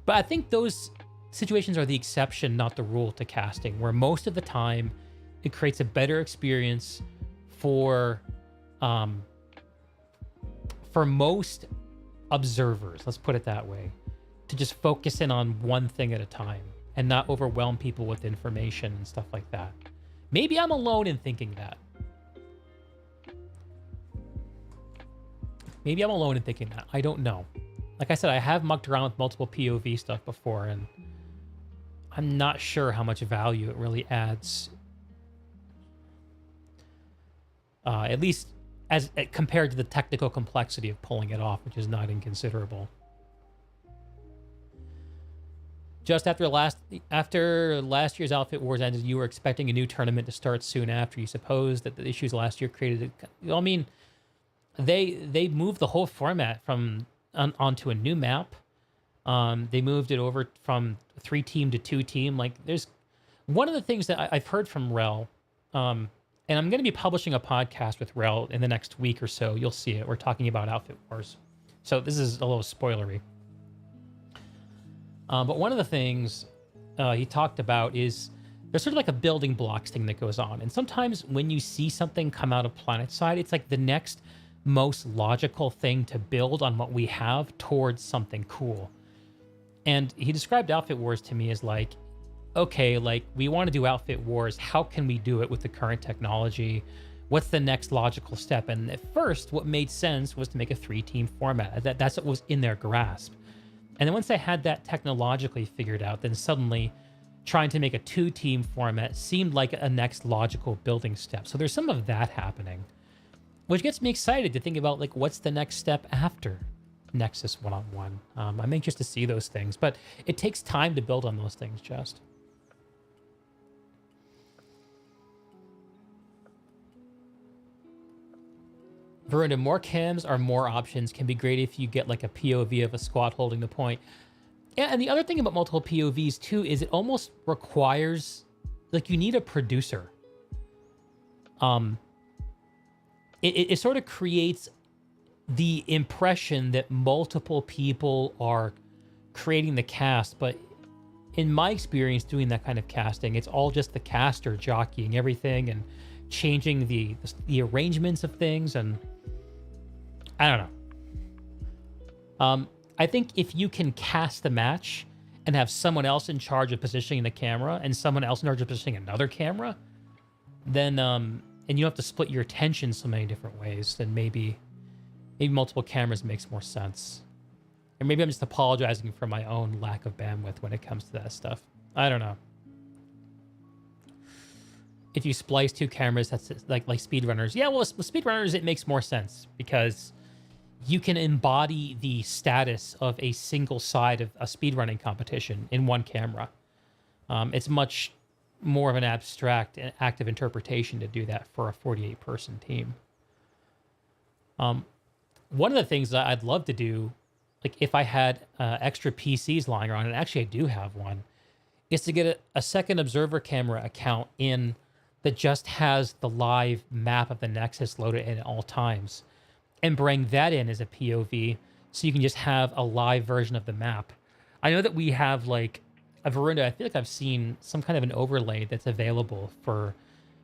But I think those situations are the exception, not the rule to casting, where most of the time it creates a better experience for most observers, let's put it that way, to just focus in on one thing at a time and not overwhelm people with information and stuff like that. Maybe I'm alone in thinking that. Maybe I'm alone in thinking that. I don't know. Like I said, I have mucked around with multiple POV stuff before, and I'm not sure how much value it really adds. At least as compared to the technical complexity of pulling it off, which is not inconsiderable. Just after last year's Outfit Wars ended, you were expecting a new tournament to start soon after. You suppose that the issues last year created... I mean, they moved the whole format from onto a new map. They moved it over from 3-team to 2-team. Like, there's... One of the things that I've heard from Rel... and I'm going to be publishing a podcast with Rel in the next week or so. You'll see it. We're talking about Outfit Wars. So this is a little spoilery. But one of the things he talked about is there's sort of like a building blocks thing that goes on. And sometimes when you see something come out of PlanetSide, it's like the next most logical thing to build on what we have towards something cool. And he described Outfit Wars to me as like, okay, like, we want to do Outfit Wars. How can we do it with the current technology? What's the next logical step? And at first, what made sense was to make a 3-team format. That's what was in their grasp. And then once they had that technologically figured out, then suddenly trying to make a 2-team format seemed like a next logical building step. So there's some of that happening, which gets me excited to think about, like, what's the next step after Nexus one-on-one. I'm anxious to see those things, but it takes time to build on those things, just. Verunda, more cams are more options. Can be great if you get like a POV of a squad holding the point. Yeah, and the other thing about multiple POVs too is it almost requires, like, you need a producer. It sort of creates the impression that multiple people are creating the cast, but in my experience doing that kind of casting, it's all just the caster jockeying everything and changing the arrangements of things, and I don't know. I think if you can cast the match and have someone else in charge of positioning the camera and someone else in charge of positioning another camera, then and you have to split your attention so many different ways, then maybe multiple cameras makes more sense. And maybe I'm just apologizing for my own lack of bandwidth when it comes to that stuff. I don't know. If you splice 2 cameras, that's like speedrunners. Yeah, well, with speedrunners, it makes more sense because you can embody the status of a single side of a speedrunning competition in one camera. It's much more of an abstract and active interpretation to do that for a 48-person team. One of the things that I'd love to do, like if I had extra PCs lying around, and actually I do have one, is to get a second observer camera account in that just has the live map of the Nexus loaded in at all times, and bring that in as a POV so you can just have a live version of the map. I know that we have like a Verunda, I feel like I've seen some kind of an overlay that's available for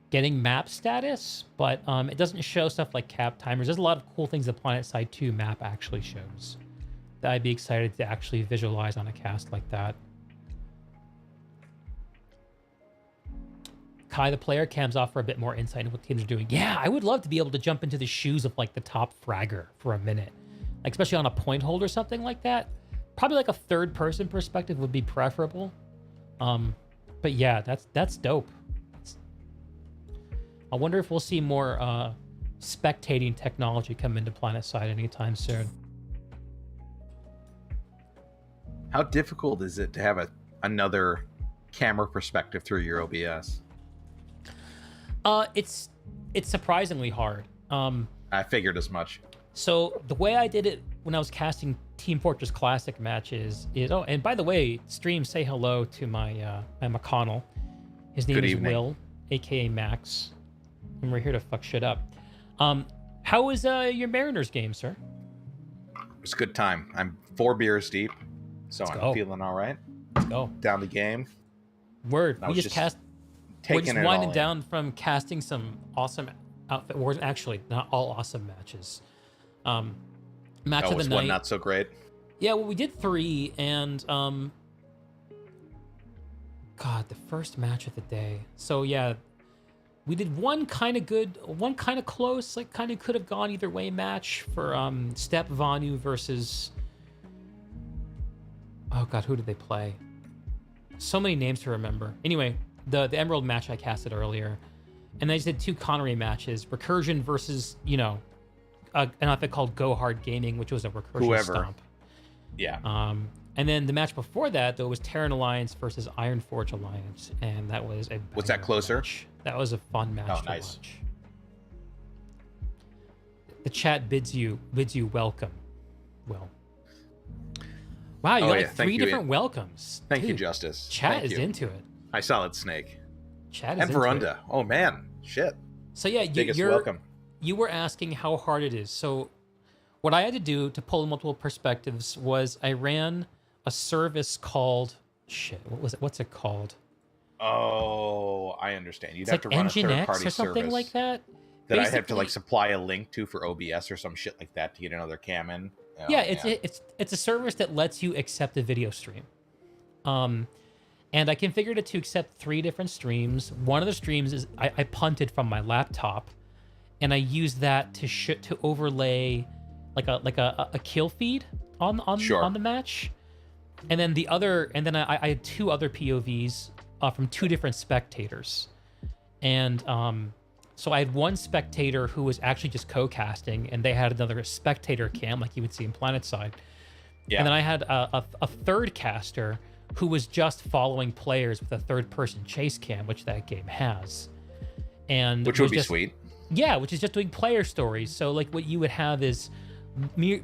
getting map status, but it doesn't show stuff like cap timers. There's a lot of cool things that PlanetSide 2 map actually shows that I'd be excited to actually visualize on a cast like that. Kai, the player cams offer a bit more insight into what teams are doing. Yeah, I would love to be able to jump into the shoes of like the top fragger for a minute, like especially on a point hold or something like that. Probably like a third-person perspective would be preferable. But yeah, that's dope. I wonder if we'll see more spectating technology come into PlanetSide anytime soon. How difficult is it to have another camera perspective through your OBS? It's surprisingly hard. I figured as much. So the way I did it when I was casting Team Fortress Classic matches is, oh, and by the way, stream, say hello to my McConnell. His name is Will, aka Max, and we're here to fuck shit up. How was your Mariners game, sir? It was a good time. I'm 4 beers deep, so I'm feeling all right. Let's go. Down the game. Word. We just cast. We're just winding down from casting some awesome Outfit Wars. Actually, not all awesome matches. Match of the was night. one not so great? Yeah, well, we did 3, and God, the first match of the day. So yeah, we did one kind of good, one kind of close, like kind of could have gone either way match for Step Vanu versus. Oh God, who did they play? So many names to remember. Anyway, the Emerald match I casted earlier, and I just did 2 Connery matches: Recursion versus an outfit called Go Hard Gaming, which was a Recursion stomp. Yeah. And then the match before that, though, was Terran Alliance versus Ironforge Alliance, and that was a Was that banger closer? match. That was a fun match Oh, to nice. watch. The chat bids you welcome. Well, wow, you got like thank 3 you. different welcomes. Thank you, Dude, Justice. Chat Thank is you. into it. I Solid Snake. Chat is And into it. Verunda. Oh man, shit. So yeah, Biggest you're welcome. you were asking how hard it is. So what I had to do to pull multiple perspectives was I ran a service called what was it? What's it called? Oh, I understand. You'd It's have like to run a Engine X third-party or something service like that. that I have to Basically- like supply a link to for OBS or some shit like that to get another cam in. Oh, Yeah, man. it's a service that lets you accept a video stream. And I configured it to accept 3 different streams. One of the streams is I punted from my laptop, and I used that to overlay like a kill feed on the match. And then I had 2 other POVs from 2 different spectators. And so I had one spectator who was actually just co-casting, and they had another spectator cam like you would see in PlanetSide. Yeah. And then I had a third caster who was just following players with a third-person chase cam, which that game has. And Which was would be just- sweet. Yeah, which is just doing player stories. So like what you would have is me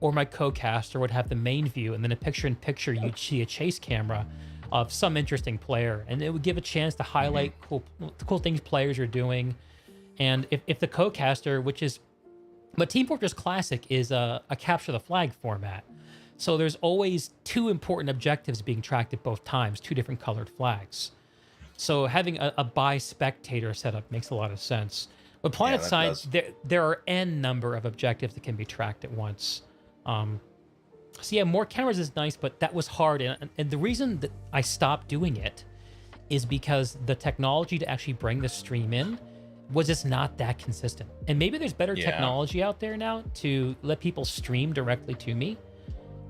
or my co-caster would have the main view, and then a picture-in-picture you'd see a chase camera of some interesting player, and it would give a chance to highlight cool things players are doing. And if the co-caster, but Team Fortress Classic is a capture the flag format, so there's always 2 important objectives being tracked at both times, 2 different colored flags. So having a by spectator setup makes a lot of sense. But that PlanetSide, there are n number of objectives that can be tracked at once. So yeah, more cameras is nice, but that was hard. And the reason that I stopped doing it is because the technology to actually bring the stream in was just not that consistent. And maybe there's better technology out there now to let people stream directly to me.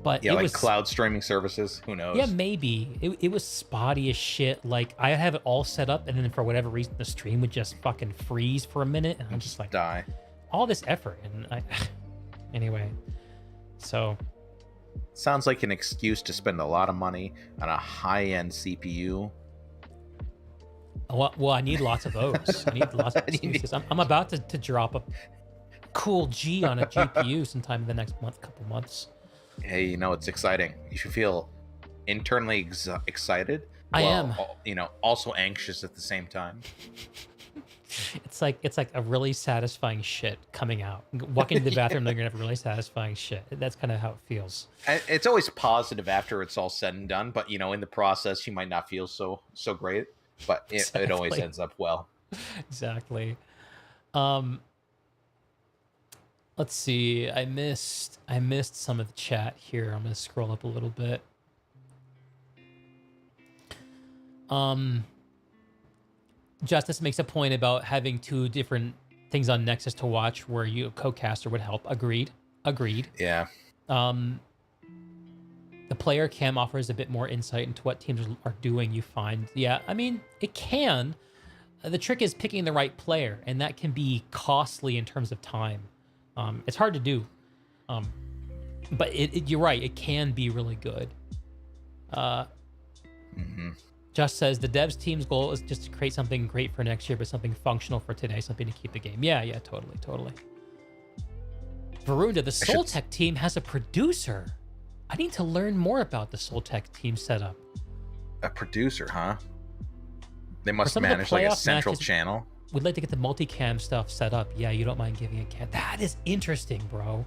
But Yeah, it like was, cloud streaming services. Who knows? yeah, maybe. It was spotty as shit. Like, I have it all set up, and then for whatever reason, the stream would just fucking freeze for a minute. And I'm just like, Die. all this effort. And anyway, so Sounds like an excuse to spend a lot of money on a high-end CPU. well, I need lots of those. I need lots of excuses. I'm about to drop a cool G on a GPU sometime in the next couple months. Hey, it's exciting. You should feel internally excited. I while, am. Also anxious at the same time. It's like a really satisfying shit coming out. Walking to the bathroom, they're gonna have really satisfying shit. That's kind of how it feels. It's always positive after it's all said and done, but in the process, you might not feel so great. But it always Exactly. ends up well. Exactly. Let's see. I missed some of the chat here. I'm gonna scroll up a little bit. Justice makes a point about having 2 different things on Nexus to watch where a co-caster would help. Agreed. Yeah. The player cam offers a bit more insight into what teams are doing, you find. Yeah, I mean, it can. The trick is picking the right player, and that can be costly in terms of time. It's hard to do. But you're right, it can be really good. Just says, the devs team's goal is just to create something great for next year, but something functional for today, something to keep the game. Yeah, totally. Verunda, the Soltech team has a producer. I need to learn more about the Soltech team setup. A producer, huh? They must some of the manage like a playoff central matches- channel. We'd like to get the multicam stuff set up. Yeah, you don't mind giving a cam. That is interesting, bro.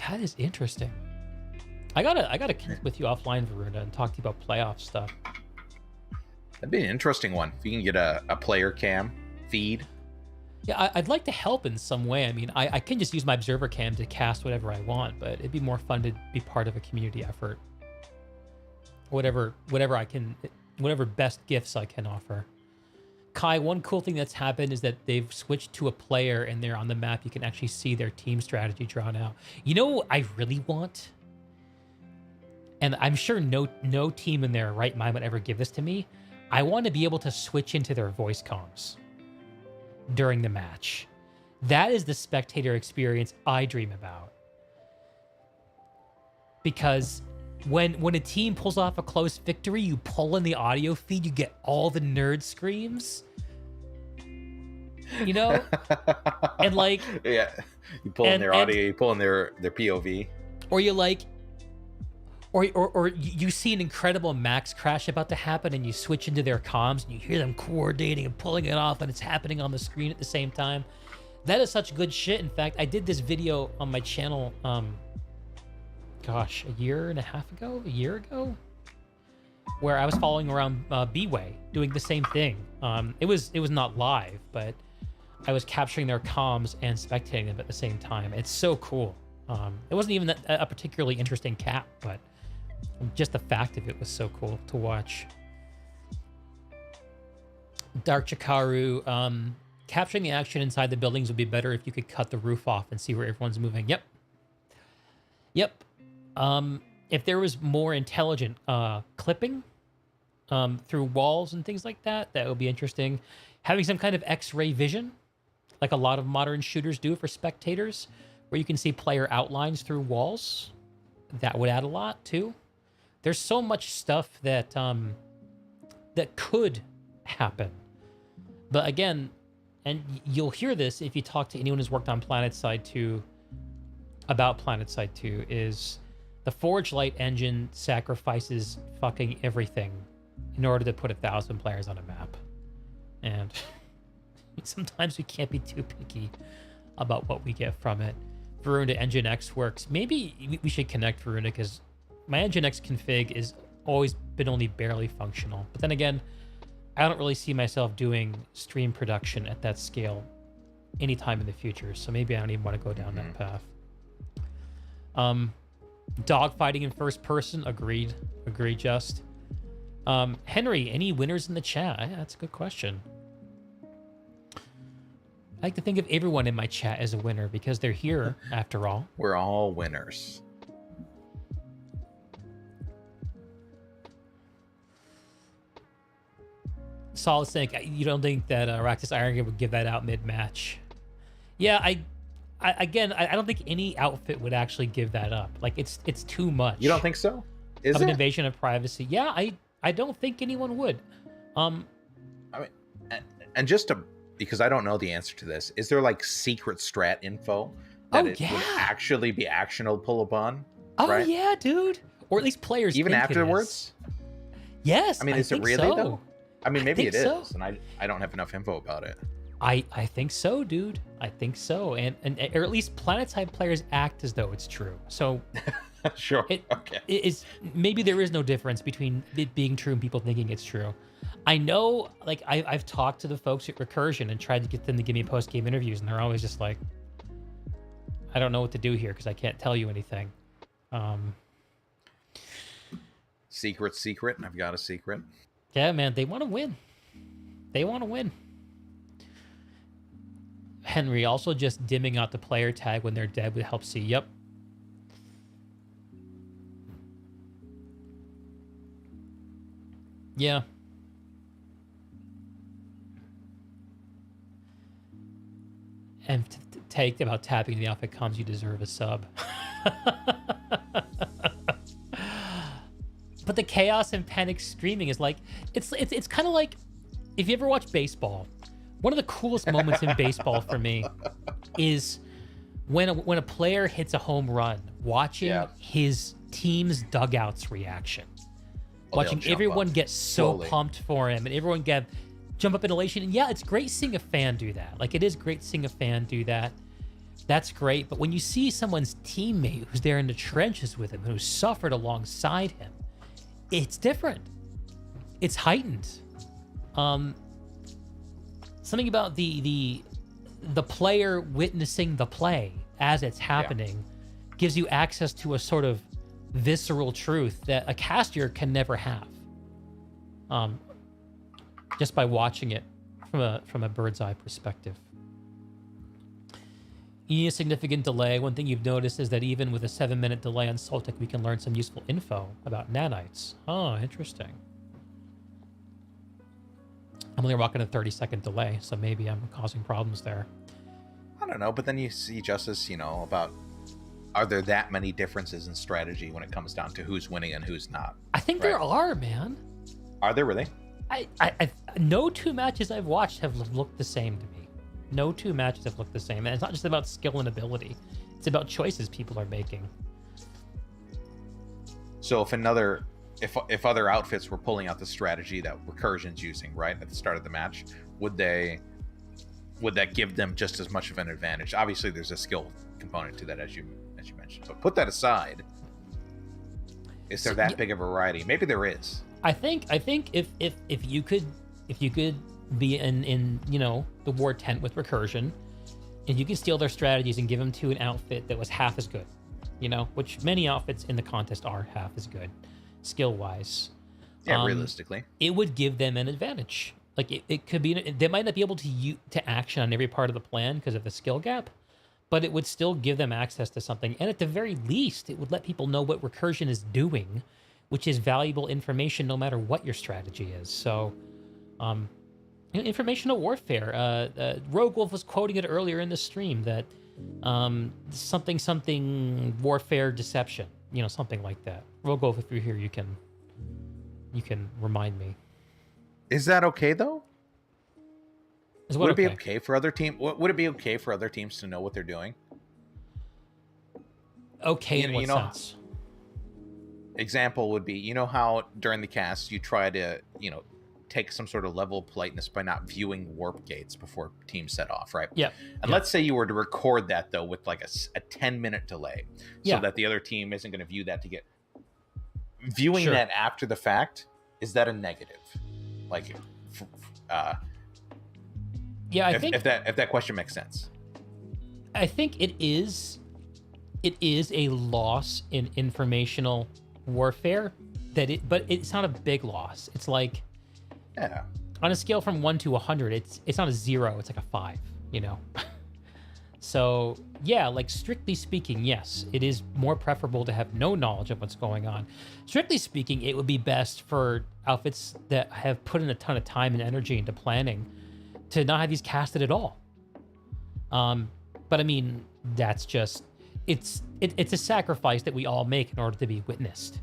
That is interesting. I gotta connect with you offline, Verunda, and talk to you about playoff stuff. That'd be an interesting one. If you can get a player cam feed. Yeah, I'd like to help in some way. I mean, I can just use my observer cam to cast whatever I want, but it'd be more fun to be part of a community effort. Whatever I can, whatever best gifts I can offer. Kai, one cool thing that's happened is that they've switched to a player and they're on the map. You can actually see their team strategy drawn out. You know what I really want? And I'm sure no team in their right mind would ever give this to me. I want to be able to switch into their voice comms during the match. That is the spectator experience I dream about. Because when a team pulls off a close victory, you pull in the audio feed, you get all the nerd screams. You know? And like... Yeah. You pull in their audio, you pull in their POV. Or you like... Or you see an incredible max crash about to happen and you switch into their comms and you hear them coordinating and pulling it off and it's happening on the screen at the same time. That is such good shit. In fact, I did this video on my channel, gosh, a year ago, where I was following around B-Way doing the same thing. It was not live, but I was capturing their comms and spectating them at the same time. It's so cool. It wasn't even a particularly interesting cap, but just the fact of it was so cool to watch. Dark Chikaru, capturing the action inside the buildings would be better if you could cut the roof off and see where everyone's moving. Yep. If there was more intelligent clipping through walls and things like that, that would be interesting. Having some kind of X-ray vision, like a lot of modern shooters do for spectators, where you can see player outlines through walls, that would add a lot too. There's so much stuff that that could happen. But again, and you'll hear this if you talk to anyone who's worked on PlanetSide 2 about PlanetSide 2, is the Forge Light engine sacrifices fucking everything in order to put 1,000 players on a map. And sometimes we can't be too picky about what we get from it. Varuna Engine X works. Maybe we should connect Varuna, because my Engine X config is always been only barely functional. But then again, I don't really see myself doing stream production at that scale anytime in the future. So maybe I don't even want to go down that path. Dogfighting in first person, agreed, Just. Henry, any winners in the chat? That's a good question. I like to think of everyone in my chat as a winner because they're here, after all. We're all winners. Solid Snake, you don't think that Raktus Iron would give that out mid-match? Yeah, I don't think any outfit would actually give that up. Like, it's too much. You don't think so? Is an it? invasion of privacy? Yeah, I don't think anyone would. I mean, and just to, because I don't know the answer to this, is there like secret strat info that would actually be actionable upon? Oh right? yeah, dude. Or at least players even think afterwards. Yes. I mean, is it really though? I mean, maybe it is, so. And I don't have enough info about it. I think so, dude. I think so, and or at least PlanetSide players act as though it's true. So sure. Okay. It is, maybe there is no difference between it being true and people thinking it's true. I know, like, I've talked to the folks at Recursion and tried to get them to give me post-game interviews, and they're always just like, I don't know what to do here because I can't tell you anything. Secret. I've got a secret. Yeah, man, they want to win. They want to win. Henry, also just dimming out the player tag when they're dead would help see. Yep. Yeah. And take about tapping the outfit comms, you deserve a sub. But the chaos and panic streaming is like, it's kind of like, if you ever watch baseball, one of the coolest moments in baseball for me is when a player hits a home run, watching his team's dugouts reaction. Watching everyone get so pumped for him and everyone jump up in elation. And yeah, it's great seeing a fan do that. Like, it is great seeing a fan do that. That's great. But when you see someone's teammate who's there in the trenches with him, who suffered alongside him, it's different. It's heightened. Something about the the player witnessing the play as it's happening gives you access to a sort of visceral truth that a caster can never have. Just by watching it from a bird's eye perspective. A significant delay. One thing you've noticed is that even with a 7-minute delay on Soltic, we can learn some useful info about nanites. Oh, interesting. I'm only rocking a 30-second delay, so maybe I'm causing problems there. I don't know, but then you see, Justice, about are there that many differences in strategy when it comes down to who's winning and who's not? I think there are, man. Are there really? No two matches I've watched have looked the same to me. No two matches have looked the same. And it's not just about skill and ability. It's about choices people are making. So if other outfits were pulling out the strategy that Recursion's using, right, at the start of the match, would that give them just as much of an advantage? Obviously, there's a skill component to that, as you mentioned. But put that aside, is there that big of a variety? Maybe there is. I think if you could be in the war tent with Recursion, and you could steal their strategies and give them to an outfit that was half as good, which many outfits in the contest are half as good, skill wise. Yeah, realistically, it would give them an advantage. Like it could be, they might not be able to action on every part of the plan because of the skill gap, but it would still give them access to something. And at the very least, it would let people know what Recursion is doing, which is valuable information no matter what your strategy is. So, informational warfare. Rogue Wolf was quoting it earlier in the stream that something warfare deception, something like that. Rogue Wolf, if you're here, you can remind me. Is that okay though? Would it be okay for other teams? Would it be okay for other teams to know what they're doing? Okay, in what sense? Example would be, how during the cast you try to, take some sort of level of politeness by not viewing warp gates before teams set off, right? Yeah. And let's say you were to record that though with like a 10-minute delay, so that the other team isn't going to view that viewing that after the fact. Is that a negative? Like, I think if that question makes sense. I think it is a loss in informational warfare but it's not a big loss. It's like, on a scale from 1 to 100, it's not a 0, it's like a 5, So like strictly speaking, yes, it is more preferable to have no knowledge of what's going on. Strictly speaking, it would be best for outfits that have put in a ton of time and energy into planning to not have these casted at all. But I mean, that's just it's a sacrifice that we all make in order to be witnessed,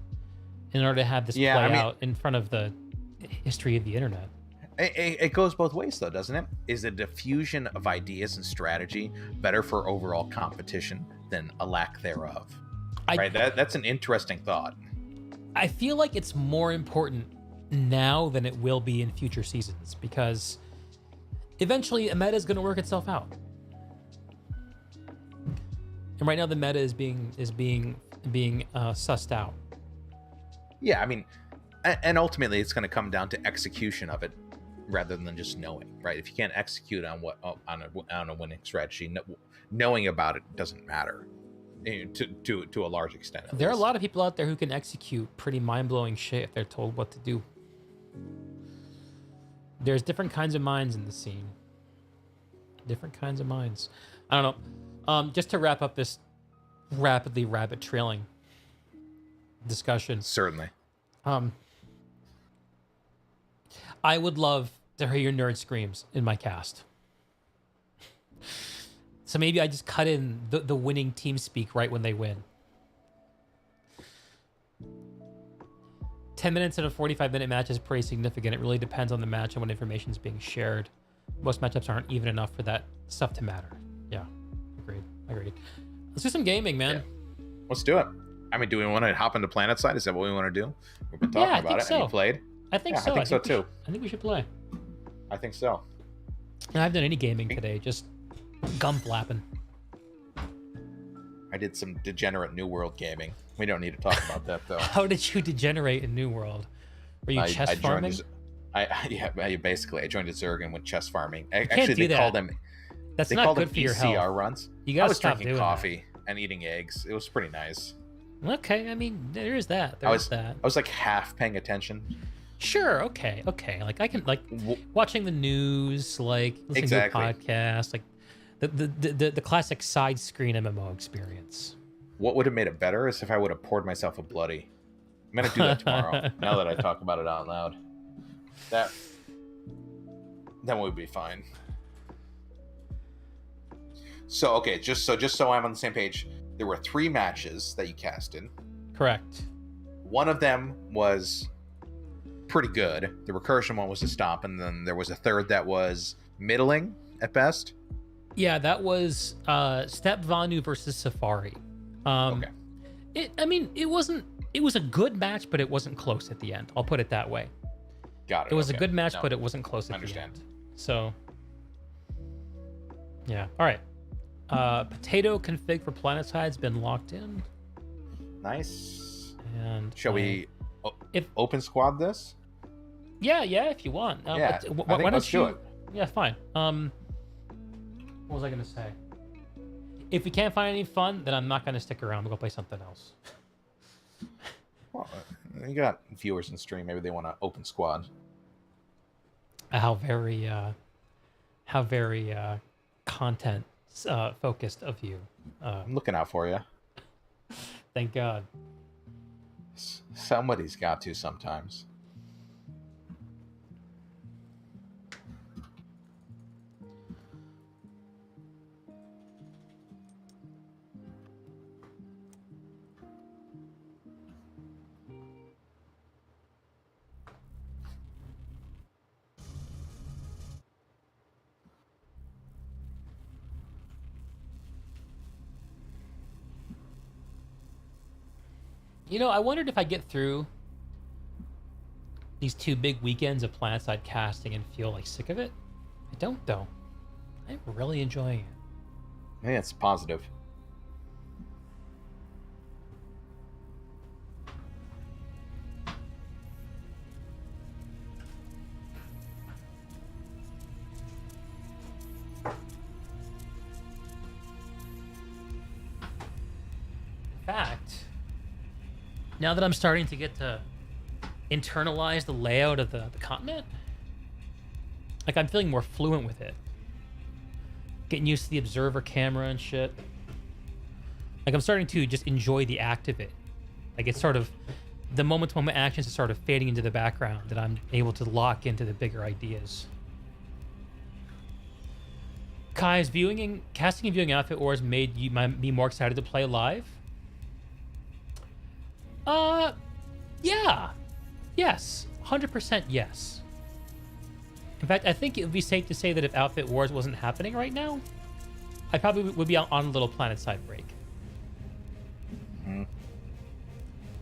in order to have this play out in front of the history of the internet. It goes both ways, though, doesn't it? Is a diffusion of ideas and strategy better for overall competition than a lack thereof? Right? That's an interesting thought. I feel like it's more important now than it will be in future seasons, because eventually a meta is going to work itself out. And right now the meta is being sussed out. Yeah, I mean, and ultimately it's going to come down to execution of it rather than just knowing, right? If you can't execute on a winning strategy, knowing about it doesn't matter to a large extent. There are a lot of people out there who can execute pretty mind-blowing shit if they're told what to do. There's different kinds of minds in the scene. Different kinds of minds. I don't know. Just to wrap up this rapidly rabbit trailing discussion. Certainly. I would love to hear your nerd screams in my cast. So maybe I just cut in the winning team speak right when they win. 10 minutes in a 45-minute match is pretty significant. It really depends on the match and what information is being shared. Most matchups aren't even enough for that stuff to matter. Yeah, agreed. Let's do some gaming, man. Yeah. Let's do it. I mean, do we want to hop into Planet Side? Is that what we want to do? We've been talking about it. So. And you played? I think so. I think so too. I think we should play. I think so. I haven't done any gaming today, just gum flapping. I did some degenerate New World gaming. We don't need to talk about that, though. How did you degenerate in New World? Were you chest farming? Basically, I joined a Zerg and went chest farming. Actually, they call them. That's They not called good them for your ECR health. runs. You I gotta was stop drinking doing coffee and eating eggs. It was pretty nice. that. Okay, I mean, there is that. I There's that. was like half paying attention. Sure. Okay. Like I can like watching the news, like listening Exactly. to a podcast, like the classic side screen MMO experience. What would have made it better is if I would have poured myself a bloody. I'm gonna do that tomorrow. Now that I talk about it out loud, that would be fine. So okay, just so I'm on the same page, there were 3 matches that you casted. Correct. One of them was pretty good. The recursion one was a stomp, and then there was a third that was middling at best. Yeah, that was Step Vanu versus Safari. Okay. It wasn't. It was a good match, but it wasn't close at the end. I'll put it that way. Got it. It was a okay. good match, No, but it wasn't close at understand. the end. So, yeah. All right. Potato config for PlanetSide's been locked in. Nice. And Shall we if- open squad this? Yeah, if you want. Yeah, why I think don't let's you? do it. Yeah, fine. What was I gonna say? If we can't find any fun, then I'm not gonna stick around. We'll go play something else. Well, you got viewers in stream. Maybe they want to open squad. How very content focused of you. I'm looking out for you. Thank God. Somebody's got to sometimes. You know, I wondered if I get through these 2 big weekends of PlanetSide casting and feel like sick of it. I don't, though. I'm really enjoying it. Yeah, it's positive. In fact, now that I'm starting to get to internalize the layout of the continent, like I'm feeling more fluent with it. Getting used to the observer camera and shit. Like I'm starting to just enjoy the act of it. Like it's sort of the moment-to-moment actions are sort of fading into the background, that I'm able to lock into the bigger ideas. Kai, has casting and viewing Outfit Wars made me more excited to play live? Yeah. Yes. 100% yes. In fact, I think it would be safe to say that if Outfit Wars wasn't happening right now, I probably would be on a little PlanetSide break.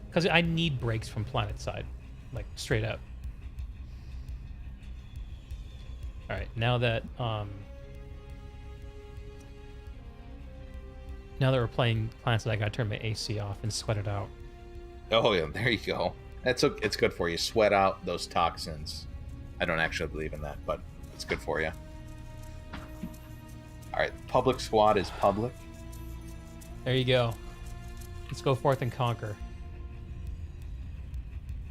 Because I need breaks from PlanetSide, like straight up. All right, now that we're playing PlanetSide, I gotta turn my AC off and sweat it out. Oh yeah, there you go. It's good for you. Sweat out those toxins. I don't actually believe in that, but it's good for you. All right, public squad is public. There you go. Let's go forth and conquer.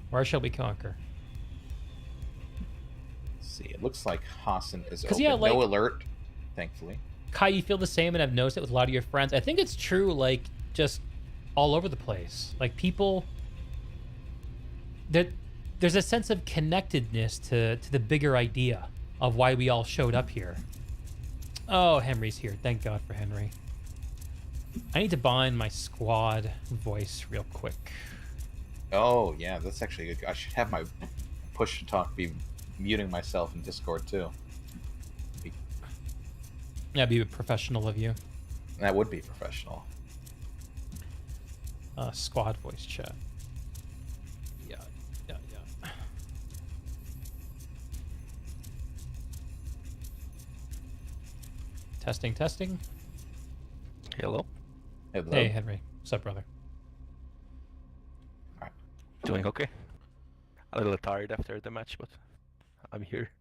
Where shall we conquer? Let's see. It looks like Hossin is 'Cause, open. yeah, like- No alert, thankfully. Kai, you feel the same, and I've noticed it with a lot of your friends. I think it's true, like, just all over the place. Like, people... There's a sense of connectedness to the bigger idea of why we all showed up here. Oh, Henry's here. Thank God for Henry. I need to bind my squad voice real quick. Oh yeah, that's actually good. I should have my push to talk be muting myself in Discord too. That'd be professional of you. That would be professional. Squad voice chat. Yeah. Testing. Hello. Hello. Hey, Henry. What's up, brother? Doing okay. A little tired after the match, but I'm here.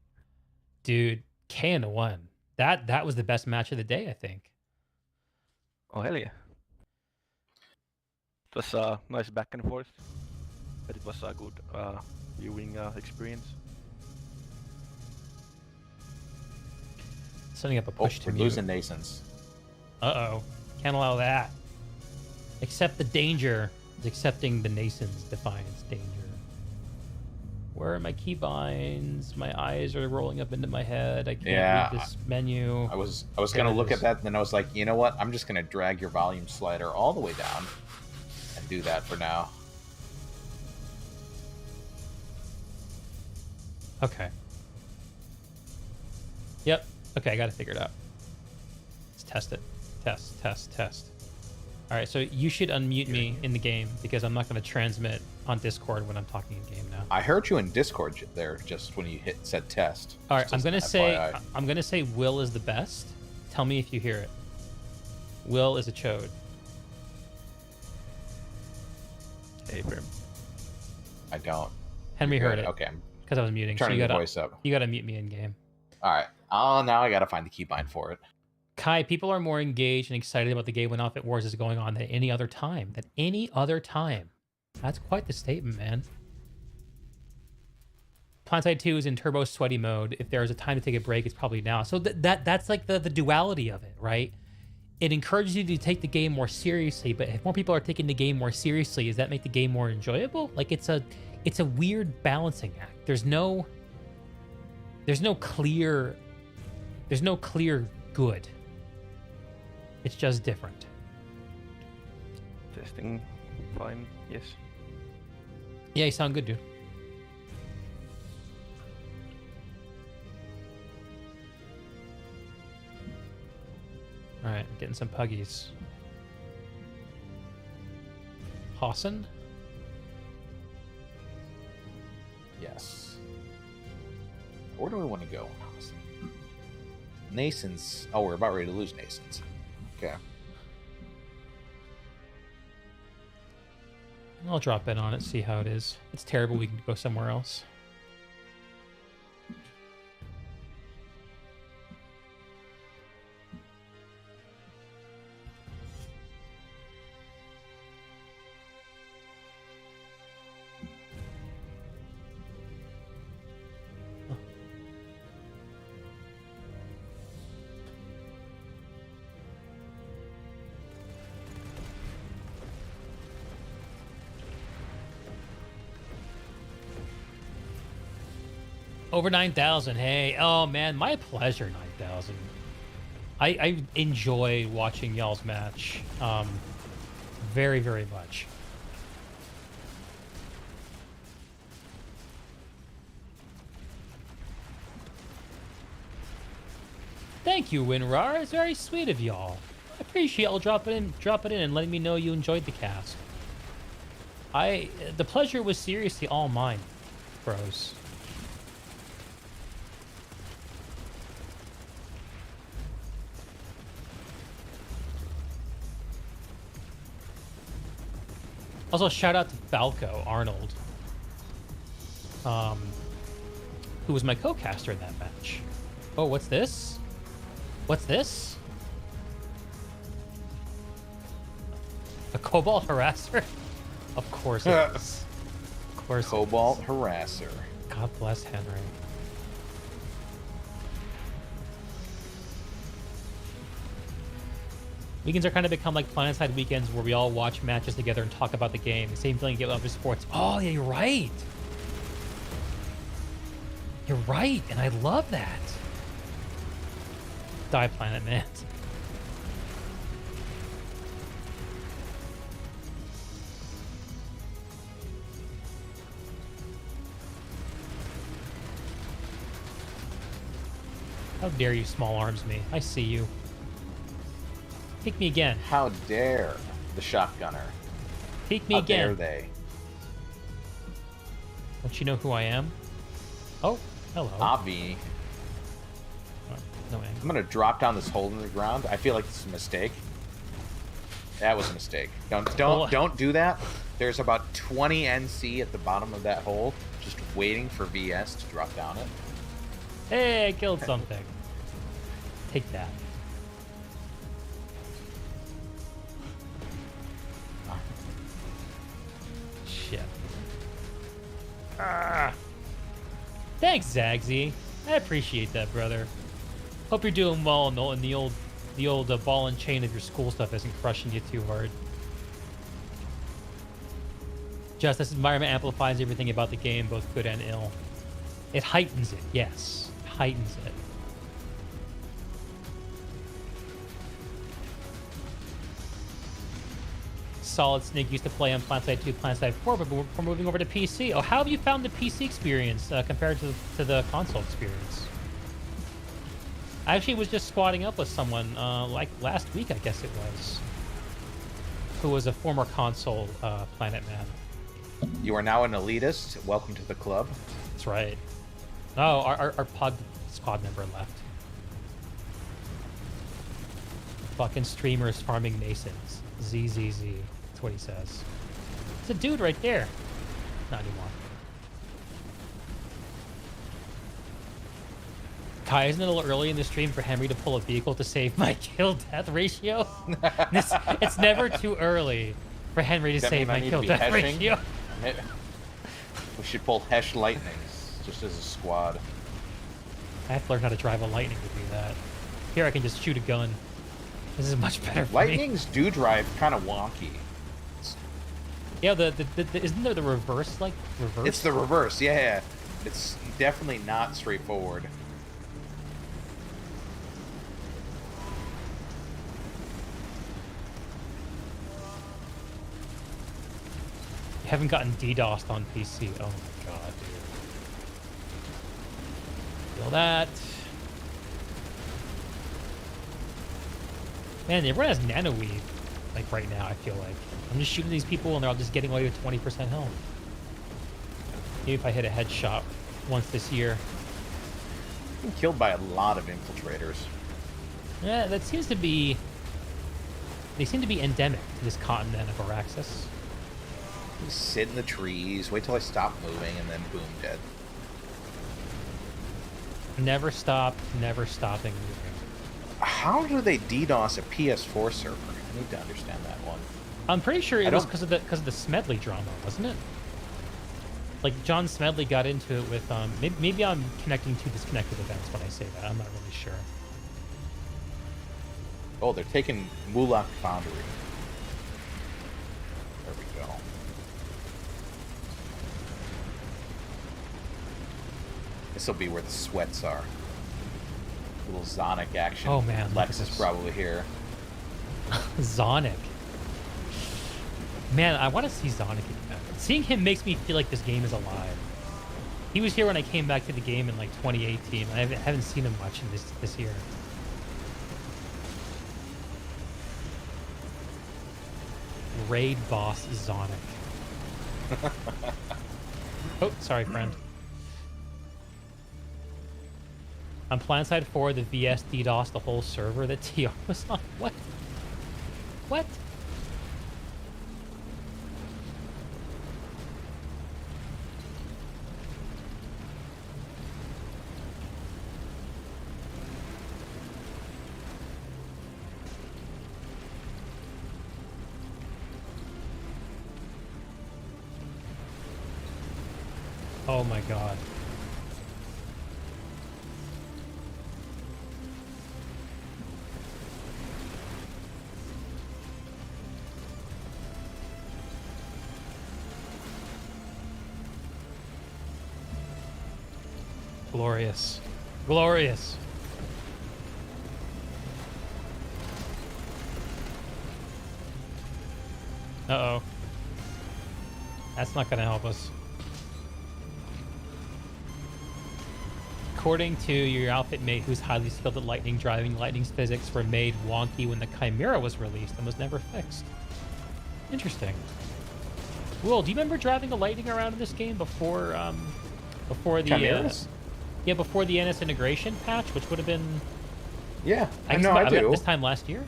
Dude, KN1. That was the best match of the day, I think. Oh, hell yeah. It was nice back and forth, but it was a good viewing experience. Setting up a push to we're mute. losing Nasons. Uh-oh. Can't allow that. Accept the danger is accepting the Nason's defiance danger. Where are my keybinds? My eyes are rolling up into my head. I can't read this menu. I was gonna look at that, and then I was like, you know what? I'm just gonna drag your volume slider all the way down and do that for now. Okay. Yep. Okay, I got it figured out. Let's test it. Test. All right, so you should unmute me in the game because I'm not going to transmit on Discord when I'm talking in game now. I heard you in Discord there just when you said test. All right, I'm going to FYI. say Will is the best. Tell me if you hear it. Will is a chode. Hey, Brim. I don't. Henry heard it. Okay. Because I was muting. Turning so the voice up. You got to mute me in game. All right. Oh, now I got to find the keybind for it. Kai, people are more engaged and excited about the game when Outfit Wars is going on than any other time. That's quite the statement, man. Planetside 2 is in turbo sweaty mode. If there is a time to take a break, it's probably now. So that's like the duality of it, right? It encourages you to take the game more seriously, but if more people are taking the game more seriously, does that make the game more enjoyable? Like it's a weird balancing act. There's no clear good. It's just different. Testing fine, yes. Yeah, you sound good, dude. All right, getting some puggies. Hossin? Yes. Where do we want to go? Nason's. Oh, we're about ready to lose Nason's. Okay. I'll drop in on it, see how it is. If it's terrible, we can go somewhere else. Over 9,000. Hey, oh man, my pleasure. 9,000. I enjoy watching y'all's match, very, very much. Thank you, WinRAR. It's very sweet of y'all. I appreciate y'all dropping in and letting me know you enjoyed the cast. The pleasure was seriously all mine, bros. Also, shout out to Falco Arnold, who was my co-caster in that match. Oh, what's this? What's this? A Kobalt harasser? Of course it is. Of course. Kobalt harasser. God bless Henry. Weekends are kind of become like Planetside weekends where we all watch matches together and talk about the game. The same feeling you get with other sports. Oh, yeah, you're right. You're right, and I love that. Die Planet, man. How dare you small arms me? I see you. Peek me again. How dare the shotgunner? Peek me How again. dare they? Don't you know who I am? Oh, hello. Avi. Oh, no way. I'm gonna drop down this hole in the ground. I feel like this is a mistake. That was a mistake. Don't do that. There's about 20 NC at the bottom of that hole, just waiting for VS to drop down it. Hey, I killed something. Take that. Shit. Ah. Thanks, Zagsy. I appreciate that, brother. Hope you're doing well and the old ball and chain of your school stuff isn't crushing you too hard. Just this environment amplifies everything about the game, both good and ill. It heightens it, yes. It heightens it. Solid Snake used to play on PlanetSide 2, PlanetSide 4, but we're moving over to PC. Oh, how have you found the PC experience compared to the console experience? I actually was just squatting up with someone like last week, I guess it was, who was a former console Planet Man. You are now an elitist. Welcome to the club. That's right. Oh, our pod squad member left. Fucking streamers farming Masons. ZZZ. That's what he says. It's a dude right there. Not anymore. Kai, isn't it a little early in the stream for Henry to pull a vehicle to save my kill-death ratio? It's never too early for Henry to save my kill-death ratio. We should pull Hesh Lightnings just as a squad. I have to learn how to drive a Lightning to do that. Here I can just shoot a gun. This is much better for Lightnings do drive kind of wonky. Yeah, isn't there the reverse, like, reverse? It's the reverse, yeah. It's definitely not straightforward. You haven't gotten DDoSed on PC. Oh my god, dude. Feel that. Man, everyone has nano weave, like right now, I feel like. I'm just shooting these people and they're all just getting away with 20% health. Maybe if I hit a headshot once this year. Been killed by a lot of infiltrators. Yeah, that seems to be... They seem to be endemic to this continent of Araxis. You sit in the trees, wait till I stop moving, and then boom, dead. Never stopping moving. How do they DDoS a PS4 server? I need to understand that one. I'm pretty sure it was because of the Smedley drama, wasn't it? Like John Smedley got into it with maybe I'm connecting to disconnected events when I say that. I'm not really sure. Oh, they're taking Mulak Foundry. There we go. This will be where the sweats are. A little Zonic action. Oh man, Lex is probably here. Zonic. Man, I want to see Zonic again. Seeing him makes me feel like this game is alive. He was here when I came back to the game in like 2018. I haven't seen him much in this year. Raid boss Zonic. Oh, sorry, friend. On PlanetSide 4, the VS DDoS the whole server that TR was on. What? What? Oh my god. Glorious. Glorious. Uh-oh. That's not gonna help us. According to your outfit mate who's highly skilled at lightning driving, lightning's physics were made wonky when the Chimera was released and was never fixed. Interesting. Will, do you remember driving a lightning around in this game before the Chimeras? Yeah, before the NS integration patch, which would have been... Yeah, I know, I do. This time last year?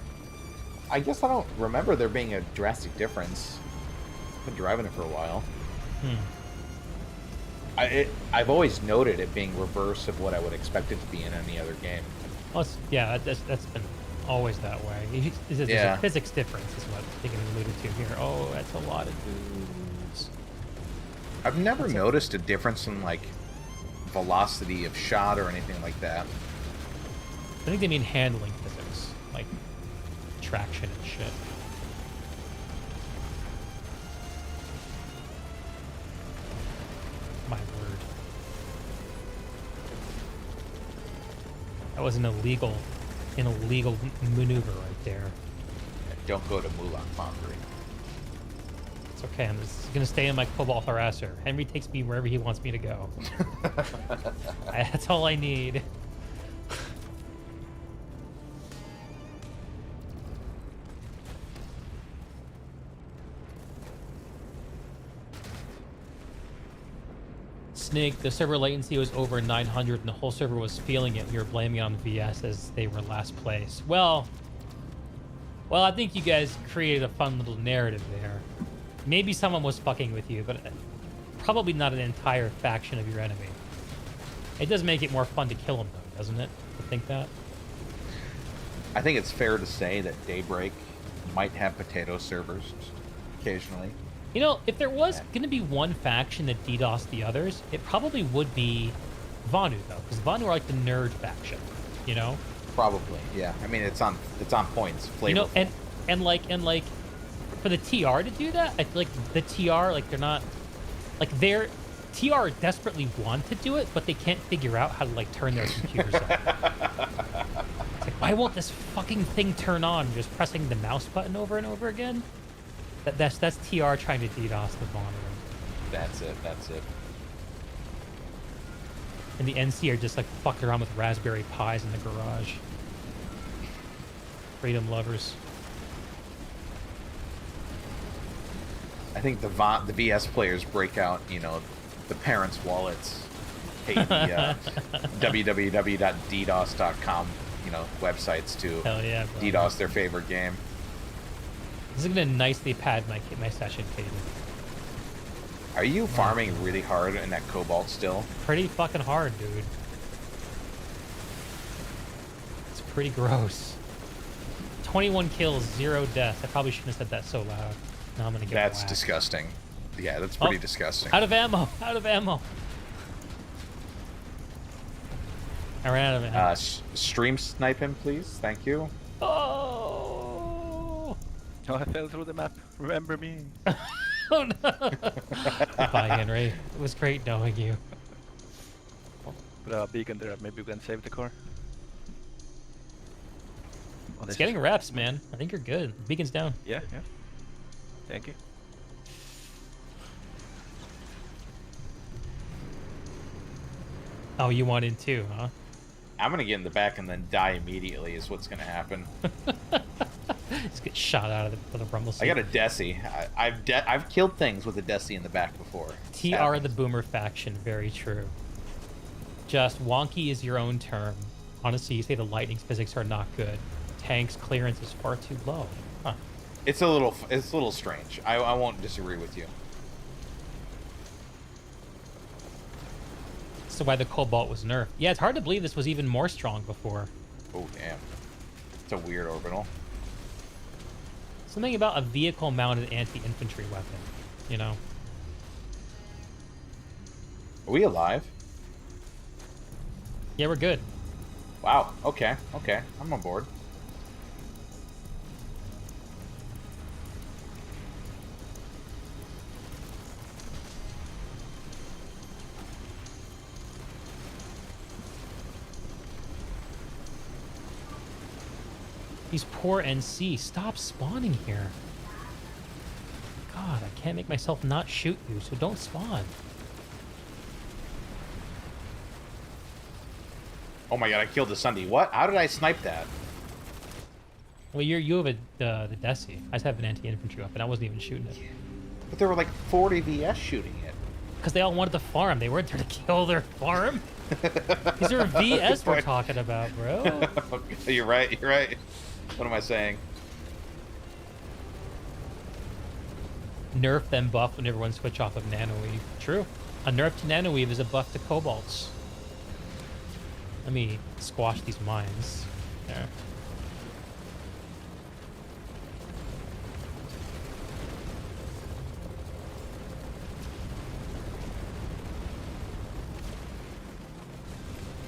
I guess I don't remember there being a drastic difference. I've been driving it for a while. I've always noted it being reverse of what I would expect it to be in any other game. Well, yeah, that's been always that way. There's Yeah. a physics difference, is what I think I'm alluded to here. Oh, that's a lot of dudes. I've never noticed a difference in like velocity of shot or anything like that. I think they mean handling physics, like traction and shit. My word. That was an illegal maneuver right there. Don't go to Mulan Foundry. It's okay, I'm just gonna stay in my Cobalt harasser. Henry takes me wherever he wants me to go. That's all I need. Snake, the server latency was over 900 and the whole server was feeling it. We were blaming it on VS as they were last place. Well, I think you guys created a fun little narrative there. Maybe someone was fucking with you, but probably not an entire faction of your enemy. It does make it more fun to kill them, though, doesn't it? To think that? I think it's fair to say that Daybreak might have potato servers occasionally. You know, if there was going to be one faction that DDoSed the others, it probably would be Vanu, though, because Vanu are like the nerd faction, you know? Probably, yeah. I mean, it's on point. It's flavorful. You know, and like for the TR to do that, I feel like the TR, like they're not, like they're TR desperately want to do it, but they can't figure out how to like turn their computers on. It's like, why won't this fucking thing turn on? Just pressing the mouse button over and over again. That's TR trying to DDoS the Vanu. That's it. And the NC are just like fucking around with Raspberry Pis in the garage. Freedom lovers. I think the VS players break out, you know, the parents' wallets, pay the www.ddos.com, you know, websites to Hell yeah, bro. DDoS their favorite game. This is gonna nicely pad my session cadence. Are you farming really hard in that Cobalt still? Pretty fucking hard, dude. It's pretty gross. 21 kills, 0 deaths. I probably shouldn't have said that so loud. Now I'm gonna get That's whacked. disgusting. Yeah, that's pretty disgusting. Out of ammo! Out of ammo! I ran out of ammo. Stream snipe him, please. Thank you. Oh! Oh, I fell through the map. Remember me. Oh no! Goodbye, Henry. It was great knowing you. Put a beacon there. Maybe we can save the car. Oh, It's getting reps, man. I think you're good. Beacon's down. Yeah. Thank you. Oh, you want in too, huh? I'm gonna get in the back and then die immediately is what's gonna happen. Just get shot out of the rumble seat. I got a Desi. I've killed things with a Desi in the back before. TR the Boomer faction, very true. Just wonky is your own term. Honestly, you say the lightning's physics are not good. Tank's clearance is far too low. Huh. It's a little strange. I won't disagree with you. So why the Cobalt was nerfed. Yeah, it's hard to believe this was even more strong before. Oh damn. It's a weird orbital. Something about a vehicle-mounted anti-infantry weapon, you know? Are we alive? Yeah, we're good. Wow. Okay. I'm on board. These poor NC, stop spawning here. God, I can't make myself not shoot you, so don't spawn. Oh my god, I killed the Sunday. What? How did I snipe that? Well, you have the Desi. I just have an anti-infantry weapon. I wasn't even shooting it. But there were like 40 VS shooting it. Because they all wanted to farm. They weren't there to kill their farm. These are VS we're talking about, bro. You're right. What am I saying? Nerf then buff when everyone switch off of Nanoweave. True. A nerf to Nanoweave is a buff to Cobalts. Let me squash these mines. There.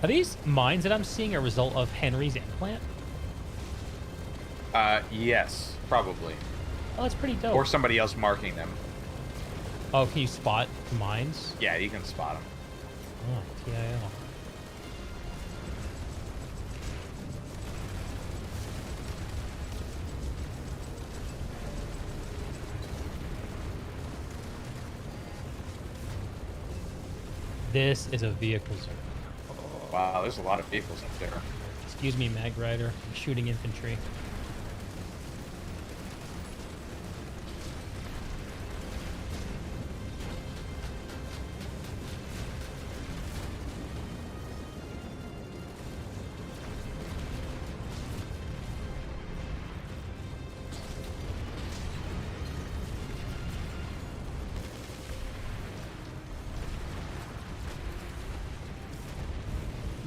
Are these mines that I'm seeing a result of Henry's implant? Yes, probably. Oh, that's pretty dope. Or somebody else marking them. Oh, can you spot mines? Yeah, you can spot them. Oh, TIL. This is a vehicle zone. Wow, there's a lot of vehicles up there. Excuse me, Mag Rider. I'm shooting infantry.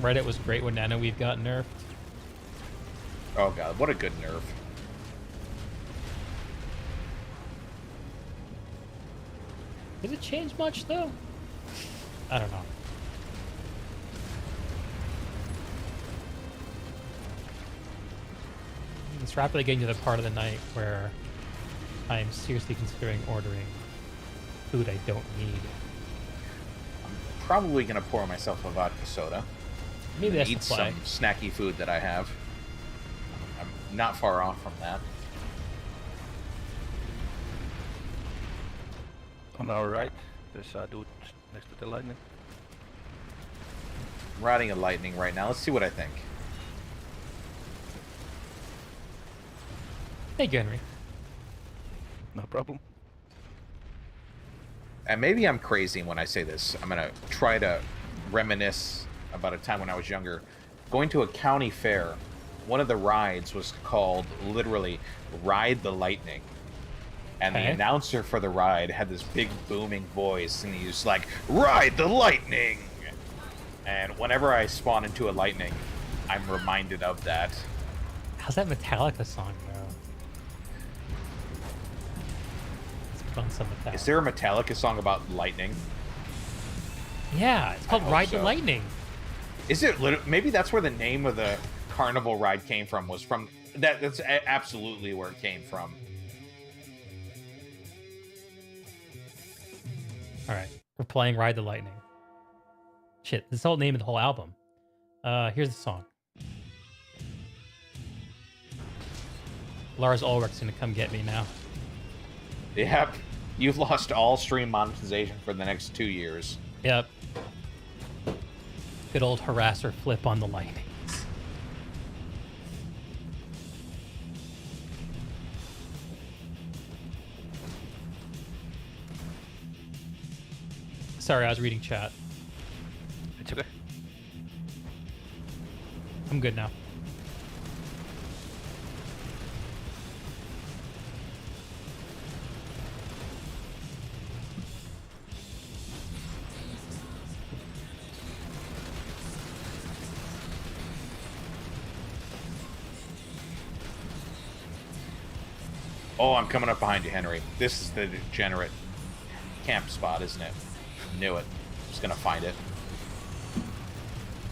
Reddit was great when Nanoweave got nerfed. Oh god, what a good nerf. Does it change much though? I don't know. It's rapidly getting to the part of the night where I am seriously considering ordering food I don't need. I'm probably gonna pour myself a vodka soda. Maybe that's eat the play. some snacky food that I have. I'm not far off from that. On our right, there's a dude next to the lightning. I'm riding a lightning right now. Let's see what I think. Thank you, Henry. No problem. And maybe I'm crazy when I say this. I'm gonna try to reminisce about a time when I was younger. Going to a county fair, one of the rides was called literally Ride the Lightning. And the announcer for the ride had this big booming voice, and he was like, "Ride the Lightning!" And whenever I spawn into a lightning, I'm reminded of that. How's that Metallica song, bro? Let's put on some Metallica. Is there a Metallica song about lightning? Yeah, it's called Ride the Lightning. Is it? Maybe that's where the name of the carnival ride came from. Was from that? That's absolutely where it came from. All right, we're playing Ride the Lightning. Shit, this is the whole name of the whole album. Here's the song. Lars Ulrich's gonna come get me now. Yep, you've lost all stream monetization for the next 2 years. Yep. Good old harasser flip on the lightnings. Sorry, I was reading chat. It's okay. I'm good now. Oh, I'm coming up behind you, Henry. This is the degenerate camp spot, isn't it? Knew it. Just gonna find it.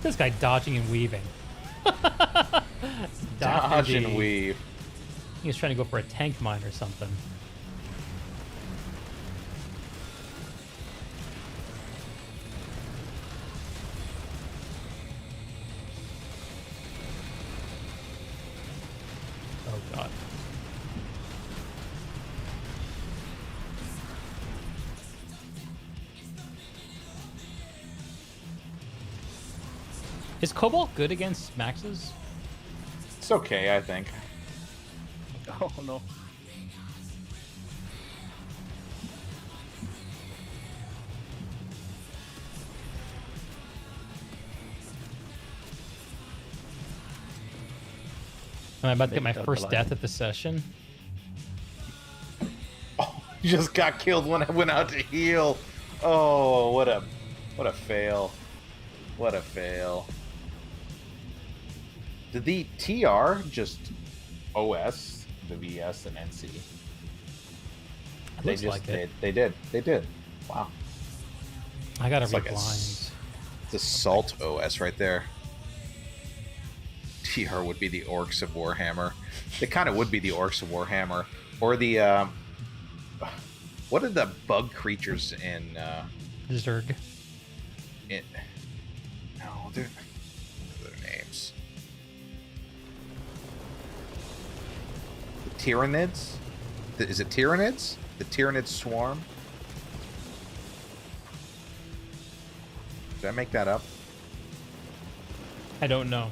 This guy dodging and weaving. Dodge and weave. He was trying to go for a tank mine or something. Oh god. Is Kobalt good against maxes? It's okay, I think. Oh no. Am I about to get my Maybe first down the death line. at the session? Oh, you just got killed when I went out to heal. Oh, what a fail. What a fail. Did the TR just OS the VS and NC? Looks like it. They did. Wow. I gotta It's read like blinds. It's Assault OS right there. TR would be the Orcs of Warhammer. It kind of would be the Orcs of Warhammer. Or the, what are the bug creatures in, Zerg. No, they're their names. The Tyranids? Is it Tyranids? The Tyranid Swarm? Did I make that up? I don't know.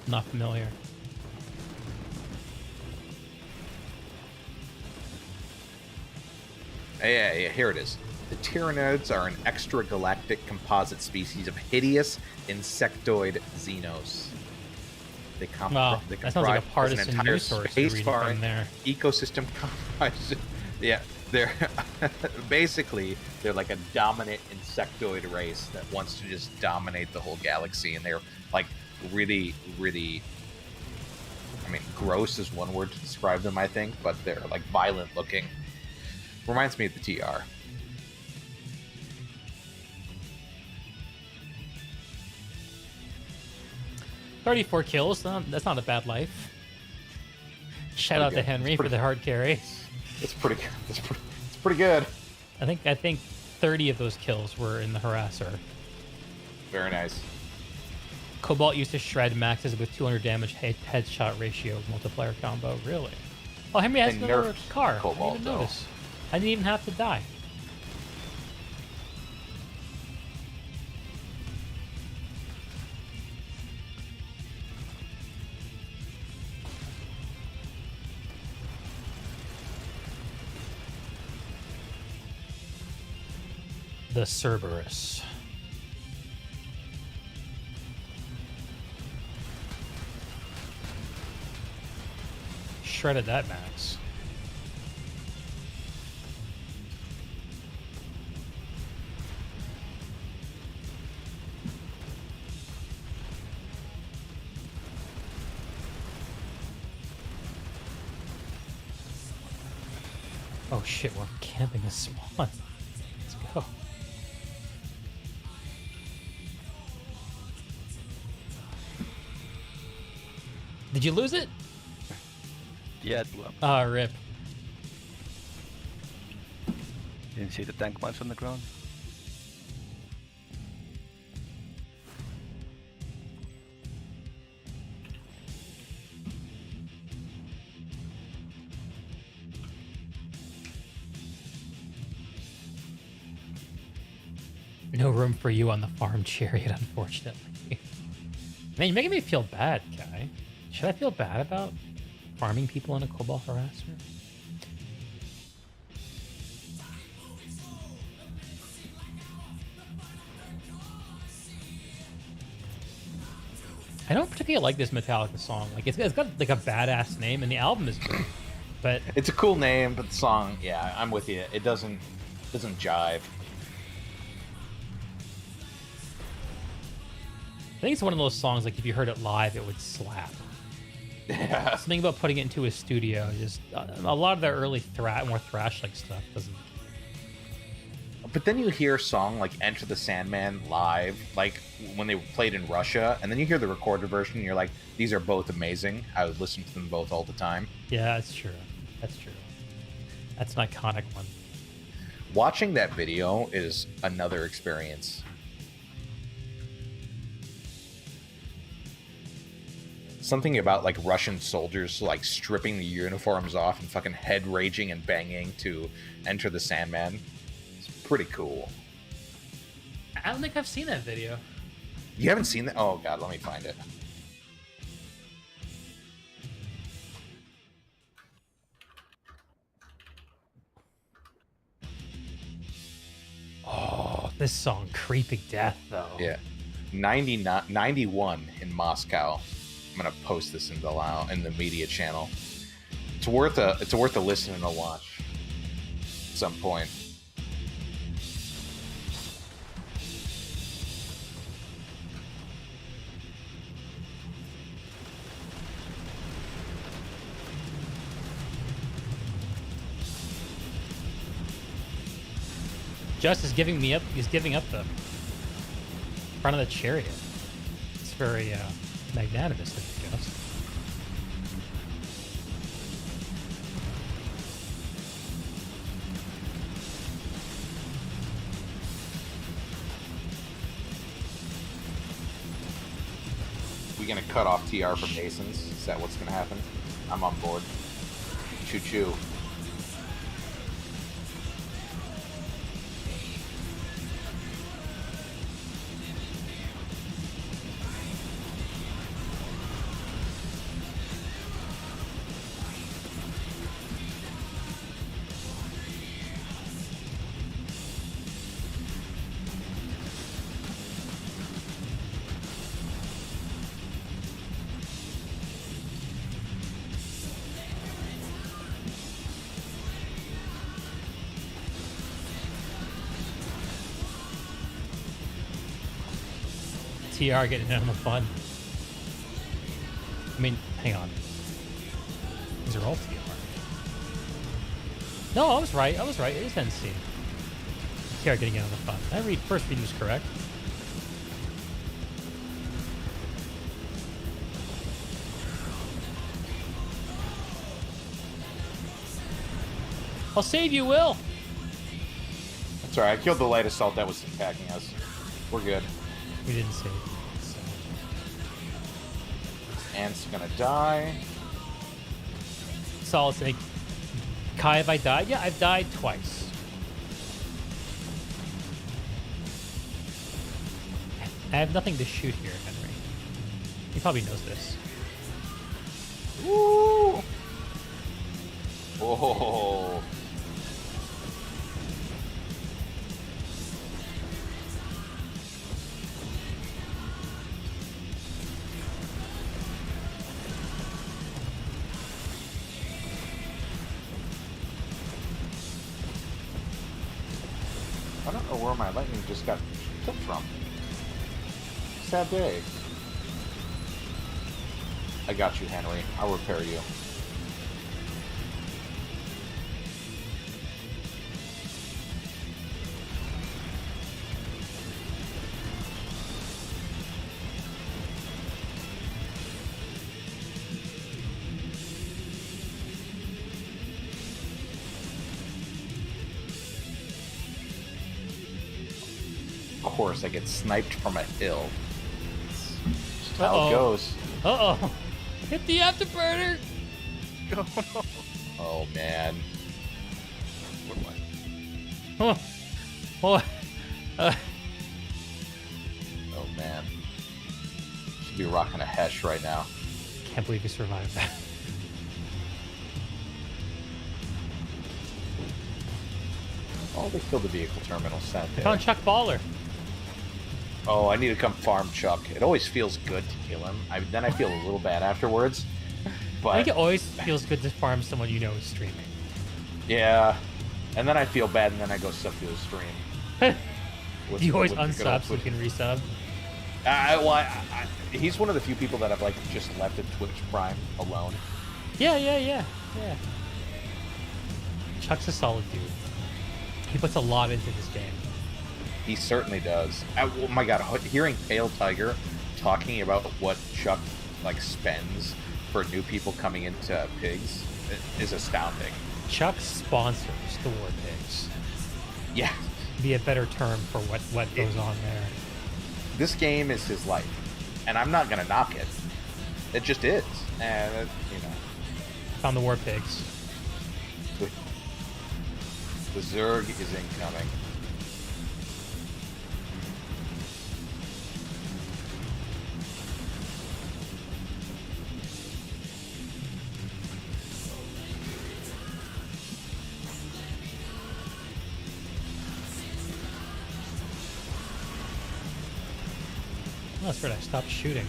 Not familiar. Yeah, here it is. The Tyranids are an extragalactic composite species of hideous insectoid xenos. They Wow, that sounds like a partisan entire news source you're reading space-faring from there. ecosystem comprised. Yeah, they're basically they're like a dominant insectoid race that wants to just dominate the whole galaxy, and they're like really, really. I mean, gross is one word to describe them, I think, but they're like violent looking. Reminds me of the TR. $34 kills. That's not a bad life. Shout out to good. Henry for the hard carry. It's pretty good. It's pretty good. I think 30 of those kills were in the harasser. Very nice. Kobalt used to shred maxes with 200 damage headshot ratio multiplier combo. Really? Oh, Henry has They another nerfed car. I Kobalt, didn't though. notice. I didn't even have to die. The Cerberus. Shredded that max. Oh shit, we're camping a spawn. Let's go. Did you lose it? Yeah, it blew up. Ah, rip. Didn't see the tank mines on the ground. No room for you on the farm chariot, unfortunately. Man, you're making me feel bad, Kai. Should I feel bad about farming people in a Cobalt harasser? I don't particularly like this Metallica song. Like, it's got like a badass name, and the album is great, but It's a cool name, but the song, yeah, I'm with you. It doesn't jive. I think it's one of those songs, like, if you heard it live, it would slap. Yeah. Something about putting it into a studio, just a lot of their early more thrash-like stuff doesn't. But then you hear a song like Enter the Sandman live, like when they played in Russia, and then you hear the recorded version, and you're like, these are both amazing. I would listen to them both all the time. Yeah, that's true. That's true. That's an iconic one. Watching that video is another experience. Something about like Russian soldiers like stripping the uniforms off and fucking head raging and banging to Enter the Sandman. It's pretty cool. I don't think I've seen that video. You haven't seen that? Oh god, let me find it. Oh, this song, Creeping Death, though. Yeah. 91 in Moscow. I'm gonna post this in the media channel. It's worth a listen and a watch at some point. Just is giving me up. He's giving up the front of the chariot. It's very magnanimous of you, Just. We gonna cut off TR from Masons? Is that what's gonna happen? I'm on board. Choo choo. TR getting in on the fun. I mean, hang on. These are all TR. No, I was right. I was right. It is NC. TR getting in on the fun. That first reading was correct. I'll save you, Will. That's alright. I killed the light assault that was attacking us. We're good. We didn't save. So. Ant's gonna die. Solid Snake. Kai, have I died? Yeah, I've died twice. I have nothing to shoot here, Henry. He probably knows this. Woo! Whoa! I don't know where my lightning just got took from. Sad day. I got you, Henry. I'll repair you. Of course, I get sniped from a hill. That's how it goes. Uh-oh. Hit the afterburner. Oh no. Oh, man. Oh. Oh. Oh, man. Should be rocking a Hesh right now. Can't believe you survived that. Oh, they killed the vehicle terminal. Sad I day. found Chuck Baller. Oh, I need to come farm Chuck. It always feels good to kill him. Then I feel a little bad afterwards. But I think it always feels good to farm someone you know is streaming. yeah, and then I feel bad, and then I go sub to his stream. You always with the good unsub old so you Twitch. can resub. He's one of the few people that I've like just left at Twitch Prime alone. Yeah. Chuck's a solid dude. He puts a lot into this game. He certainly does. Oh my god, hearing Pale Tiger talking about what Chuck like spends for new people coming into Pigs is astounding. Chuck sponsors the War Pigs. Yeah. Be a better term for what goes on there. This game is his life, and I'm not gonna knock it. It just is, and you know. Found the War Pigs. The Zerg is incoming. Oh, that's right, I stopped shooting.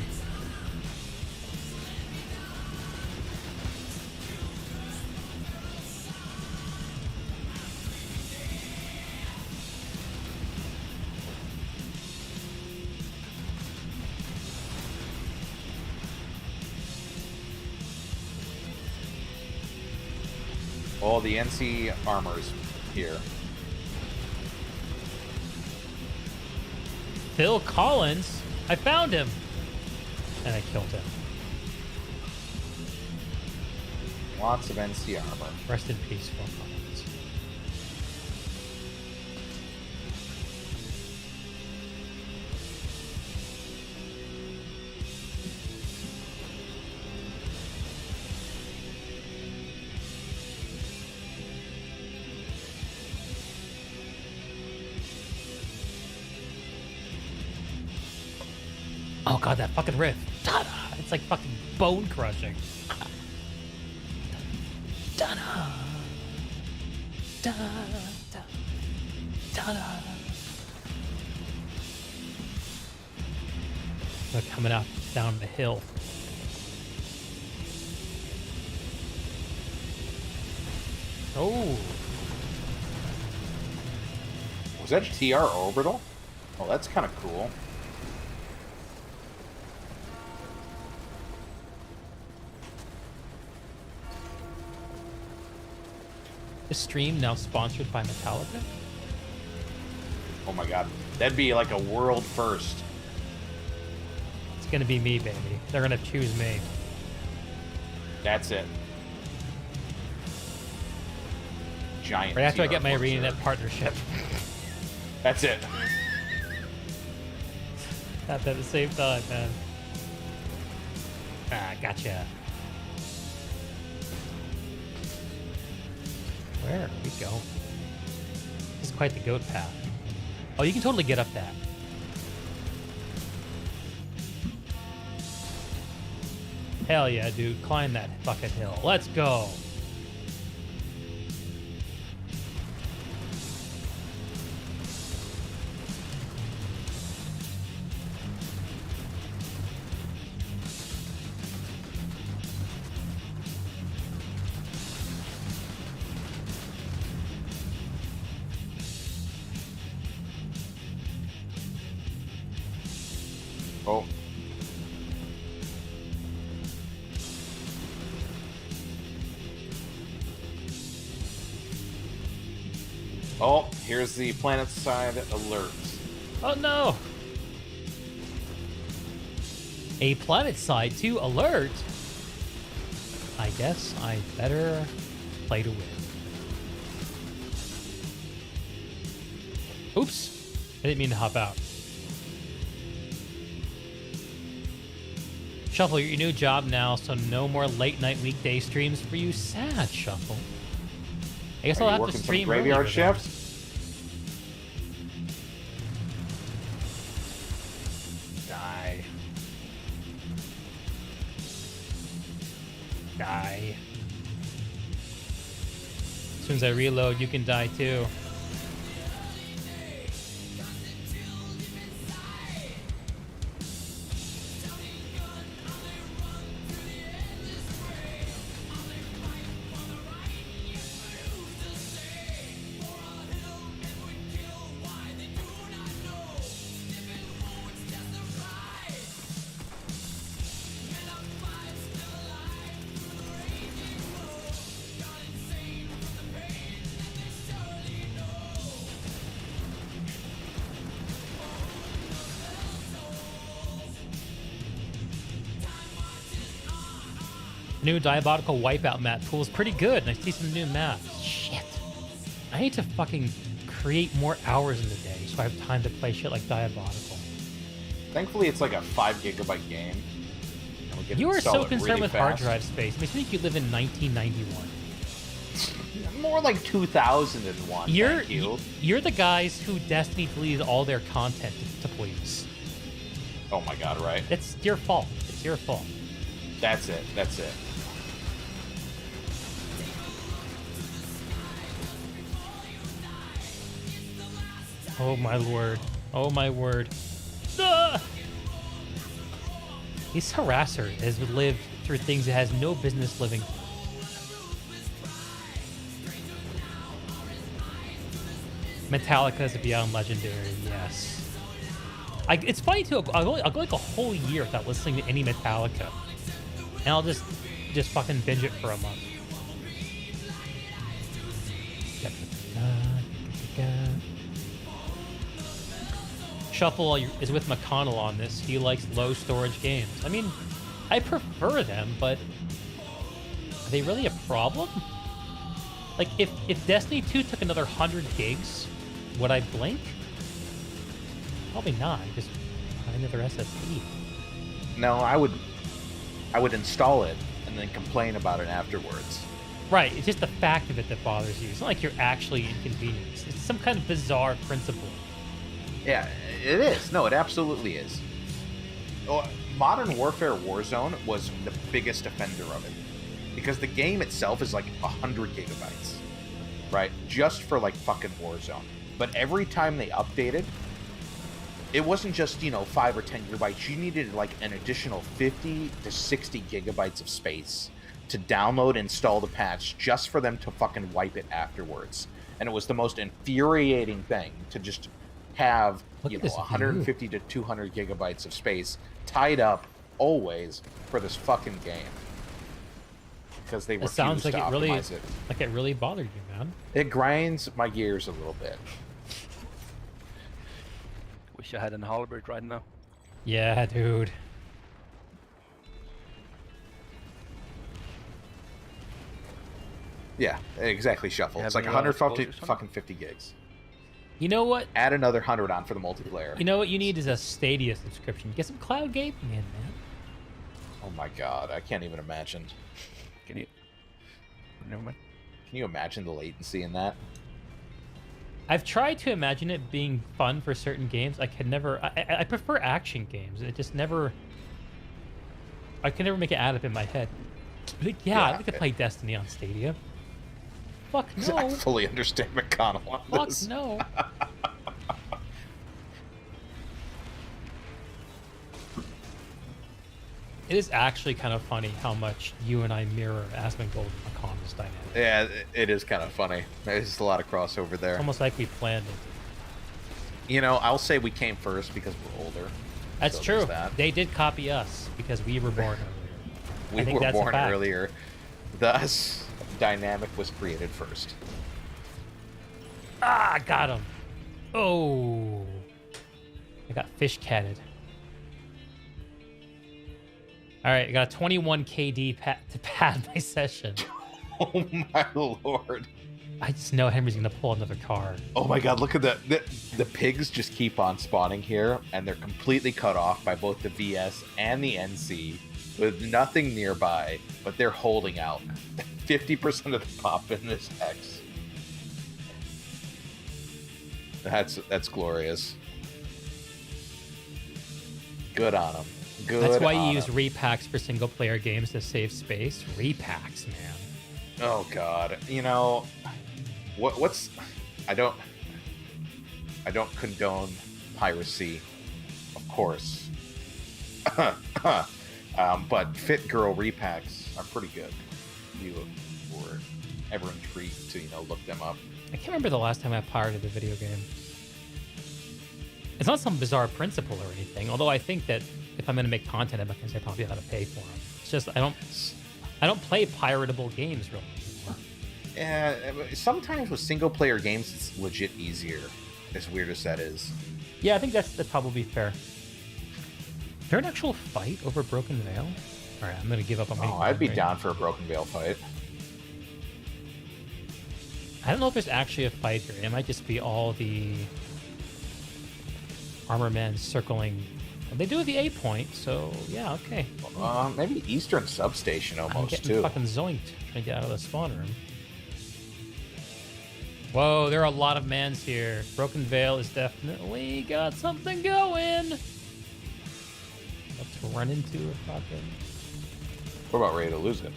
All the NC armors here. Phil Collins. I found him. And I killed him. Lots of NC armor. Rest in peace, Phil Collins. Oh god, that fucking riff. It's like fucking bone crushing. Da-da. Da-da. Da-da. They're coming up down the hill. Oh. Was that TR orbital? Oh, that's kind of cool. This stream now sponsored by Metallica. Oh my god. That'd be like a world first. It's gonna be me, baby. They're gonna choose me. That's it. Giant. Right after I TR get my for sure. ArenaNet partnership. That's it. Happened at the same time, man. Ah, gotcha. Where we go? This is quite the goat path. Oh, you can totally get up that. Hell yeah, dude. Climb that fucking hill. Let's go. Oh. Oh, here's the planet side alert. Oh no! A planet side to alert. I guess I better play to win. Oops. I didn't mean to hop out. Shuffle, your new job now, so no more late night weekday streams for you. Sad, Shuffle. I guess Are I'll you have to working some stream graveyard earlier then. shift? Die. Die. As soon as I reload, you can die too. New Diabolical Wipeout map pool is pretty good, and I see some new maps. Shit. I need to fucking create more hours in the day so I have time to play shit like Diabolical. Thankfully, it's like a 5 gigabyte game. And we can You are install so it concerned really with hard fast. drive space. It makes me think you live in 1991. More like 2001. Thank you. You're the guys who Destiny deleted all their content to please. Oh my god, right? It's your fault. It's your fault. That's it. That's it. Oh my lord. Oh my word. Ah! This harasser has lived through things it has no business living. Metallica is beyond legendary, yes. It's funny too, I'll go like a whole year without listening to any Metallica. And I'll just fucking binge it for a month. Shuffle is with McConnell on this. He likes low storage games. I mean, I prefer them, but are they really a problem? Like, if Destiny 2 took another 100 gigs, would I blink? Probably not. Just buy another SSD. No, I would install it and then complain about it afterwards. Right, it's just the fact of it that bothers you. It's not like you're actually inconvenienced. It's some kind of bizarre principle. Yeah, it is. No, it absolutely is. Modern Warfare Warzone was the biggest offender of it. Because the game itself is like 100 gigabytes. Right? Just for like fucking Warzone. But every time they updated, it wasn't just, 5 or 10 gigabytes. You needed like an additional 50 to 60 gigabytes of space to download and install the patch just for them to fucking wipe it afterwards. And it was the most infuriating thing to just have, 150 to 200 gigabytes of space tied up always for this fucking game. Because they refused to optimize it. Like it really bothered you, man. It grinds my gears a little bit. Wish I had an halberd right now. Yeah, dude. Yeah, exactly. Shuffle. It's like 150 fucking 50 gigs. You know what? Add another 100 on for the multiplayer. You know what you need is a Stadia subscription. Get some cloud gaming in, man. Oh my god, I can't even imagine. Can you? Never mind. Can you imagine the latency in that? I've tried to imagine it being fun for certain games. I can never. I prefer action games. It just never. I can never make it add up in my head. But yeah, I'd like to play Destiny on Stadia. Fuck no. I fully understand McConnell on Fuck this. no. It is actually kind of funny how much you and I mirror Asmongold and McConnell's dynamic. Yeah, it is kind of funny. There's just a lot of crossover there. It's almost like we planned it. I'll say we came first because we're older. That's so true. That. They did copy us because we were born earlier. We were born earlier. Thus, dynamic was created first. Ah, got him. Oh. I got fish catted. All right, I got a 21 KD to pad my session. Oh my lord. I just know Henry's going to pull another card. Oh my god, look at the pigs just keep on spawning here, and they're completely cut off by both the VS and the NC, with nothing nearby, but they're holding out. 50% of the pop in this X. That's glorious. Good on them. That's why you use repacks for single player games to save space. Repacks, man. Oh god. What's I don't condone piracy, of course. But Fit Girl repacks are pretty good. If you were ever intrigued to, look them up. I can't remember the last time I pirated a video game. It's not some bizarre principle or anything, although I think that if I'm going to make content, I'm not going to say probably how to pay for them. It's just I don't play piratable games really anymore. Yeah, sometimes with single player games, it's legit easier, as weird as that is. Yeah, I think that's probably fair. Is there an actual fight over Broken Veil? All right, I'm going to give up on my... Oh, I'd be down for a Broken Veil fight. I don't know if there's actually a fight here. It might just be all the armor men circling. They do have the A point, so yeah, okay. Maybe Eastern Substation almost, I'm getting too. fucking zoinked trying to get out of the spawn room. Whoa, there are a lot of mans here. Broken Veil has definitely got something going. Let's run into a fucking... We're about ready to lose it.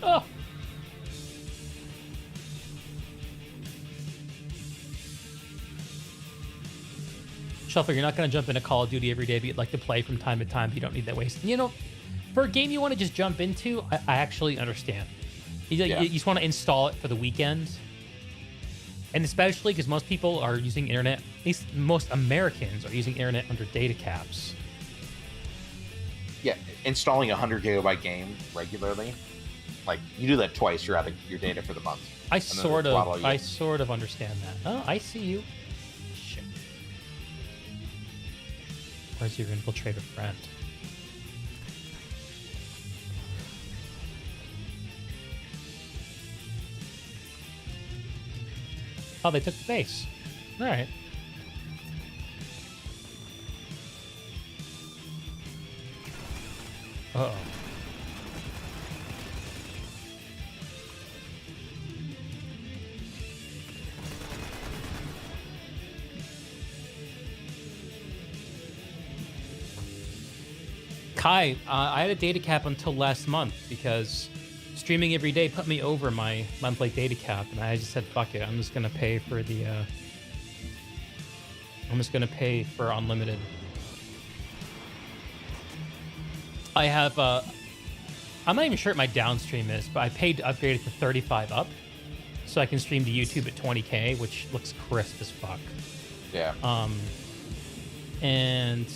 Oh! Shuffler, you're not going to jump into Call of Duty every day, but you'd like to play from time to time. You don't need that waste. For a game you want to just jump into, I actually understand. You just want to install it for the weekend. And especially because most people are using internet, at least most Americans are using internet under data caps. Yeah, installing a 100 gigabyte game regularly Like you do that twice, you're out of your data for the month. I then sort they'll throttle of, you. I sort of understand that. Oh, I see you. Shit. Where's your infiltrator friend? Oh, they took the base. All right. Uh-oh. Kai, I had a data cap until last month because streaming every day put me over my monthly data cap, and I just said, fuck it, I'm just gonna pay for the, I'm just gonna pay for unlimited. I have, I'm not even sure what my downstream is, but I paid to upgrade it to 35 up, so I can stream to YouTube at 20K, which looks crisp as fuck. Yeah. And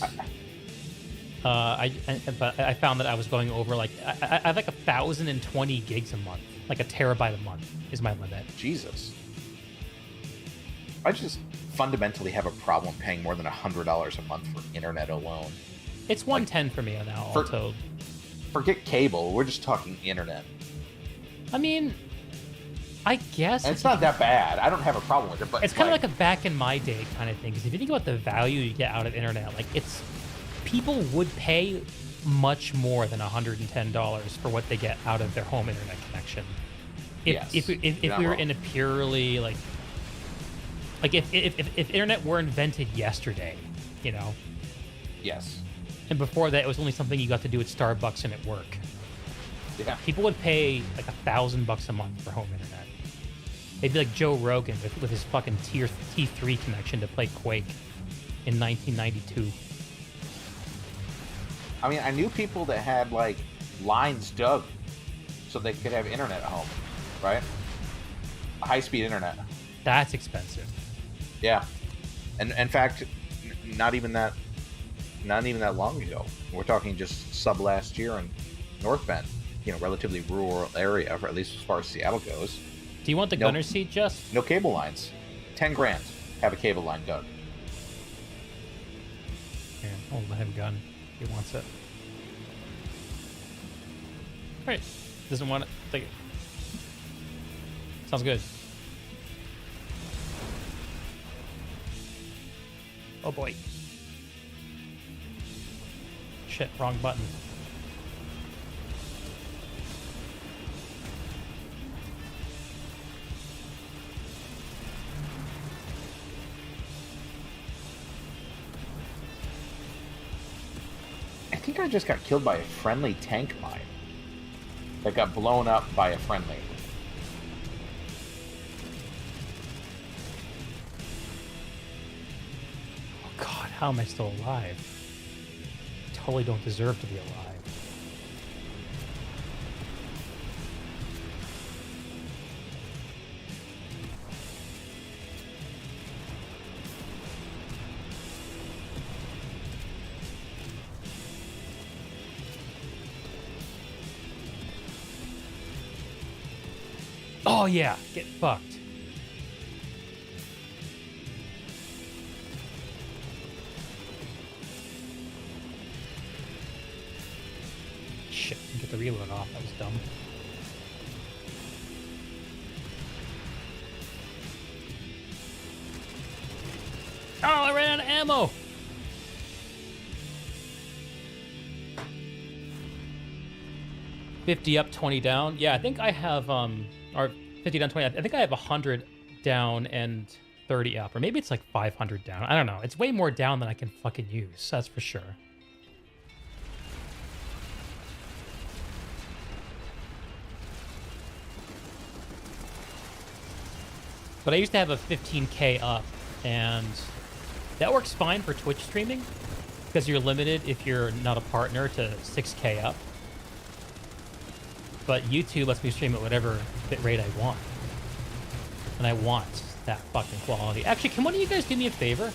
but I found that I was going over like I have like 1,020 gigs a month, like a terabyte a month is my limit. Jesus. I just fundamentally have a problem paying more than $100 a month for internet alone. It's 110 for me now. All told. Forget cable. We're just talking internet. I mean, I guess And it's not that bad. I don't have a problem with it, but it's kind of like a back in my day kind of thing. Because if you think about the value you get out of internet, like people would pay much more than $110 for what they get out of their home internet connection. If we were in a purely like if internet were invented yesterday, you know. Yes. And before that, it was only something you got to do at Starbucks and at work. Yeah. People would pay like $1,000 a month for home internet. They'd be like Joe Rogan with his fucking tier T3 connection to play Quake in 1992. I mean, I knew people that had like lines dug so they could have internet at home, right? High-speed internet. That's expensive. Yeah, and in fact, not even that long ago. We're talking just sub last year in North Bend, you know, relatively rural area, or at least as far as Seattle goes. Do you want the gunner seat, just? No cable lines. 10 grand. Have a cable line dug. Here, I'll let him gun. He wants it. Alright. Doesn't want it. Take it. Sounds good. Oh boy. Shit, wrong button. I think I just got killed by a friendly tank mine. That got blown up by a friendly. Oh god, how am I still alive? I totally don't deserve to be alive. Oh yeah, get fucked. Shit, get the reload off, that was dumb. Oh, I ran out of ammo! $50 up, 20 down. Yeah, I think I have or 50 down, 20. I think I have 100 down and 30 up, or maybe it's like 500 down. I don't know. It's way more down than I can fucking use. That's for sure. But I used to have a 15K up, and that works fine for Twitch streaming because you're limited if you're not a partner to 6K up. But YouTube lets me stream at whatever bit rate I want. And I want that fucking quality. Actually, can one of you guys do me a favor?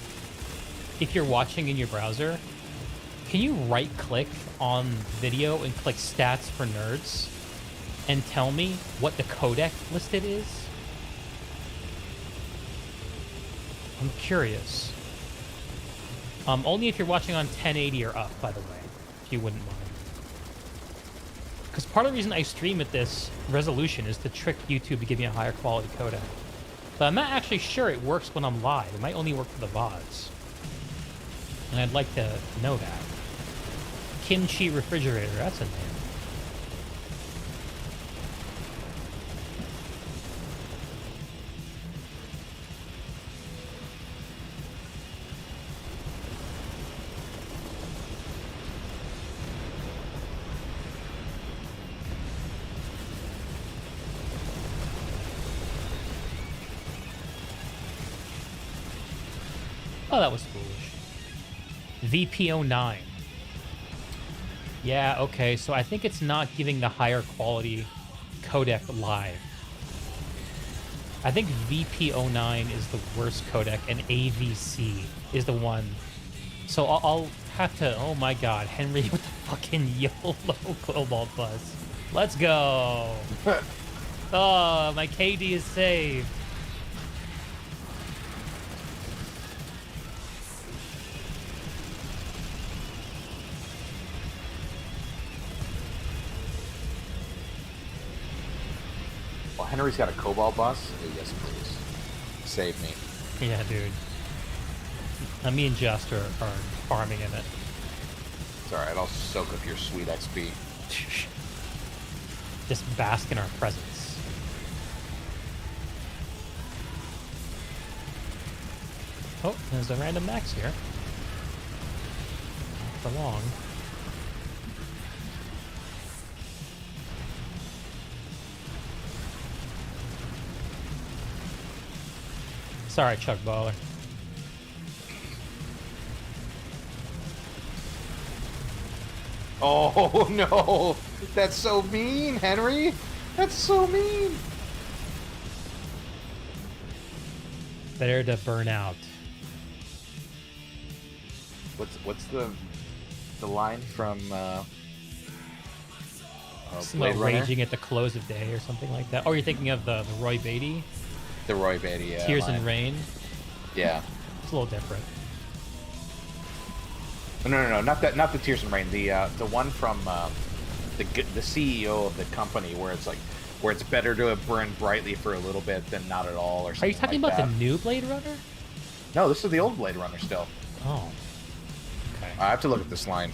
If you're watching in your browser, can you right-click on video and click Stats for Nerds? and tell me what the codec listed is? I'm curious. Only if you're watching on 1080 or up, by the way, if you wouldn't mind. Because part of the reason I stream at this resolution is to trick YouTube to give me a higher quality codec. But I'm not actually sure it works when I'm live. It might only work for the VODs. And I'd like to know that. Kimchi refrigerator, that's a name. Oh, that was foolish. VP09. Yeah, okay, so I think it's not giving the higher quality codec live. I think VP09 is the worst codec, and AVC is the one. So I'll have to... Oh my god, Henry with the fucking YOLO Cobalt bus. Let's go. Oh, my KD is saved. Well, Henry's got a Cobalt bus. Yes, please. Save me. Yeah, dude. Me and Just are farming in it. It's alright, I'll soak up your sweet XP. Just bask in our presence. Oh, there's a random max here. Not for long. Sorry, Chuck Baller. Oh no! That's so mean, Henry! That's so mean! Better to burn out. What's the line from Something Blade like Runner? raging at the close of day or something like that. Oh, you're thinking of the Roy Beatty? The Roy Beatty, yeah. Tears line. in Rain? Yeah. It's a little different. No, not the Tears in Rain. The one from the CEO of the company where it's better to burn brightly for a little bit than not at all, or Are something you talking like about that. the new Blade Runner? No, this is the old Blade Runner still. Oh. Okay. I have to look at this line.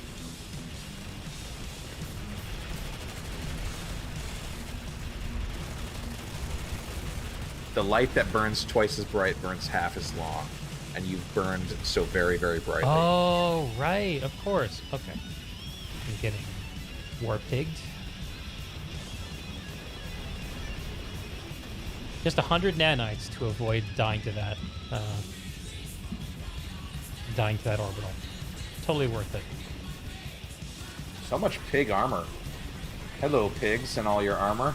The light that burns twice as bright burns half as long, and you've burned so very, very brightly. Oh, right. Of course. Okay. I'm getting war-pigged. Just 100 nanites to avoid dying to that orbital. Totally worth it. So much pig armor. Hello, pigs, and all your armor.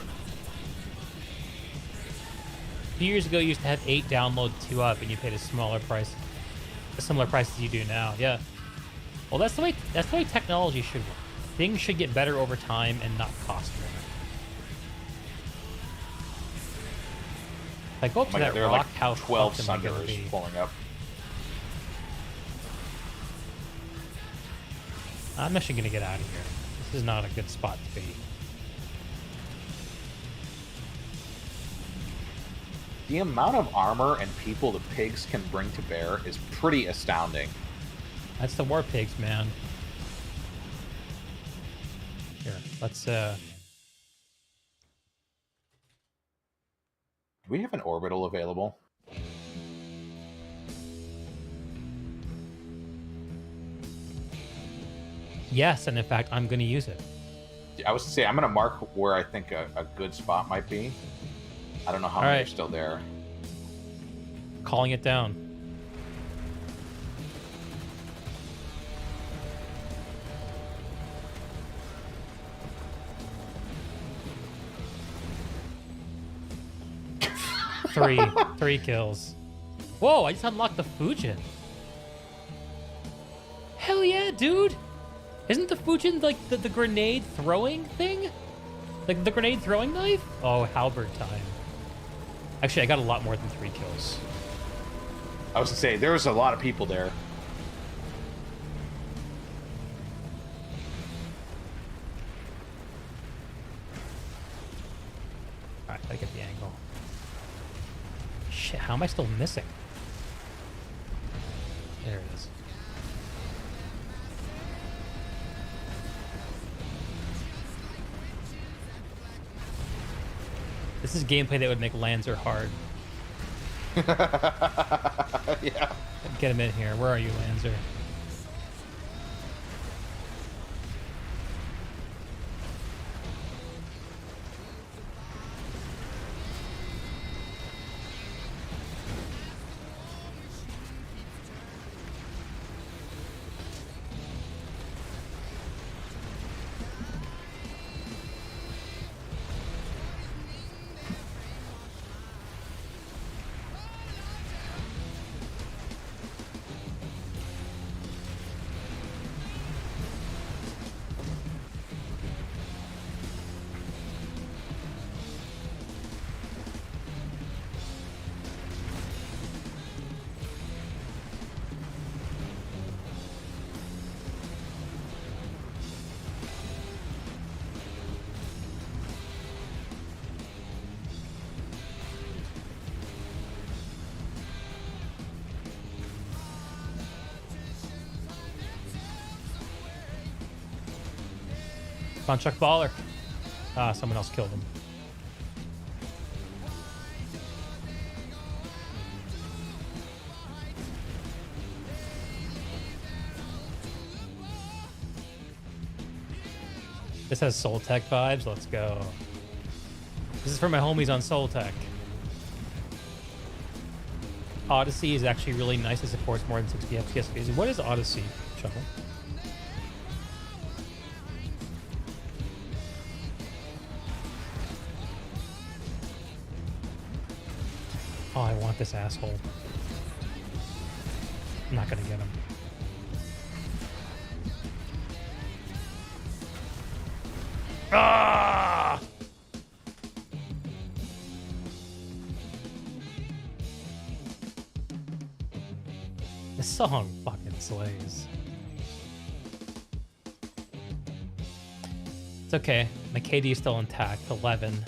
A few years ago, you used to have 8 download, 2 up, and you paid a similar price as you do now. Yeah. Well, that's the way technology should work. Things should get better over time and not cost more. Like, go up to that There are rock like house. 12 fuck am I gonna Sunders be? pulling up. I'm actually gonna get out of here. This is not a good spot to be. The amount of armor and people the pigs can bring to bear is pretty astounding. That's the war pigs, man. Here, let's Do we have an orbital available? yes, and in fact, I'm gonna use it. I was to say I'm gonna mark where I think a good spot might be. I don't know how All many right. are still there. Calling it down. Three kills. Whoa, I just unlocked the Fujin. Hell yeah, dude. Isn't the Fujin like the grenade throwing thing? Like the grenade throwing knife? Oh, halberd time. Actually, I got a lot more than 3 kills. I was gonna say there was a lot of people there. Alright, gotta get the angle. Shit, how am I still missing? There it is. This is gameplay that would make Lancer hard. Yeah. Get him in here. Where are you, Lancer? Chuck Baller. Ah, someone else killed him. This has Soul Tech vibes. Let's go. This is for my homies on Soul Tech. Odyssey is actually really nice. It supports more than 60 FPS. What is Odyssey, Shuffle? Oh, I want this asshole. I'm not gonna get him. Ah! This song fucking slays. It's okay. My KD is still intact. 11.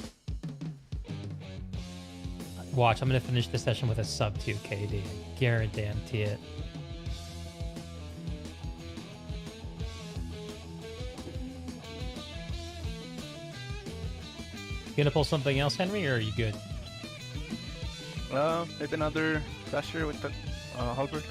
Watch, I'm gonna finish the session with a sub 2 KD. Guarantee it. You gonna pull something else, Henry, or are you good? Maybe another dasher with the halberd.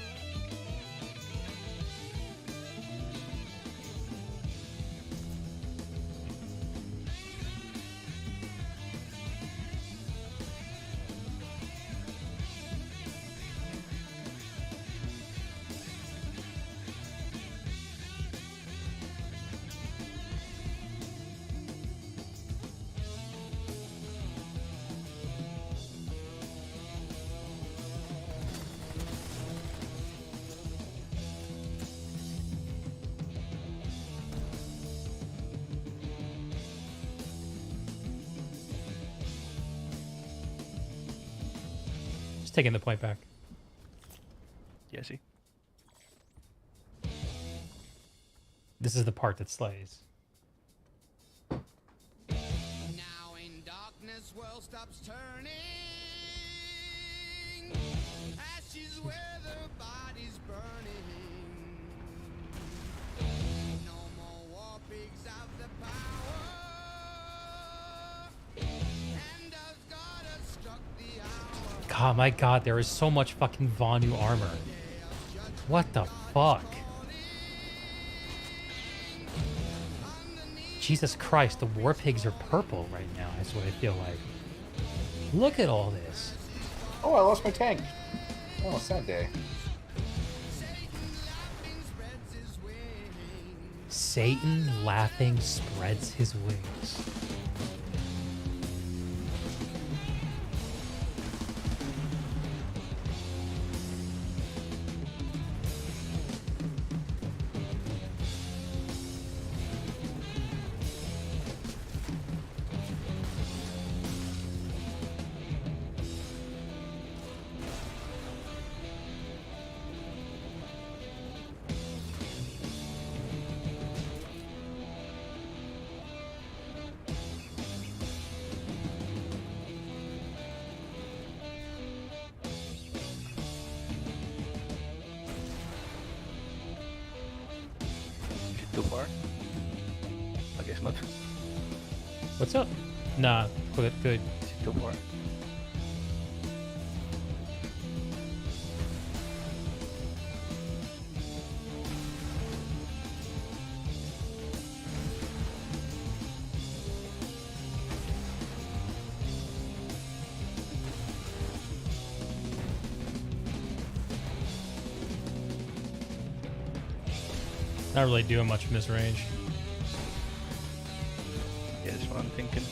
Taking the point back. Yeah, see. This is the part that slays. Now in darkness, world stops turning. Ashes where the body's burning. No more war pigs have the power. And as God has struck the hour. God, my God, there is so much fucking Vonu armor. What the fuck? Jesus Christ, the war pigs are purple right now, is what I feel like. Look at all this. Oh, I lost my tank. Oh, sad day. Satan laughing spreads his wings. Thanks much. What's up? Nah, good. Go for it. Not really doing much from this range. Yeah, that's what I'm thinking.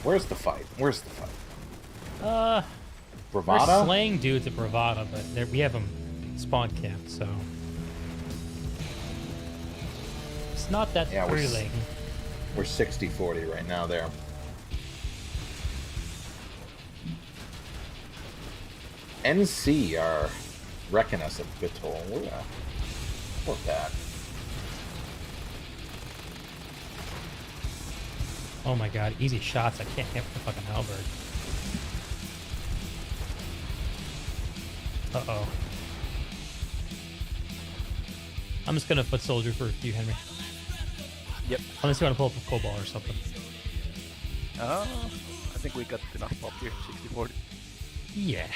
Where's the fight? Where's the fight? We're Bravado? slaying dudes at Bravado, but we have them spawn camped, so it's not that Yeah, thrilling. We're 60-40 right now there. NC are wrecking us at Vitol. We're bad. Oh my god, easy shots. I can't hit the fucking halberd. Uh-oh. I'm just gonna foot soldier for you, Henry. Yep. Unless you want to pull up a cobalt or something. I think we got enough pop here. 60-40. Yeah.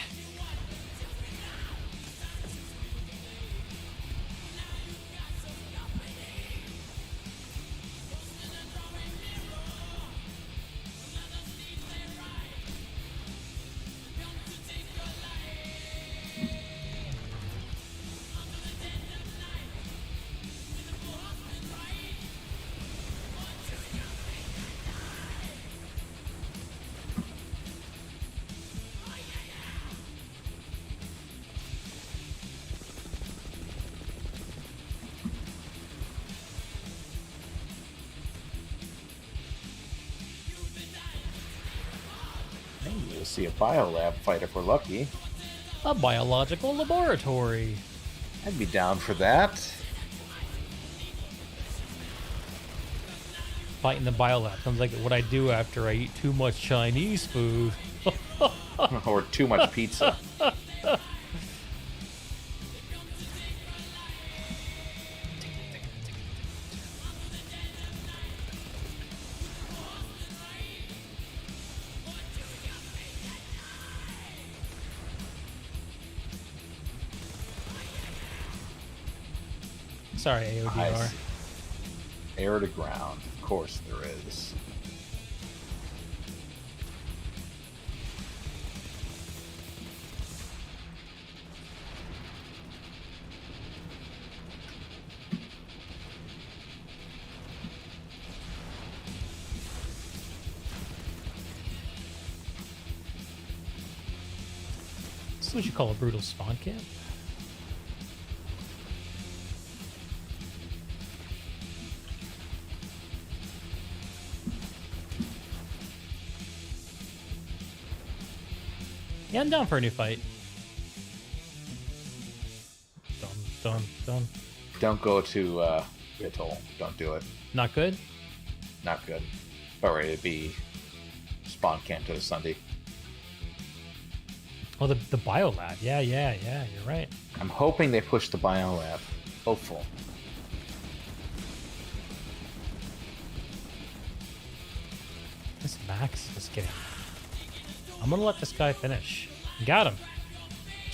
We'll see a biolab fight if we're lucky. A biological laboratory. I'd be down for that. Fighting the biolab sounds like what I do after I eat too much Chinese food. Or too much pizza. Sorry, AODR. Air to ground. Of course there is. This is what you call a brutal spawn camp. Yeah, I'm down for a new fight. Done. Don't go to Vitol. Don't do it. Not good? Not good. But ready to be spawn camp to the Sunday. Oh, the biolab. Yeah, you're right. I'm hoping they push the biolab. Hopeful. This Max is getting I'm gonna let this guy finish. Got him.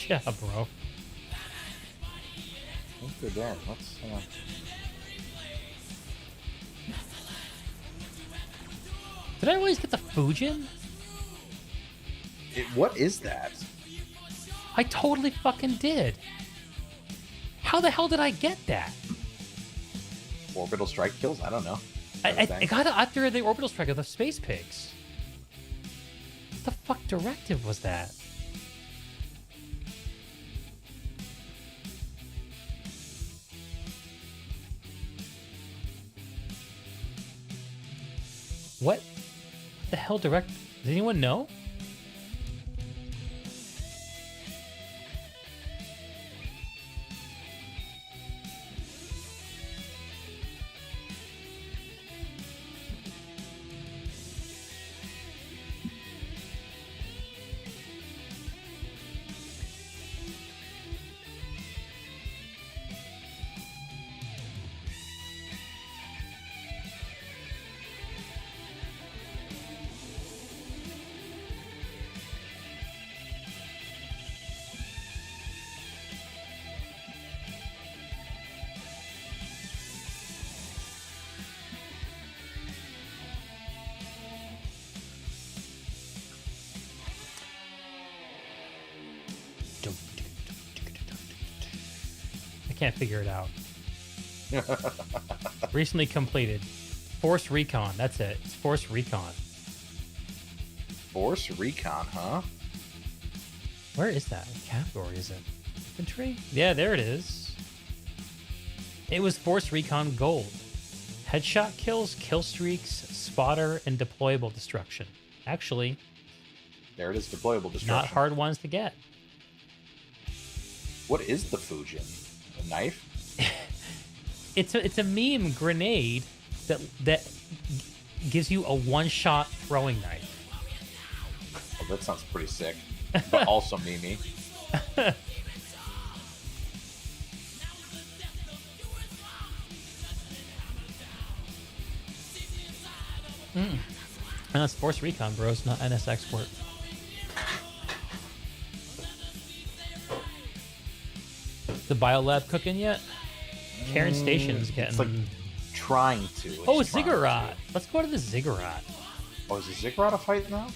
Yeah, bro. Good damn. Let's. Did I always get the Fujin? What is that? I totally fucking did. How the hell did I get that? Orbital strike kills? I don't know. I got it after the orbital strike of the space pigs. What the fuck directive was that? What the hell direct? Does anyone know? I can't figure it out. Recently completed. Force Recon. That's it. It's Force Recon. Force Recon, huh? Where is that? What category is it? Infantry? Yeah, there it is. It was Force Recon Gold. Headshot kills, kill streaks, spotter, and deployable destruction. Actually, there it is, deployable destruction. Not hard ones to get. What is the Fujin? A knife? It's a meme grenade that gives you a one-shot throwing knife. Oh, that sounds pretty sick, but also memey. And that's Force Recon, bros, not NS Export. The biolab cooking yet? Karen Station's getting. It's like trying to. Oh, Ziggurat. Let's go to the Ziggurat. Oh, is the Ziggurat a fight now?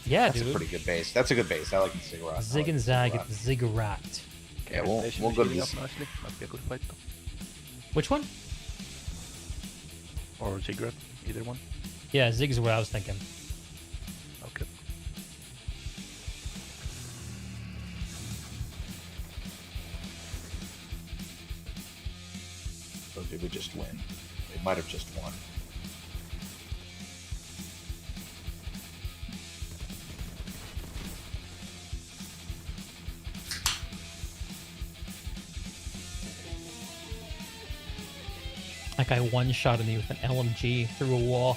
Yeah, that's dude. a pretty good base. That's a good base. I like the Ziggurat. Zig and Zag at the Ziggurat. Yeah, we'll go to this. Nicely. Might be a good fight though. Which one? Or Ziggurat, either one. Yeah, Zig's what I was thinking. Okay. Or did we just win? They might have just won. That guy one-shotted me with an LMG through a wall.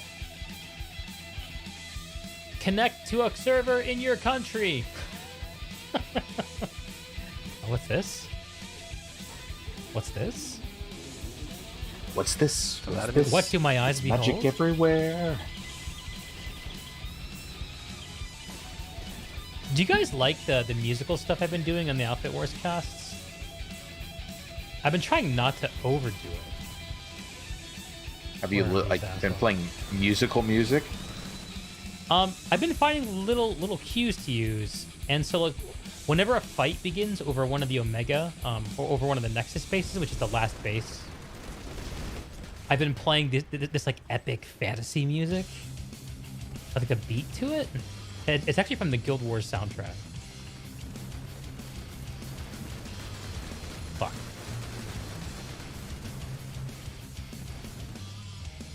Connect to a server in your country. Oh, what's this? What's this? What's this? What do my eyes behold? Magic everywhere. Do you guys like the musical stuff I've been doing on the Outfit Wars casts? I've been trying not to overdo it. Have you been playing musical music? I've been finding little cues to use, and so like, whenever a fight begins over one of the Omega, or over one of the Nexus bases, which is the last base, I've been playing this like epic fantasy music, like a beat to it. It's actually from the Guild Wars soundtrack. Fuck.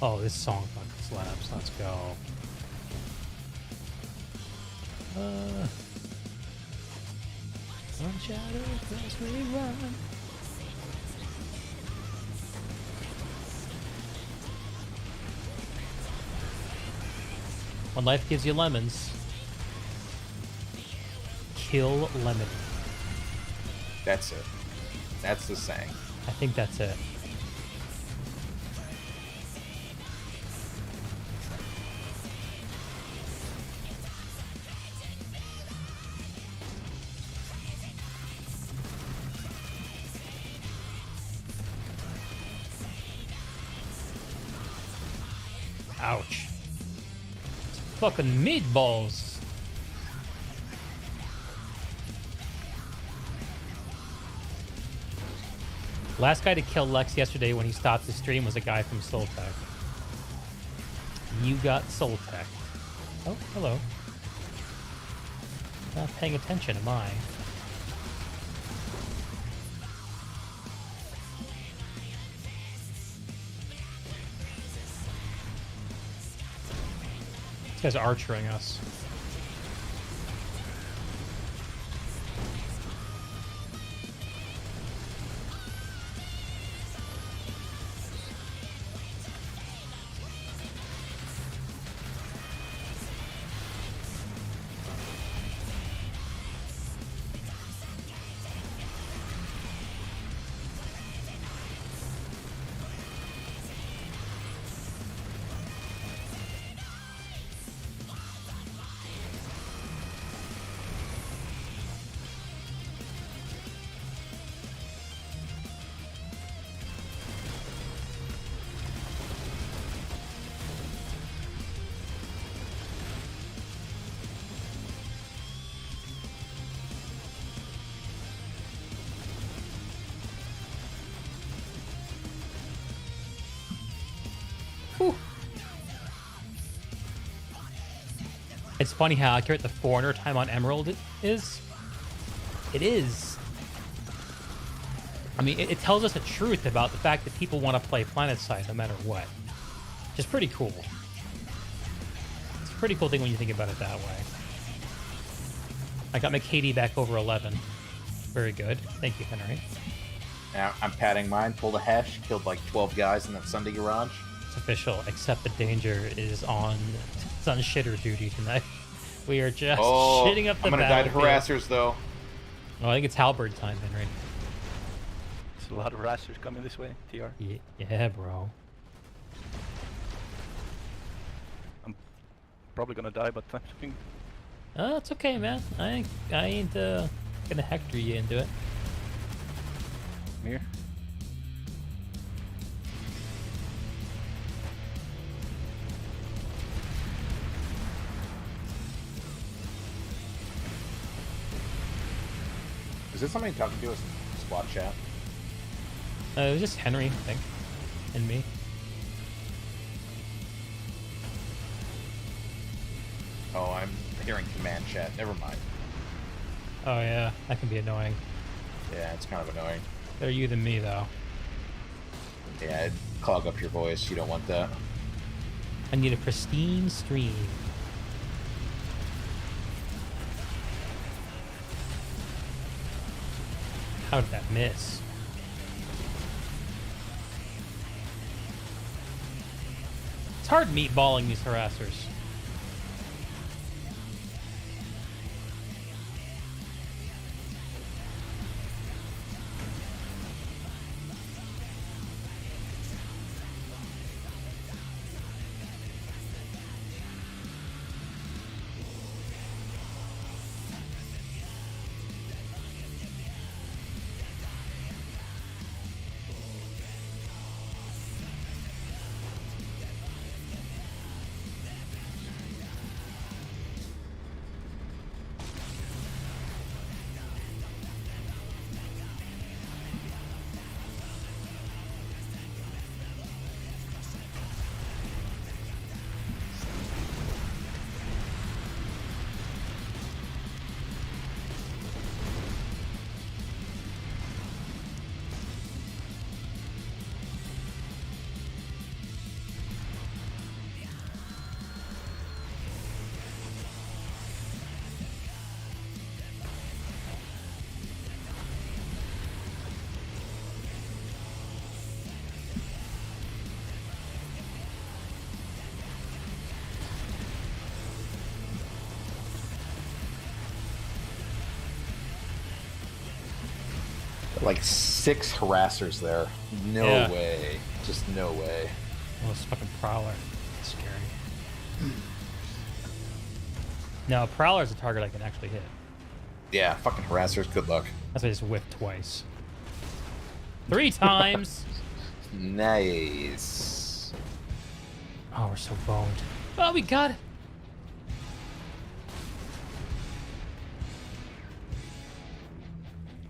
Oh, this song fucking slaps. Let's go. One shadow across we run. When life gives you lemons, kill lemon. That's it. That's the saying. I think that's it. Ouch. It's fucking meatballs. Last guy to kill Lex yesterday when he stopped the stream was a guy from Soltech. You got Soltech. Oh, hello. Not paying attention, am I? This guy's archering us. It's funny how accurate the foreigner time on Emerald is. It is. I mean, it tells us the truth about the fact that people want to play PlanetSide no matter what. Which is pretty cool. It's a pretty cool thing when you think about it that way. I got my KD back over 11. Very good. Thank you, Henry. Now I'm padding mine, pulled a hash, killed like 12 guys in that Sunday garage. It's official, except the danger is on shitter duty tonight. We are just shitting up the I'm gonna die to battlefield. harassers though. Oh, I think it's halberd time, Henry. There's a lot of harassers coming this way, TR. Yeah, bro. I'm probably gonna die, but I'm doing... Oh, it's okay, man. I ain't gonna hector you into it. Come here. Is this somebody talking to us in squad chat? It was just Henry, I think, and me. Oh, I'm hearing command chat. Never mind. Oh yeah, that can be annoying. Yeah, it's kind of annoying. Better you than me, though. Yeah, it'd clog up your voice. You don't want that. I need a pristine stream. How did that miss? It's hard meatballing these harassers. Like 6 harassers there. No Yeah. way. Just no way. Oh, this fucking Prowler. It's scary. No, Prowler's a target I can actually hit. Yeah, fucking harassers. Good luck. That's why I just whiffed twice. 3 times! Nice. Oh, we're so boned. Oh, we got it.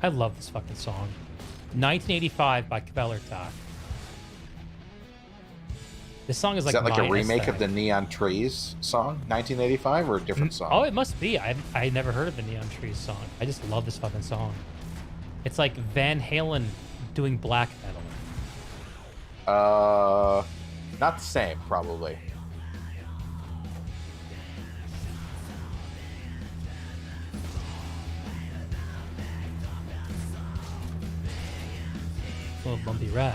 I love this fucking song. 1985 by Kvelertak. This song is like that like a my remake of aesthetic. the Neon Trees song, 1985, or a different song? Oh, it must be. I never heard of the Neon Trees song. I just love this fucking song. It's like Van Halen doing black metal. Not the same, probably. A little bumpy ride.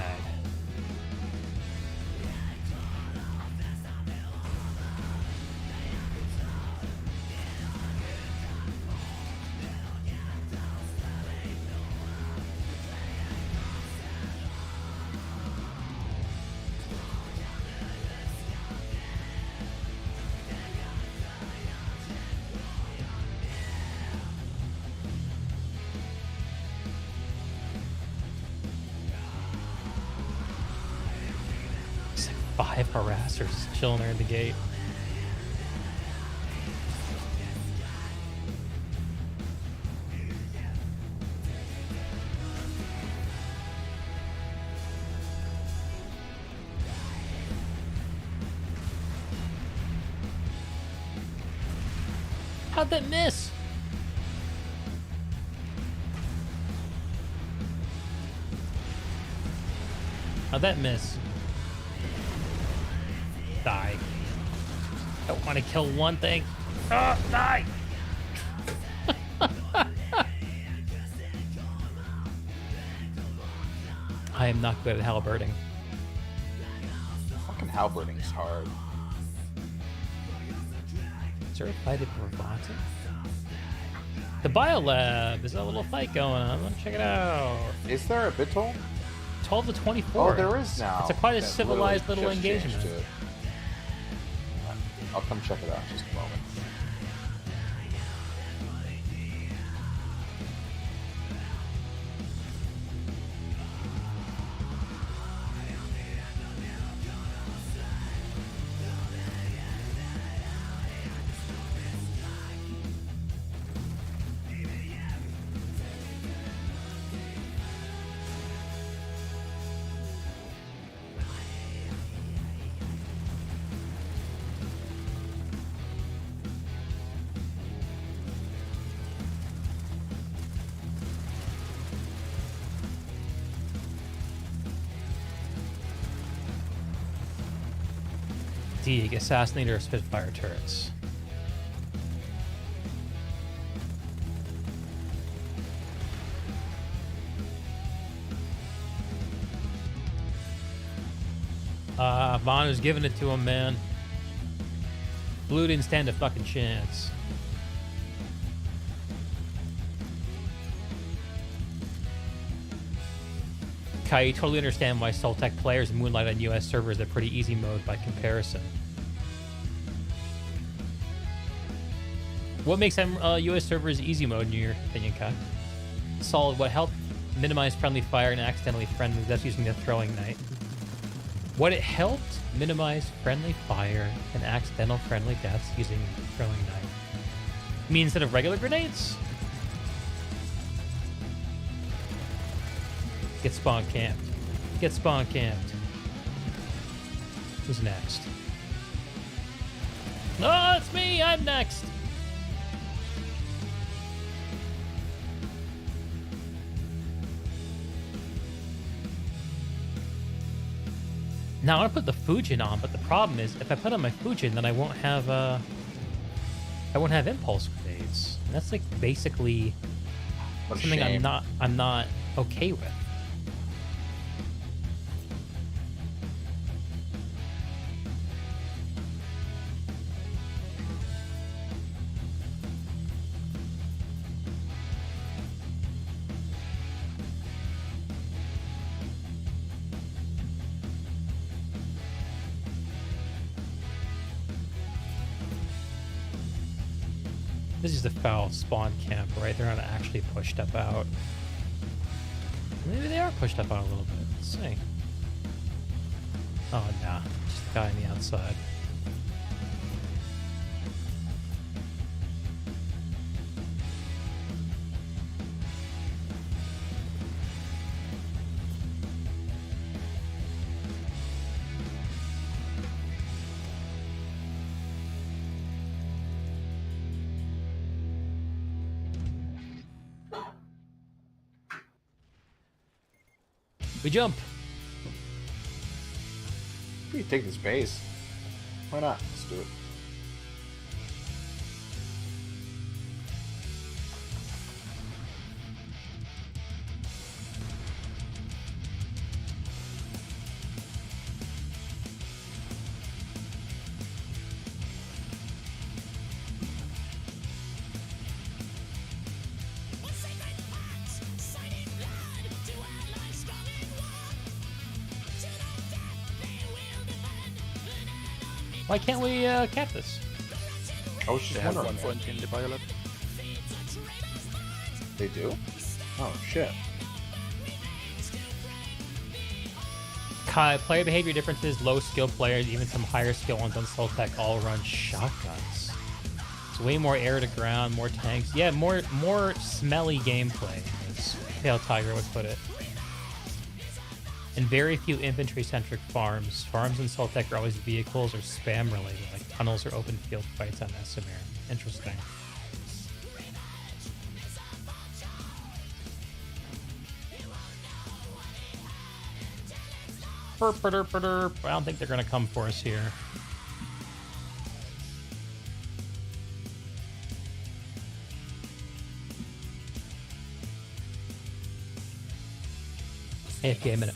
It's like 5 harassers just chilling there at the gate. How'd that miss? How'd that miss? Die. Don't want to kill one thing. Oh, die! I am not good at halberdiing. Fucking halberding's hard. Is there a fight at Robotic? The Biolab. There's a little fight going on. Let's check it out. Is there a Bitol? 12 to 24. Oh, there is now. It's a quite a That civilized literally little just engagement. changed it. I'll come check it out in just a moment. D. Assassinator of Spitfire turrets. Vaughn was giving it to him, man. Blue didn't stand a fucking chance. Kai, you totally understand why Soltec players moonlight on US servers are pretty easy mode by comparison. What makes them US servers easy mode in your opinion, Kai? Solid, what helped minimize friendly fire and accidentally friendly deaths using the throwing knight? What it helped minimize friendly fire and accidental friendly deaths using throwing knight? You mean instead of regular grenades? Get spawn camped. Get spawn camped. Who's next? Oh, it's me! I'm next! Now I want to put the Fujin on, but the problem is if I put on my Fujin, then I won't have impulse grenades. And that's like basically What a something shame. I'm not okay with. This is the foul spawn camp, right? They're not actually pushed up out. Maybe they are pushed up out a little bit. Let's see. Oh, nah. Just Guy on the outside. We jump. We can take this base. Why not? Let's do it. Why can't we cap this? I was just They have wondering. 1 point in the violet. They do? Oh shit. Player behavior differences, low skill players, even some higher skill ones on Soul Tech all run shotguns. It's way more air to ground, more tanks. Yeah, more smelly gameplay, as Pale Tiger would put it. And very few infantry-centric farms. Farms in Soul Tech are always vehicles or spam-related, like tunnels or open field fights on Esamir. Interesting. Burp, burp, burp, burp. I don't think they're going to come for us here. AFK a minute.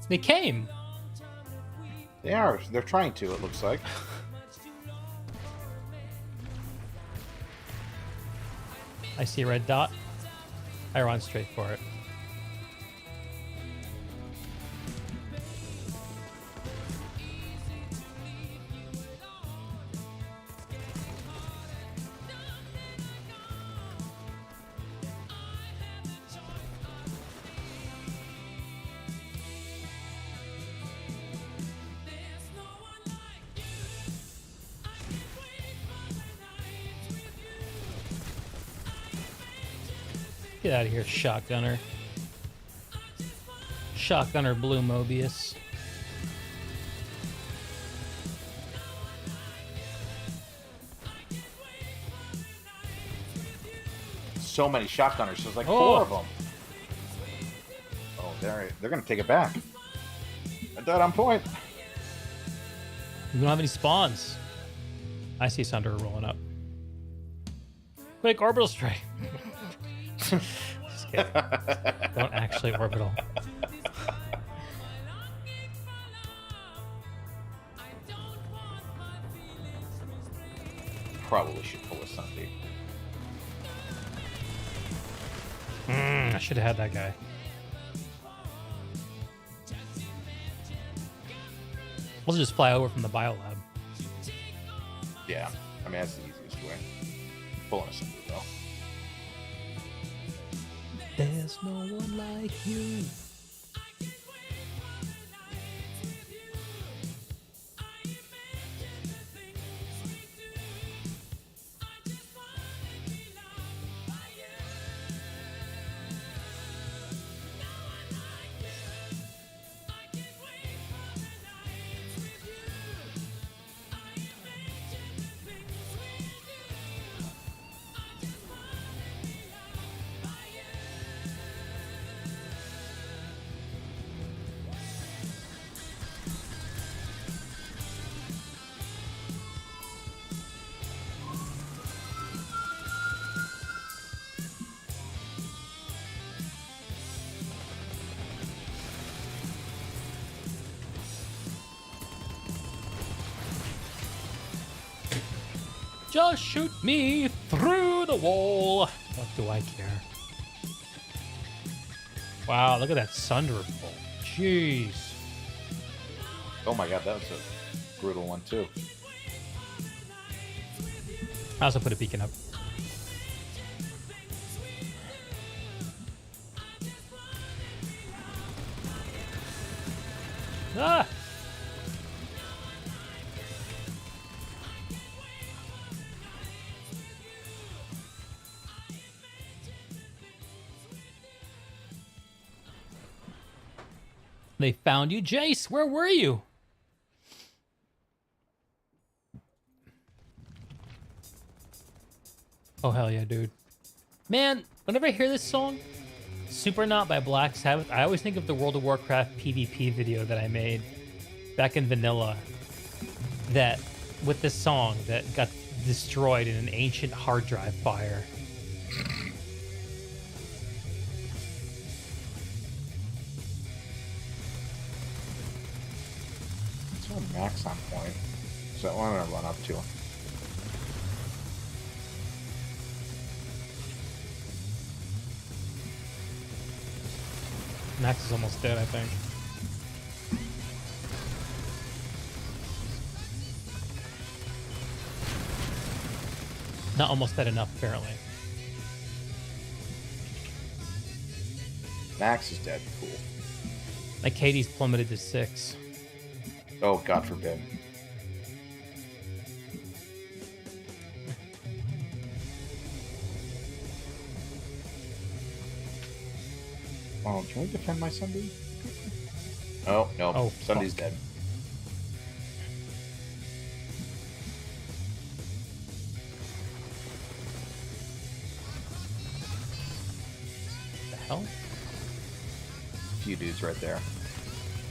They came. They are. They're trying to, it looks like. I see a red dot. I run straight for it. Get out of here, shotgunner. Shotgunner Blue Mobius. So many shotgunners. There's like Oh. 4 of them. Oh, they're gonna take it back. They're dead on point. We don't have any spawns. I see Sunder rolling up. Quick, orbital strike. Just kidding. Don't actually orbital. Probably should pull a Sunday. I should have had that guy. We'll just fly over from the biolab. Yeah, I mean that's the easiest way. Pulling a Sunday though. There's no one like you. Just shoot me through the wall. What do I care? Wow, look at that Thunderbolt. Jeez. Oh my god, that was a brutal one too. I also put a beacon up. Ah! They found you, Jace. Where were you? Oh, hell yeah, dude. Man, whenever I hear this song, Supernaut by Black Sabbath, I always think of the World of Warcraft PvP video that I made back in vanilla. That, with this song, that got destroyed in an ancient hard drive fire. Max on point. So I'm gonna run up to him. Max is almost dead, I think. Not almost dead enough, apparently. Max is dead. Cool. My KD's plummeted to 6. Oh, God forbid. Oh, can we defend my Sunday? Oh, no. Oh, Sunday's fuck. dead. The hell? A few dudes right there.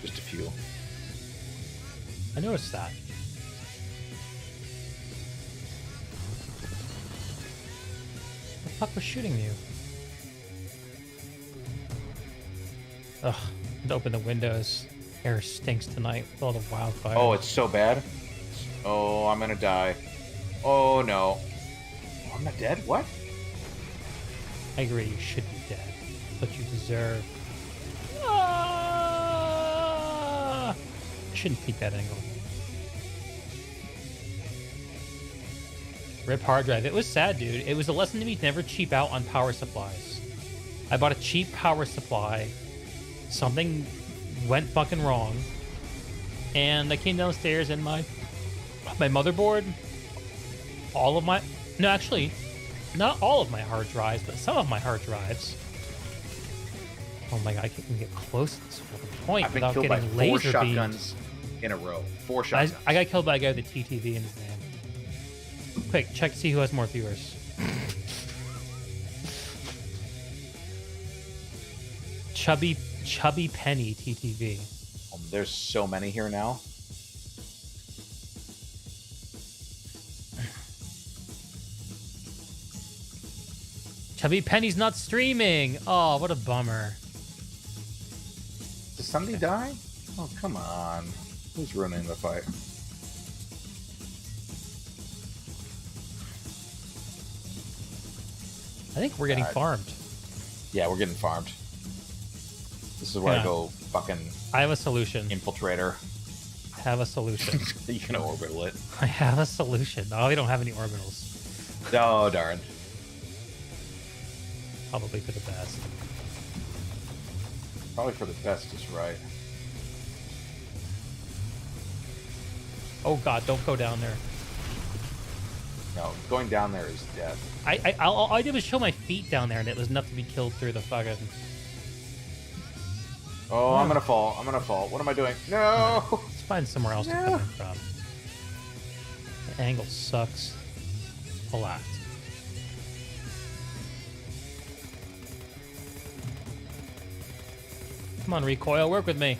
Just a few. I noticed that. The fuck was shooting you? Ugh, I'd open the windows. Air stinks tonight with all the wildfire. Oh, it's so bad. Oh, I'm gonna die. Oh, no. Oh, I'm not dead? What? I agree, you should be dead. But you deserve. Ah! I shouldn't peek that angle. Rip hard drive. It was sad, dude. It was a lesson to me to never cheap out on power supplies. I bought a cheap power supply. Something went fucking wrong. And I came downstairs and my motherboard, all of my... No, actually, Not all of my hard drives, but some of my hard drives. Oh my god, I can't even get close to this fucking point I've been without killed by getting 4 laser shotguns in a row. 4 shotguns. I got killed by a guy with a TTV in his name. Quick, check to see who has more viewers. Chubby Penny TTV. There's so many here now. Chubby Penny's not streaming. Oh, what a bummer. Did somebody die? Oh, come on. Who's ruining the fight? I think we're getting farmed. Yeah, we're getting farmed. This is where I go fucking... I have a solution. Infiltrator. I have a solution. You can orbital it. I have a solution. Oh, we don't have any orbitals. Oh, darn. Probably for the best. Probably for the best is right. Oh god, don't go down there. No, going down there is death. All I did was show my feet down there, and it was enough to be killed through the fucking... Oh, I'm gonna fall. I'm gonna fall. What am I doing? No! Let's find somewhere else to come in from. The angle sucks a lot. Come on, Recoil, work with me.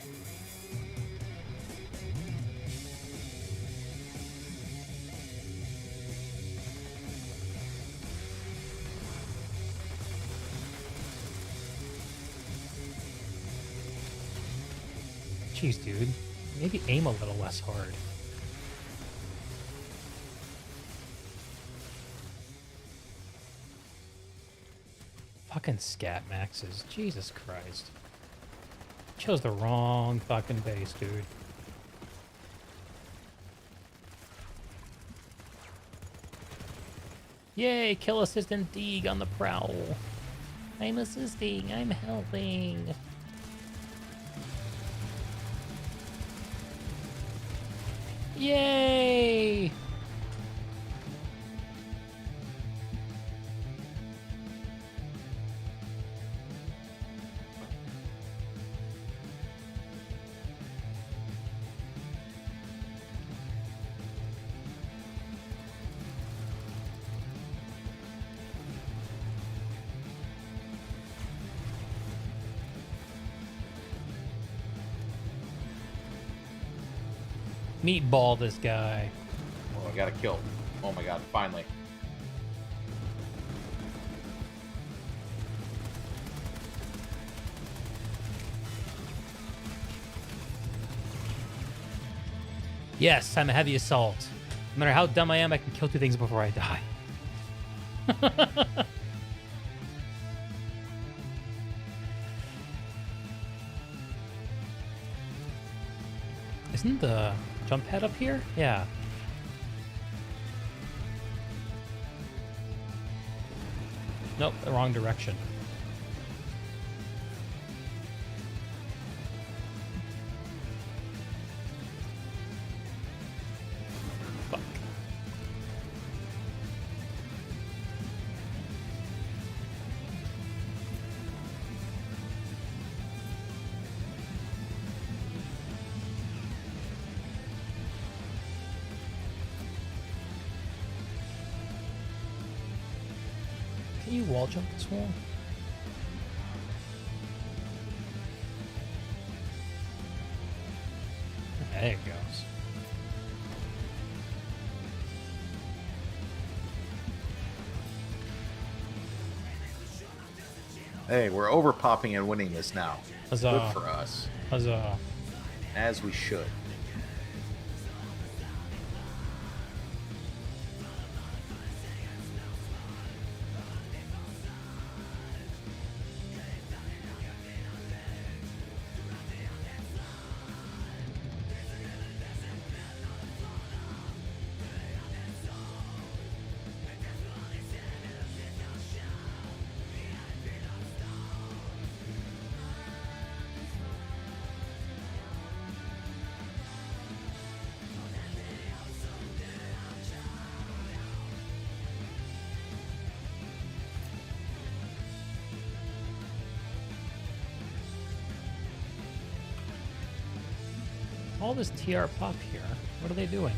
Jeez, dude. Maybe aim a little less hard. Fucking scat maxes. Jesus Christ. Chose the wrong fucking base, dude. Yay, kill assistant Deeg on the prowl. I'm assisting, I'm helping. Yay! Meatball this guy. Oh, I got a kill. Oh my god, finally. Yes, I'm a heavy assault. No matter how dumb I am, I can kill 2 things before I die. Isn't the jump pad up here? Yeah. Nope, the wrong direction. Fuck. Can you wall jump this wall? There it goes. Hey, we're overpopping and winning this now. Huzzah. Good for us. Huzzah. As we should. all this TR pop here? What are they doing?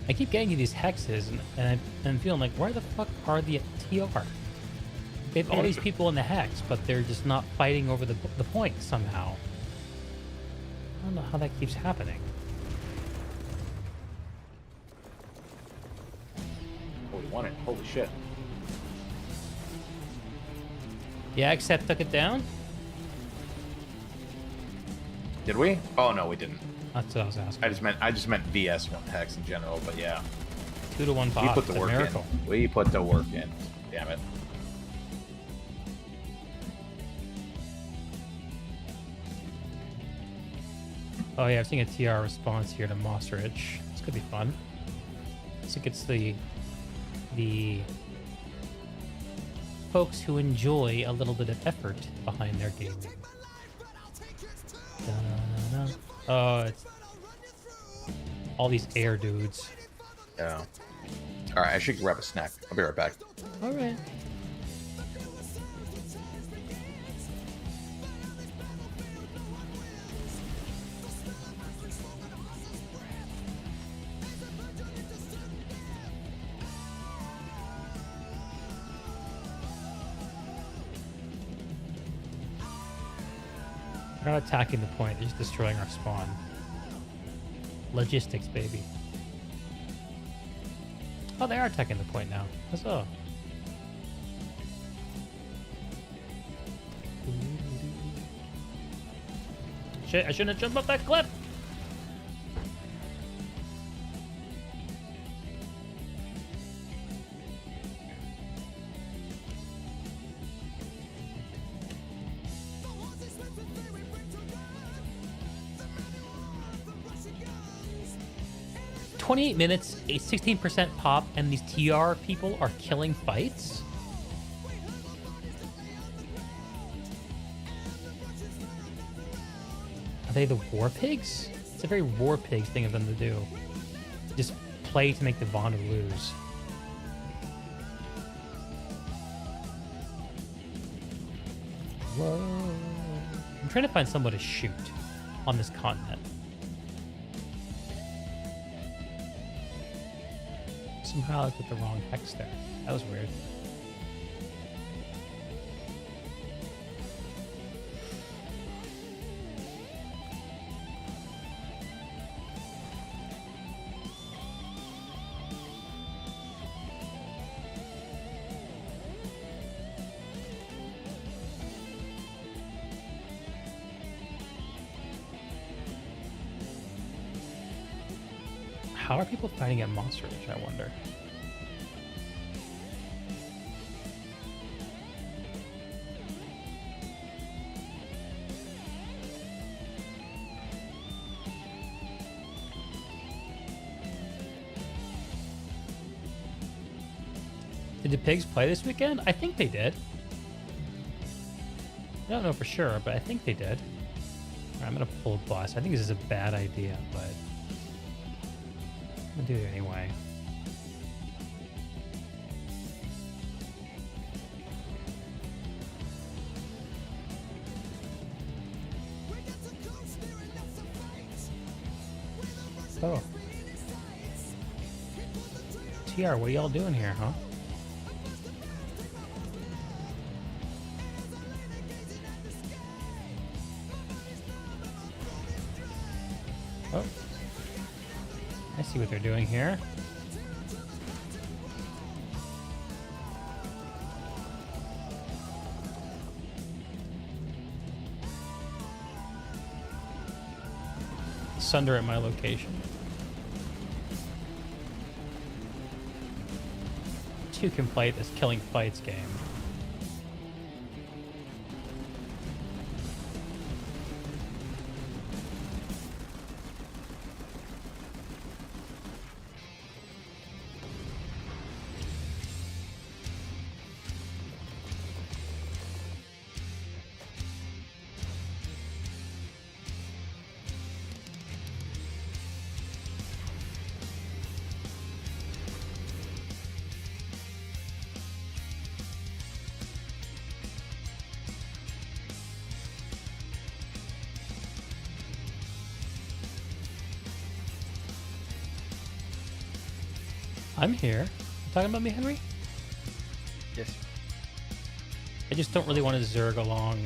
I keep getting to these hexes, and I'm feeling like, where the fuck are the TR? They have all these people in the hex, but they're just not fighting over the point somehow. I don't know how that keeps happening. Oh, we won it. Holy shit. Yeah, except took it down? Did we? Oh, no, we didn't. That's what I was asking. I just meant VS1 hex in general, but yeah. 2-to-1 pop. We put the It's a work miracle. in. We put the work in. Damn it. Oh yeah, I've seen a TR response here to Mossridge. This could be fun. So it gets the folks who enjoy a little bit of effort behind their gaming. Da-da-da. Oh, it's all these air dudes. Yeah. All right, I should grab a snack. I'll be right back. All right. They're not attacking the point, they're just destroying our spawn. Logistics, baby. Oh, they are attacking the point now. Huzzah. Shit, I shouldn't have jumped up that cliff! "28 minutes, a 16% pop, and these TR people are killing fights?" Are they the War Pigs? It's a very War Pigs thing of them to do. Just play to make the Vonda lose. Whoa. I'm trying to find someone to shoot on this continent. Somehow I put the wrong hex there. That was weird. How are people fighting at Monster Ridge, I wonder? Did the Pigs play this weekend? I think they did. I don't know for sure, but I think they did. Alright, I'm gonna pull bus. I think this is a bad idea, but I'm gonna do it anyway. Oh. TR, what are y'all doing here, huh? Oh. I see what they're doing here. Sunder at my location. 2 can play this Killing Fights game. I'm here. You talking about me, Henry? Yes. I just don't really want to zerg along.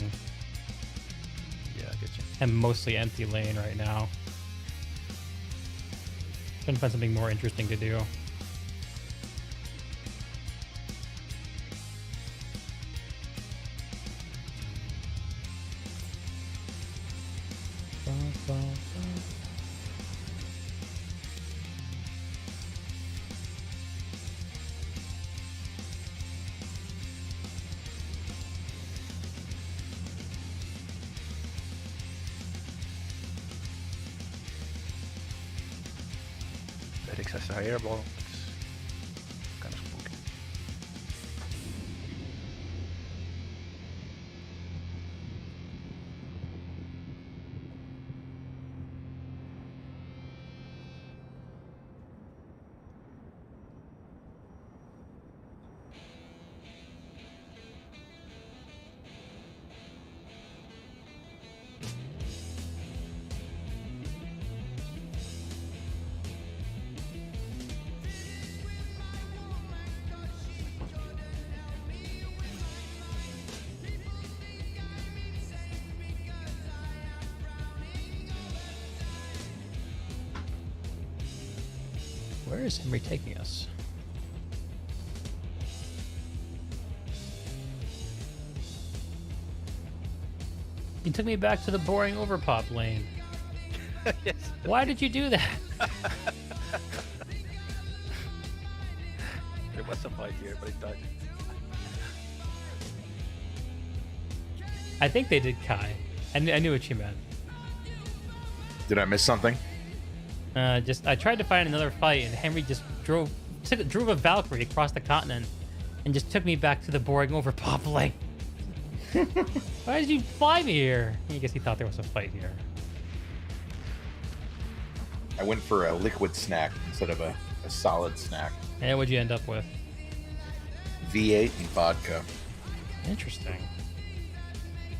Yeah, I get you. I'm mostly empty lane right now. Trying to find something more interesting to do. Medics has a airball. It's kind of spooky. Where is Henry taking us? He took me back to the boring overpop lane. Yes. Why did you do that? There was a fight here, but it died. I think they did Kai. I knew what you meant. Did I miss something? I tried to find another fight, and Henry just drove a Valkyrie across the continent, and just took me back to the boring overpop lane. Why did you fly me here? I guess he thought there was a fight here. I went for a liquid snack instead of a solid snack. And what'd you end up with? V8 and vodka. Interesting.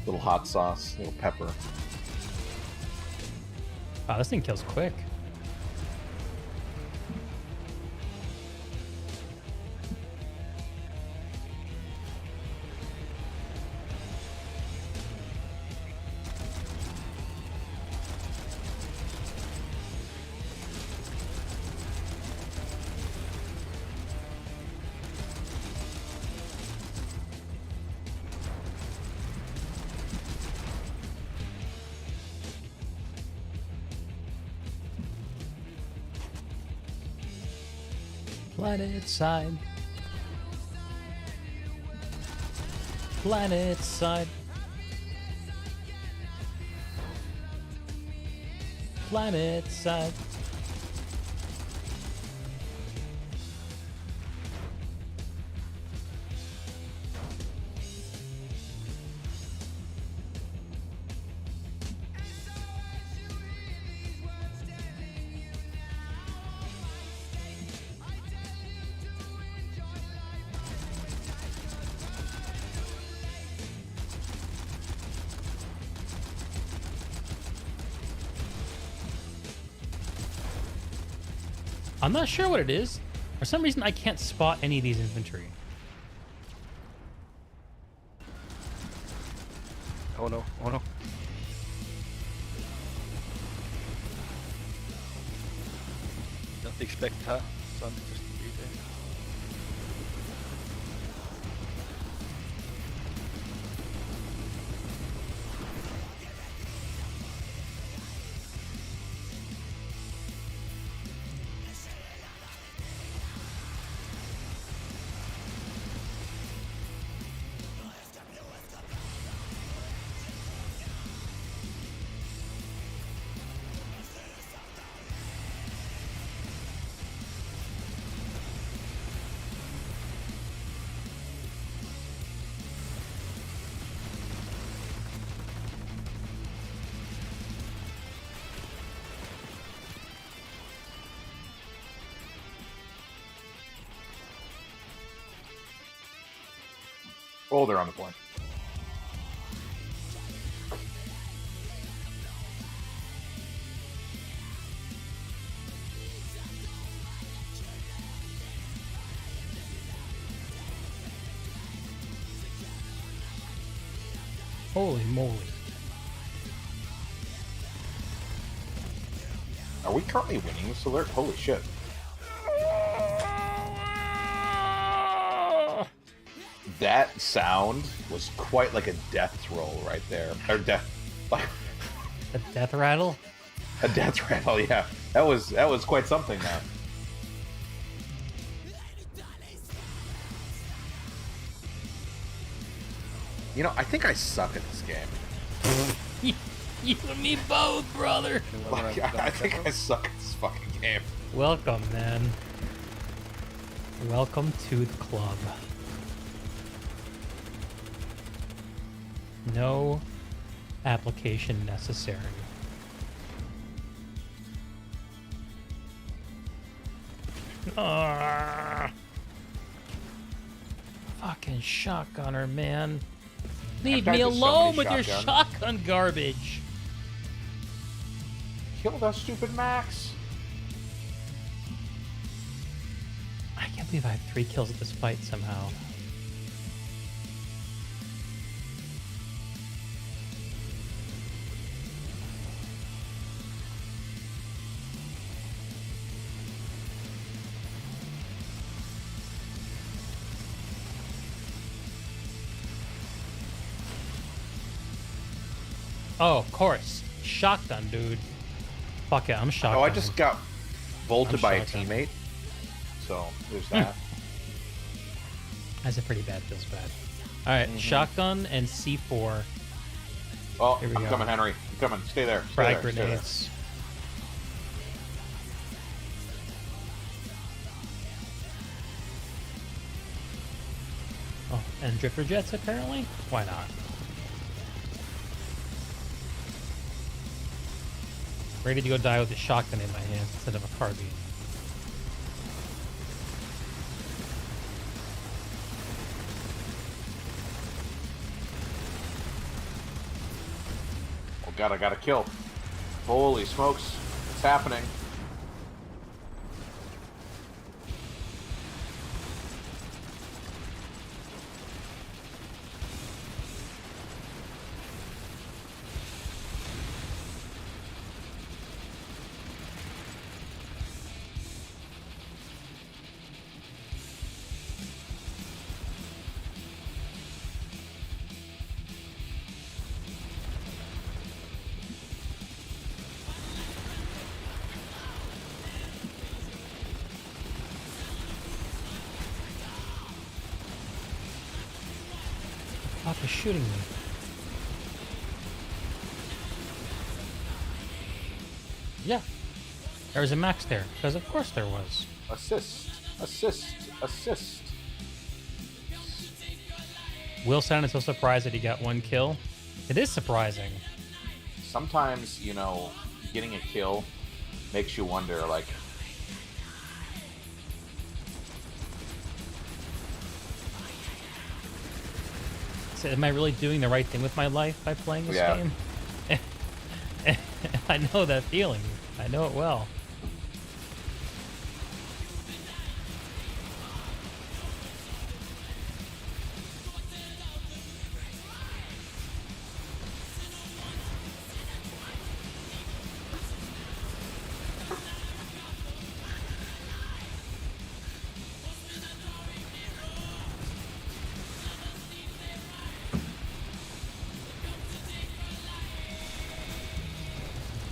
Little hot sauce, little pepper. Wow, this thing kills quick. Planet side. Planet side. Planet side. I'm not sure what it is. For some reason, I can't spot any of these infantry. Oh no, oh no. Don't expect her son just to be there. Oh, they're on the point. Holy moly. Are we currently winning this alert? Holy shit. That sound was quite like a death roll right there. Or death, like A death rattle? a death rattle, yeah. That was quite something, man. You know, I think I suck at this game. You and me both, brother. Like, I think I suck at this fucking game. Welcome, man. Welcome to the club. No application necessary. Ah. Fucking shotgunner, man. Leave died me to so alone many with your shotguns. shotgun garbage. Kill that stupid Max. I can't believe I have 3 kills at this fight somehow. Oh, of course. Shotgun, dude. Fuck it, I'm shotgun. Oh, I just got bolted I'm by a shotgun. teammate. So, there's that. That's a pretty bad, feels bad. Alright, shotgun and C4. Oh, Here we I'm go. coming, Henry. I'm coming. Stay there. Stay Frag there, stay there. grenades. Oh, and drifter jets apparently? Why not? Ready to go die with a shotgun in my hands instead of a carbine. Oh god, I got a kill. Holy smokes. It's happening. What the fuck is shooting me? Yeah. There was a max there, because of course there was. Assist. Assist. Assist. Will sounded so surprised that he got 1 kill. It is surprising. Sometimes, you know, getting a kill makes you wonder, like, So am I really doing the right thing with my life by playing this Yeah. game? I know that feeling. I know it well.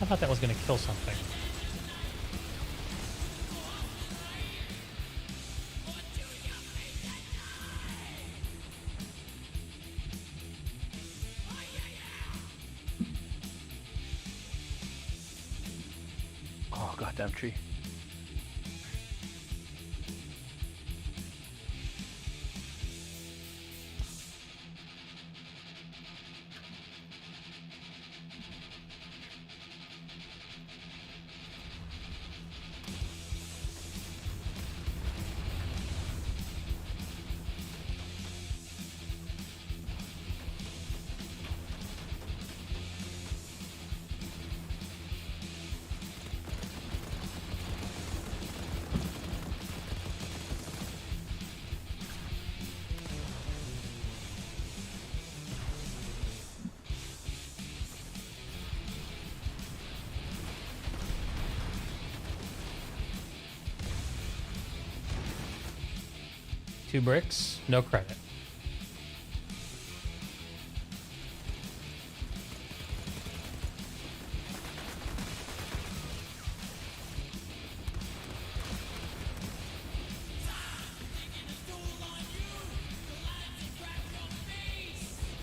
I thought that was gonna kill something. Oh, goddamn tree. Two bricks, no credit.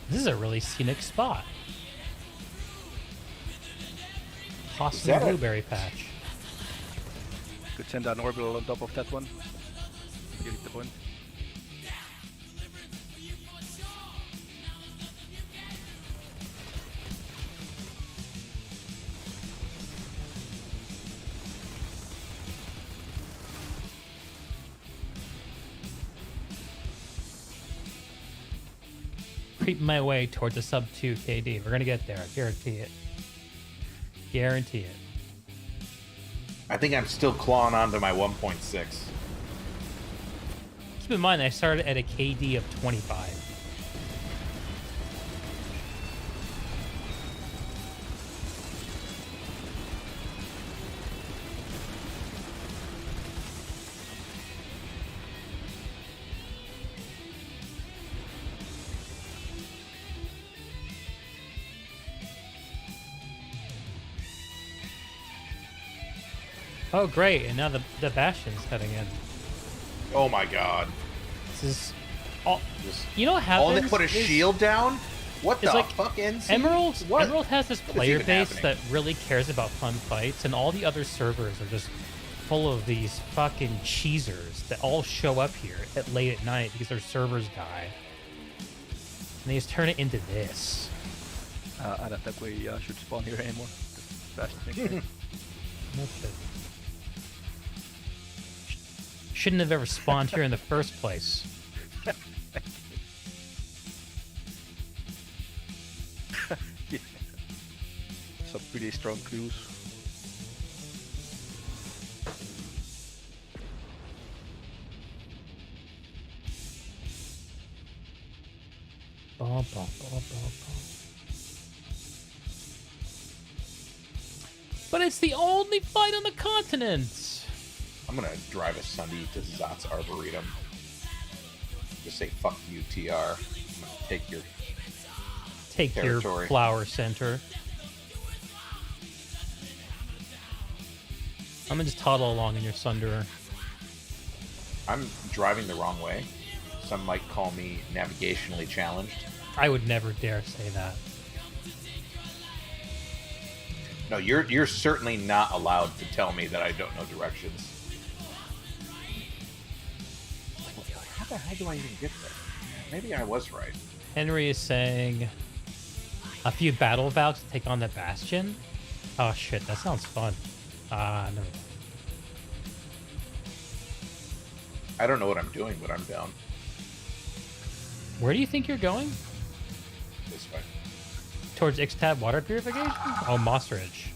This is a really scenic spot. Hossin Blueberry Patch. Could send an orbital on top of that one. If you hit the point. Creeping my way towards a sub 2 KD. We're gonna get there. I guarantee it. Guarantee it. I think I'm still clawing onto my 1.6. Keep in mind, I started at a KD of 25. Oh, great. And now the Bastion's heading in. Oh my god. This is... all. Just, You know what happens? oh, and they put a shield down? What the It's like fuck, NC? Emerald What? Emerald has this What is player even base happening? that really cares about fun fights, and all the other servers are just full of these fucking cheesers that all show up here at late at night because their servers die. And they just turn it into this. I don't think we should spawn here anymore. That's the thing. No shit. Shouldn't have ever spawned here in the first place. Yeah. Some pretty strong clues. Bum, bum, bum, bum, bum. But it's the only fight on the continent. I'm gonna drive a Sunday to Zot's Arboretum. Just say fuck you, TR. I'm gonna take your territory. Your flower center. I'm gonna just toddle along in your Sunderer. I'm driving the wrong way. Some might call me navigationally challenged. I would never dare say that. No, you're certainly not allowed to tell me that I don't know directions. How the hell do I even get there? Maybe I was right. Henry is saying a few battle vows to take on the Bastion. Oh shit, that sounds fun. No. I don't know what I'm doing, but I'm down Where do you think you're going? this way. Towards Ixtab water purification? Oh, Moss Ridge.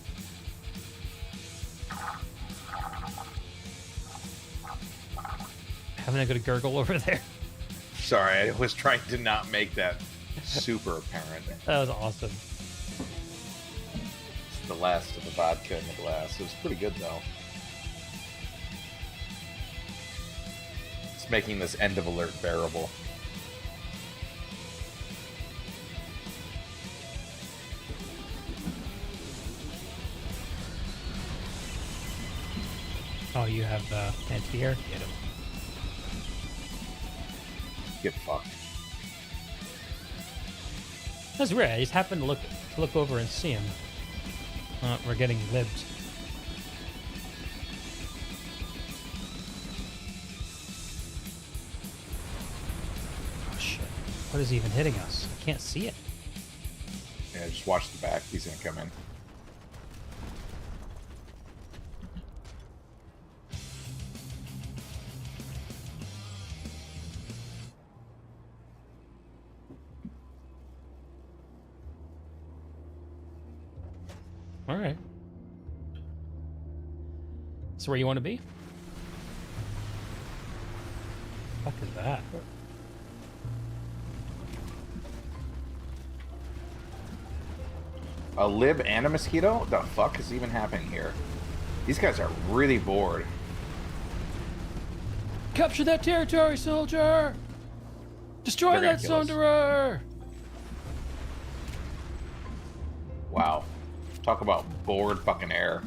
Having a good gurgle over there. Sorry, I was trying to not make that super apparent. That was awesome. It's the last of the vodka in the glass. It was pretty good, though. It's making this end of alert bearable. Oh, you have anti-air? Get him. Get fucked. That's weird. I just happened to look over and see him. We're getting libbed. Oh shit! What is even hitting us? I can't see it. Yeah, just watch the back. He's gonna come in. All right. So where you want to be? What the fuck is that? A lib and a mosquito? What the fuck is even happening here? These guys are really bored. Capture that territory, soldier! Destroy They're that gonna kill us. Sunderer! Wow. Talk about bored fucking air.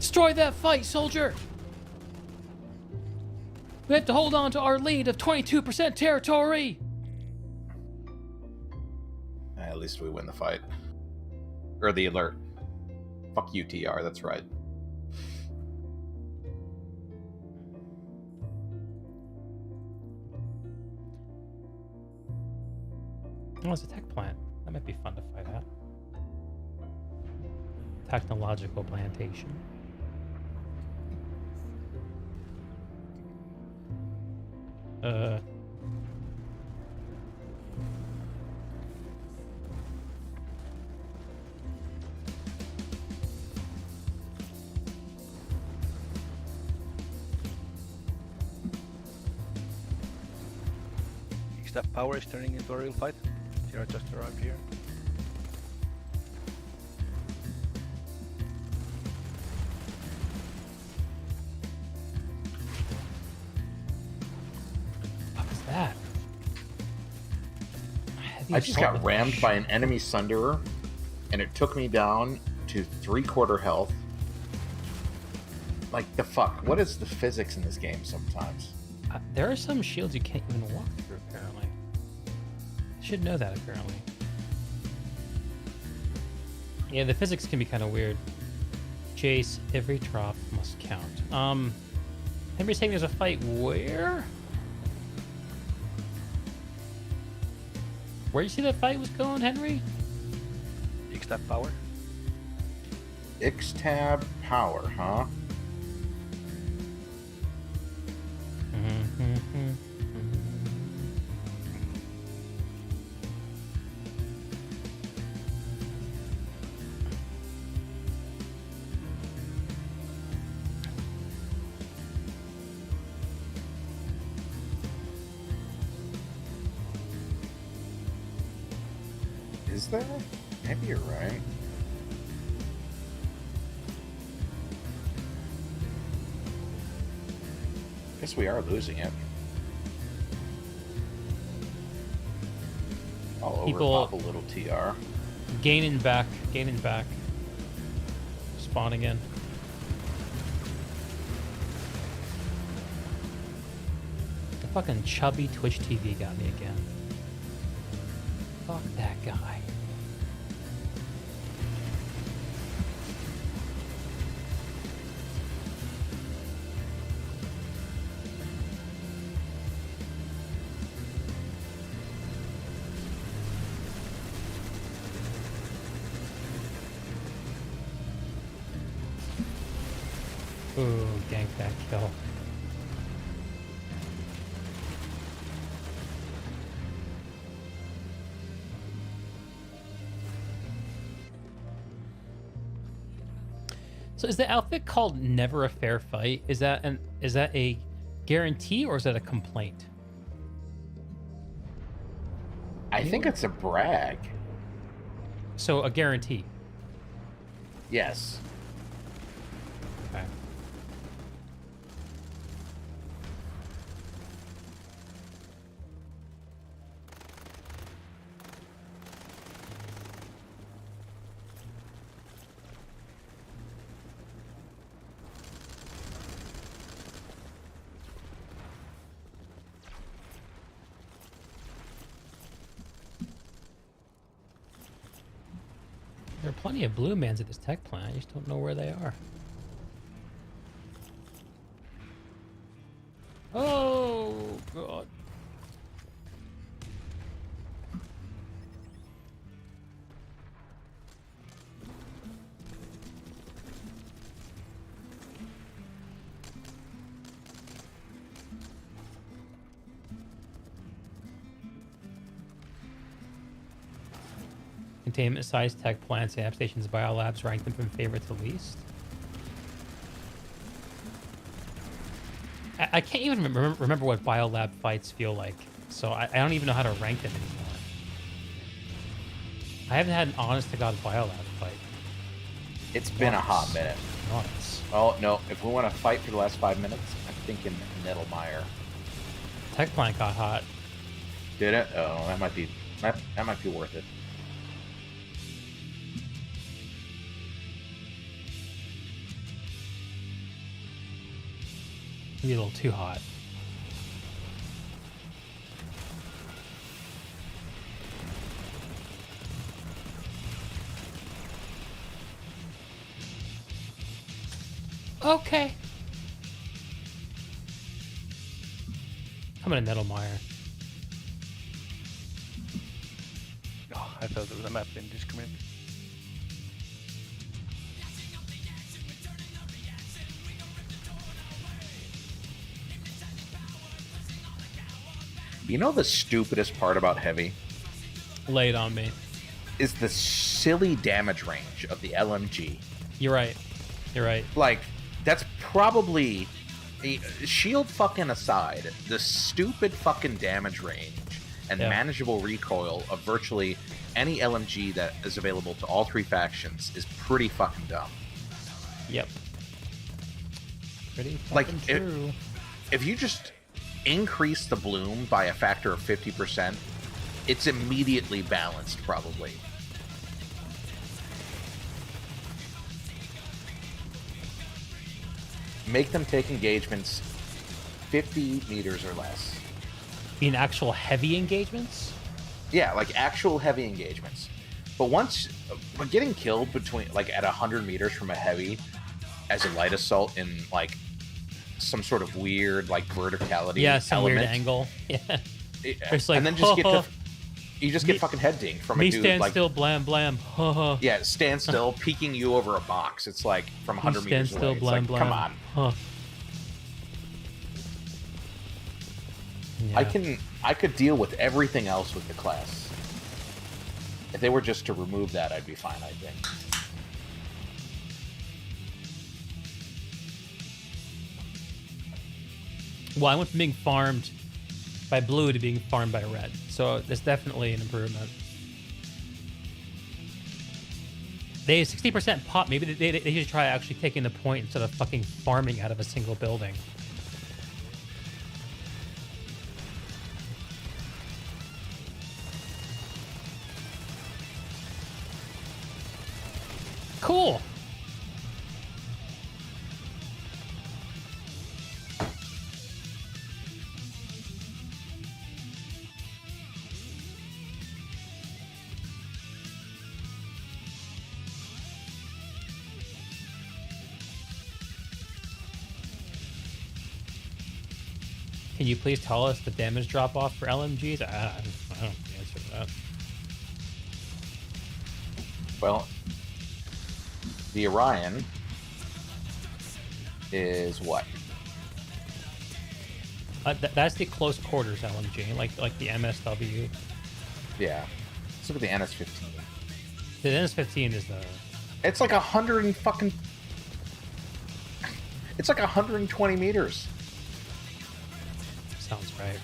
Destroy that fight, soldier! We have to hold on to our lead of 22% territory! At least we win the fight. Or the alert. Fuck you, TR, that's right. Oh, it's a tech plant. That might be fun to fight at. Technological plantation. Staff power is turning into a real fight. Sierra just arrived here. What was that? I just got rammed by an enemy Sunderer, and it took me down to 3/4 health. Like, the fuck? What is the physics in this game sometimes? There are some shields you can't even walk through, apparently. I should know that, apparently. Yeah, the physics can be kind of weird. Jace, every drop must count. Henry's saying there's a fight where? Where you see that fight was going, Henry? Staff power. X-Tab power, huh? Is there? Maybe you're right. Guess we are losing it. I'll People- overpop a little TR. Gaining back. Spawn again. The fucking chubby Twitch TV got me again. Fuck that guy. Ooh, gank that kill. So is the outfit called Never a Fair Fight? Is that a guarantee or is that a complaint? I think it's a brag. So a guarantee. Yes. Okay. plenty of blue mans at this tech plant. I just don't know where they are. Oh, God. Containment size, tech plants, app stations, biolabs, rank them from favorite to least. I can't even remember what biolab fights feel like, so I don't even know how to rank them anymore. I haven't had an honest-to-God biolab fight. It's been a hot minute. Once. Oh, no. If we want to fight for the last 5 minutes, I'm thinking Nettlemeyer. Tech plant got hot. Did it? Oh, that might be worth it. Maybe a little too hot. Okay. Coming to Nettlemeyer. Oh, I thought there was a map in this command. You know the stupidest part about Heavy? Lay it on me. Is the silly damage range of the LMG. You're right. You're right. Like, that's probably... shield fucking aside, the stupid fucking damage range and manageable recoil of virtually any LMG that is available to all three factions is pretty fucking dumb. Yep. Pretty like, fucking true. If you just increase the bloom by a factor of 50%, it's immediately balanced, probably. Make them take engagements 50 meters or less. In actual heavy engagements? Yeah, like actual heavy engagements. But but getting killed between, like, at 100 meters from a heavy as a light assault in, like, some sort of weird, like, verticality some element. weird angle. Yeah. It's like, and then just you just get fucking head dinged from a dude. Stand like, still, blam, blam. yeah, stand still, peeking you over a box. It's like from 100 meters stand still, away. blam, It's like, blam. come on. Huh. Yeah. I could deal with everything else with the class. If they were just to remove that, I'd be fine, I think. Well, I went from being farmed by blue to being farmed by red, so that's definitely an improvement. They have 60% pop. Maybe they should try actually taking the point instead of fucking farming out of a single building. Cool. Can you please tell us the damage drop off for LMGs? I don't know the answer to that. Well, the Orion is what? That's the close quarters LMG, like the MSW. Yeah. Let's look at the NS-15. The NS-15 is the... It's like 100 and fucking... It's like 120 meters. Sounds right.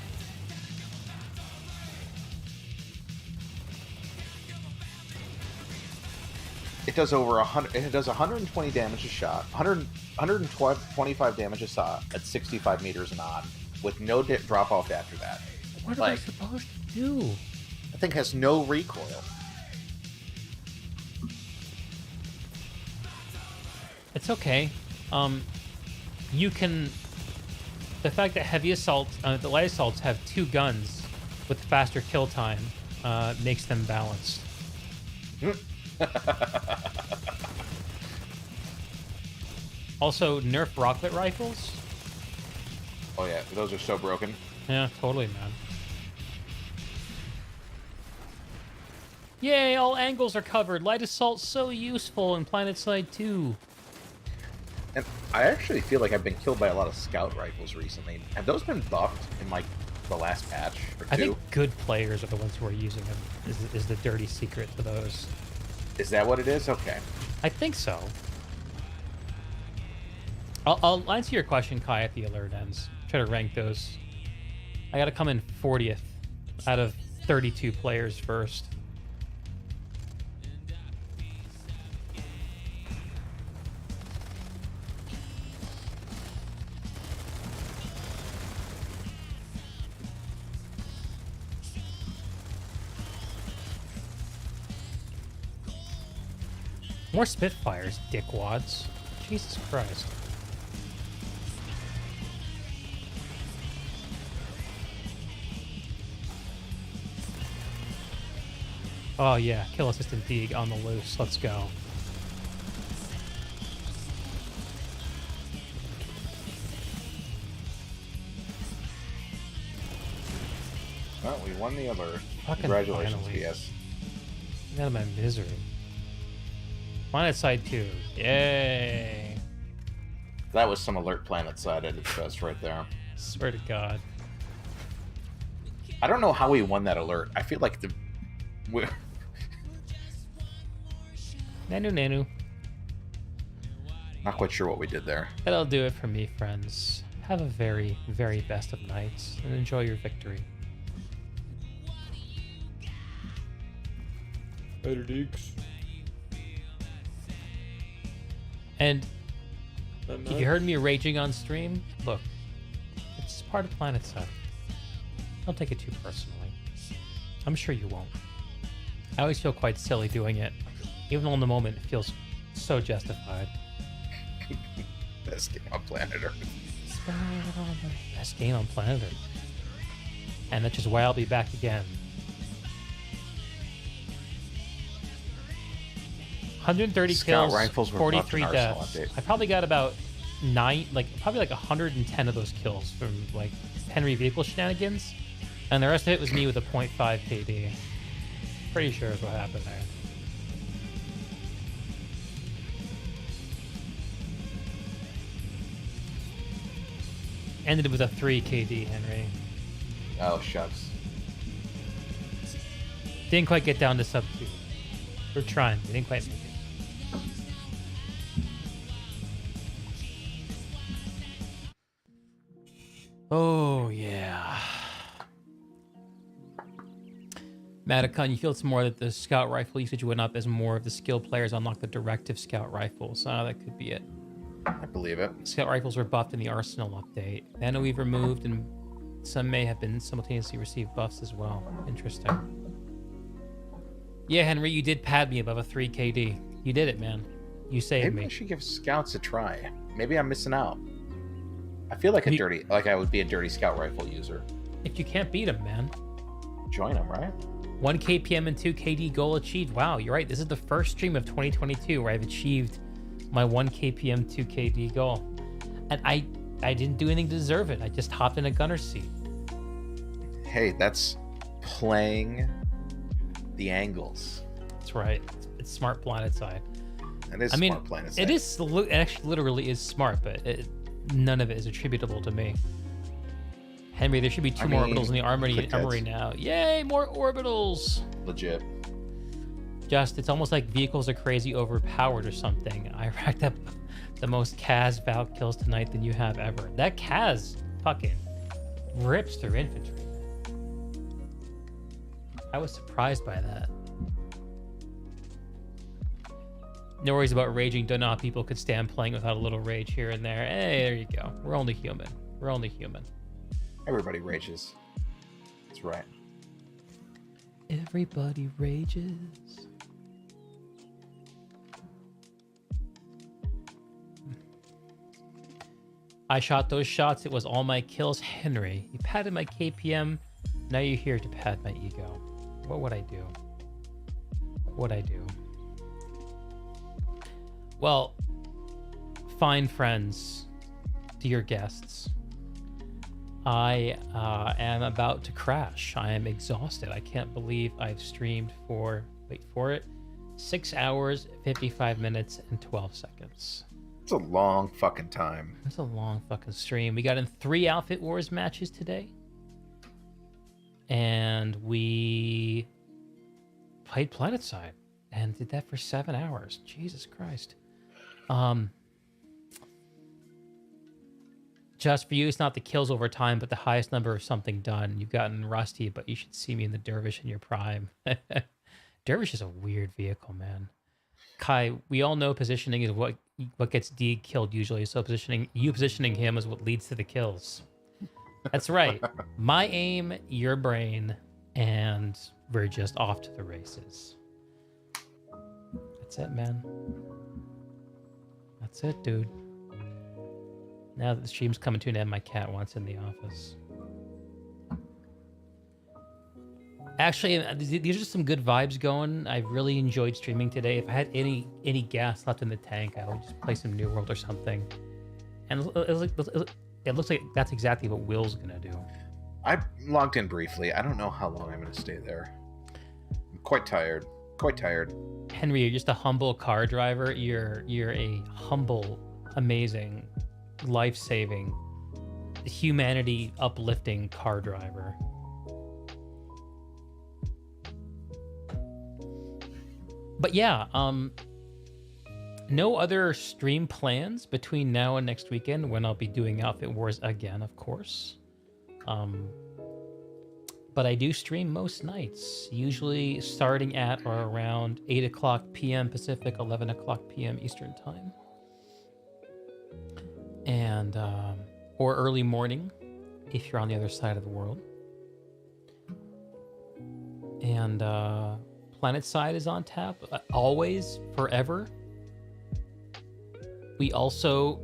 It does over 100. It does 120 damage a shot, 125 damage a shot at 65 meters and on, with no drop off after that. What are they supposed to do? That thing has no recoil. It's okay. You can... The fact that heavy assaults, the light assaults have two guns with faster kill time makes them balanced. Also, nerf rocket rifles. Oh yeah, those are so broken. Yeah, totally, man. Yay, all angles are covered. Light assault so useful in PlanetSide 2. And I actually feel like I've been killed by a lot of scout rifles recently. Have those been buffed in like the last patch or two? I think good players are the ones who are using them. Is the dirty secret to those? Is that what it is? Okay. I think so. I'll answer your question, Kai, at the alert ends. Try to rank those. I gotta come in 40th out of 32 players first. More Spitfires, dickwads. Jesus Christ. Oh yeah, kill assistant Deeg on the loose. Let's go. Well, we won the alert. Fucking Congratulations, finally. VS. Get out of my misery. PlanetSide 2. Yay. That was some alert planet side at its best right there. Swear to God. I don't know how we won that alert. I feel like Nanu. not quite sure what we did there. That'll do it for me, friends. Have a very, very best of nights and enjoy your victory. Later, Deeks. And if you heard me raging on stream, look, it's part of PlanetSide. Don't take it too personally. I'm sure you won't. I always feel quite silly doing it, even though in the moment it feels so justified. Best game on planet Earth. Best game on planet Earth. And that's just why I'll be back again. 130 Scout kills, rifles were 43 buffed in Arsenal deaths. update. I probably got about 110 of those kills from like Henry vehicle shenanigans, and the rest of it was me with a 0.5 KD. Pretty sure is what happened there. Ended with a 3 KD, Henry. Oh, shucks. Didn't quite get down to sub 2. We're trying. We didn't quite make it. Oh, yeah. Matacon, you feel it's more that the scout rifle usage went up as more of the skilled players unlock the directive scout rifles. That could be it. I believe it. Scout rifles were buffed in the Arsenal update. Nano we've removed, and some may have been simultaneously received buffs as well. Interesting. Yeah, Henry, you did pad me above a 3 KD. You did it, man. You saved Maybe me. I should give scouts a try. Maybe I'm missing out. I feel like I would be a dirty scout rifle user. If you can't beat him, man. Join them, right? 1 KPM and 2 KD goal achieved. Wow, you're right. This is the first stream of 2022 where I've achieved my 1 KPM, 2 KD goal. And I didn't do anything to deserve it. I just hopped in a gunner seat. Hey, that's playing the angles. That's right. It's smart PlanetSide. It is smart PlanetSide. It is. It actually literally is smart, but none of it is attributable to me. Henry, there should be two more orbitals in the armory now. Yay, more orbitals! Legit. Just, it's almost like vehicles are crazy overpowered or something. I racked up the most Kaz Valk kills tonight than you have ever. That Kaz fucking rips through infantry. I was surprised by that. No worries about raging. Don't know how people could stand playing without a little rage here and there. Hey, there you go. We're only human. We're only human. Everybody rages. That's right. Everybody rages. I shot those shots. It was all my kills. Henry, you patted my KPM. Now you're here to pat my ego. What would I do? What would I do? Well, fine friends, dear guests, I am about to crash. I am exhausted. I can't believe I've streamed for, wait for it, 6 hours, 55 minutes, and 12 seconds. It's a long fucking time. It's a long fucking stream. We got in 3 Outfit Wars matches today. And we played Planetside and did that for 7 hours. Jesus Christ. Just for you, it's not the kills over time, but the highest number of something done. You've gotten rusty, but you should see me in the Dervish in your prime. Dervish is a weird vehicle, man. Kai, we all know positioning is what gets D killed usually, so positioning him is what leads to the kills. That's right. My aim, your brain, and we're just off to the races. That's it, man. That's it, dude. Now that the stream's coming to an end, my cat wants in the office. Actually, these are just some good vibes going. I really enjoyed streaming today. If I had any gas left in the tank, I would just play some New World or something. And it looks like that's exactly what Will's gonna do. I logged in briefly. I don't know how long I'm gonna stay there. I'm quite tired. Quite tired. Henry, you're just a humble car driver. You're a humble, amazing, life-saving, humanity uplifting car driver. But yeah, no other stream plans between now and next weekend when I'll be doing Outfit Wars again, of course. But I do stream most nights, usually starting at or around 8 o'clock p.m. Pacific, 11 o'clock p.m. Eastern Time. And, or early morning, if you're on the other side of the world. And, Planetside is on tap, always, forever. We also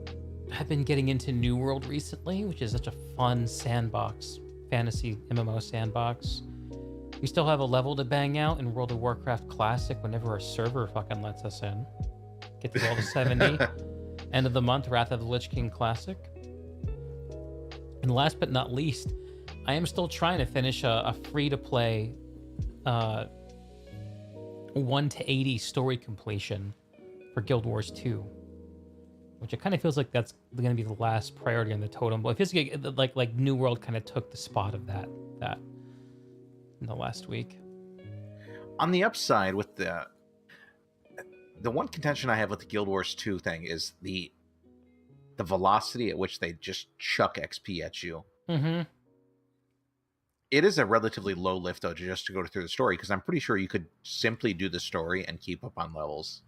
have been getting into New World recently, which is such a fun sandbox, fantasy MMO sandbox. We still have a level to bang out in World of Warcraft Classic whenever our server fucking lets us in. Get to level 70. End of the month, Wrath of the Lich King Classic. And last but not least, I am still trying to finish a free-to-play 1 to 80 story completion for Guild Wars 2, which it kind of feels like that's going to be the last priority on the totem. But it feels like New World kind of took the spot of that in the last week. On the upside, with the one contention I have with the Guild Wars 2 thing is the velocity at which they just chuck XP at you. Mm-hmm. It is a relatively low lift, though, just to go through the story, because I'm pretty sure you could simply do the story and keep up on levels.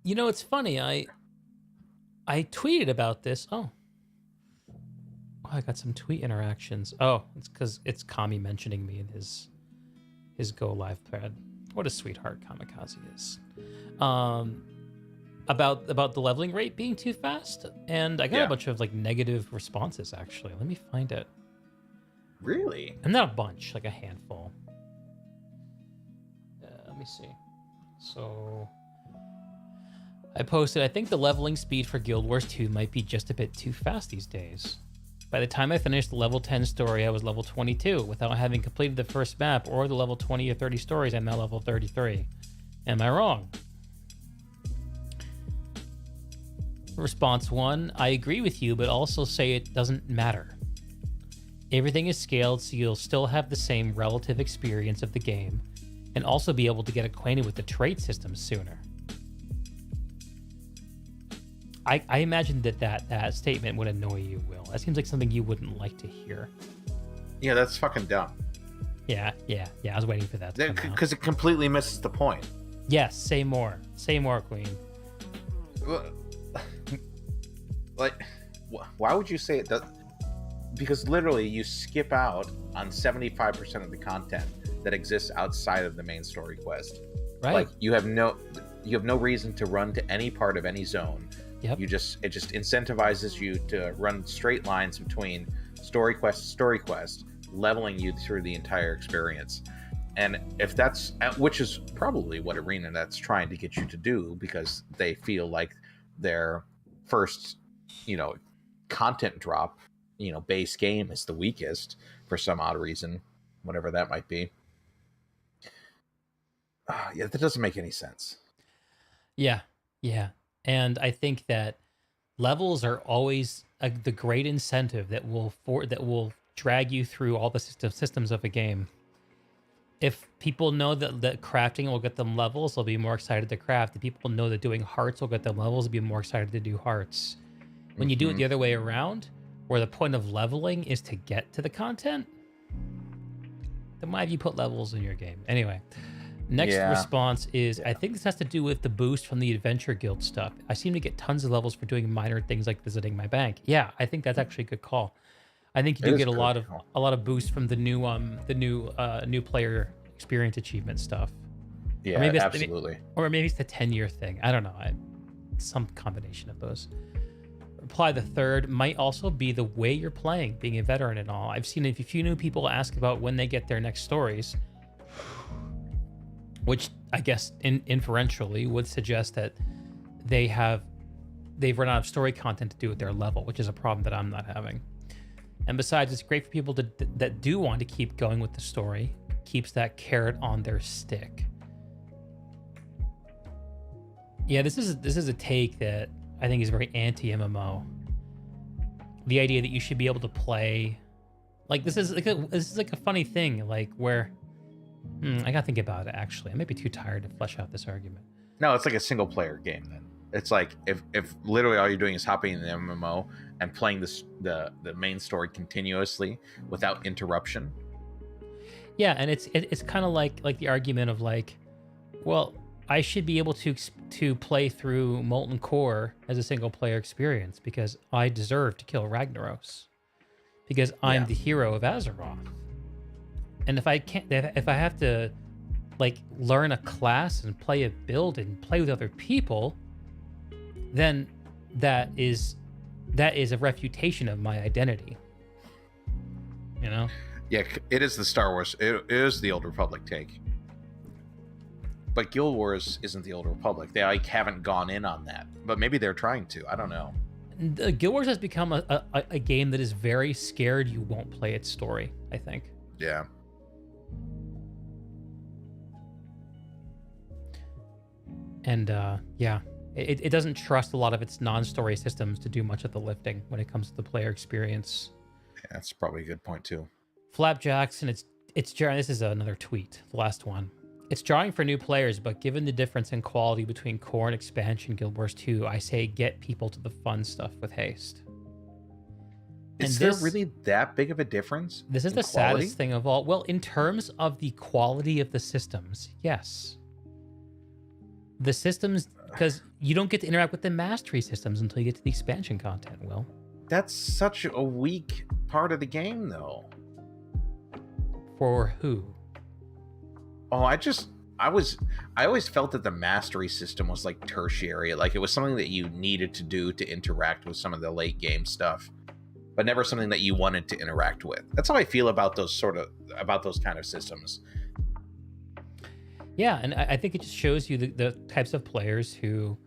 You know, it's funny. I tweeted about this. Oh, I got some tweet interactions. Oh, it's because it's Kami mentioning me in his Go Live thread. What a sweetheart Camikaze is. About the leveling rate being too fast, and I got a bunch of negative responses. Actually, let me find it. Really? And not a bunch, like a handful. Let me see. So I posted, I think the leveling speed for Guild Wars 2 might be just a bit too fast these days. By the time I finished the level 10 story, I was level 22. Without having completed the first map or the level 20 or 30 stories, I'm now level 33. Am I wrong? Response 1, I agree with you, but also say it doesn't matter. Everything is scaled, so you'll still have the same relative experience of the game, and also be able to get acquainted with the trait system sooner. I imagine that statement would annoy you, Will. That seems like something you wouldn't like to hear. Yeah, that's fucking dumb. Yeah, I was waiting for that to come out. Because it completely misses the point. Yes, say more. Say more, Queen. Like, why would you say it does? Because literally you skip out on 75% of the content that exists outside of the main story quest. Right. Like you have no reason to run to any part of any zone. Yep. It just incentivizes you to run straight lines between story quest to story quest, leveling you through the entire experience. And if that's, which is probably what ArenaNet's trying to get you to do, because they feel like their first content drop, base game is the weakest for some odd reason, whatever that might be. Yeah, that doesn't make any sense. Yeah, yeah. And I think that levels are always the great incentive that will drag you through all the systems of a game. If people know that crafting will get them levels, they'll be more excited to craft. If people know that doing hearts will get them levels, they'll be more excited to do hearts. When you do it the other way around, where the point of leveling is to get to the content, then why have you put levels in your game? Anyway, next response is, I think this has to do with the boost from the Adventure Guild stuff. I seem to get tons of levels for doing minor things like visiting my bank. Yeah, I think that's actually a good call. I think you do get a lot of boost from the new player experience achievement stuff. Yeah, absolutely. Or maybe it's the 10-year thing. I don't know. Some combination of those. Reply the third might also be the way you're playing, being a veteran and all. I've seen a few new people ask about when they get their next stories, which I guess inferentially would suggest that they've run out of story content to do at their level, which is a problem that I'm not having. And besides, it's great for people that do want to keep going with the story. Keeps that carrot on their stick. Yeah, this is a take that I think is very anti-MMO. The idea that you should be able to play, like this is like a funny thing, like where I gotta think about it. Actually, I may be too tired to flesh out this argument. No, it's like a single player game then. It's like if literally all you're doing is hopping in the MMO and playing the main story continuously without interruption. Yeah, and it's kind of like the argument of like, well, I should be able to play through Molten Core as a single player experience because I deserve to kill Ragnaros because I'm the hero of Azeroth. And if I have to like learn a class and play a build and play with other people, then that is a refutation of my identity. You know? Yeah, it is the Star Wars. It is the Old Republic take. But Guild Wars isn't the Old Republic. They like haven't gone in on that. But maybe they're trying to. I don't know. Guild Wars has become a game that is very scared you won't play its story, I think. Yeah. And yeah, it doesn't trust a lot of its non-story systems to do much of the lifting when it comes to the player experience. Yeah, that's probably a good point too. Flapjacks, and it's this is another tweet, the last one. It's drawing for new players, but given the difference in quality between core and expansion Guild Wars 2, I say get people to the fun stuff with haste. Is there really that big of a difference? This is the saddest thing of all. Well, in terms of the quality of the systems, yes. The systems, because you don't get to interact with the mastery systems until you get to the expansion content, Will. That's such a weak part of the game, though. For who? Oh, I always felt that the mastery system was like tertiary, like it was something that you needed to do to interact with some of the late game stuff, but never something that you wanted to interact with. That's how I feel about those kind of systems. Yeah, and I think it just shows you the types of players who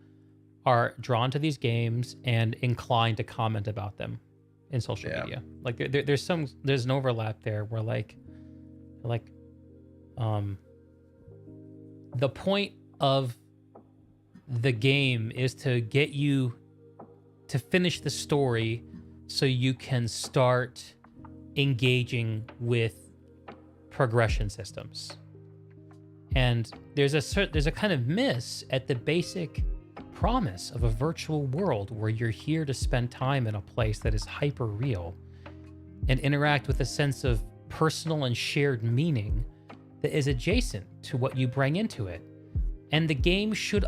are drawn to these games and inclined to comment about them in social media. Like there's an overlap there where like the point of the game is to get you to finish the story so you can start engaging with progression systems. And there's a kind of miss at the basic promise of a virtual world where you're here to spend time in a place that is hyper real and interact with a sense of personal and shared meaning that is adjacent to what you bring into it. And the game should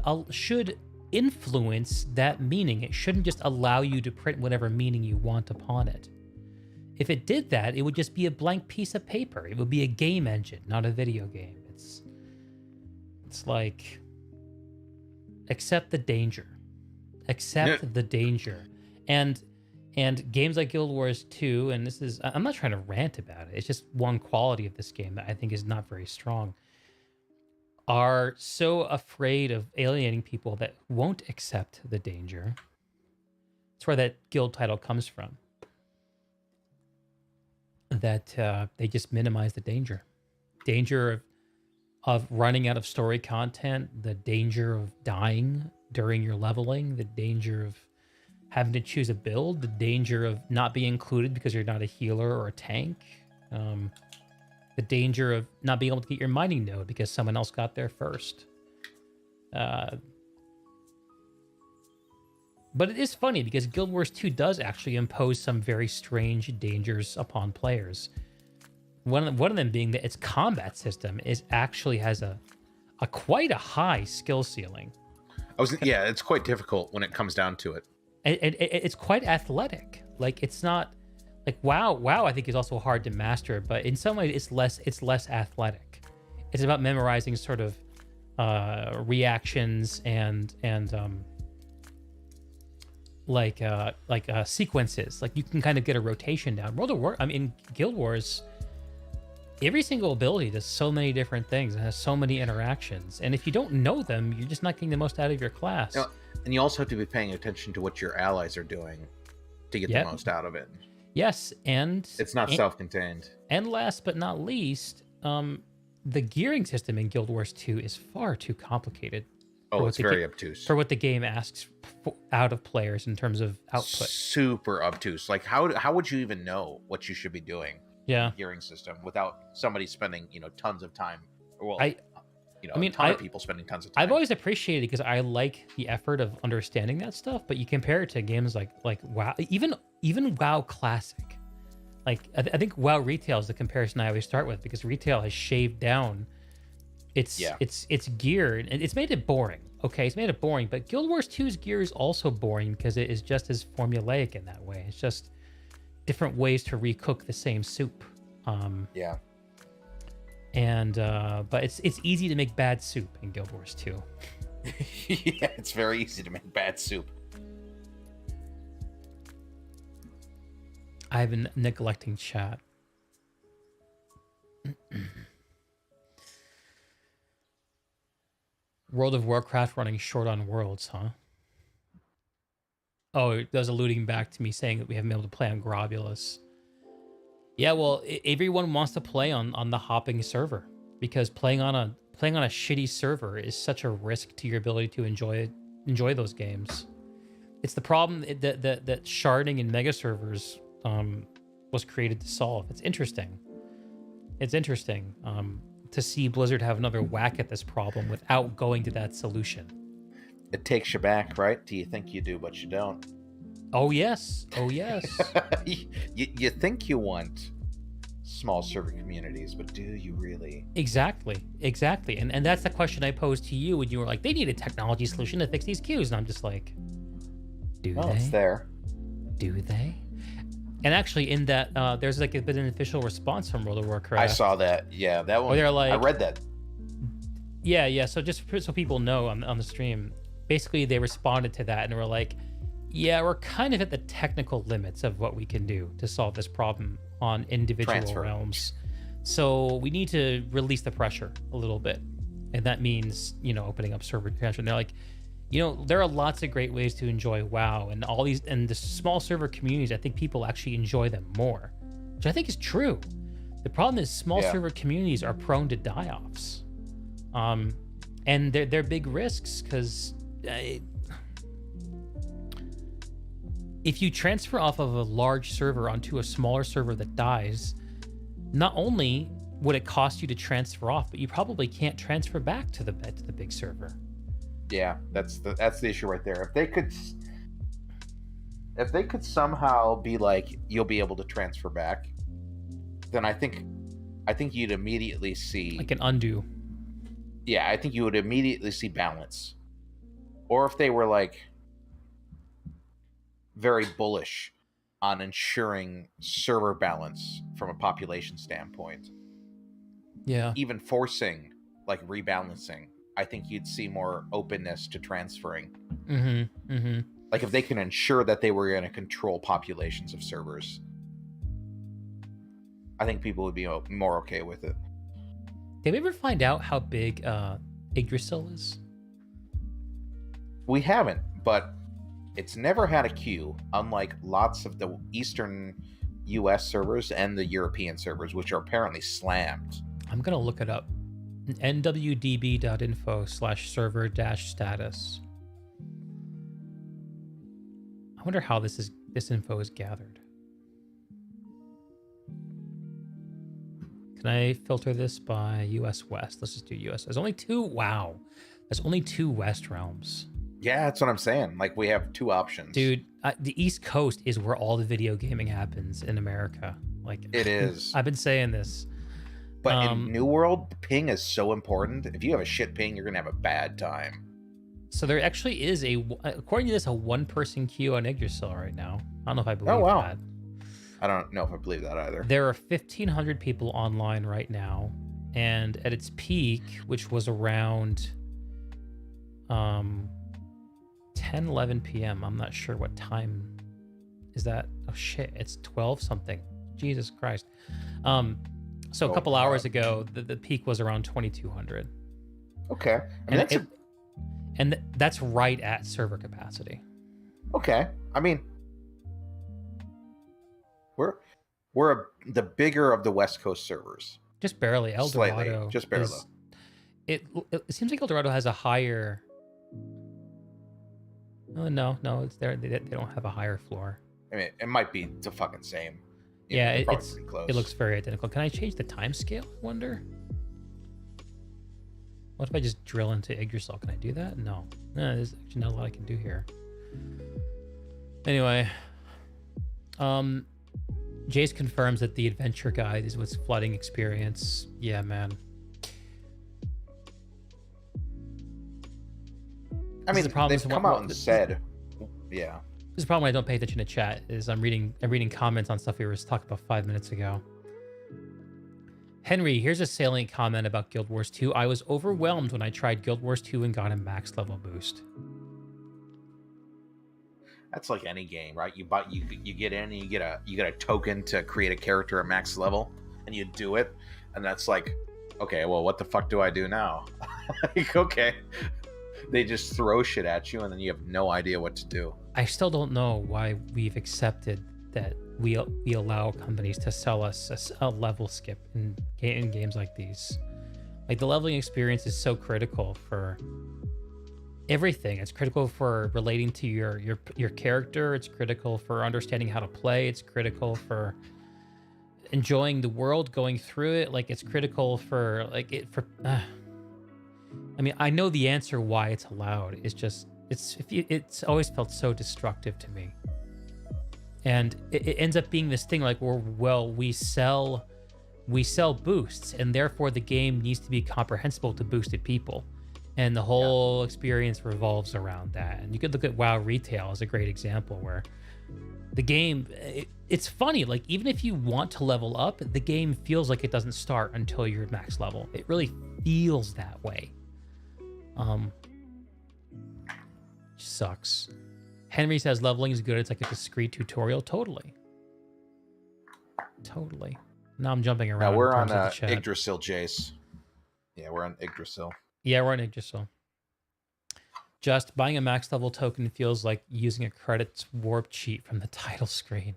influence that meaning. It shouldn't just allow you to print whatever meaning you want upon it. If it did that, it would just be a blank piece of paper. It would be a game engine, not a video game. It's like, accept the danger. Accept the danger. And games like Guild Wars 2, and this is, I'm not trying to rant about it, it's just one quality of this game that I think is not very strong, are so afraid of alienating people that won't accept the danger. It's where that guild title comes from. That they just minimize the danger of running out of story content, the danger of dying during your leveling, the danger of having to choose a build, the danger of not being included because you're not a healer or a tank, the danger of not being able to get your mining node because someone else got there first. But it is funny because Guild Wars 2 does actually impose some very strange dangers upon players. One of them being that its combat system has a quite a high skill ceiling. It's quite difficult when it comes down to it. It's quite athletic. Like, it's not like WoW I think is also hard to master, but in some ways it's less athletic. It's about memorizing sort of reactions and sequences. Like, you can kind of get a rotation down. In Guild Wars, every single ability does so many different things and has so many interactions. And if you don't know them, you're just not getting the most out of your class. And you also have to be paying attention to what your allies are doing to get the most out of it. Yes, and it's not self-contained. And last but not least, the gearing system in Guild Wars 2 is far too complicated. Oh, it's very obtuse. For what the game asks out of players in terms of output. Super obtuse. Like, how would you even know what you should be doing? Yeah. In the gearing system without somebody spending, tons of time. Well, a ton of people spending tons of time. I've always appreciated it because I like the effort of understanding that stuff. But you compare it to games like WoW, even WoW Classic. Like, I think WoW Retail is the comparison I always start with, because Retail has shaved down its gear, and it's made it boring. Okay, it's made it boring, but Guild Wars 2's gear is also boring because it is just as formulaic in that way. It's just different ways to recook the same soup. But it's easy to make bad soup in Guild Wars 2. Yeah, it's very easy to make bad soup. I've been neglecting chat. World of Warcraft running short on worlds, huh? Oh, it was alluding back to me saying that we haven't been able to play on Globulus. Yeah, well, everyone wants to play on the hopping server, because playing on a shitty server is such a risk to your ability to enjoy those games. It's the problem that sharding in mega servers was created to solve. It's interesting. It's interesting to see Blizzard have another whack at this problem without going to that solution. It takes you back, right? Do you think you do, but you don't? Oh yes. Oh yes. you think you want small server communities, but do you really? Exactly. And that's the question I posed to you when you were like, they need a technology solution to fix these queues, and I'm just like, do they? It's there. Do they? And actually, in that, there's like a bit of an official response from World of Warcraft. I saw that. Yeah, that one. They're like, I read that. Yeah. So just so people know on the stream, basically they responded to that and were like, yeah, we're kind of at the technical limits of what we can do to solve this problem on individual realms. So we need to release the pressure a little bit. And that means, opening up server transfer. And they're like, there are lots of great ways to enjoy WoW, and all these, and the small server communities, I think people actually enjoy them more, which I think is true. The problem is small server communities are prone to die-offs. And they're big risks, because if you transfer off of a large server onto a smaller server that dies, not only would it cost you to transfer off, but you probably can't transfer back to the big server. Yeah, that's the issue right there. If they could somehow be like, you'll be able to transfer back, then I think you'd immediately see like an undo. Yeah, I think you would immediately see balance. Or if they were like very bullish on ensuring server balance from a population standpoint. Yeah. Even forcing like rebalancing, I think you'd see more openness to transferring. Like if they can ensure that they were going to control populations of servers, I think people would be more okay with it. Did we ever find out how big Yggdrasil is? We haven't, but it's never had a queue, unlike lots of the Eastern US servers and the European servers, which are apparently slammed. I'm gonna look it up. nwdb.info/server-status. I wonder how this info is gathered. Can I filter this by US West? Let's just do US. There's only 2. Wow. There's only 2 West realms. Yeah, that's what I'm saying. Like, we have 2 options. Dude, the East Coast is where all the video gaming happens in America. Like, it is. I've been saying this. But in New World, ping is so important. If you have a shit ping, you're going to have a bad time. So there actually is according to this, a 1-person queue on Yggdrasil right now. I don't know if I believe that. I don't know if I believe that either. There are 1,500 people online right now. And at its peak, which was around 10, 11 p.m. I'm not sure what time is that. Oh, shit. It's 12 something. Jesus Christ. So a couple hours ago, the peak was around 2,200. Okay. I mean, and that's right at server capacity. Okay. I mean, we're the bigger of the West Coast servers. Just barely. El Dorado. Slightly. Just barely. It seems like El Dorado has a higher... Oh, no, it's there. They don't have a higher floor. I mean, it might be the fucking same. Yeah, it it looks very identical. Can I change the time scale? I wonder. What if I just drill into Yggdrasil? Can I do that? No. There's actually not a lot I can do here. Anyway, Jace confirms that the adventure guide is what's flooding experience. Yeah, man. I mean, they've come out and said, yeah. This is the problem when I don't pay attention to chat, is I'm reading comments on stuff we were talking about 5 minutes ago. Henry, here's a salient comment about Guild Wars 2. I was overwhelmed when I tried Guild Wars 2 and got a max level boost. That's like any game, right? You get in and you get a token to create a character at max level, and you do it, and that's like, okay, well, what the fuck do I do now? Like, okay. They just throw shit at you, and then you have no idea what to do. I still don't know why we've accepted that we allow companies to sell us a level skip in games like these. Like, the leveling experience is so critical for everything. It's critical for relating to your character. It's critical for understanding how to play. It's critical for enjoying the world, going through it. Like, it's critical for I mean, I know the answer why it's allowed. It's just it's always felt so destructive to me. And it ends up being this thing like, we sell boosts, and therefore the game needs to be comprehensible to boosted people. And the whole experience revolves around that. And you could look at WoW Retail as a great example, where the game, it's funny, like, even if you want to level up, the game feels like it doesn't start until you're at max level. It really feels that way. Sucks. Henry says leveling is good. It's like a discrete tutorial. Totally. Now I'm jumping around. Now we're on Yggdrasil, Jace. Yeah, we're on Yggdrasil. Yeah, we're on Yggdrasil. Just buying a max level token feels like using a credits warp cheat from the title screen.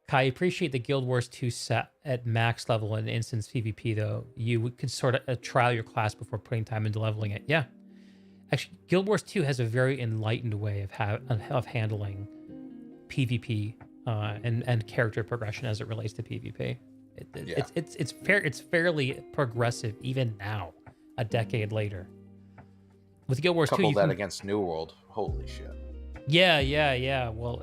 Kai, I appreciate the Guild Wars 2 set at max level in instance PvP, though. You could sort of trial your class before putting time into leveling it. Yeah. Actually, Guild Wars 2 has a very enlightened way of handling PvP and character progression as it relates to PvP. It's fairly progressive even now, a decade later. With Guild Wars 2, couple that against New World. Holy shit. Yeah. Well,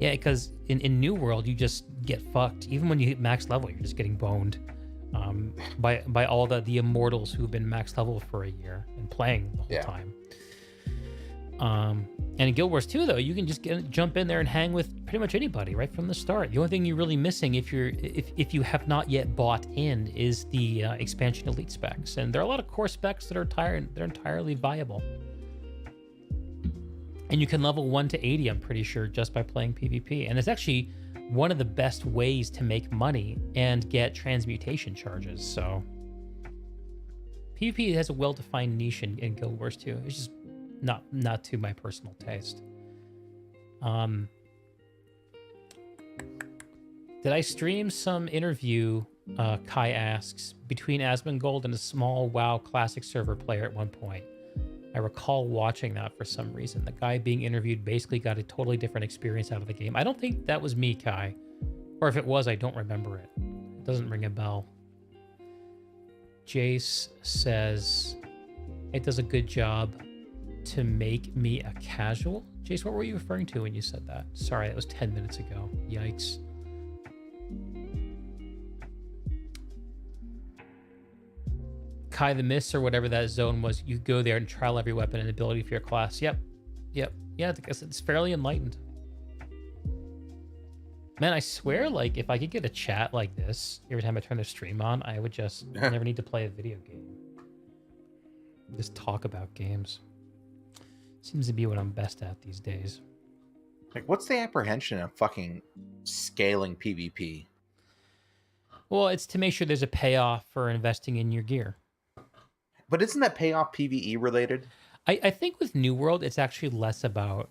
yeah, because in New World you just get fucked. Even when you hit max level, you're just getting boned by all the immortals who've been max level for a year and playing the whole time. And in Guild Wars 2, though, you can just jump in there and hang with pretty much anybody right from the start. The only thing you're really missing if you have not yet bought in is the expansion elite specs, and there are a lot of core specs that are entirely viable. And you can level 1 to 80, I'm pretty sure, just by playing PvP. And it's actually one of the best ways to make money and get transmutation charges. So PvP has a well-defined niche in Guild Wars 2. It's just not to my personal taste. Did I stream some interview, Kai asks, between Asmongold and a small WoW Classic server player at one point? I recall watching that for some reason. The guy being interviewed basically got a totally different experience out of the game. I don't think that was me, Kai. Or if it was, I don't remember it. It doesn't ring a bell. Jace says, it does a good job to make me a casual. Jace, what were you referring to when you said that? Sorry, that was 10 minutes ago. Yikes. Kai the Mist or whatever that zone was, you go there and trial every weapon and ability for your class. Yep. Yeah, I guess it's fairly enlightened. Man, I swear, like, if I could get a chat like this every time I turn the stream on, I would just never need to play a video game. Just talk about games. Seems to be what I'm best at these days. Like, what's the apprehension of fucking scaling PvP? Well, it's to make sure there's a payoff for investing in your gear. But isn't that payoff PvE related? I think with New World, it's actually less about...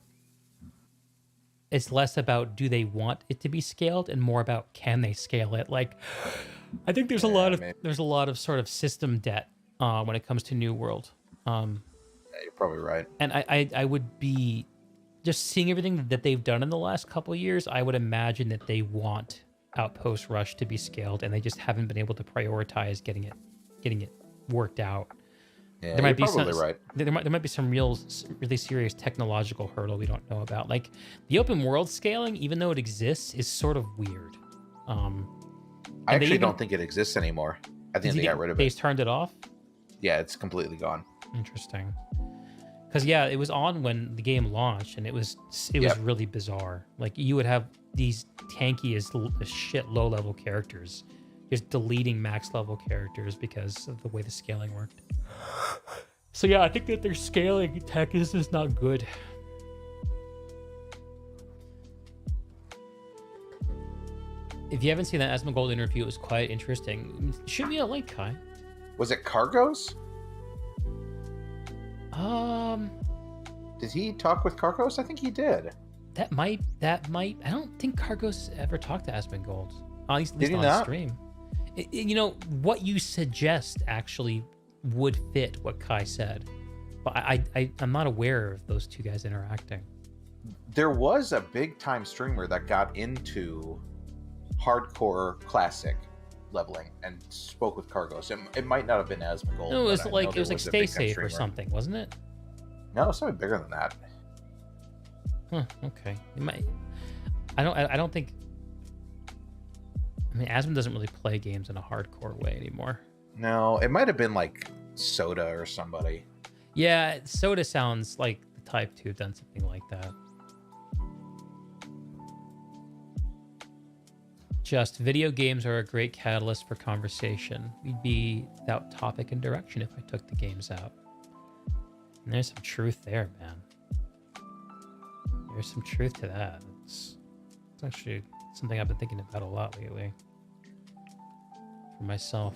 It's less about do they want it to be scaled and more about can they scale it. Like, I think there's a lot of sort of system debt when it comes to New World. Yeah, you're probably right. And I would be just seeing everything that they've done in the last couple of years. I would imagine that they want Outpost Rush to be scaled, and they just haven't been able to prioritize getting it worked out. Yeah, there might be probably right. There might be some really serious technological hurdle we don't know about. Like the open world scaling, even though it exists, is sort of weird. I actually don't think it exists anymore. I think they got rid of it. They turned it off? Yeah, it's completely gone. Interesting. Because yeah, it was on when the game launched, and it was really bizarre. Like you would have these tanky as shit low level characters just deleting max level characters because of the way the scaling worked. So yeah, I think that their scaling tech is just not good. If you haven't seen that Asmongold interview, it was quite interesting. Shoot me a link, Kai. Was it Cargos? Did he talk with Cargos? I think he did. That might. I don't think Cargos ever talked to Asmongold. At least on stream. You know, what you suggest actually would fit what Kai said. But I'm not aware of those two guys interacting. There was a big time streamer that got into hardcore classic leveling and spoke with Cargos. It might not have been Asmongold. No, it was like Stay Safe or something, wasn't it? No, something bigger than that. Huh, okay. It might. I don't think. I mean, Asmon doesn't really play games in a hardcore way anymore. No, it might have been like Soda or somebody. Yeah, Soda sounds like the type to have done something like that. Just video games are a great catalyst for conversation. We'd be without topic and direction if I took the games out. And there's some truth there, man. There's some truth to that. It's actually something I've been thinking about a lot lately. For myself.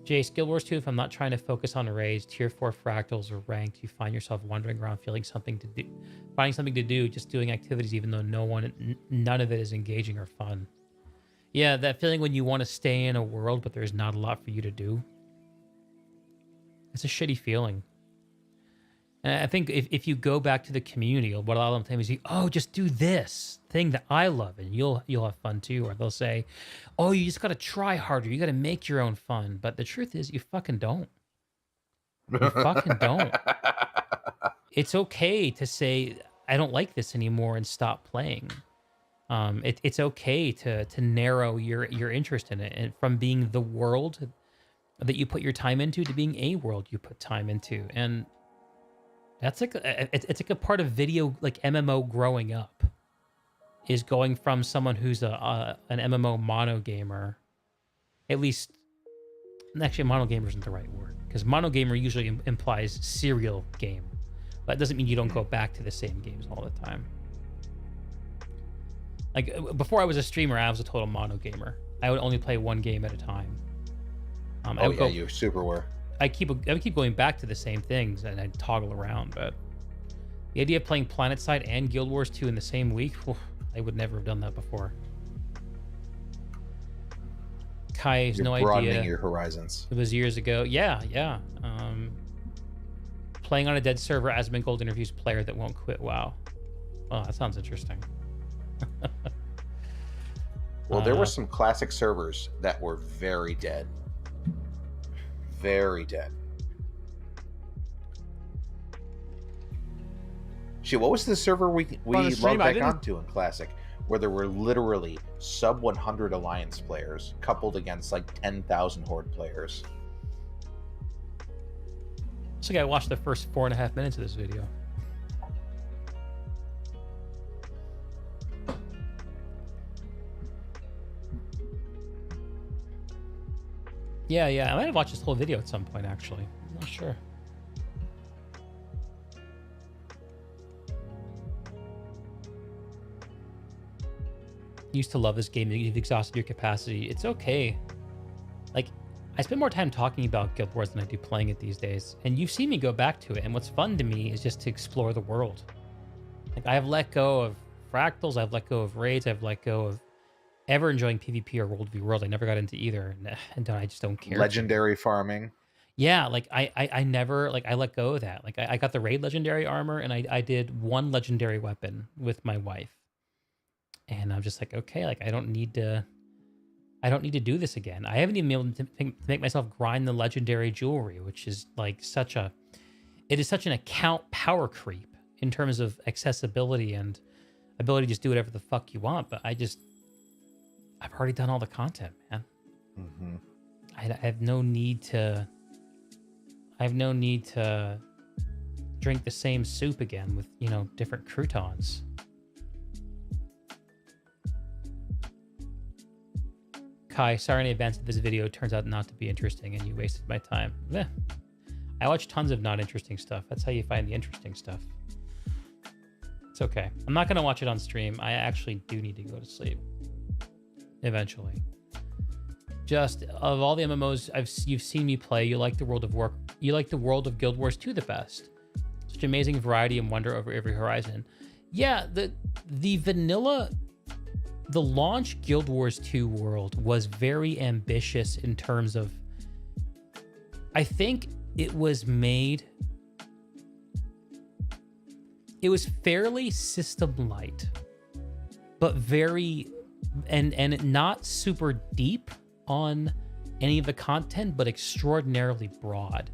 Jace, Guild Wars 2, if I'm not trying to focus on raids, tier 4 fractals or ranked, you find yourself wandering around finding something to do, just doing activities even though none of it is engaging or fun. Yeah, that feeling when you want to stay in a world but there's not a lot for you to do. It's a shitty feeling. And I think if you go back to the community, what a lot of them tell you, oh, just do this thing that I love and you'll have fun too. Or they'll say, oh, you just got to try harder. You got to make your own fun. But the truth is you fucking don't. You fucking don't. It's okay to say, I don't like this anymore and stop playing. It's okay to narrow your interest in it, and from being the world that you put your time into to being a world you put time into. And that's like it's like a part of video, like MMO growing up, is going from someone who's an MMO mono gamer. At least, actually, mono gamer isn't the right word, because mono gamer usually implies serial game, but it doesn't mean you don't go back to the same games all the time. Like before I was a streamer, I was a total mono gamer. I would only play one game at a time. You super were. I would keep going back to the same things and I'd toggle around, but The idea of playing PlanetSide and Guild Wars 2 in the same week, I would never have done that before. Kai has You're no broadening idea. your horizons. It was years ago. Yeah. Playing on a dead server as a Gold interviews player that won't quit. Wow. Oh, that sounds interesting. Well, there were some classic servers that were very dead. Very dead. Shit, what was the server we On the stream, logged I back didn't- onto in Classic? Where there were literally sub 100 Alliance players coupled against like 10,000 Horde players. So I watched the first 4.5 minutes of this video. Yeah, I might have watched this whole video at some point, actually. I'm not sure. Used to love this game. You've exhausted your capacity. It's okay. Like, I spend more time talking about Guild Wars than I do playing it these days. And you've seen me go back to it. And what's fun to me is just to explore the world. Like, I've let go of fractals. I've let go of raids. I've let go of ever enjoying PvP or World v World. I never got into either. And I just don't care. Legendary farming. Yeah, like I never, like, I let go of that. Like, I got the raid legendary armor and I did one legendary weapon with my wife. And I'm just like, okay, like, I don't need to do this again. I haven't even been able to make myself grind the legendary jewelry, which is like it is such an account power creep in terms of accessibility and ability to just do whatever the fuck you want. But I've already done all the content, man. Mm-hmm. I have no need to drink the same soup again with, different croutons. Kai, sorry in advance that this video turns out not to be interesting and you wasted my time. Meh. I watch tons of not interesting stuff. That's how you find the interesting stuff. It's okay. I'm not going to watch it on stream. I actually do need to go to sleep. Eventually. Just, of all the MMOs you've seen me play, you like the World of Guild Wars 2 the best. Such amazing variety and wonder over every horizon. Yeah, the vanilla... The launch Guild Wars 2 world was very ambitious in terms of, I think it was fairly system light, but very, and not super deep on any of the content, but extraordinarily broad.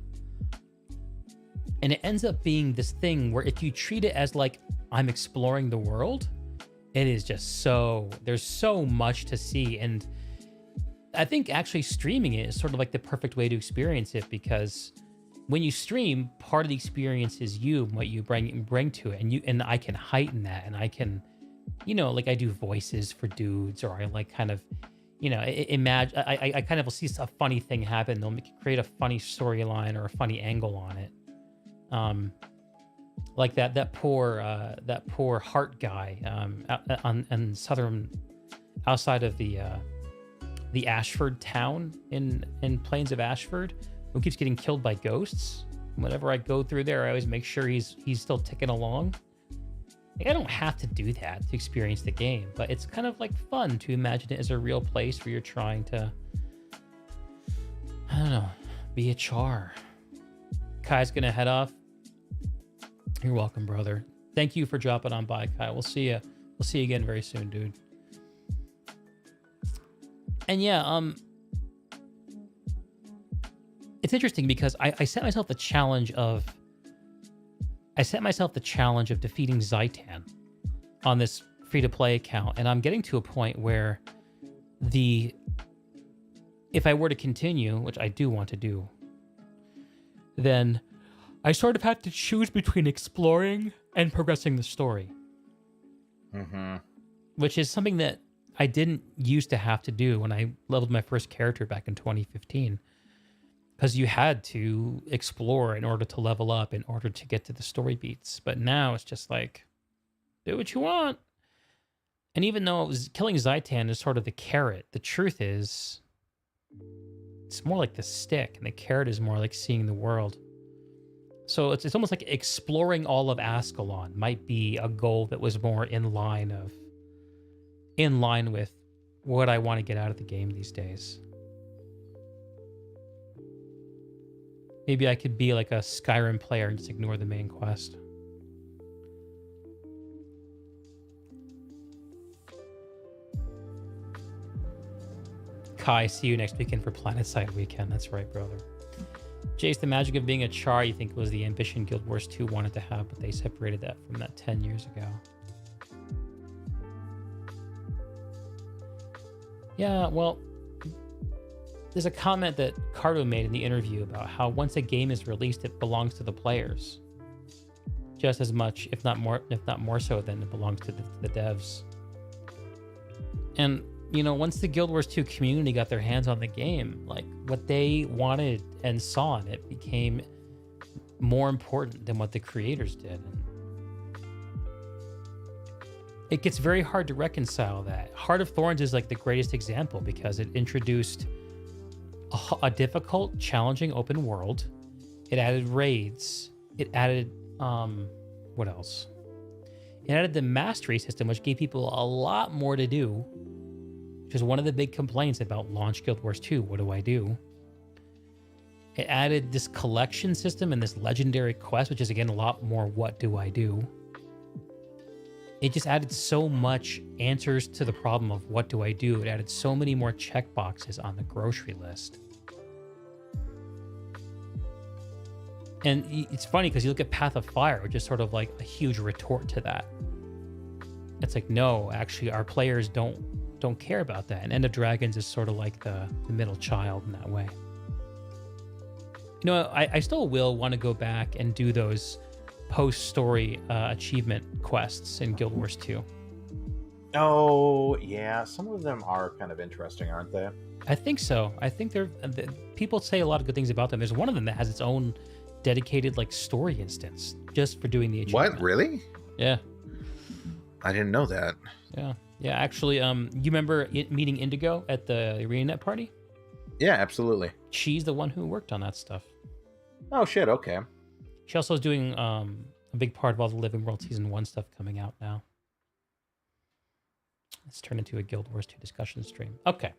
And it ends up being this thing where if you treat it as like, I'm exploring the world, it is just there's so much to see. And I think actually streaming it is sort of like the perfect way to experience it, because when you stream, part of the experience is you, what you bring to it. And I can heighten that, and I can, like I do voices for dudes, or I like kind of, imagine, I kind of will see a funny thing happen. They'll create a funny storyline or a funny angle on it. Like that poor Hart guy on southern, outside of the Ashford town in Plains of Ashford, who keeps getting killed by ghosts. Whenever I go through there, I always make sure he's still ticking along. Like, I don't have to do that to experience the game, but it's kind of like fun to imagine it as a real place where you're trying to, I don't know, be a char. Kai's gonna head off. You're welcome, brother. Thank you for dropping on by, Kai. We'll see you. We'll see you again very soon, dude. And yeah, it's interesting because I set myself the challenge of defeating Zaitan on this free-to-play account, and I'm getting to a point where if I were to continue, which I do want to do, then I sort of had to choose between exploring and progressing the story. Mm-hmm. Which is something that I didn't used to have to do when I leveled my first character back in 2015. Because you had to explore in order to level up, in order to get to the story beats. But now it's just like, do what you want. And even though it was killing Zaitan is sort of the carrot, the truth is, it's more like the stick, and the carrot is more like seeing the world. So it's almost like exploring all of Ascalon might be a goal that was more in line with what I want to get out of the game these days. Maybe I could be like a Skyrim player and just ignore the main quest. Kai, see you next weekend for Planetside Weekend. That's right, brother. Jace, the magic of being a char you think was the ambition Guild Wars 2 wanted to have, but they separated that from that 10 years ago. Yeah, well, there's a comment that Cardo made in the interview about how once a game is released, it belongs to the players. Just as much, if not more so than it belongs to the devs. And, you know, once the Guild Wars 2 community got their hands on the game, like, what they wanted and saw in it became more important than what the creators did. And it gets very hard to reconcile that. Heart of Thorns is like the greatest example because it introduced a difficult, challenging open world. It added raids. It added, what else? It added the mastery system, which gave people a lot more to do, which is one of the big complaints about launch Guild Wars 2. What do I do? It added this collection system and this legendary quest, which is, again, a lot more what do I do? It just added so much answers to the problem of what do I do. It added so many more checkboxes on the grocery list. And it's funny because you look at Path of Fire, which is sort of like a huge retort to that. It's like, no, actually, our players don't care about that. And End of Dragons is sort of like the middle child in that way. You know, I still will want to go back and do those post-story achievement quests in Guild Wars 2. Oh, yeah. Some of them are kind of interesting, aren't they? I think so. I think people say a lot of good things about them. There's one of them that has its own dedicated like story instance just for doing the achievement. What? Really? Yeah. I didn't know that. Yeah. Yeah, actually, you remember meeting Indigo at the ArenaNet party? Yeah, absolutely. She's the one who worked on that stuff. Oh, shit. Okay. She also is doing a big part of all the Living World Season 1 stuff coming out now. Let's turn into a Guild Wars 2 discussion stream. Okay.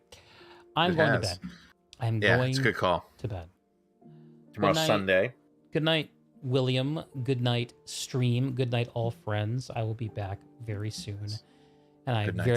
I'm going to bed. I'm going it's a good call. to bed. Tomorrow's Sunday. Good night, William. Good night, stream. Good night, all friends. I will be back very soon. And I very